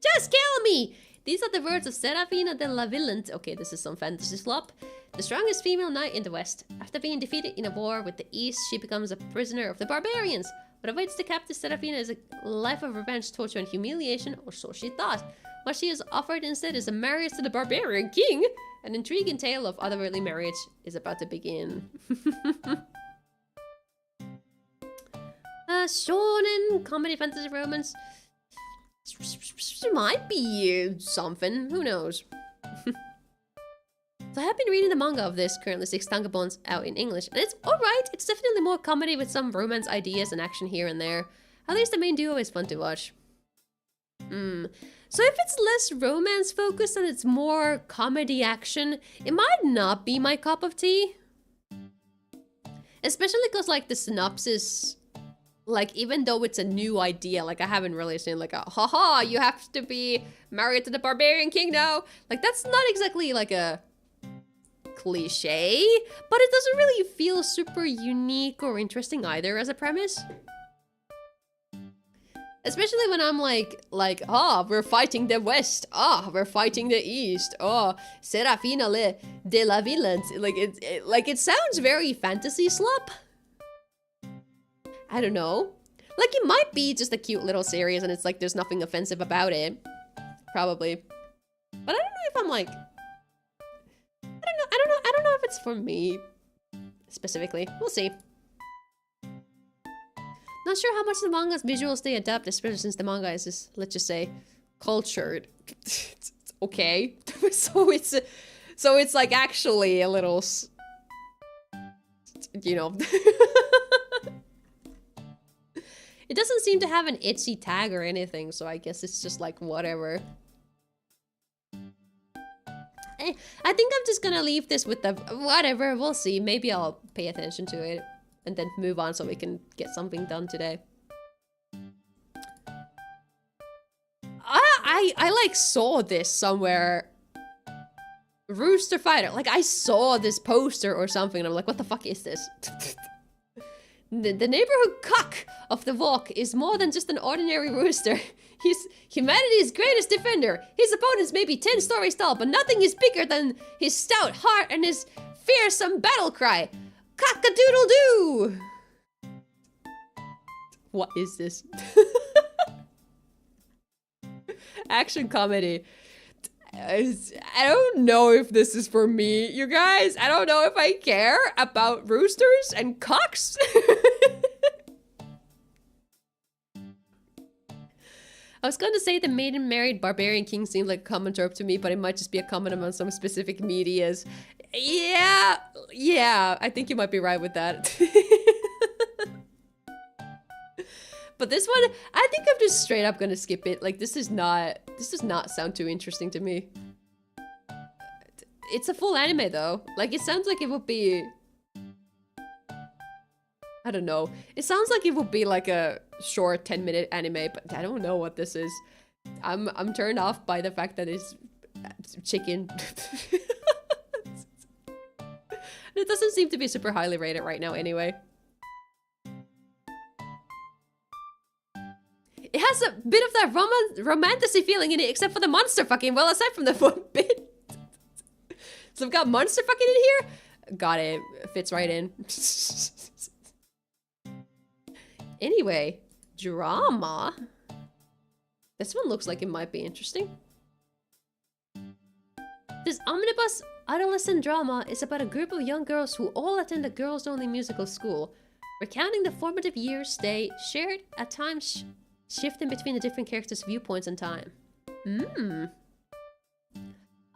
Speaker 1: Just kill me! These are the words of Serafina de la Villant. Okay, this is some fantasy slop. The strongest female knight in the West. After being defeated in a war with the East, she becomes a prisoner of the barbarians. What awaits the captive Serafina is a life of revenge, torture, and humiliation, or so she thought. What she is offered instead is a marriage to the barbarian king. An intriguing tale of otherworldly marriage is about to begin. Shonen comedy fantasy romance. Might be something. Who knows? So I have been reading the manga of this, currently 6 tankobons out in English, and it's alright. It's definitely more comedy with some romance ideas and action here and there. At least the main duo is fun to watch. So if it's less romance focused and it's more comedy action, it might not be my cup of tea. Especially because like the synopsis, like even though it's a new idea, like I haven't really seen like a haha, you have to be married to the barbarian king now. Like that's not exactly like a cliche, but it doesn't really feel super unique or interesting either as a premise. Especially when I'm like, we're fighting the West. We're fighting the East. Serafina de la Villant. Like, it sounds very fantasy slop. I don't know. Like, it might be just a cute little series and it's like, there's nothing offensive about it. Probably. But I don't know if I'm like... I don't know if it's for me. Specifically. We'll see. Not sure how much the manga's visuals they adapt, especially since the manga is just, let's just say, cultured. Okay. so it's like actually a little, you know. It doesn't seem to have an itchy tag or anything, so I guess it's just like whatever. I think I'm just gonna leave this with the whatever, we'll see. Maybe I'll pay attention to it. And then move on so we can get something done today. I like saw this somewhere. Rooster Fighter. Like I saw this poster or something and I'm like, what the fuck is this? The neighborhood cock of the walk is more than just an ordinary rooster. He's humanity's greatest defender. His opponents may be 10 stories tall, but nothing is bigger than his stout heart and his fearsome battle cry. Cock-a-doodle-doo! What is this? Action comedy. I don't know if this is for me, you guys. I don't know if I care about roosters and cocks. I was going to say the maiden married barbarian king seemed like a common trope to me, but it might just be a comment on some specific medias. Yeah, I think you might be right with that. But this one, I think I'm just straight up gonna skip it. Like, this does not sound too interesting to me. It's a full anime though. Like, it sounds like it would be... I don't know. It sounds like it would be like a short 10-minute anime, but I don't know what this is. I'm turned off by the fact that it's chicken. It doesn't seem to be super highly rated right now anyway. It has a bit of that romantasy feeling in it, except for the monster fucking. Well, aside from the one bit. So we've got monster fucking in here? Got it. Fits right in. Anyway, drama. This one looks like it might be interesting. This omnibus adolescent drama is about a group of young girls who all attend a girls-only musical school, recounting the formative years they shared, at times shifting between the different characters' viewpoints and time.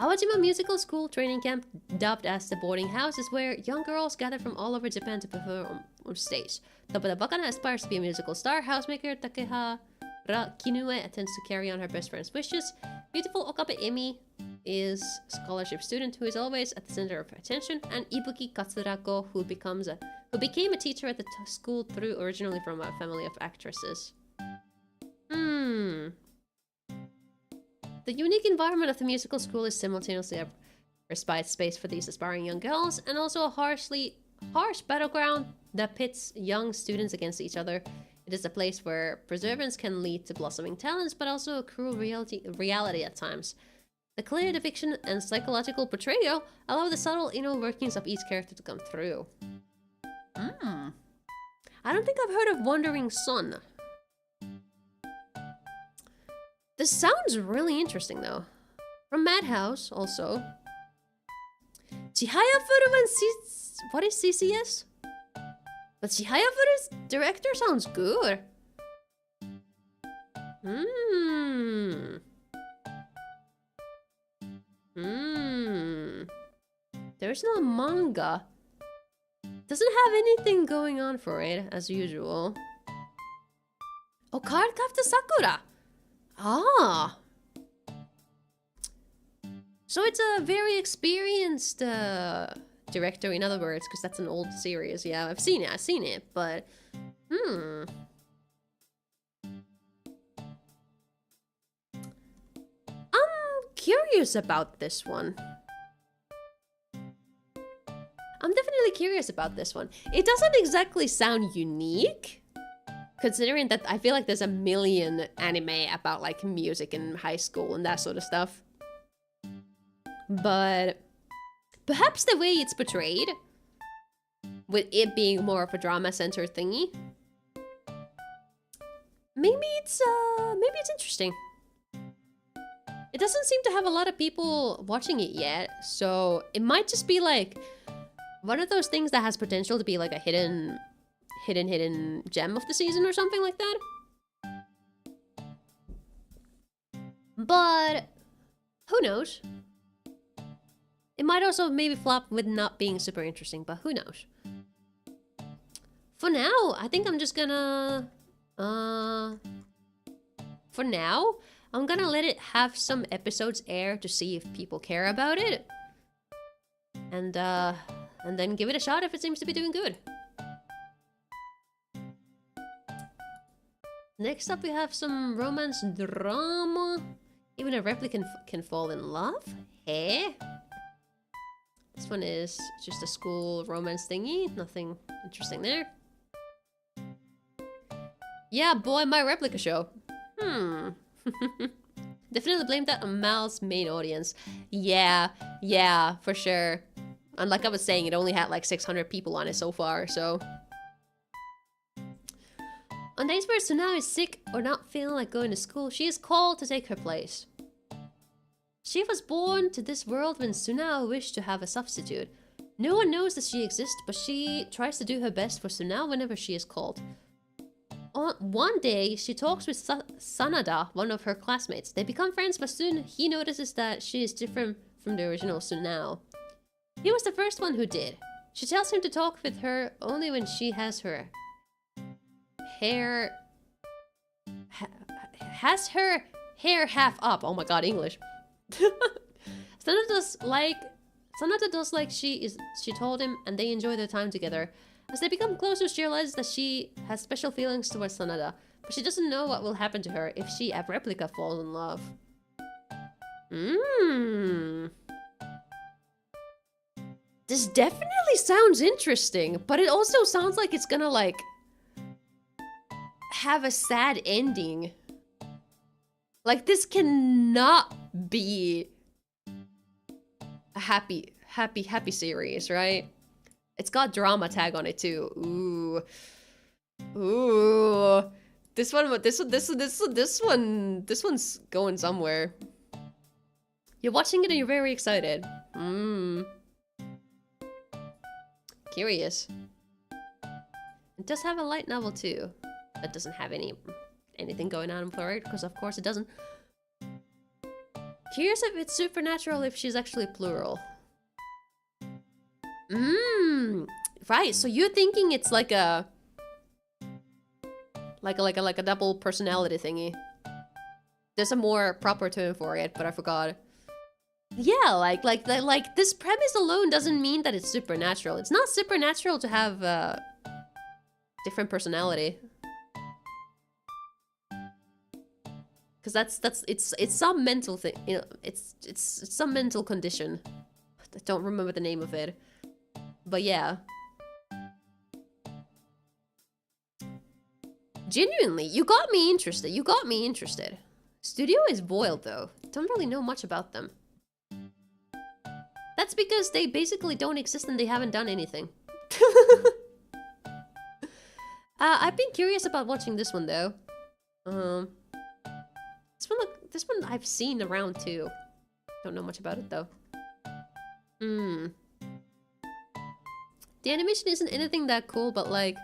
Speaker 1: Awajima Musical School Training Camp, dubbed as the boarding house, is where young girls gather from all over Japan to perform on stage. Tabata Bakana aspires to be a musical star. Housemaker Takehara Kinue attempts to carry on her best friend's wishes. Beautiful Okabe Emi is a scholarship student who is always at the center of attention. And Ibuki Katsurako, who became a teacher at the school originally from a family of actresses. The unique environment of the musical school is simultaneously a respite space for these aspiring young girls, and also a harsh battleground that pits young students against each other. It is a place where perseverance can lead to blossoming talents, but also a cruel reality at times. The clear depiction and psychological portrayal allow the subtle inner workings of each character to come through. I don't think I've heard of Wandering Son. This sounds really interesting though. From Madhouse, also. Chihaya Furu and what is CCS? But Chihaya Furu's director sounds good. There's no manga. Doesn't have anything going on for it, as usual. Oh, Cardcaptor Sakura! Ah! So it's a very experienced director, in other words, because that's an old series. Yeah, I've seen it, but... I'm curious about this one. I'm definitely curious about this one. It doesn't exactly sound unique, considering that I feel like there's a million anime about like music in high school and that sort of stuff. But perhaps the way it's portrayed, with it being more of a drama-centered thingy, maybe it's interesting. It doesn't seem to have a lot of people watching it yet, so it might just be like one of those things that has potential to be like a hidden gem of the season or something like that. But who knows? It might also maybe flop with not being super interesting, but who knows? For now, I think I'm just gonna... For now, I'm gonna let it have some episodes air to see if people care about it. And then give it a shot if it seems to be doing good. Next up, we have some romance drama. Even a replicant can fall in love? Hey? This one is just a school romance thingy. Nothing interesting there. Yeah, boy, my replica show. Definitely blame that on Mal's main audience. Yeah, for sure. And like I was saying, it only had like 600 people on it so far, so... On days where Sunao is sick or not feeling like going to school, she is called to take her place. She was born to this world when Sunao wished to have a substitute. No one knows that she exists, but she tries to do her best for Sunao whenever she is called. One day, she talks with Sanada, one of her classmates. They become friends, but soon he notices that she is different from the original Sunao. He was the first one who did. She tells him to talk with her only when she has her hair... has her hair half up. Oh my god, English. Sanada does like she told him, and they enjoy their time together. As they become closer, she realizes that she has special feelings towards Sanada, but she doesn't know what will happen to her if she, a replica, falls in love. This definitely sounds interesting, but it also sounds like it's gonna, like, have a sad ending. Like, this cannot be a happy series, right? It's got drama tag on it too. Ooh. This one's going somewhere. You're watching it and you're very excited. Curious. It does have a light novel too. That doesn't have anything going on for it, because of course it doesn't. Curious if it's supernatural, if she's actually plural. Right, so you're thinking it's like a double personality thingy. There's a more proper term for it, but I forgot. Yeah, like this premise alone doesn't mean that it's supernatural. It's not supernatural to have different personality. Cause it's some mental thing, you know, it's some mental condition. I don't remember the name of it. But yeah. Genuinely, you got me interested. Studio is boiled though. Don't really know much about them. That's because they basically don't exist and they haven't done anything. I've been curious about watching this one though. This one I've seen around too. Don't know much about it though. The animation isn't anything that cool, but like...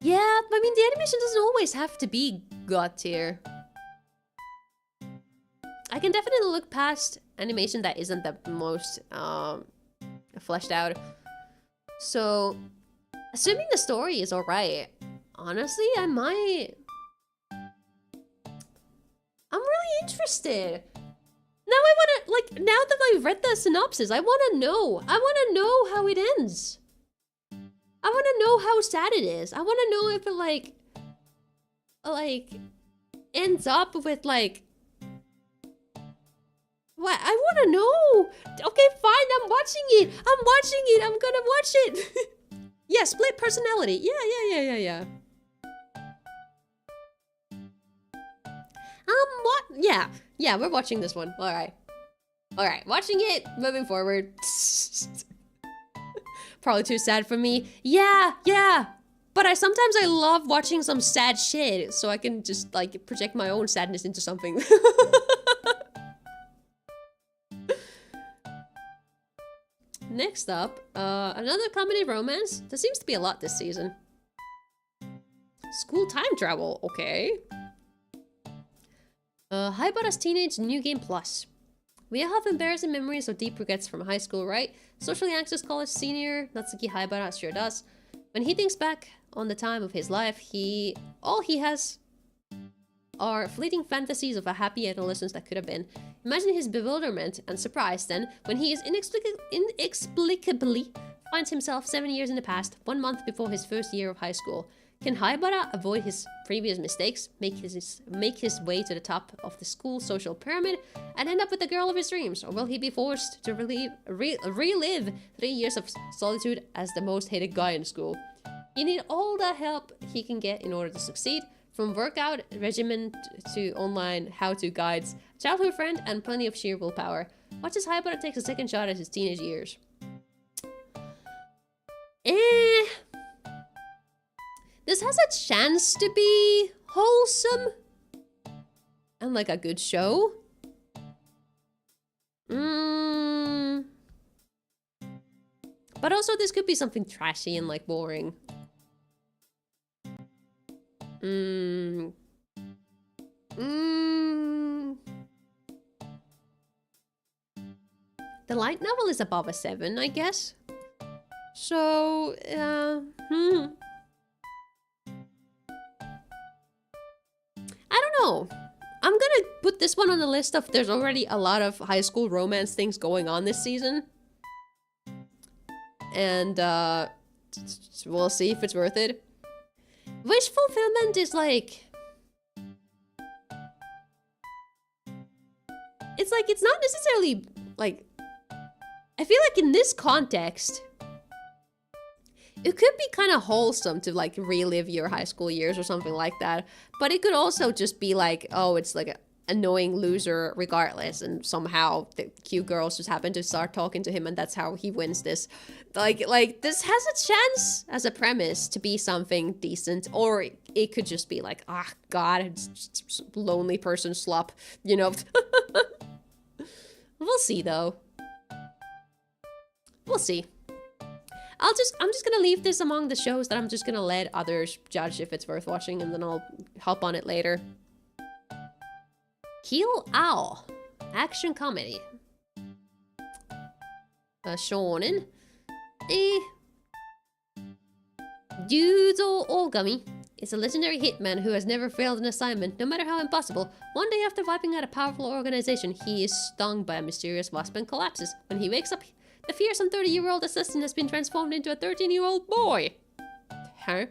Speaker 1: Yeah, I mean, the animation doesn't always have to be god tier. I can definitely look past animation that isn't the most fleshed out. So, assuming the story is alright, honestly, I'm really interested. Now I wanna, like, now that I've read the synopsis, I wanna know how it ends. I wanna know how sad it is. I wanna know if it, like, ends up with, like... What? I wanna know! Okay, fine, I'm watching it! I'm gonna watch it! Yeah, split personality. Yeah. What? Yeah, we're watching this one. Alright, watching it, moving forward. Probably too sad for me. Yeah. But sometimes I love watching some sad shit, so I can just, like, project my own sadness into something. Next up, another comedy romance. There seems to be a lot this season. School time travel, okay. Haibara's Teenage New Game Plus. We all have embarrassing memories or deep regrets from high school, right? Socially anxious college senior Natsuki Haibara sure does. When he thinks back on the time of his life, all he has are fleeting fantasies of a happy adolescence that could have been. Imagine his bewilderment and surprise then when he is inexplicably finds himself 7 years in the past, 1 month before his first year of high school. Can Haibara avoid his previous mistakes, make his way to the top of the school social pyramid, and end up with the girl of his dreams? Or will he be forced to relive 3 years of solitude as the most hated guy in school? He needs all the help he can get in order to succeed, from workout regimen to online how-to guides, childhood friend, and plenty of sheer willpower. Watch as Haibara takes a second shot at his teenage This has a chance to be wholesome and like a good show. But also this could be something trashy and like boring. The light novel is above a 7, I guess. So, I don't know. I'm gonna put this one on the list of there's already a lot of high school romance things going on this season. And, we'll see if it's worth it. Wish fulfillment is like... It's like, it's not necessarily, like... I feel like in this context, it could be kind of wholesome to like relive your high school years or something like that. But it could also just be like, oh, it's like an annoying loser regardless. And somehow the cute girls just happen to start talking to him and that's how he wins this. Like this has a chance as a premise to be something decent. Or it could just be like, ah, God, it's just lonely person slop, you know. We'll see though. We'll see. I'm just gonna leave this among the shows that I'm just gonna let others judge if it's worth watching, and then I'll hop on it later. Kill Owl. Action comedy. Shonen. Yuzo Ogami is a legendary hitman who has never failed an assignment, no matter how impossible. One day after wiping out a powerful organization, he is stung by a mysterious wasp and collapses. When he wakes up, the fearsome 30-year-old assassin has been transformed into a 13-year-old boy. Huh?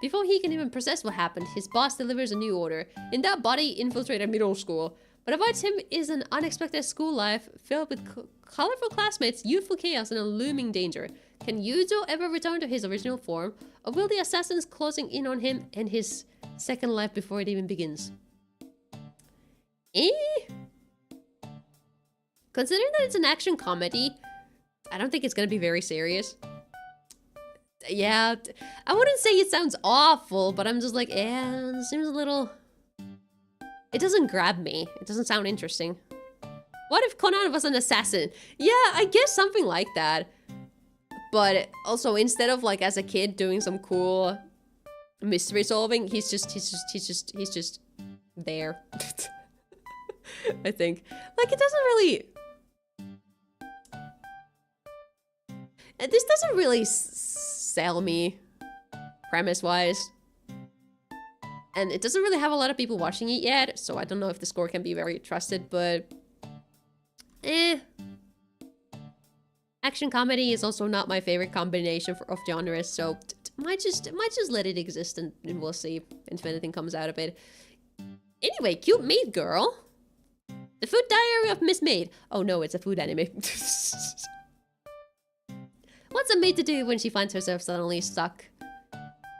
Speaker 1: Before he can even process what happened, his boss delivers a new order. In that body, infiltrate a middle school. What awaits him is an unexpected school life filled with colorful classmates, youthful chaos, and a looming danger. Can Yuzo ever return to his original form, or will the assassins closing in on him and his second life before it even begins? Considering that it's an action comedy, I don't think it's gonna be very serious. Yeah, I wouldn't say it sounds awful, but I'm just like, it seems a little... It doesn't grab me. It doesn't sound interesting. What if Conan was an assassin? Yeah, I guess something like that. But also, instead of like as a kid doing some cool mystery solving, he's just there. I think. Like, it doesn't really... This doesn't really sell me, premise-wise. And it doesn't really have a lot of people watching it yet, so I don't know if the score can be very trusted, but... Action comedy is also not my favorite combination of genres, so might just let it exist and we'll see if anything comes out of it. Anyway, cute maid girl. The Food Diary of Miss Maid. Oh no, it's a food anime. What's a maid to do when she finds herself suddenly stuck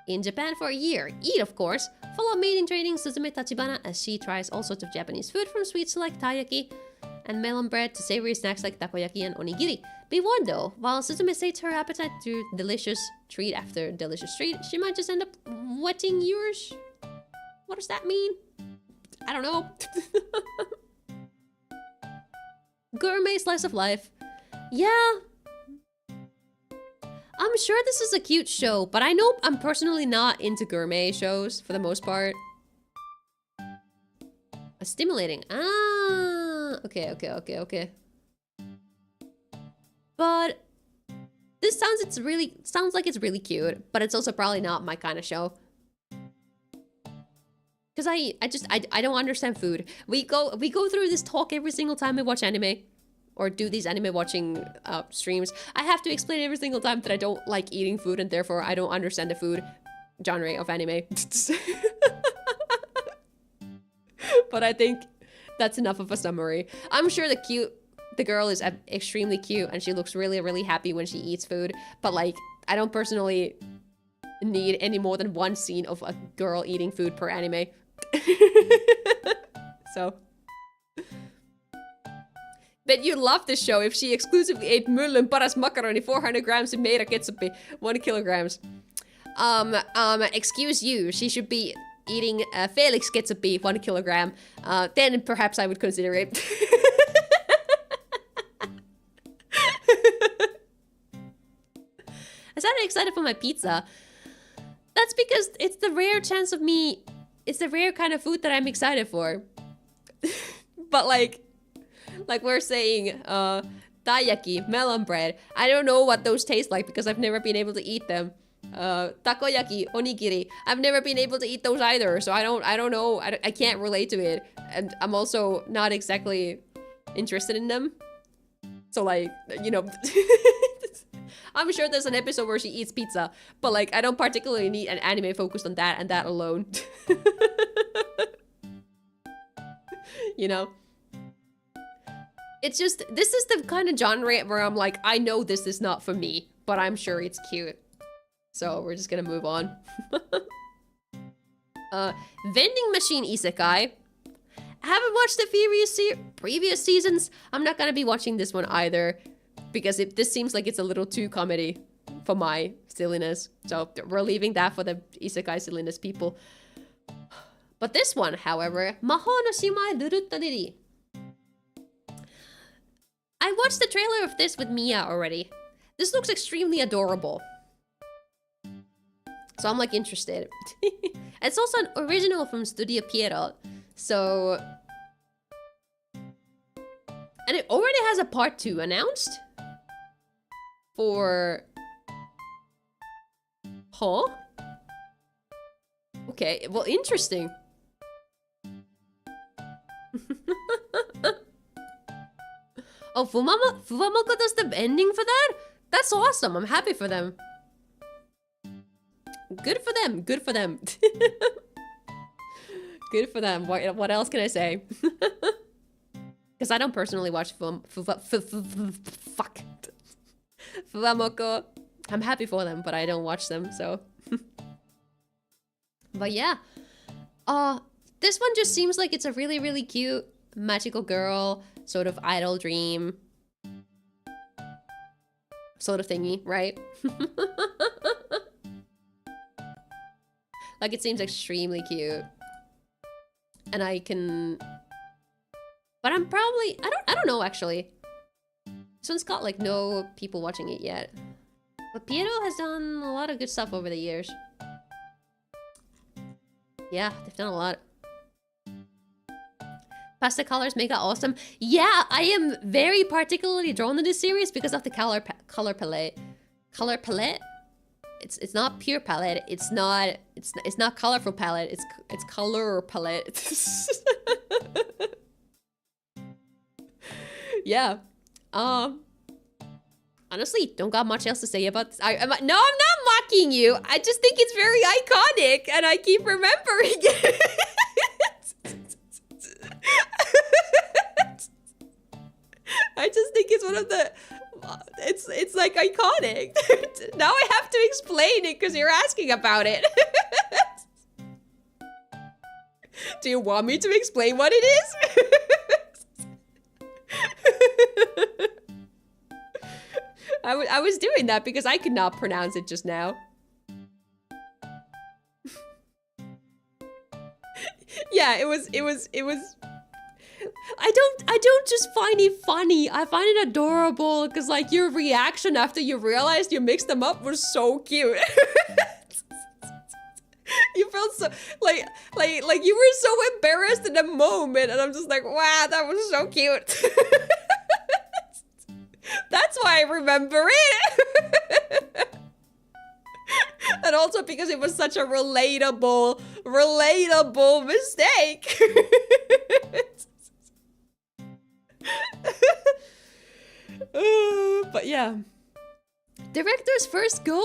Speaker 1: in Japan for a year? Eat, of course. Follow maiden training Suzume Tachibana as she tries all sorts of Japanese food, from sweets like taiyaki and melon bread to savory snacks like takoyaki and onigiri. Be warned though, while Suzume sates her appetite through delicious treat after delicious treat, she might just end up wetting yours. What does that mean? I don't know. Gourmet slice of life. Yeah. I'm sure this is a cute show, but I know I'm personally not into gourmet shows for the most part. Stimulating. Okay. But this sounds like it's really cute, but it's also probably not my kind of show. Cause I don't understand food. We go through this talk every single time we watch anime. Or do these anime watching streams. I have to explain every single time that I don't like eating food and therefore I don't understand the food genre of anime. But I think that's enough of a summary. I'm sure the girl is extremely cute and she looks really, really happy when she eats food. But like, I don't personally need any more than one scene of a girl eating food per anime. So... Bet you'd love this show if she exclusively ate mullen paras macaroni, 400 grams of meira ketsup, 1 kilograms. excuse you, she should be eating Felix gets a beef, 1 kilogram. Then perhaps I would consider it. I sounded excited for my pizza. That's because it's the rare chance of me. It's the rare kind of food that I'm excited for. But like we're saying, taiyaki, melon bread. I don't know what those taste like because I've never been able to eat them. Takoyaki, onigiri. I've never been able to eat those either, so I don't know. I can't relate to it, and I'm also not exactly interested in them. So like, you know, I'm sure there's an episode where she eats pizza, but like, I don't particularly need an anime focused on that and that alone. You know? It's just, this is the kind of genre where I'm like, I know this is not for me, but I'm sure it's cute. So we're just gonna move on. Vending machine isekai. I haven't watched the previous seasons. I'm not gonna be watching this one either, because this seems like it's a little too comedy for my silliness. So we're leaving that for the isekai silliness people. But this one, however, Maho no Shimai Ruruttariri. I watched the trailer of this with Mia already. This looks extremely adorable. So I'm like interested. It's also an original from Studio Pierrot. So... And it already has a part 2 announced. For... Huh? Okay, well, interesting. Oh, Fumamoko does the ending for that? That's awesome, I'm happy for them. Good for them, good for them. Good for them, what else can I say? Because I don't personally watch Fumamoko. I'm happy for them, but I don't watch them, so. But yeah. This one just seems like it's a really, really cute magical girl, sort of idol dream sort of thingy, right? Like, it seems extremely cute. And I can... But I'm probably... I don't know, actually. This one's got, like, no people watching it yet. But Pierrot has done a lot of good stuff over the years. Yeah, they've done a lot. Pasta colors make it awesome. Yeah, I am very particularly drawn to this series because of the color palette. Color palette? It's not pure palette. It's not colorful palette. It's color palette. Yeah. Honestly, don't got much else to say about this. No, I'm not mocking you. I just think it's very iconic, and I keep remembering it. I just think it's one of the... It's like iconic. Now I have to explain it because you're asking about it. Do you want me to explain what it is? I was doing that because I could not pronounce it just now. Yeah, it was I don't just find it funny. I find it adorable because like your reaction after you realized you mixed them up was so cute. You felt so like you were so embarrassed in the moment, and I'm just like, wow, that was so cute. That's why I remember it. And also because it was such a relatable mistake. But yeah. Director's first go?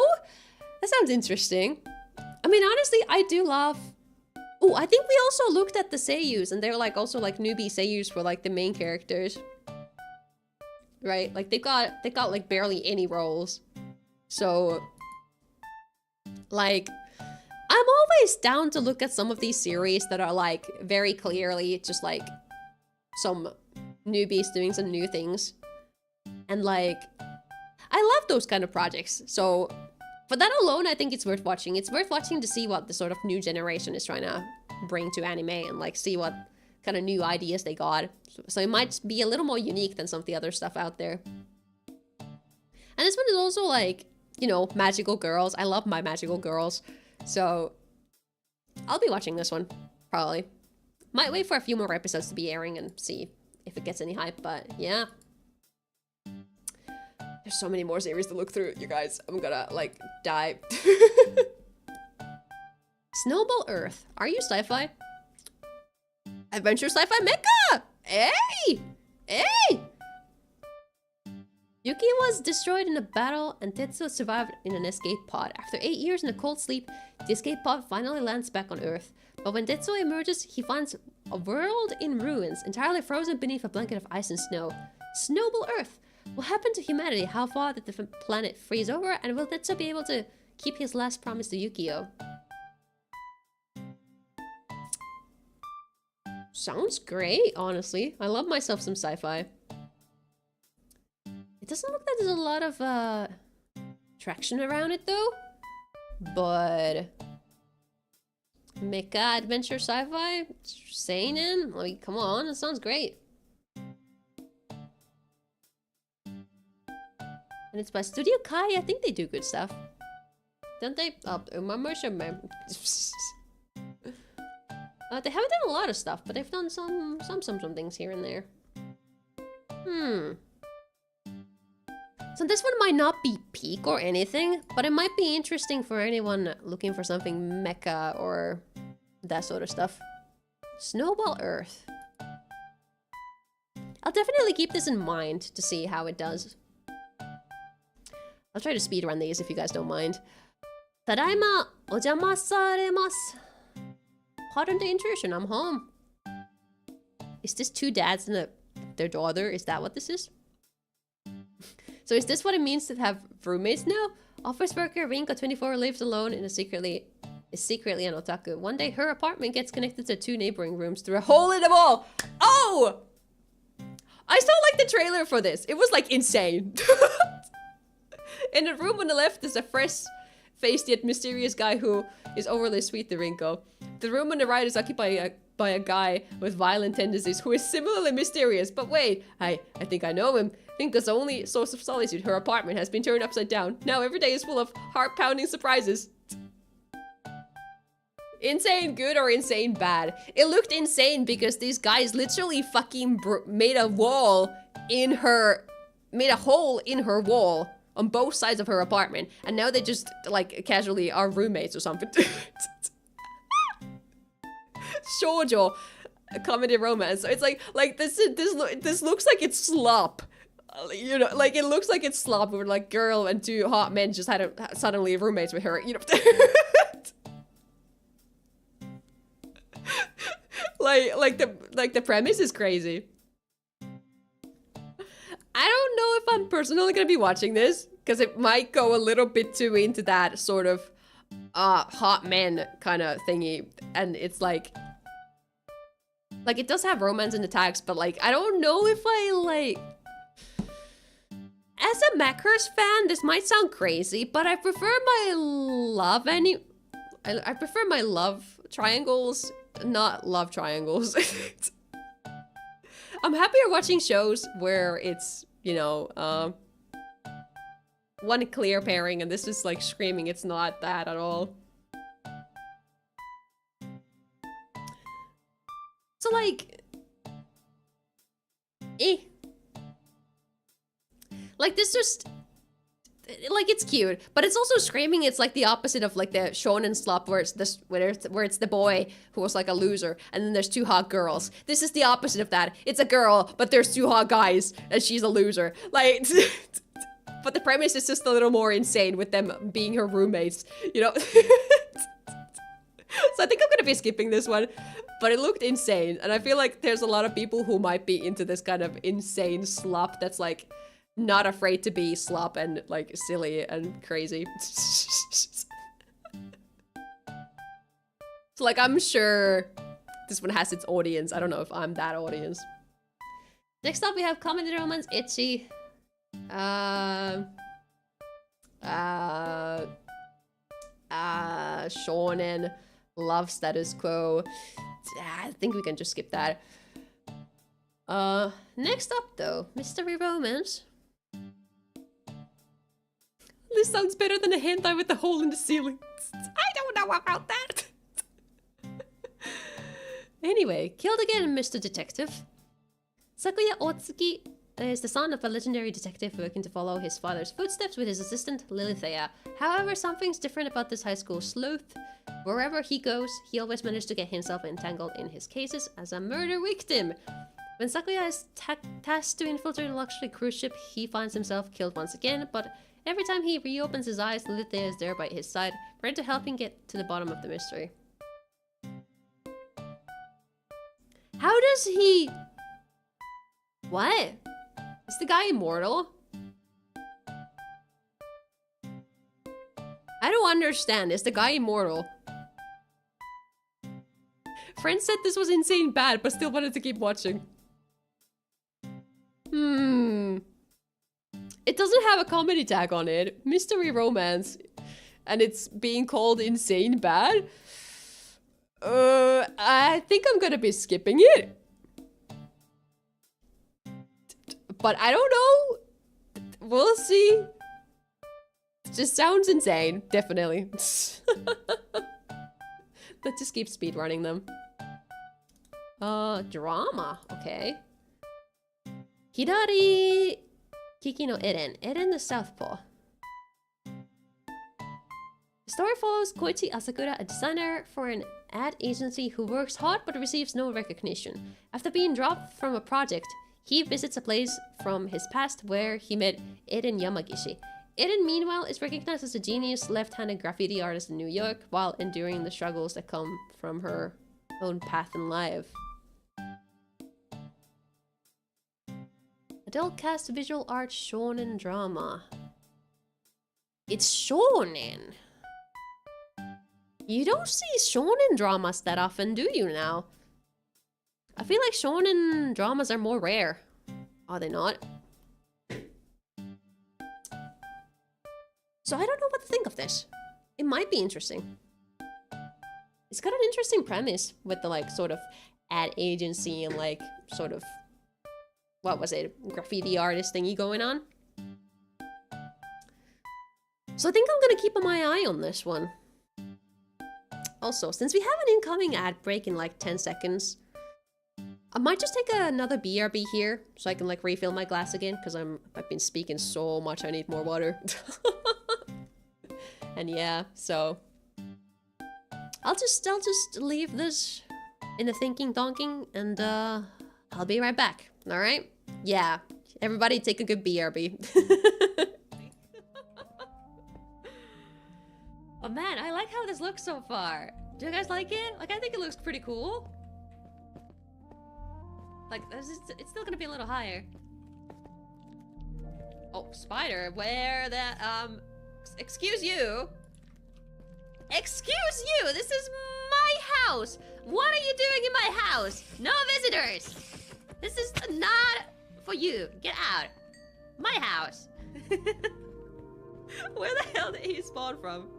Speaker 1: That sounds interesting. I mean, honestly, I do love... Oh, I think we also looked at the seiyus, and they're like also like newbie seiyus for like the main characters. Right? Like they got like barely any roles. So like I'm always down to look at some of these series that are like very clearly just like some newbies doing some new things. And like I love those kind of projects. So For that alone, I think it's worth watching. It's worth watching to see what the sort of new generation is trying to bring to anime and like see what kind of new ideas they got. So it might be a little more unique than some of the other stuff out there. And this one is also like, you know, magical girls. I love my magical girls. So I'll be watching this one, probably. Might wait for a few more episodes to be airing and see if it gets any hype, but yeah. There's so many more series to look through, you guys. I'm gonna, like, die. Snowball Earth. Are you sci-fi? Adventure sci-fi mecha! Hey! Hey! Yuki was destroyed in a battle and Tetsuo survived in an escape pod. After 8 years in a cold sleep, the escape pod finally lands back on Earth. But when Tetsuo emerges, he finds a world in ruins, entirely frozen beneath a blanket of ice and snow. Snowball Earth! What happened to humanity? How far did the planet freeze over? And will Tetsuo be able to keep his last promise to Yukio? Sounds great, honestly. I love myself some sci-fi. It doesn't look like there's a lot of traction around it though. But mecha adventure sci-fi seinen? Like, come on, it sounds great. And it's by Studio Kai. I think they do good stuff. Don't they? Oh, they haven't done a lot of stuff, but they've done some things here and there. So this one might not be peak or anything, but it might be interesting for anyone looking for something mecha or that sort of stuff. Snowball Earth. I'll definitely keep this in mind to see how it does. I'll try to speedrun these if you guys don't mind. Tadaima ojamasaremasu. Pardon the intrusion, I'm home. Is this two dads and their daughter? Is that what this is? So is this what it means to have roommates now? Office worker Rinko 24 lives alone and is secretly an otaku. One day her apartment gets connected to 2 neighboring rooms through a hole in the wall. Oh! I saw like the trailer for this. It was like insane. In the room on the left is a fresh-faced yet mysterious guy who is overly sweet to Rinko. The room on the right is occupied by a guy with violent tendencies who is similarly mysterious. But wait, I think I know him. Rinko's only source of solitude, her apartment, has been turned upside down. Now every day is full of heart-pounding surprises. Insane good or insane bad? It looked insane because these guys literally fucking made a hole in her wall on both sides of her apartment, and now they just like casually are roommates or something. Shoujo comedy romance. So it's like this looks like it's slop. You know, like it looks like it's slop where like girl and 2 hot men just had suddenly roommates with her. You know. like the premise is crazy. I don't know if I'm personally gonna be watching this because it might go a little bit too into that sort of hot men kind of thingy, and it's like it does have romance in the tags, but like I don't know if I like. As a Macros fan, this might sound crazy, but I prefer my I prefer my love triangles, not love triangles. I'm happier watching shows where it's, you know, one clear pairing, and this is like screaming it's not that at all. So like, like this just, like it's cute, but it's also screaming it's like the opposite of like the shonen slop where it's this where it's the boy who was like a loser and then there's 2 hot girls. This is the opposite of that. It's a girl, but there's 2 hot guys and she's a loser. Like, but the premise is just a little more insane with them being her roommates, you know? So I think I'm gonna be skipping this one, but it looked insane, and I feel like there's a lot of people who might be into this kind of insane slop that's like not afraid to be slop and like silly and crazy. So like I'm sure this one has its audience. I don't know if I'm that audience. Next up we have comedy romance, shonen, love status quo. I think we can just skip that. Next up though, mystery romance. This sounds better than a hentai with the hole in the ceiling. I don't know about that. Anyway, killed again, Mr. Detective. Sakuya Otsuki is the son of a legendary detective working to follow his father's footsteps with his assistant, Lilithea. However, something's different about this high school sleuth. Wherever he goes, he always manages to get himself entangled in his cases as a murder victim. When Sakuya is tasked to infiltrate a luxury cruise ship, he finds himself killed once again, but every time he reopens his eyes, Lilithea is there by his side, ready to help him get to the bottom of the mystery. How does he... What? Is the guy immortal? I don't understand. Is the guy immortal? Friends said this was insane bad, but still wanted to keep watching. It doesn't have a comedy tag on it. Mystery romance. And it's being called insane bad. I think I'm gonna be skipping it. But I don't know. We'll see. It just sounds insane. Definitely. Let's just keep speedrunning them. Drama. Okay. Hidari Kiki no Eren. Eren the Southpaw. The story follows Koichi Asakura, a designer for an ad agency who works hard but receives no recognition. After being dropped from a project, he visits a place from his past where he met Eren Yamagishi. Eren, meanwhile, is recognized as a genius left-handed graffiti artist in New York while enduring the struggles that come from her own path in life. Adult cast visual art shonen drama. It's shonen! You don't see shonen dramas that often, do you now? I feel like shonen dramas are more rare. Are they not? So I don't know what to think of this. It might be interesting. It's got an interesting premise with the like sort of ad agency and like sort of, what was it, graffiti artist thingy going on. So I think I'm gonna keep my eye on this one. Also, since we have an incoming ad break in like 10 seconds, I might just take another BRB here so I can like refill my glass again because I've been speaking so much I need more water. And yeah, so I'll just leave this in the thinking donking and I'll be right back. All right? Yeah, everybody take a good BRB. Oh man, I like how this looks so far. Do you guys like it? Like, I think it looks pretty cool. Like, it's still gonna be a little higher. Oh, spider, where the, excuse you. Excuse you, this is my house. What are you doing in my house? No visitors. This is not for you. Get out. My house. Where the hell did he spawn from?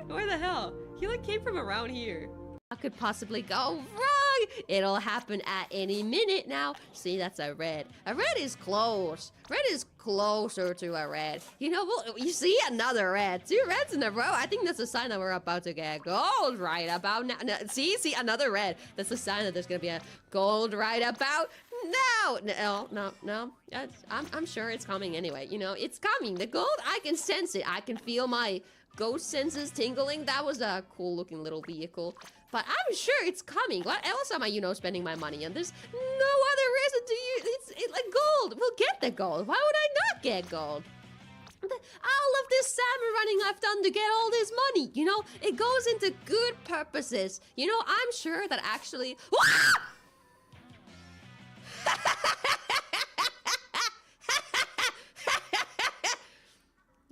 Speaker 1: Where the hell? He like came from around here. I could possibly go wrong. It'll happen at any minute now. See, that's a red. A red is close. Red is closer to a red. You know, well, you see another red. 2 reds in a row. I think that's a sign that we're about to get gold right about now. No, see, another red. That's a sign that there's gonna be a gold right about no. I'm sure it's coming anyway. You know, it's coming. The gold, I can sense it. I can feel my ghost senses tingling. That was a cool looking little vehicle. But I'm sure it's coming. What else am I, you know, spending my money on? There's no other reason to use. It's like gold. We'll get the gold. Why would I not get gold? All of this salmon running I've done to get all this money, you know, it goes into good purposes. You know, I'm sure that actually.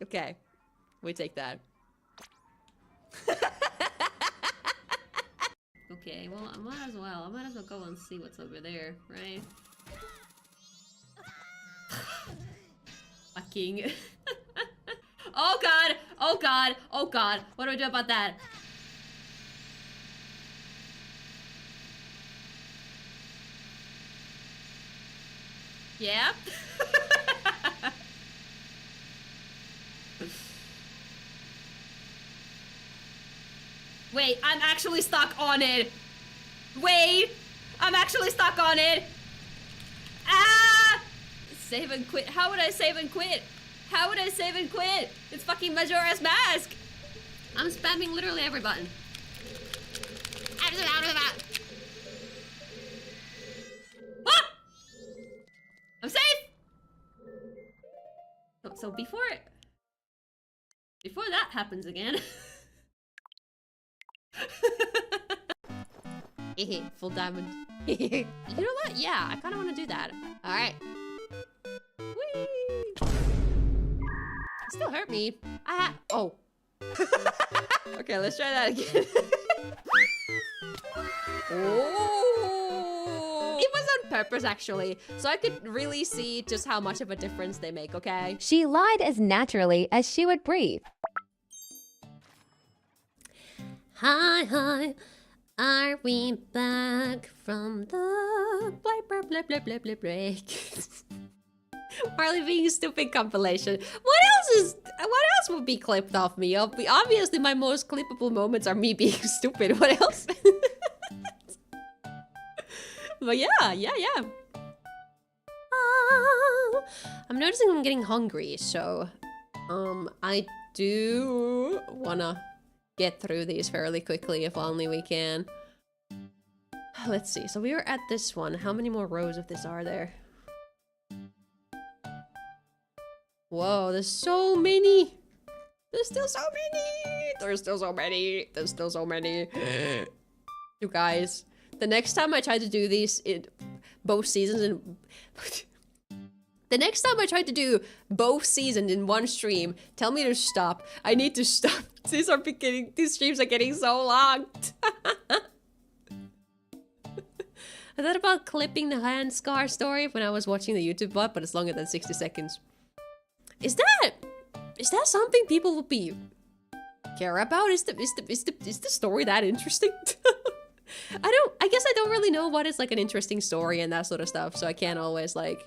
Speaker 1: Okay, we take that. Okay, well, I might as well go and see what's over there, right? Fucking. Oh god! Oh god! Oh god! What do I do about that? Yeah? Wait, I'm actually stuck on it. Wait! I'm actually stuck on it. Ah! Save and quit. How would I save and quit? How would I save and quit? It's fucking Majora's Mask. I'm spamming literally every button. Ah! I'm safe! So before that happens again. Full diamond. You know what? Yeah, I kind of want to do that. All right. Whee! It still hurt me. Oh. Okay, let's try that again. Oh! It was on purpose, actually, so I could really see just how much of a difference they make, okay?
Speaker 2: She lied as naturally as she would breathe.
Speaker 1: Hi, are we back from the break? Marlie being stupid compilation. What else would be clipped off me? Obviously, my most clippable moments are me being stupid. What else? But yeah. I'm noticing I'm getting hungry, so I do wanna get through these fairly quickly if only we can. Let's see. So we were at this one. How many more rows of this are there? Whoa, there's so many. There's still so many. There's still so many. There's still so many. You guys, the next time I try to do these in both seasons and the next time I try to do both seasons in one stream, tell me to stop. I need to stop. These streams are getting so long. I thought about clipping the hand scar story when I was watching the YouTube bot, but it's longer than 60 seconds. Is that something people would care about? Is the story that interesting? I guess I don't really know what is like an interesting story and that sort of stuff, so I can't always like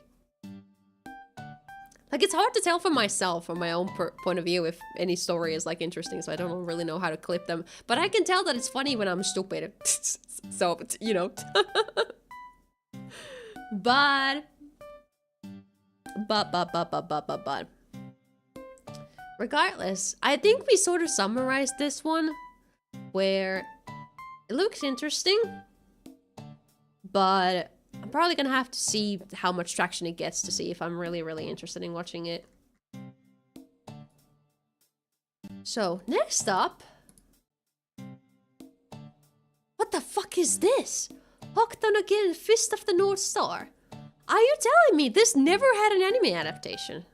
Speaker 1: it's hard to tell for myself, from my own point of view, if any story is like interesting, so I don't really know how to clip them. But I can tell that it's funny when I'm stupid. So, you know. But. Regardless, I think we sort of summarized this one, where it looks interesting, but I'm probably gonna have to see how much traction it gets to see if I'm really interested in watching it. So, next up... What the fuck is this? Hooked again, Fist of the North Star. Are you telling me this never had an anime adaptation?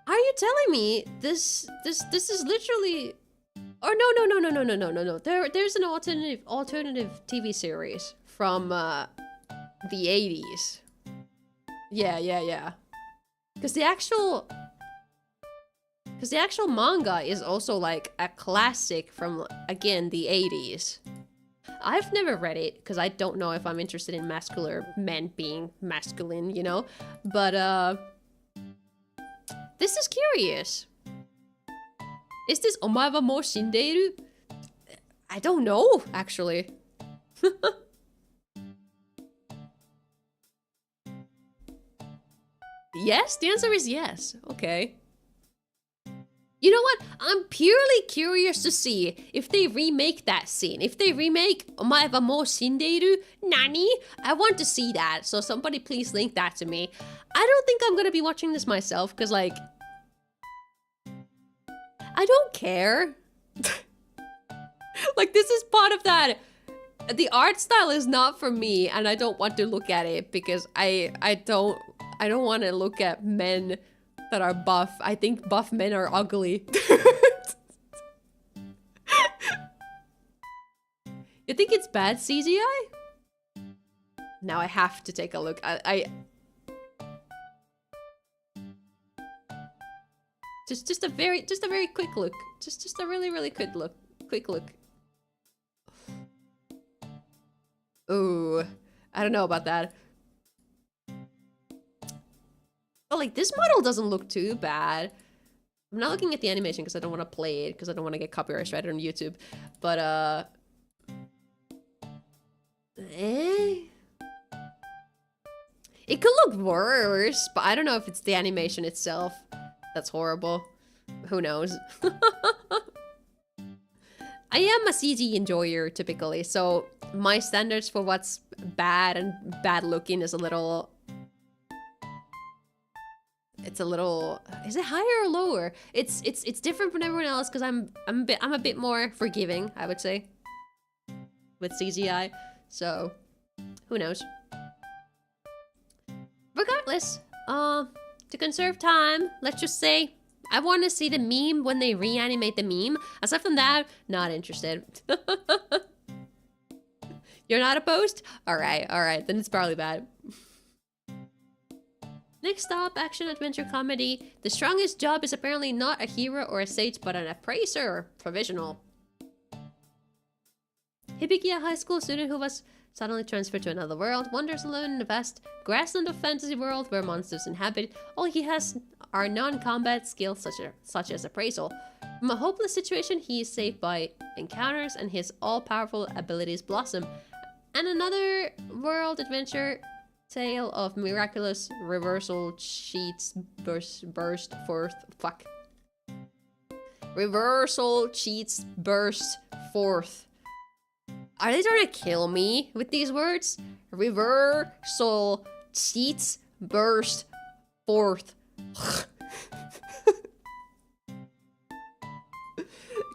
Speaker 1: Are you telling me this is literally... Or no. There's an alternative TV series from the 80s. Yeah. Because the actual manga is also like a classic from, again, the 80s. I've never read it because I don't know if I'm interested in masculine men being masculine, you know? But this is curious. Is this Omae wa mou shindeiru? I don't know, actually. Yes? The answer is yes. Okay. You know what? I'm purely curious to see if they remake that scene. If they remake Omae wa mou shindeiru, nani? I want to see that, so somebody please link that to me. I don't think I'm gonna be watching this myself, because like... I don't care. Like, this is part of that. The art style is not for me, and I don't want to look at it because I don't want to look at men that are buff. I think buff men are ugly. You think it's bad CGI? Now I have to take a look. Just a very quick look. Just a really quick look. Ooh, I don't know about that. But like this model doesn't look too bad. I'm not looking at the animation because I don't want to play it because I don't want to get copyright striked on YouTube. But it could look worse, but I don't know if it's the animation itself that's horrible. Who knows? I am a CG enjoyer typically, so my standards for what's bad and bad looking is a little... It's a little... Is it higher or lower? It's different from everyone else because I'm a bit more forgiving, I would say, with CGI. So, who knows? Regardless, to conserve time, let's just say I want to see the meme when they reanimate the meme. Aside from that, not interested. You're not opposed? Alright, then it's probably bad. Next up, action adventure comedy. The strongest job is apparently not a hero or a sage, but an appraiser. Provisional. Hibiki, a high school student who was suddenly transferred to another world, wanders alone in the vast grassland of fantasy world where monsters inhabit. All he has are non-combat skills such as appraisal. From a hopeless situation, he is saved by encounters and his all-powerful abilities blossom. And another world adventure tale of miraculous reversal cheats burst forth. Fuck. Reversal cheats burst forth. Are they trying to kill me with these words? Reversal cheats burst forth.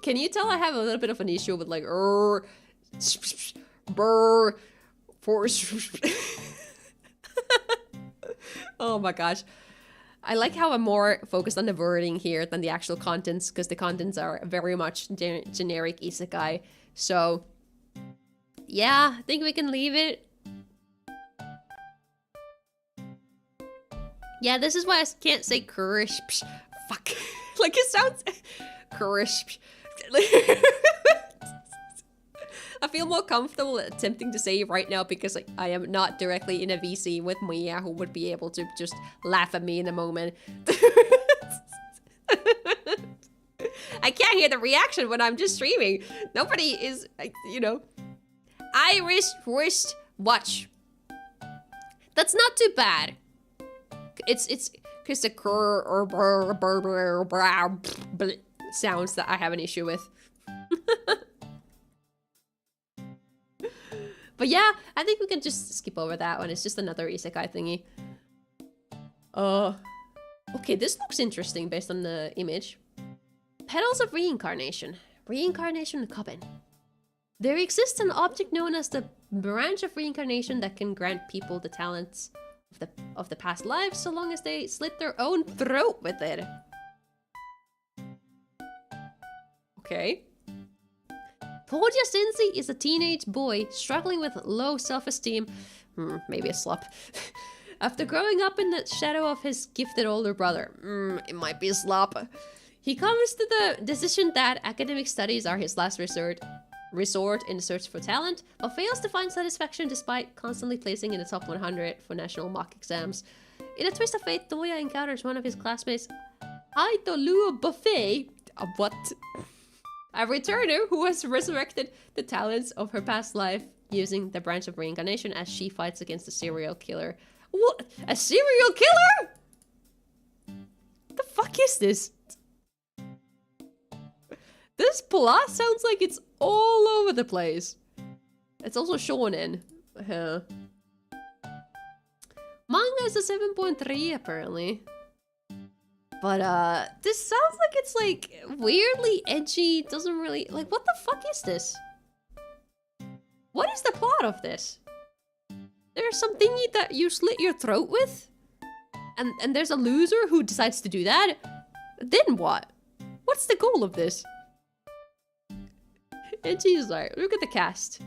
Speaker 1: Can you tell I have a little bit of an issue with like force? Oh my gosh. I like how I'm more focused on the wording here than the actual contents, because the contents are very much generic isekai. So yeah, I think we can leave it. Yeah, this is why I can't say crisp. Fuck. Like it sounds crisp. I feel more comfortable attempting to say it right now because like, I am not directly in a VC with Mia who would be able to just laugh at me in a moment. I can't hear the reaction when I'm just streaming. Nobody is, you know. Irish wrist watch. That's not too bad. It's because the sounds that I have an issue with. But yeah, I think we can just skip over that one. It's just another isekai thingy. Okay, this looks interesting based on the image. Petals of Reincarnation. Reincarnation Coven. There exists an object known as the branch of reincarnation that can grant people the talents of the past lives so long as they slit their own throat with it. Okay. Podja Sensei is a teenage boy struggling with low self-esteem, maybe a slop, after growing up in the shadow of his gifted older brother. It might be a slop. He comes to the decision that academic studies are his last resort in the search for talent, but fails to find satisfaction despite constantly placing in the top 100 for national mock exams. In a twist of fate, Toya encounters one of his classmates, Aitolua Buffet, what? A returner who has resurrected the talents of her past life using the branch of reincarnation as she fights against a serial killer. What? A serial killer? The fuck is this? This plot sounds like it's all over the place. It's also shonen. Manga is a 7.3 apparently. But this sounds like it's like weirdly edgy, doesn't really, like what the fuck is this? What is the plot of this? There's some thingy that you slit your throat with? And there's a loser who decides to do that? Then what? What's the goal of this? And she's like, look at the cast.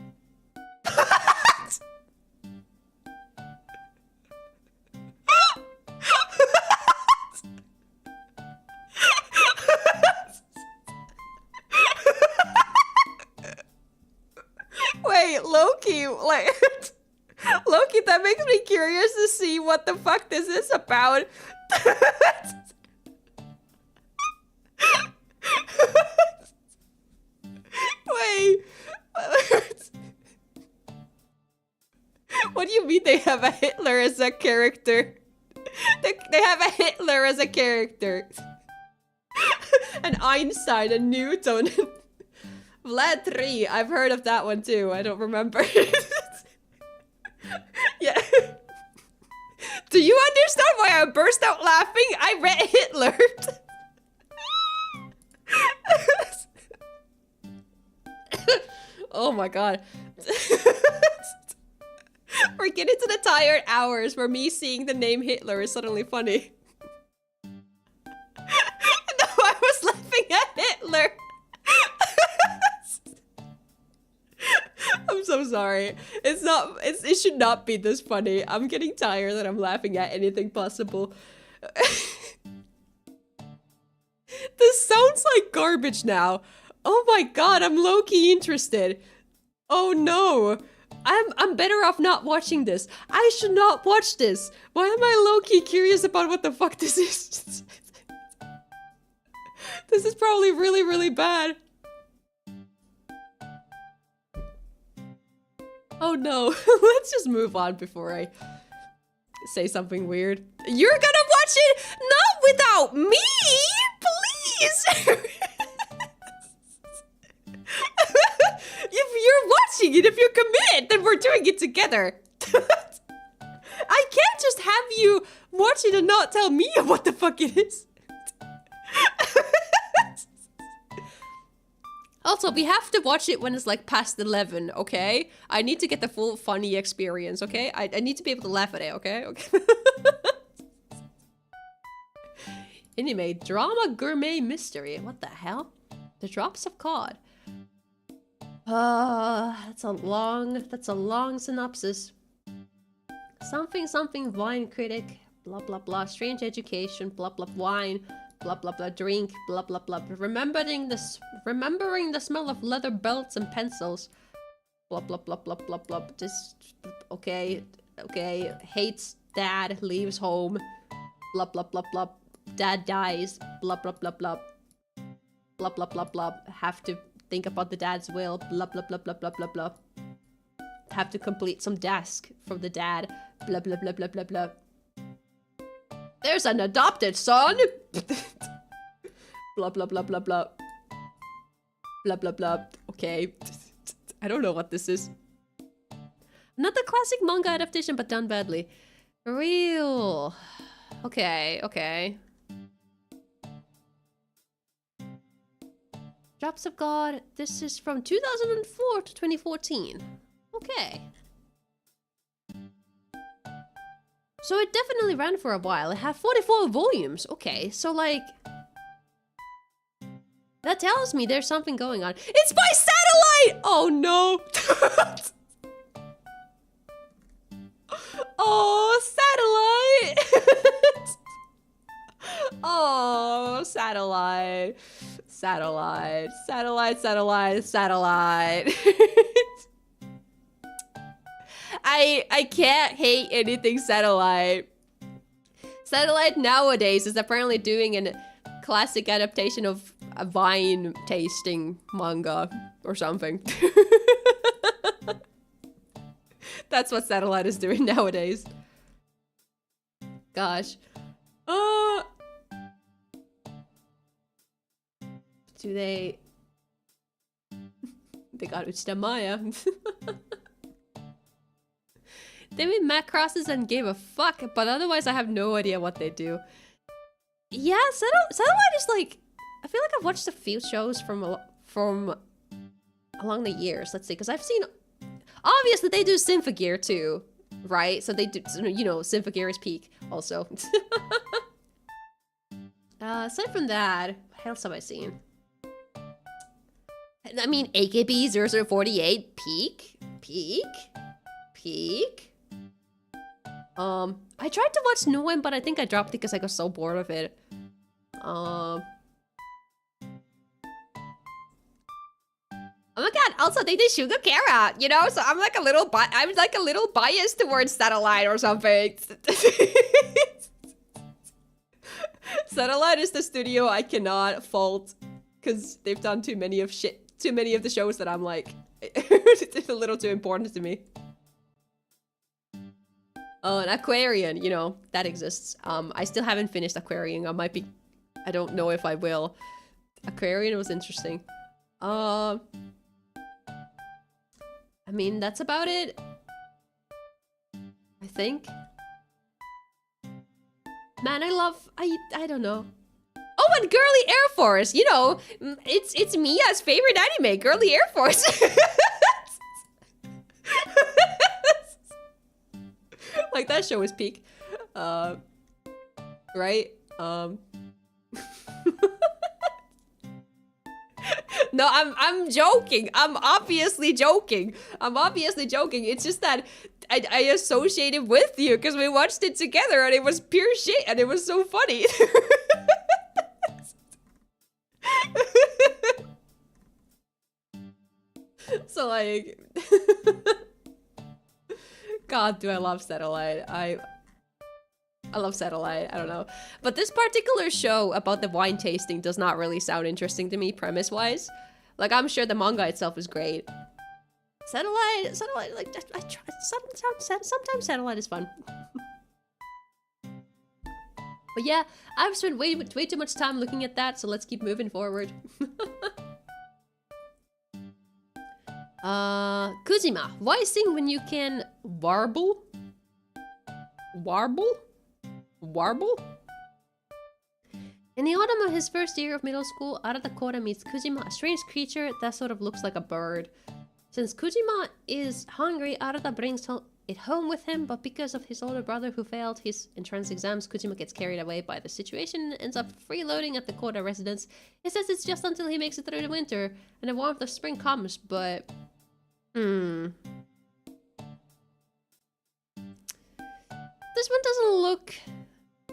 Speaker 1: stream. Like, Loki, that makes me curious to see what the fuck this is about. Wait. What do you mean they have a Hitler as a character? They have a Hitler as a character. An Einstein, a Newton. Vlad 3, I've heard of that one too. I don't remember. Yeah. Do you understand why I burst out laughing? I read Hitler. Oh my god. We're getting to the tired hours where me seeing the name Hitler is suddenly funny. No, I was laughing at Hitler. I'm so sorry. It should not be this funny. I'm getting tired that I'm laughing at anything possible. This sounds like garbage now. Oh my god, I'm low-key interested. Oh no. I'm better off not watching this. I should not watch this. Why am I low-key curious about what the fuck this is? This is probably really, really bad. Oh no. Let's just move on before I say something weird. You're gonna watch it? Not without me! Please! If you're watching it, if you commit, then we're doing it together. I can't just have you watch it and not tell me what the fuck it is. Also, we have to watch it when it's like past 11, okay? I need to get the full funny experience, okay? I need to be able to laugh at it, okay? Okay. Anime, drama, gourmet, mystery. What the hell? The Drops of Cod. That's a long synopsis. Something something wine critic, blah blah blah, strange education, blah blah wine, blah blah blah drink, blah blah blah. Remembering the smell of leather belts and pencils. Blah blah blah blah blah blah. Just okay. Hates dad, leaves home. Blah blah blah blah. Dad dies. Blah blah blah blah. Blah blah blah blah. Have to think about the dad's will, blah blah blah blah blah blah blah. Have to complete some task from the dad, blah blah blah blah blah blah. There's an adopted son! Blah blah blah blah blah. Blah blah blah. Okay. I don't know what this is. Not the classic manga adaptation, but done badly. Real. Okay. Drops of God, this is from 2004 to 2014. Okay. So it definitely ran for a while. It had 44 volumes. Okay, so like... that tells me there's something going on. It's by satellite! Oh no! Oh, satellite! Oh, satellite. Satellite. I can't hate anything satellite. Satellite nowadays is apparently doing a classic adaptation of a wine tasting manga or something. That's what satellite is doing nowadays. Gosh. Do they got Uchida Maya. They made Macrosses and gave a fuck, but otherwise I have no idea what they do. Yeah, satellite is like... I feel like I've watched a few shows from along the years. Let's see, because I've seen... Obviously, they do Symphogear too, right? So they do, you know, Symphogear is peak also. Aside from that, what else have I seen? I mean, AKB 0048, peak. I tried to watch Noem, but I think I dropped it because I got so bored of it. Oh my god, also they did Sugar Kara, you know? So I'm like a little biased towards Satellite or something. Satellite is the studio I cannot fault because they've done too many of the shows that I'm like it's a little too important to me. Oh, an Aquarian, you know, that exists. I still haven't finished Aquarian. I don't know if I will. Aquarian was interesting. I mean, that's about it. I think. Man, I don't know. Oh, and Girly Air Force, you know, it's Mia's favorite anime, Girly Air Force. Like, that show is peak. Right? No, I'm joking. I'm obviously joking. It's just that I associate it with you because we watched it together and it was pure shit and it was so funny. So like, God, do I love Satellite. I love Satellite, I don't know. But this particular show about the wine tasting does not really sound interesting to me premise-wise. Like, I'm sure the manga itself is great. Satellite, like, I try, sometimes Satellite is fun. But yeah, I've spent way too much time looking at that, so let's keep moving forward. Kuzima, why sing when you can warble? Warble? Warble? In the autumn of his first year of middle school, Arata Kora meets Kujima, a strange creature that sort of looks like a bird. Since Kujima is hungry, Arata brings it home with him, but because of his older brother who failed his entrance exams, Kujima gets carried away by the situation and ends up freeloading at the Koda residence. He says it's just until he makes it through the winter, and the warmth of spring comes, but... This one doesn't look...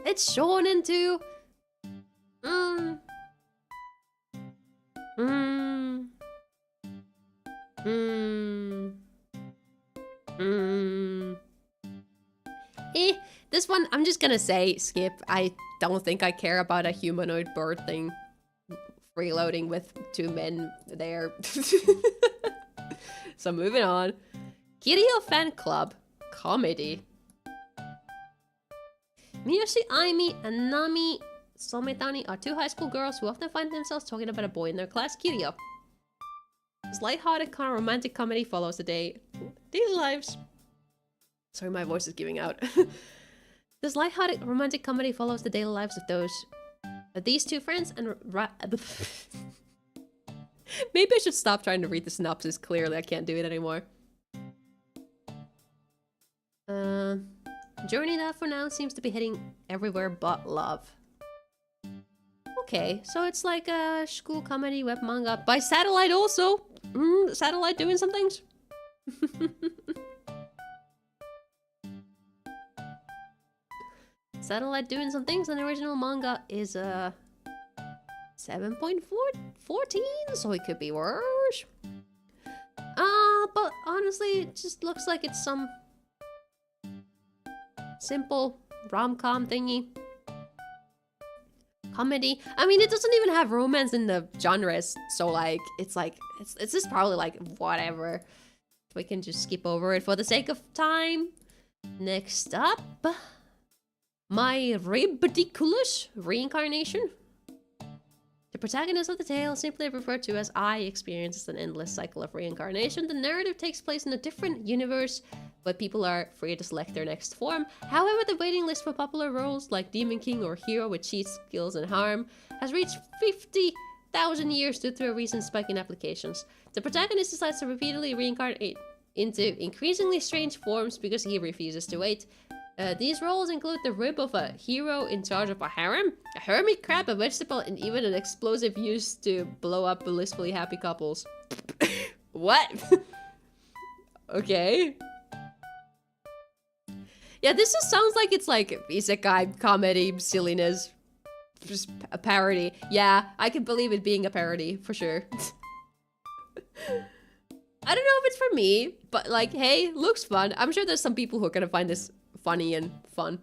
Speaker 1: It's shonen too. This one, I'm just gonna say, skip. I don't think I care about a humanoid bird thing freeloading with two men there. So moving on. Kiryu Fan Club. Comedy. Miyoshi Aimi and Nami Sometani are two high school girls who often find themselves talking about a boy in their class, Kiryu. This lighthearted kind of romantic comedy follows the daily lives. Sorry, my voice is giving out. This lighthearted romantic comedy follows the daily lives of these two friends and maybe I should stop trying to read the synopsis clearly. I can't do it anymore. Journey that for now seems to be heading everywhere but love. Okay, so it's like a school comedy web manga by Satellite also. Satellite doing some things. Satellite doing some things, and the original manga is 7.14, so it could be worse. But honestly, it just looks like it's some simple rom-com thingy. Comedy. I mean, it doesn't even have romance in the genres, so like, it's just probably like whatever. We can just skip over it for the sake of time. Next up, My Ridiculous Reincarnation. The protagonist of the tale, simply referred to as I, experiences an endless cycle of reincarnation. The narrative takes place in a different universe, but people are free to select their next form. However, the waiting list for popular roles like Demon King or Hero with cheats, skills, and harm has reached 50,000 years due to a recent spike in applications. The protagonist decides to repeatedly reincarnate into increasingly strange forms because he refuses to wait. These roles include the rib of a hero in charge of a harem, a hermit crab, a vegetable, and even an explosive used to blow up blissfully happy couples. What? Okay. Yeah, this just sounds like it's like isekai comedy silliness. Just a parody. Yeah, I can believe it being a parody, for sure. I don't know if it's for me, but like, hey, looks fun. I'm sure there's some people who are gonna find this funny and fun.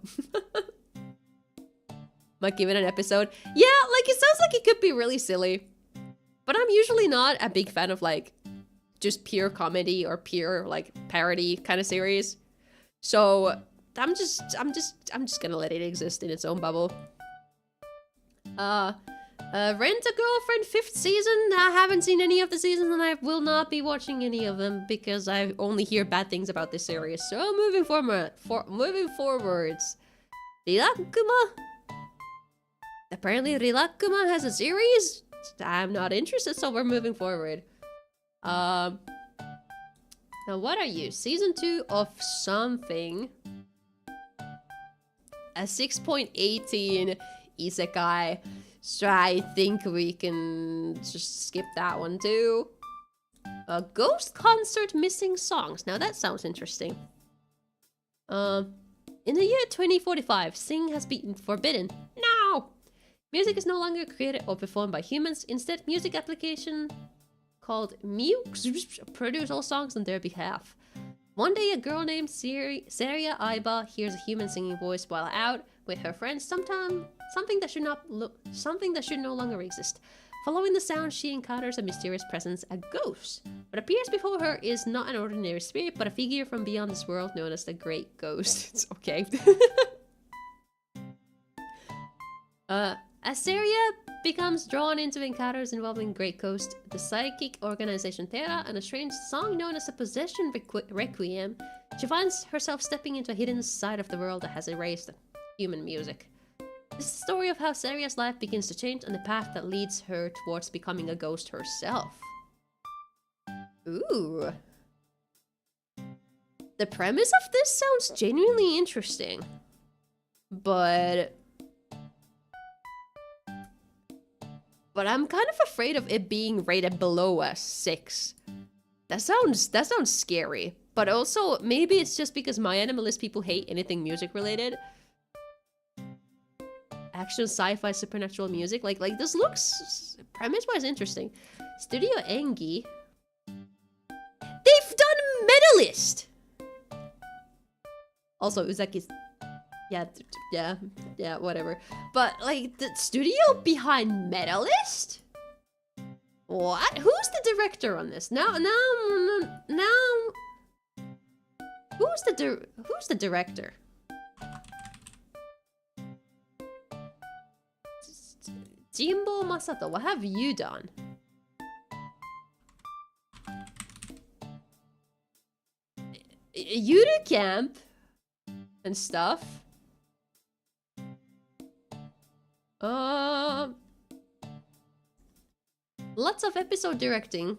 Speaker 1: Might give it an episode. Yeah, like it sounds like it could be really silly. But I'm usually not a big fan of like just pure comedy or pure like parody kind of series. So I'm just gonna let it exist in its own bubble. Rent a Girlfriend 5th season. I haven't seen any of the seasons and I will not be watching any of them because I only hear bad things about this series. So moving forwards. Rilakuma. Apparently Rilakuma has a series. I'm not interested, so we're moving forward. Now what are you? Season 2 of something. A 6.18 isekai. So I think we can just skip that one too. A ghost concert missing songs. Now that sounds interesting. In the year 2045, singing has been forbidden. No! Music is no longer created or performed by humans. Instead, music application called Mux produce all songs on their behalf. One day, a girl named Seria Aiba hears a human singing voice while out with her friends. Something that should no longer exist. Following the sound, she encounters a mysterious presence, a ghost. What appears before her is not an ordinary spirit, but a figure from beyond this world known as the Great Ghost. It's okay. As Seria becomes drawn into encounters involving Great Ghost, the psychic organization Terra, and a strange song known as a Possession Requiem, she finds herself stepping into a hidden side of the world that has erased human music. This is the story of how Seria's life begins to change and the path that leads her towards becoming a ghost herself. Ooh. The premise of this sounds genuinely interesting. But I'm kind of afraid of it being rated below a 6. That sounds scary. But also, maybe it's just because my animalist people hate anything music related. Action, sci-fi, supernatural music. Like this looks premise-wise interesting. Studio Engi. They've done Medalist! Also, Uzaki's... Yeah, whatever. But, like, the studio behind Medalist? What? Who's the director on this? Now... Who's the director? Jimbo Masato, what have you done? Yuru Camp and stuff. Lots of episode directing.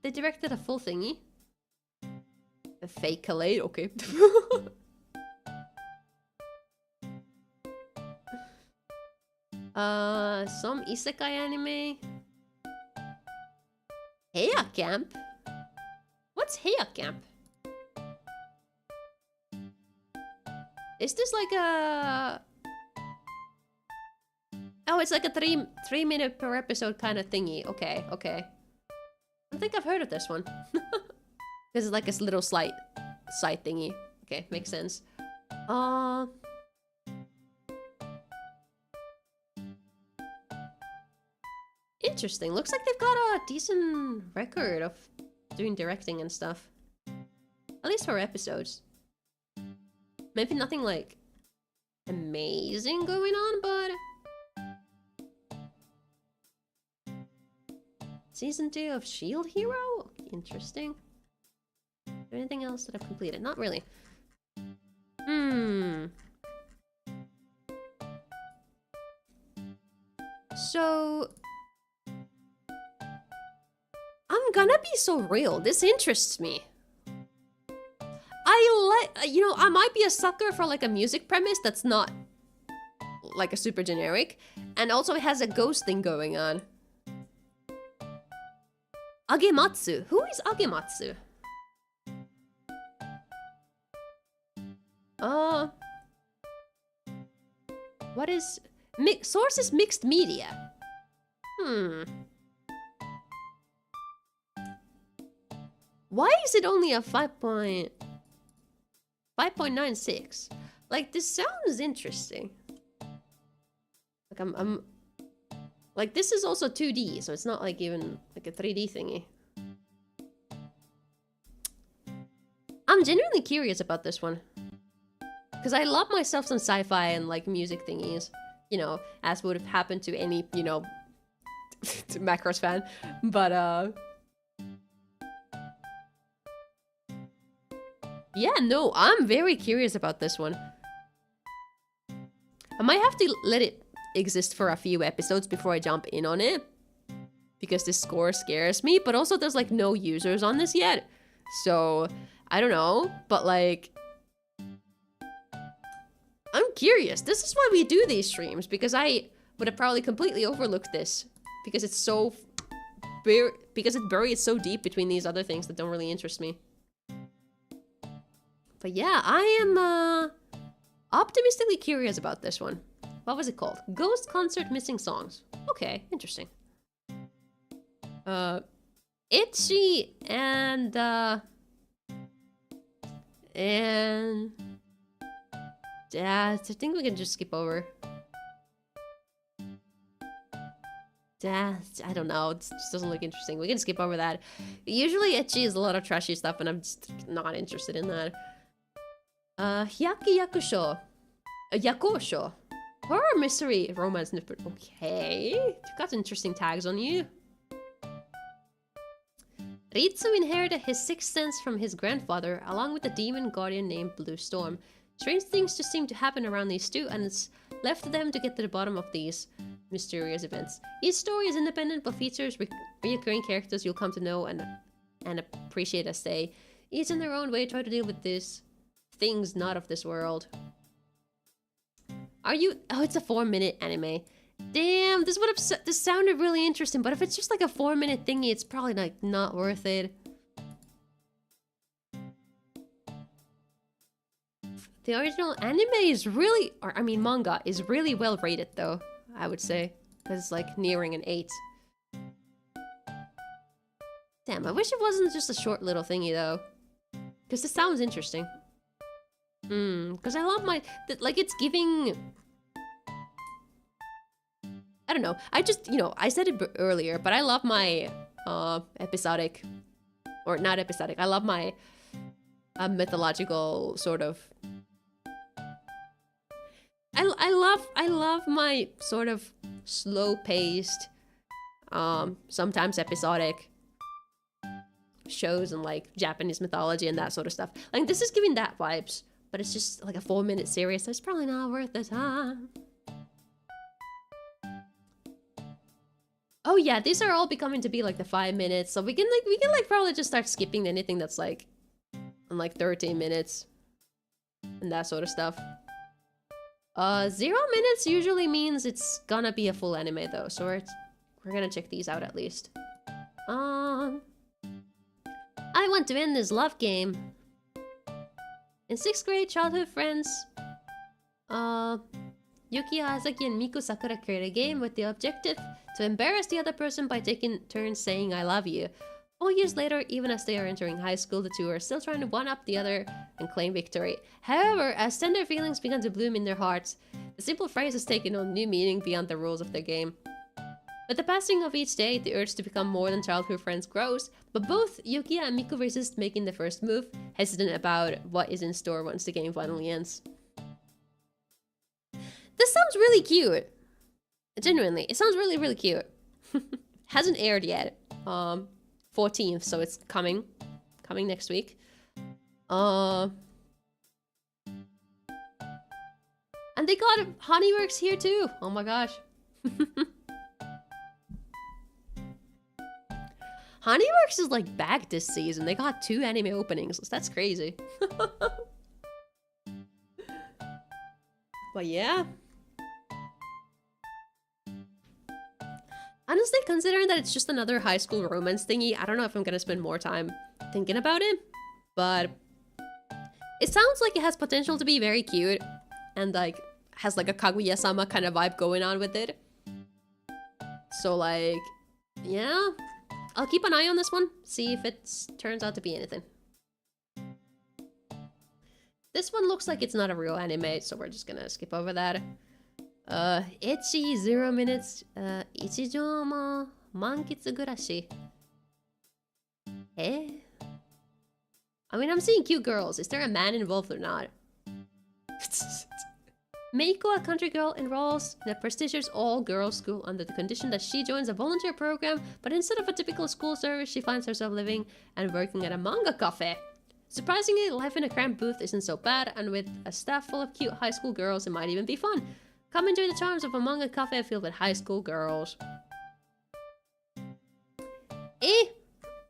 Speaker 1: They directed a full thingy. A fake Kaleid, okay. Some isekai anime. Heia Camp? What's Heia Camp? Is this like a... Oh, it's like a 3 minute per episode kind of thingy. Okay. I think I've heard of this one. This is like a little side thingy. Okay, makes sense. Interesting. Looks like they've got a decent record of doing directing and stuff. At least for episodes. Maybe nothing like amazing going on, but... Season 2 of Shield Hero? Interesting. Is there anything else that I've completed? Not really. So... I'm gonna be so real. This interests me. I might be a sucker for like a music premise that's not like a super generic. And also it has a ghost thing going on. Agematsu. Who is Agematsu? What is... source is mixed media. Why is it only a 5.96? Like, this sounds interesting. Like, I'm like, this is also 2D, so it's not like even like a 3D thingy. I'm genuinely curious about this one. Because I love myself some sci-fi and like music thingies. You know, as would have happened to any, you know, Macross fan. But, yeah, no, I'm very curious about this one. I might have to let it exist for a few episodes before I jump in on it. Because this score scares me, but also there's like no users on this yet. So, I don't know, but like... I'm curious. This is why we do these streams, because I would have probably completely overlooked this. Because it's so... because it's buried so deep between these other things that don't really interest me. But yeah, I am optimistically curious about this one. What was it called? Ghost Concert Missing Songs. Okay, interesting. Itchy and yeah, I think we can just skip over. Yeah, I don't know. It just doesn't look interesting. We can skip over that. Usually Itchy is a lot of trashy stuff, and I'm just not interested in that. Hyaki Yakusho. Yakosho. Horror, mystery, romance, nipper. Okay. You've got interesting tags on you. Ritsu inherited his sixth sense from his grandfather, along with a demon guardian named Blue Storm. Strange things just seem to happen around these two, and it's left to them to get to the bottom of these mysterious events. Each story is independent, but features reoccurring characters you'll come to know and appreciate as they, each in their own way, try to deal with these things not of this world. Are you... Oh, it's a 4-minute anime. Damn, this would have... This sounded really interesting, but if it's just like a 4-minute thingy, it's probably like not worth it. The original anime is really... Or, I mean, manga is really well rated, though, I would say. Because it's like nearing an 8. Damn, I wish it wasn't just a short little thingy, though. Because this sounds interesting. Because I love my... Like, it's giving... I don't know. I just, you know, I said it earlier, but I love my episodic... Or not episodic. I love my mythological sort of... I love my sort of slow-paced, sometimes episodic shows and like Japanese mythology and that sort of stuff. Like, this is giving that vibes. But it's just like a 4-minute series, so it's probably not worth the time. Oh yeah, these are all becoming to be like the 5 minutes, so we can probably just start skipping anything that's like on like 13 minutes and that sort of stuff. 0 minutes usually means it's gonna be a full anime though, so we're gonna check these out at least. I want to end this love game. In 6th grade, childhood friends, Yuki, Azaki, and Miku Sakura created a game with the objective to embarrass the other person by taking turns saying I love you. 4 years later, even as they are entering high school, the two are still trying to one-up the other and claim victory. However, as tender feelings begin to bloom in their hearts, the simple phrase has taken on new meaning beyond the rules of their game. With the passing of each day, the urge to become more than childhood friends grows, but both Yuki and Miku resist making the first move, hesitant about what is in store once the game finally ends. This sounds really cute. Genuinely, it sounds really, really cute. Hasn't aired yet. 14th, so it's coming next week. And they got Honeyworks here too. Oh my gosh. Honeyworks is like back this season. They got 2 anime openings. That's crazy. But yeah. Honestly, considering that it's just another high school romance thingy, I don't know if I'm gonna spend more time thinking about it. But it sounds like it has potential to be very cute. And like, has like a Kaguya-sama kind of vibe going on with it. So like, yeah. I'll keep an eye on this one, see if it turns out to be anything. This one looks like it's not a real anime, so we're just gonna skip over that. Ecchi 0 minutes, ichijou mankitsu gurashi. Eh? I mean, I'm seeing cute girls. Is there a man involved or not? Meiko, a country girl, enrolls in a prestigious all-girls school under the condition that she joins a volunteer program, but instead of a typical school service, she finds herself living and working at a manga cafe. Surprisingly, life in a cramped booth isn't so bad, and with a staff full of cute high school girls, it might even be fun. Come enjoy the charms of a manga cafe filled with high school girls.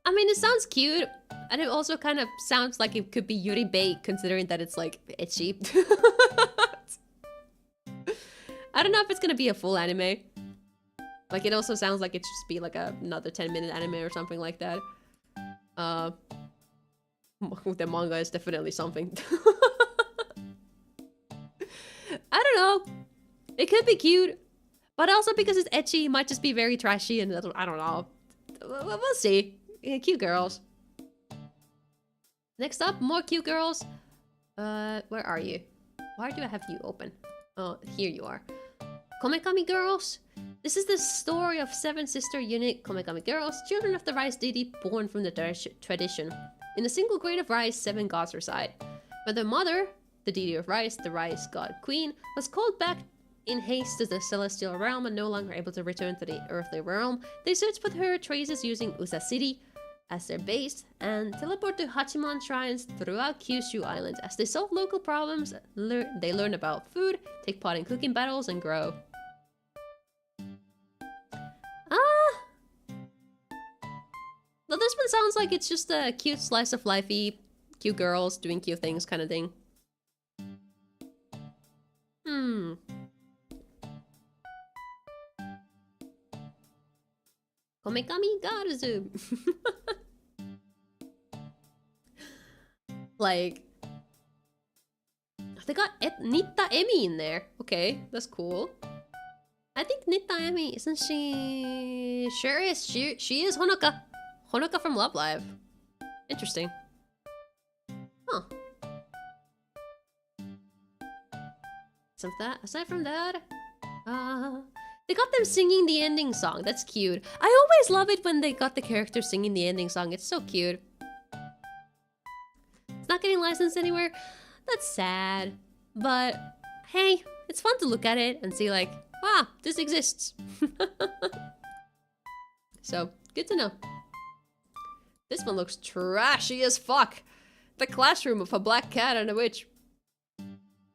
Speaker 1: I mean, it sounds cute, and it also kind of sounds like it could be Yuri Bait, considering that it's, like, ecchi. I don't know if it's gonna be a full anime. Like, it also sounds like it should just be, like, another 10-minute anime or something like that. The manga is definitely something. I don't know. It could be cute, but also because it's ecchi, it might just be very trashy, and I don't know. We'll see. Yeah, cute girls. Next up, more cute girls. Where are you? Why do I have you open? Oh, here you are. Komekami girls. This is the story of 7 sister unique Komekami girls, children of the rice deity born from the tradition. In a single grain of rice, 7 gods reside. But their mother, the deity of rice, the rice god queen, was called back in haste to the celestial realm and no longer able to return to the earthly realm. They search for her traces using Usa City as their base and teleport to Hachiman shrines throughout Kyushu Island. As they solve local problems, they learn about food, take part in cooking battles, and grow. Well, this one sounds like it's just a cute slice of lifey, cute girls doing cute things kind of thing. Komekami Garuzu. Like, they got Nitta Emi in there. Okay, that's cool. I think Nitta Emi, isn't she? Sure is. She is Honoka. Honoka from Love Live. Interesting. Huh. Aside from that, they got them singing the ending song. That's cute. I always love it when they got the characters singing the ending song. It's so cute. It's not getting licensed anywhere. That's sad. But hey, it's fun to look at it and see like, wow, this exists. So, good to know. This one looks trashy as fuck. The classroom of a black cat and a witch.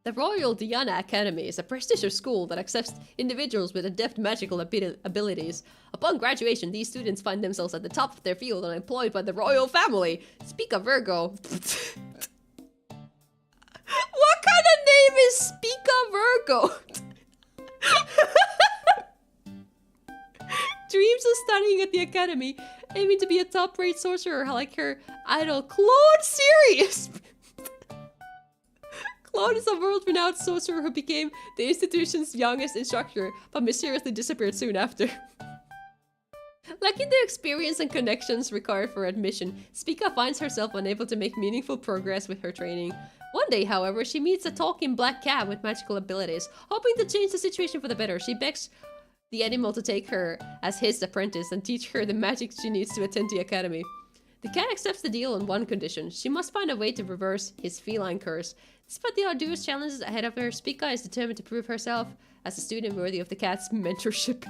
Speaker 1: The Royal Diana Academy is a prestigious school that accepts individuals with adept magical abilities. Upon graduation, these students find themselves at the top of their field and employed by the royal family. Speak of Virgo. What kind of name is Speak of Virgo? Dreams of studying at the academy, aiming to be a top-rate sorcerer like her idol Claude Sirius. Claude is a world-renowned sorcerer who became the institution's youngest instructor, but mysteriously disappeared soon after. Lacking the experience and connections required for admission, Spica finds herself unable to make meaningful progress with her training. One day, however, she meets a talking black cat with magical abilities. Hoping to change the situation for the better, she begs the animal to take her as his apprentice and teach her the magic she needs to attend the academy. The cat accepts the deal on one condition. She must find a way to reverse his feline curse. Despite the arduous challenges ahead of her, Spica is determined to prove herself as a student worthy of the cat's mentorship.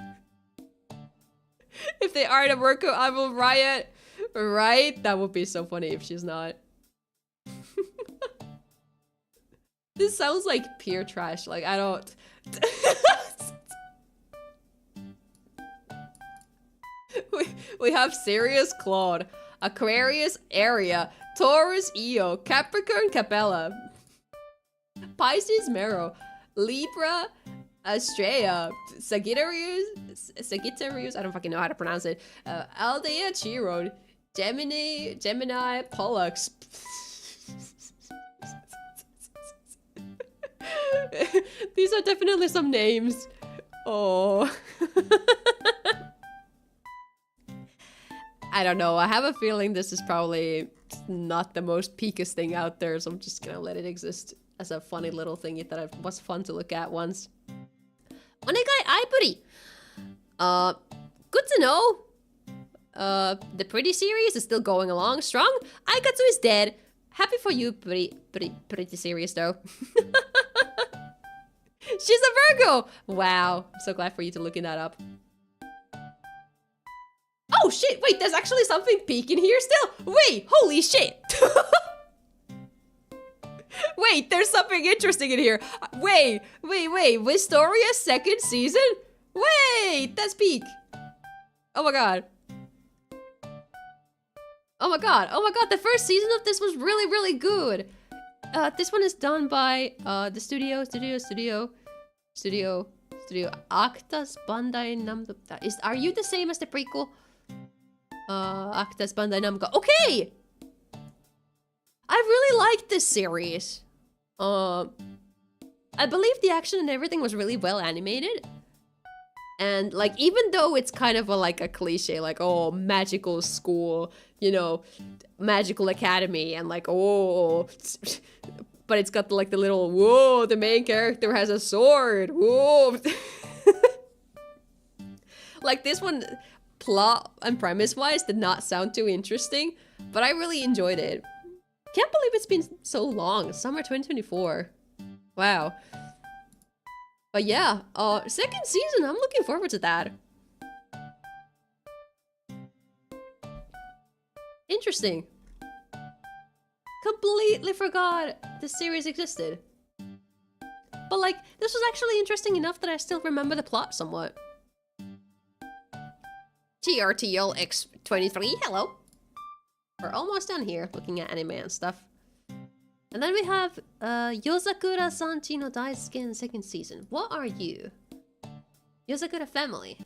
Speaker 1: If they aren't a worker, I will riot. Right? That would be so funny if she's not. This sounds like pure trash. Like, I don't... we have Sirius Claude, Aquarius Area, Taurus Io, Capricorn Capella, Pisces Mero, Libra Astrea, Sagittarius, I don't fucking know how to pronounce it, Aldea Chiron, Gemini Pollux. These are definitely some names. I don't know. I have a feeling this is probably not the most peakest thing out there, so I'm just gonna let it exist as a funny little thingy that was fun to look at once. Onegai Aiburi! Good to know. The Pretty series is still going along strong. Aikatsu is dead. Happy for you, Pretty series though. She's a Virgo! Wow, I'm so glad for you to looking that up. Oh shit, wait, there's actually something peeking here still? Wait, holy shit! Wait, there's something interesting in here. Wait, Wistoria second season? Wait, that's peak. Oh my god. Oh my god, the first season of this was really good. This one is done by the studio Actas Bandai Namco. Are you the same as the prequel? Actas Bandai Namco. Okay! I really liked this series. I believe the action and everything was really well animated. And like, even though it's kind of like a cliche, like, oh, magical school, you know, magical academy, and like, oh, but it's got like the little, whoa, the main character has a sword, whoa. Like this one, plot and premise wise, did not sound too interesting, but I really enjoyed it. Can't believe it's been so long, summer 2024. Wow. But yeah, second season, I'm looking forward to that. Interesting. Completely forgot this series existed. But like, this was actually interesting enough that I still remember the plot somewhat. TRTLX23, hello. We're almost done here, looking at anime and stuff. And then we have Yozakura Sanchi no Daisuke second season. What are you? Yozakura Family.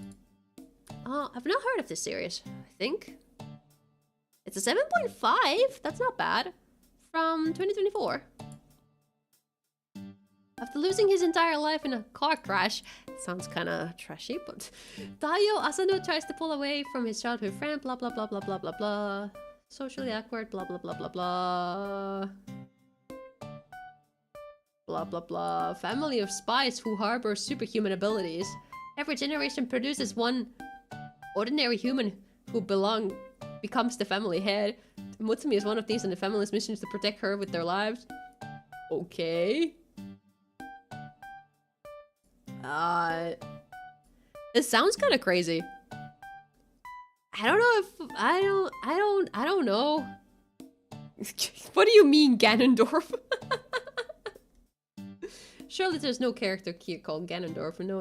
Speaker 1: I've not heard of this series, I think. It's a 7.5, that's not bad. From 2024. After losing his entire life in a car crash, sounds kinda trashy, but Taiyo Asano tries to pull away from his childhood friend, blah blah blah blah blah blah blah. Socially awkward, blah blah blah blah blah. Blah blah blah. Family of spies who harbor superhuman abilities. Every generation produces one ordinary human who becomes the family head. Mutsumi is one of these, and the family's mission is to protect her with their lives. Okay. It sounds kind of crazy. I don't know if I don't know. What do you mean, Ganondorf? Surely there's no character here called Ganondorf. No.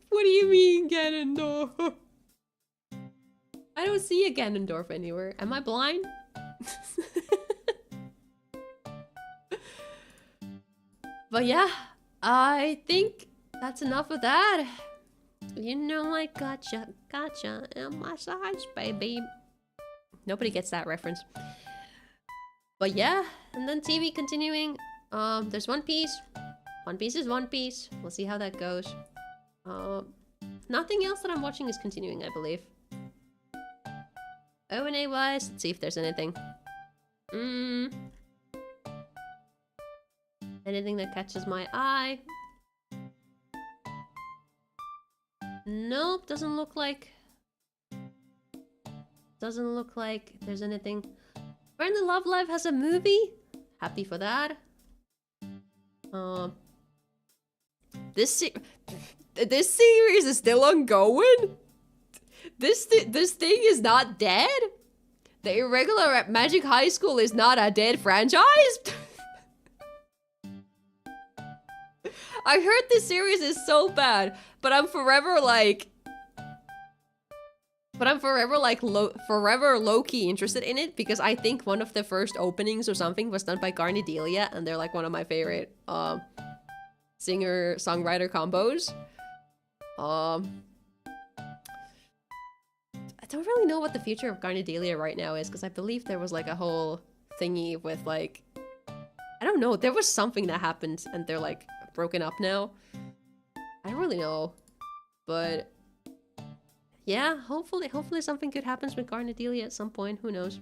Speaker 1: What do you mean, Ganondorf? I don't see a Ganondorf anywhere. Am I blind? But yeah, I think that's enough of that. You know I gotcha in my sides, baby. Nobody gets that reference. But yeah, and then TV continuing. There's One Piece. One Piece is One Piece. We'll see how that goes. Nothing else that I'm watching is continuing, I believe. O&A wise, let's see if there's anything. Anything that catches my eye? Nope, doesn't look like there's anything. Apparently Love Live has a movie. Happy for that. This series is still ongoing. This thing is not dead. The Irregular at Magic High School is not a dead franchise. I heard this series is so bad, but I'm forever low-key interested in it because I think one of the first openings or something was done by Garnidelia, and they're like one of my favorite singer-songwriter combos. I don't really know what the future of Garnidelia right now is because I believe there was like a whole thingy with like, I don't know, there was something that happened and they're like broken up now. I don't really know. But yeah, hopefully something good happens with Garnadelia at some point. Who knows?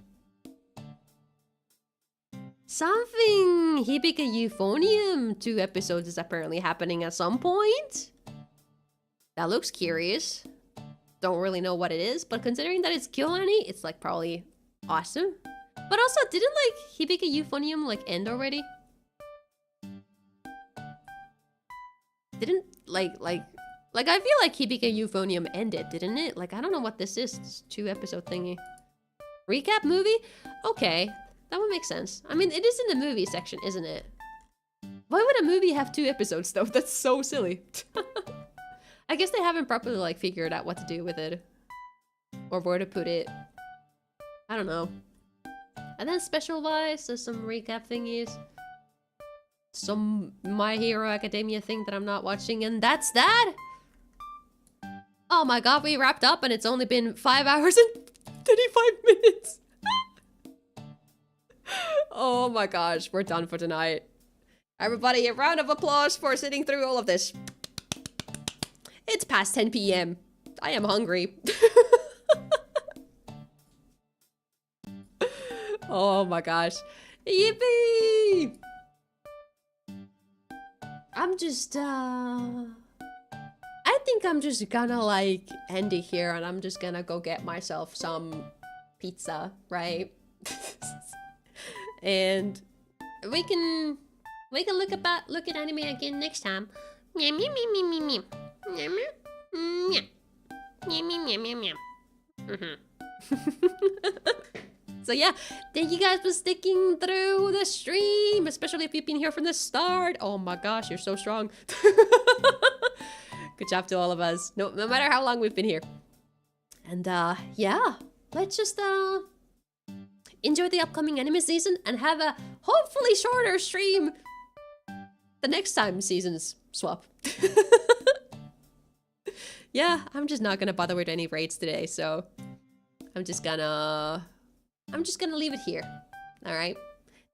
Speaker 1: Something Hibika Euphonium 2 episodes is apparently happening at some point. That looks curious. Don't really know what it is, but considering that it's Kyoani, it's like probably awesome. But also, didn't like Hibika Euphonium like end already? Didn't like I feel like Hibika Euphonium ended, didn't it? Like I don't know what this is. It's 2 episode thingy. Recap movie? Okay, that would make sense. I mean, it is in the movie section, isn't it? Why would a movie have 2 episodes though? That's so silly. I guess they haven't properly like figured out what to do with it. Or where to put it. I don't know. And then special wise, there's some recap thingies. Some My Hero Academia thing that I'm not watching, and that's that! Oh my god, we wrapped up and it's only been 5 hours and 35 minutes! Oh my gosh, we're done for tonight. Everybody, a round of applause for sitting through all of this. It's past 10 p.m. I am hungry. Oh my gosh. Yippee! I'm just, I think I'm just gonna like end it here and I'm just gonna go get myself some pizza, right? And we can look at anime again next time. So yeah, thank you guys for sticking through the stream, especially if you've been here from the start. Oh my gosh, you're so strong. Good job to all of us, no matter how long we've been here. And yeah, let's just enjoy the upcoming anime season and have a hopefully shorter stream the next time seasons swap. Yeah, I'm just not gonna bother with any raids today, so I'm just gonna leave it here. Alright.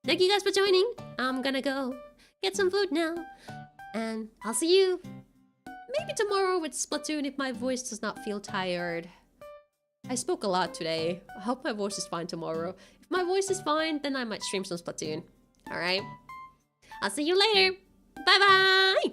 Speaker 1: Thank you guys for joining. I'm gonna go get some food now. And I'll see you maybe tomorrow with Splatoon if my voice does not feel tired. I spoke a lot today. I hope my voice is fine tomorrow. If my voice is fine, then I might stream some Splatoon. Alright? I'll see you later. Bye bye!